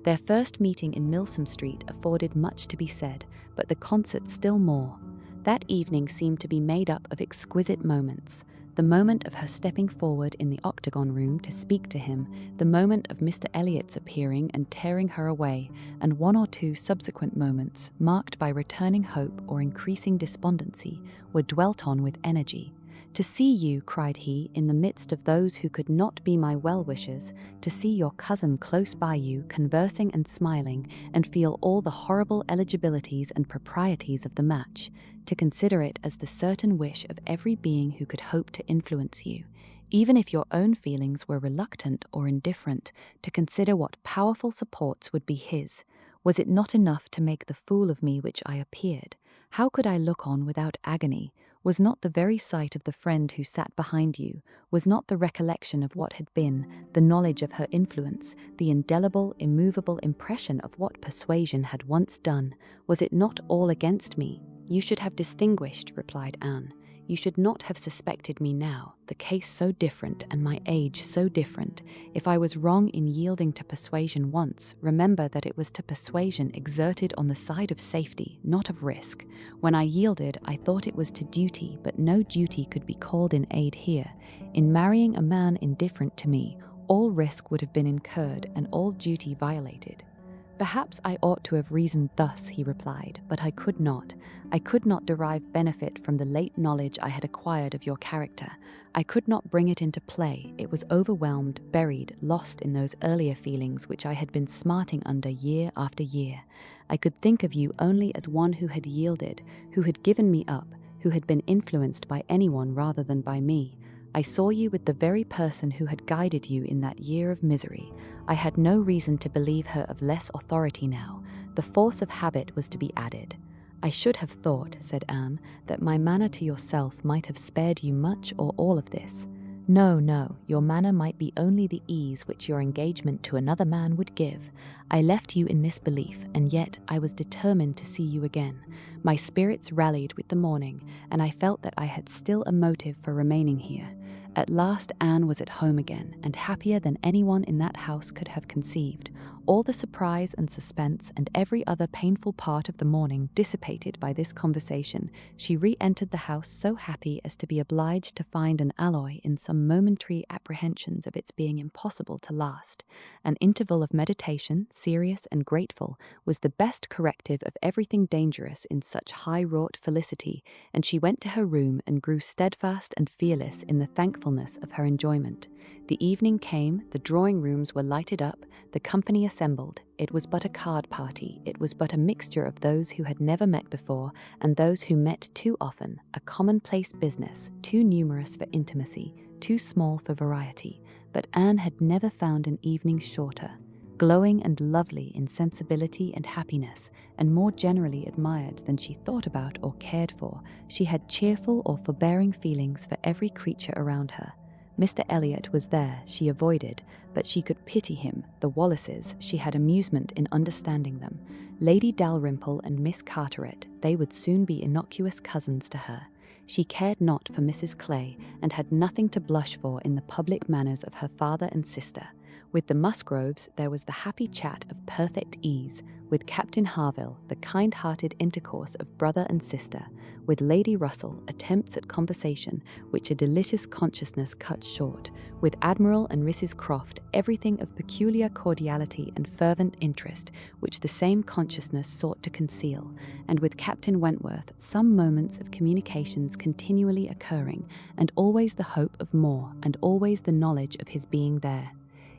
Their first meeting in Milsom Street afforded much to be said, but the concert still more. That evening seemed to be made up of exquisite moments. The moment of her stepping forward in the octagon room to speak to him, the moment of Mr. Elliot's appearing and tearing her away, and one or two subsequent moments, marked by returning hope or increasing despondency, were dwelt on with energy. "To see you," cried he, "in the midst of those who could not be my well-wishers, to see your cousin close by you, conversing and smiling, and feel all the horrible eligibilities and proprieties of the match, to consider it as the certain wish of every being who could hope to influence you, even if your own feelings were reluctant or indifferent, to consider what powerful supports would be his. Was it not enough to make the fool of me which I appeared? How could I look on without agony? Was not the very sight of the friend who sat behind you, was not the recollection of what had been, the knowledge of her influence, the indelible, immovable impression of what Persuasion had once done, was it not all against me?" "You should have distinguished," replied Anne. "You should not have suspected me now, the case so different and my age so different. If I was wrong in yielding to Persuasion once, remember that it was to persuasion exerted on the side of safety, not of risk. When I yielded, I thought it was to duty, but no duty could be called in aid here. In marrying a man indifferent to me, all risk would have been incurred and all duty violated." "Perhaps I ought to have reasoned thus," he replied, "but I could not. I could not derive benefit from the late knowledge I had acquired of your character. I could not bring it into play. It was overwhelmed, buried, lost in those earlier feelings which I had been smarting under year after year. I could think of you only as one who had yielded, who had given me up, who had been influenced by anyone rather than by me. I saw you with the very person who had guided you in that year of misery. I had no reason to believe her of less authority now. The force of habit was to be added." "I should have thought," said Anne, "that my manner to yourself might have spared you much or all of this." "No, no, your manner might be only the ease which your engagement to another man would give. I left you in this belief, and yet I was determined to see you again. My spirits rallied with the morning, and I felt that I had still a motive for remaining here. At last Anne was at home again, and happier than anyone in that house could have conceived. All the surprise and suspense and every other painful part of the morning dissipated by this conversation. She re-entered the house so happy as to be obliged to find an alloy in some momentary apprehensions of its being impossible to last. An interval of meditation, serious and grateful, was the best corrective of everything dangerous in such high-wrought felicity, and she went to her room and grew steadfast and fearless in the thankfulness of her enjoyment. The evening came, the drawing-rooms were lighted up, the company assembled. It was but a card party, it was but a mixture of those who had never met before and those who met too often, a commonplace business, too numerous for intimacy, too small for variety. But Anne had never found an evening shorter. Glowing and lovely in sensibility and happiness, and more generally admired than she thought about or cared for, she had cheerful or forbearing feelings for every creature around her. Mr. Elliot was there, she avoided, but she could pity him. The Wallaces, she had amusement in understanding them. Lady Dalrymple and Miss Carteret, they would soon be innocuous cousins to her. She cared not for Mrs. Clay, and had nothing to blush for in the public manners of her father and sister. With the Musgroves there was the happy chat of perfect ease, with Captain Harville the kind-hearted intercourse of brother and sister, with Lady Russell attempts at conversation which a delicious consciousness cut short, with Admiral and Mrs. Croft everything of peculiar cordiality and fervent interest which the same consciousness sought to conceal, and with Captain Wentworth some moments of communications continually occurring, and always the hope of more, and always the knowledge of his being there.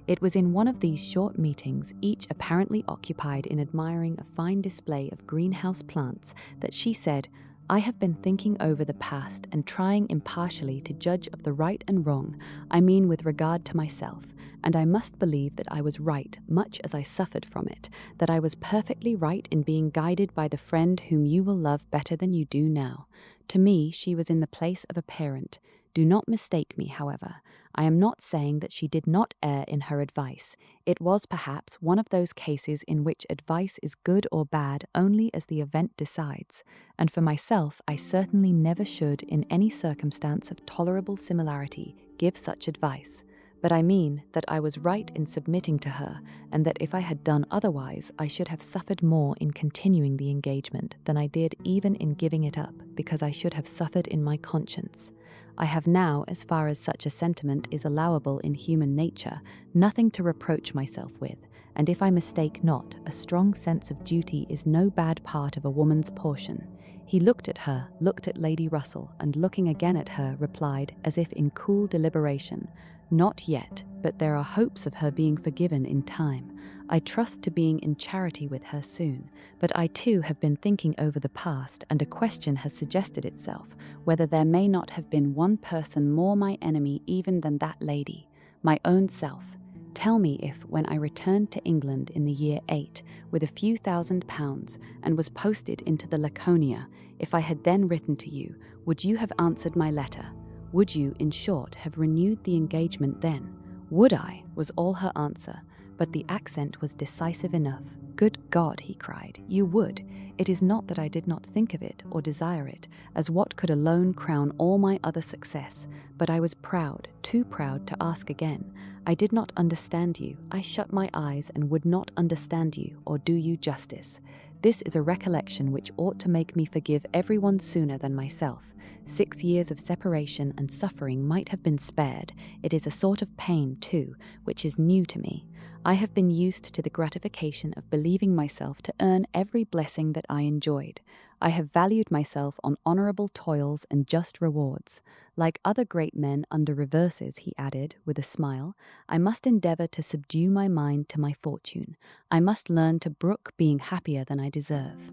It was in one of these short meetings, each apparently occupied in admiring a fine display of greenhouse plants, that she said, "I have been thinking over the past and trying impartially to judge of the right and wrong, I mean with regard to myself, and I must believe that I was right, much as I suffered from it, that I was perfectly right in being guided by the friend whom you will love better than you do now. To me she was in the place of a parent. Do not mistake me, however. I am not saying that she did not err in her advice. It was perhaps one of those cases in which advice is good or bad only as the event decides, and for myself I certainly never should, in any circumstance of tolerable similarity, give such advice. but I mean that I was right in submitting to her, and that if I had done otherwise, I should have suffered more in continuing the engagement than I did even in giving it up, because I should have suffered in my conscience. I have now, as far as such a sentiment is allowable in human nature, nothing to reproach myself with, and if I mistake not, a strong sense of duty is no bad part of a woman's portion. He looked at her, looked at Lady Russell, and looking again at her, replied, as if in cool deliberation, "Not yet, but there are hopes of her being forgiven in time. I trust to being in charity with her soon, but I too have been thinking over the past, and a question has suggested itself, whether there may not have been one person more my enemy even than that lady, my own self. Tell me if, when I returned to England in the year VIII, with a few £1,000s, and was posted into the Laconia, if I had then written to you, would you have answered my letter? Would you, in short, have renewed the engagement then?" "Would I?" was all her answer, but the accent was decisive enough. "Good God," he cried, "you would! It is not that I did not think of it or desire it, as what could alone crown all my other success, but I was proud, too proud to ask again. I did not understand you. I shut my eyes and would not understand you or do you justice. This is a recollection which ought to make me forgive everyone sooner than myself. 6 years of separation and suffering might have been spared. It is a sort of pain, too, which is new to me. I have been used to the gratification of believing myself to earn every blessing that I enjoyed. I have valued myself on honourable toils and just rewards. Like other great men under reverses," he added, with a smile, "I must endeavour to subdue my mind to my fortune. I must learn to brook being happier than I deserve."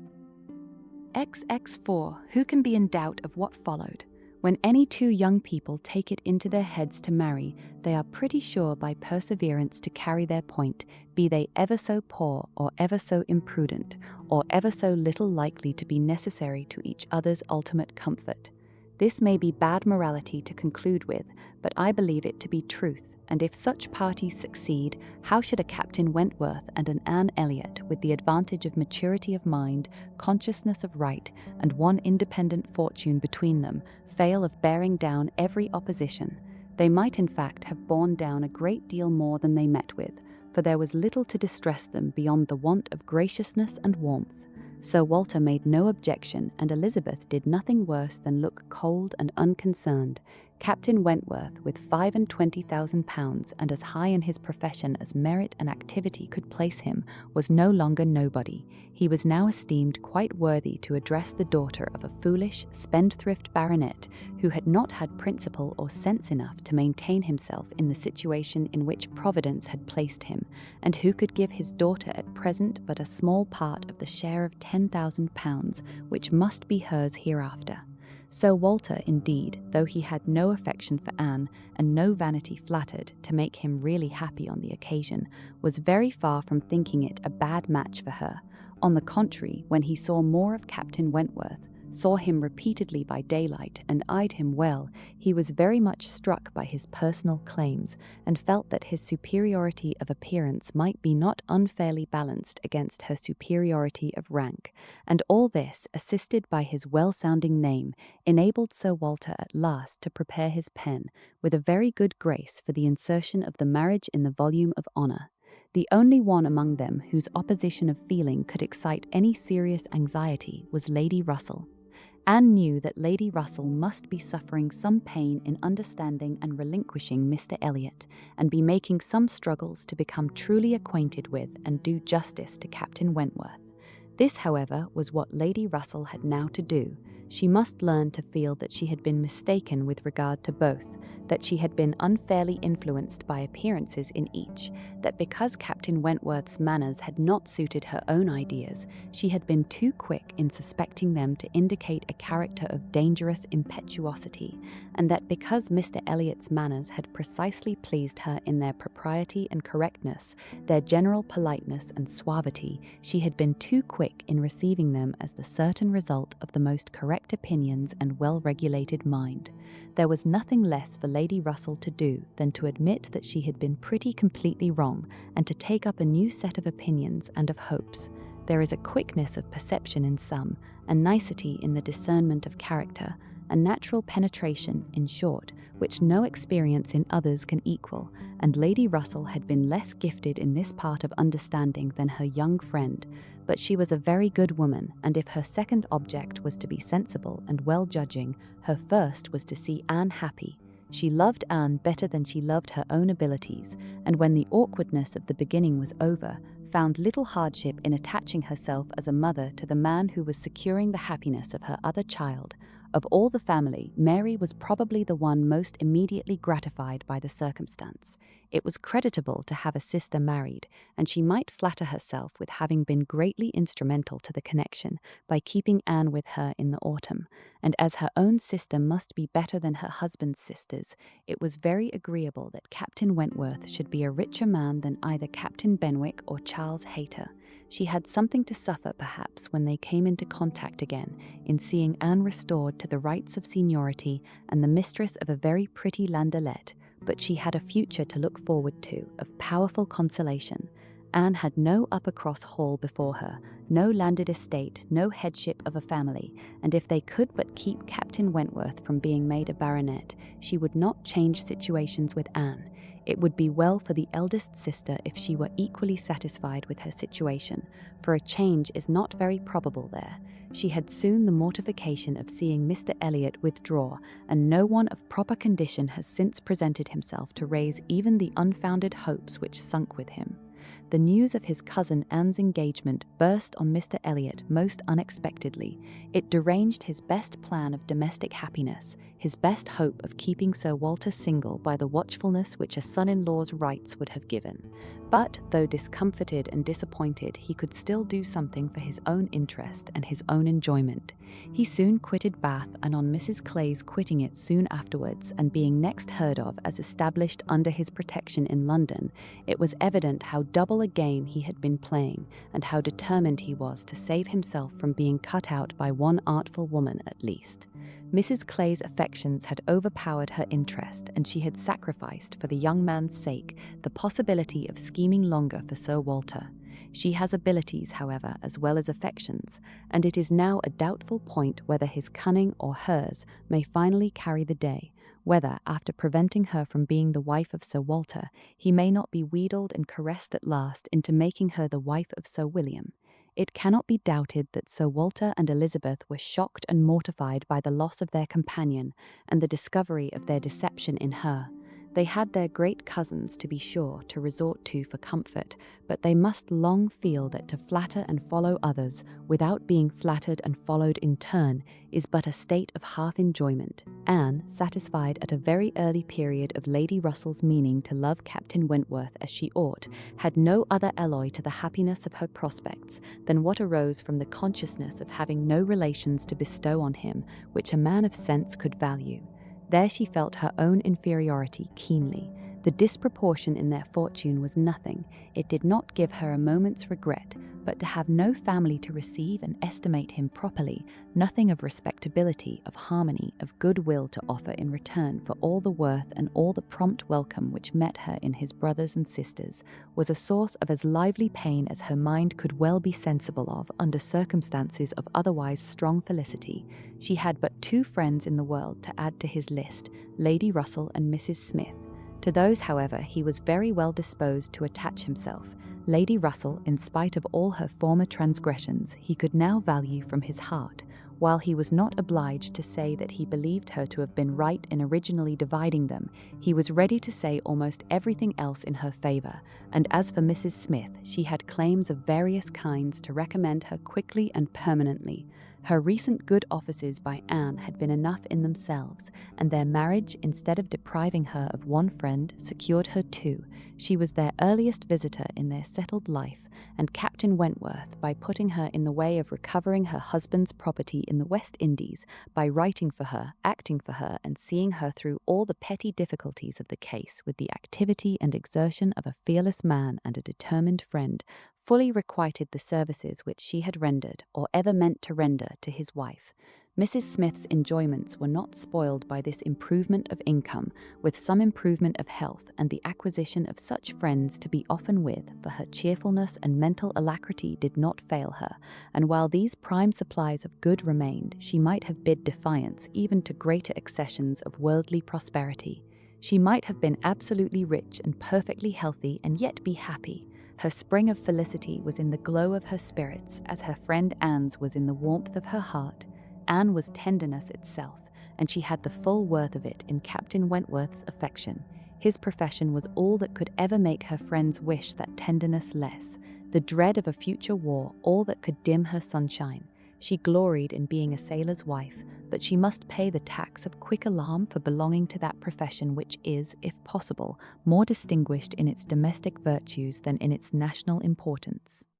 XX4. Who can be in doubt of what followed? When any two young people take it into their heads to marry, they are pretty sure by perseverance to carry their point, be they ever so poor or ever so imprudent, or ever so little likely to be necessary to each other's ultimate comfort. This may be bad morality to conclude with, but I believe it to be truth, and if such parties succeed, how should a Captain Wentworth and an Anne Elliot, with the advantage of maturity of mind, consciousness of right, and one independent fortune between them, fail of bearing down every opposition? They might in fact have borne down a great deal more than they met with, for there was little to distress them beyond the want of graciousness and warmth. Sir Walter made no objection, and Elizabeth did nothing worse than look cold and unconcerned. Captain Wentworth, with £25,000 and as high in his profession as merit and activity could place him, was no longer nobody. He was now esteemed quite worthy to address the daughter of a foolish, spendthrift baronet who had not had principle or sense enough to maintain himself in the situation in which Providence had placed him, and who could give his daughter at present but a small part of the share of £10,000 which must be hers hereafter. Sir Walter, indeed, though he had no affection for Anne, and no vanity flattered to make him really happy on the occasion, was very far from thinking it a bad match for her. On the contrary, when he saw more of Captain Wentworth, saw him repeatedly by daylight, and eyed him well, he was very much struck by his personal claims, and felt that his superiority of appearance might be not unfairly balanced against her superiority of rank, and all this, assisted by his well-sounding name, enabled Sir Walter at last to prepare his pen, with a very good grace, for the insertion of the marriage in the volume of honour. The only one among them whose opposition of feeling could excite any serious anxiety was Lady Russell. Anne knew that Lady Russell must be suffering some pain in understanding and relinquishing Mr. Elliot, and be making some struggles to become truly acquainted with and do justice to Captain Wentworth. This, however, was what Lady Russell had now to do. She must learn to feel that she had been mistaken with regard to both, that she had been unfairly influenced by appearances in each, that because Captain Wentworth's manners had not suited her own ideas, she had been too quick in suspecting them to indicate a character of dangerous impetuosity, and that because Mr. Elliot's manners had precisely pleased her in their propriety and correctness, their general politeness and suavity, she had been too quick in receiving them as the certain result of the most correct opinions and well-regulated mind. There was nothing less for Lady Russell to do than to admit that she had been pretty completely wrong, and to take up a new set of opinions and of hopes. There is a quickness of perception in some, a nicety in the discernment of character, a natural penetration, in short, which no experience in others can equal, and Lady Russell had been less gifted in this part of understanding than her young friend, but she was a very good woman, and if her second object was to be sensible and well-judging, her first was to see Anne happy. She loved Anne better than she loved her own abilities, and when the awkwardness of the beginning was over, found little hardship in attaching herself as a mother to the man who was securing the happiness of her other child. Of all the family, Mary was probably the one most immediately gratified by the circumstance. It was creditable to have a sister married, and she might flatter herself with having been greatly instrumental to the connection by keeping Anne with her in the autumn. And as her own sister must be better than her husband's sisters, it was very agreeable that Captain Wentworth should be a richer man than either Captain Benwick or Charles Hayter. She had something to suffer, perhaps, when they came into contact again, in seeing Anne restored to the rights of seniority and the mistress of a very pretty landaulette, but she had a future to look forward to, of powerful consolation. Anne had no Uppercross Hall before her, no landed estate, no headship of a family, and if they could but keep Captain Wentworth from being made a baronet, she would not change situations with Anne. It would be well for the eldest sister if she were equally satisfied with her situation, for a change is not very probable there. She had soon the mortification of seeing Mr. Elliot withdraw, and no one of proper condition has since presented himself to raise even the unfounded hopes which sunk with him. The news of his cousin Anne's engagement burst on Mr. Elliot most unexpectedly. It deranged his best plan of domestic happiness, his best hope of keeping Sir Walter single by the watchfulness which a son-in-law's rights would have given. But, though discomfited and disappointed, he could still do something for his own interest and his own enjoyment. He soon quitted Bath, and on Mrs. Clay's quitting it soon afterwards, and being next heard of as established under his protection in London, it was evident how double a game he had been playing, and how determined he was to save himself from being cut out by one artful woman at least. Mrs. Clay's affections had overpowered her interest, and she had sacrificed, for the young man's sake, the possibility of scheming longer for Sir Walter. She has abilities, however, as well as affections, and it is now a doubtful point whether his cunning or hers may finally carry the day, whether, after preventing her from being the wife of Sir Walter, he may not be wheedled and caressed at last into making her the wife of Sir William. It cannot be doubted that Sir Walter and Elizabeth were shocked and mortified by the loss of their companion and the discovery of their deception in her. They had their great cousins, to be sure, to resort to for comfort, but they must long feel that to flatter and follow others, without being flattered and followed in turn, is but a state of half-enjoyment. Anne, satisfied at a very early period of Lady Russell's meaning to love Captain Wentworth as she ought, had no other alloy to the happiness of her prospects than what arose from the consciousness of having no relations to bestow on him which a man of sense could value. There she felt her own inferiority keenly. The disproportion in their fortune was nothing. It did not give her a moment's regret, but to have no family to receive and estimate him properly, nothing of respectability, of harmony, of goodwill to offer in return for all the worth and all the prompt welcome which met her in his brothers and sisters, was a source of as lively pain as her mind could well be sensible of under circumstances of otherwise strong felicity. She had but two friends in the world to add to his list, Lady Russell and Mrs. Smith. To those, however, he was very well disposed to attach himself. Lady Russell, in spite of all her former transgressions, he could now value from his heart, while he was not obliged to say that he believed her to have been right in originally dividing them. He was ready to say almost everything else in her favour, and as for Mrs. Smith, she had claims of various kinds to recommend her quickly and permanently. Her recent good offices by Anne had been enough in themselves, and their marriage, instead of depriving her of one friend, secured her two. She was their earliest visitor in their settled life, and Captain Wentworth, by putting her in the way of recovering her husband's property in the West Indies, by writing for her, acting for her, and seeing her through all the petty difficulties of the case with the activity and exertion of a fearless man and a determined friend, fully requited the services which she had rendered, or ever meant to render, to his wife. Mrs. Smith's enjoyments were not spoiled by this improvement of income, with some improvement of health, and the acquisition of such friends to be often with, for her cheerfulness and mental alacrity did not fail her, and while these prime supplies of good remained, she might have bid defiance even to greater accessions of worldly prosperity. She might have been absolutely rich and perfectly healthy and yet be happy. Her spring of felicity was in the glow of her spirits, as her friend Anne's was in the warmth of her heart. Anne was tenderness itself, and she had the full worth of it in Captain Wentworth's affection. His profession was all that could ever make her friends wish that tenderness less, the dread of a future war all that could dim her sunshine. She gloried in being a sailor's wife, but she must pay the tax of quick alarm for belonging to that profession which is, if possible, more distinguished in its domestic virtues than in its national importance.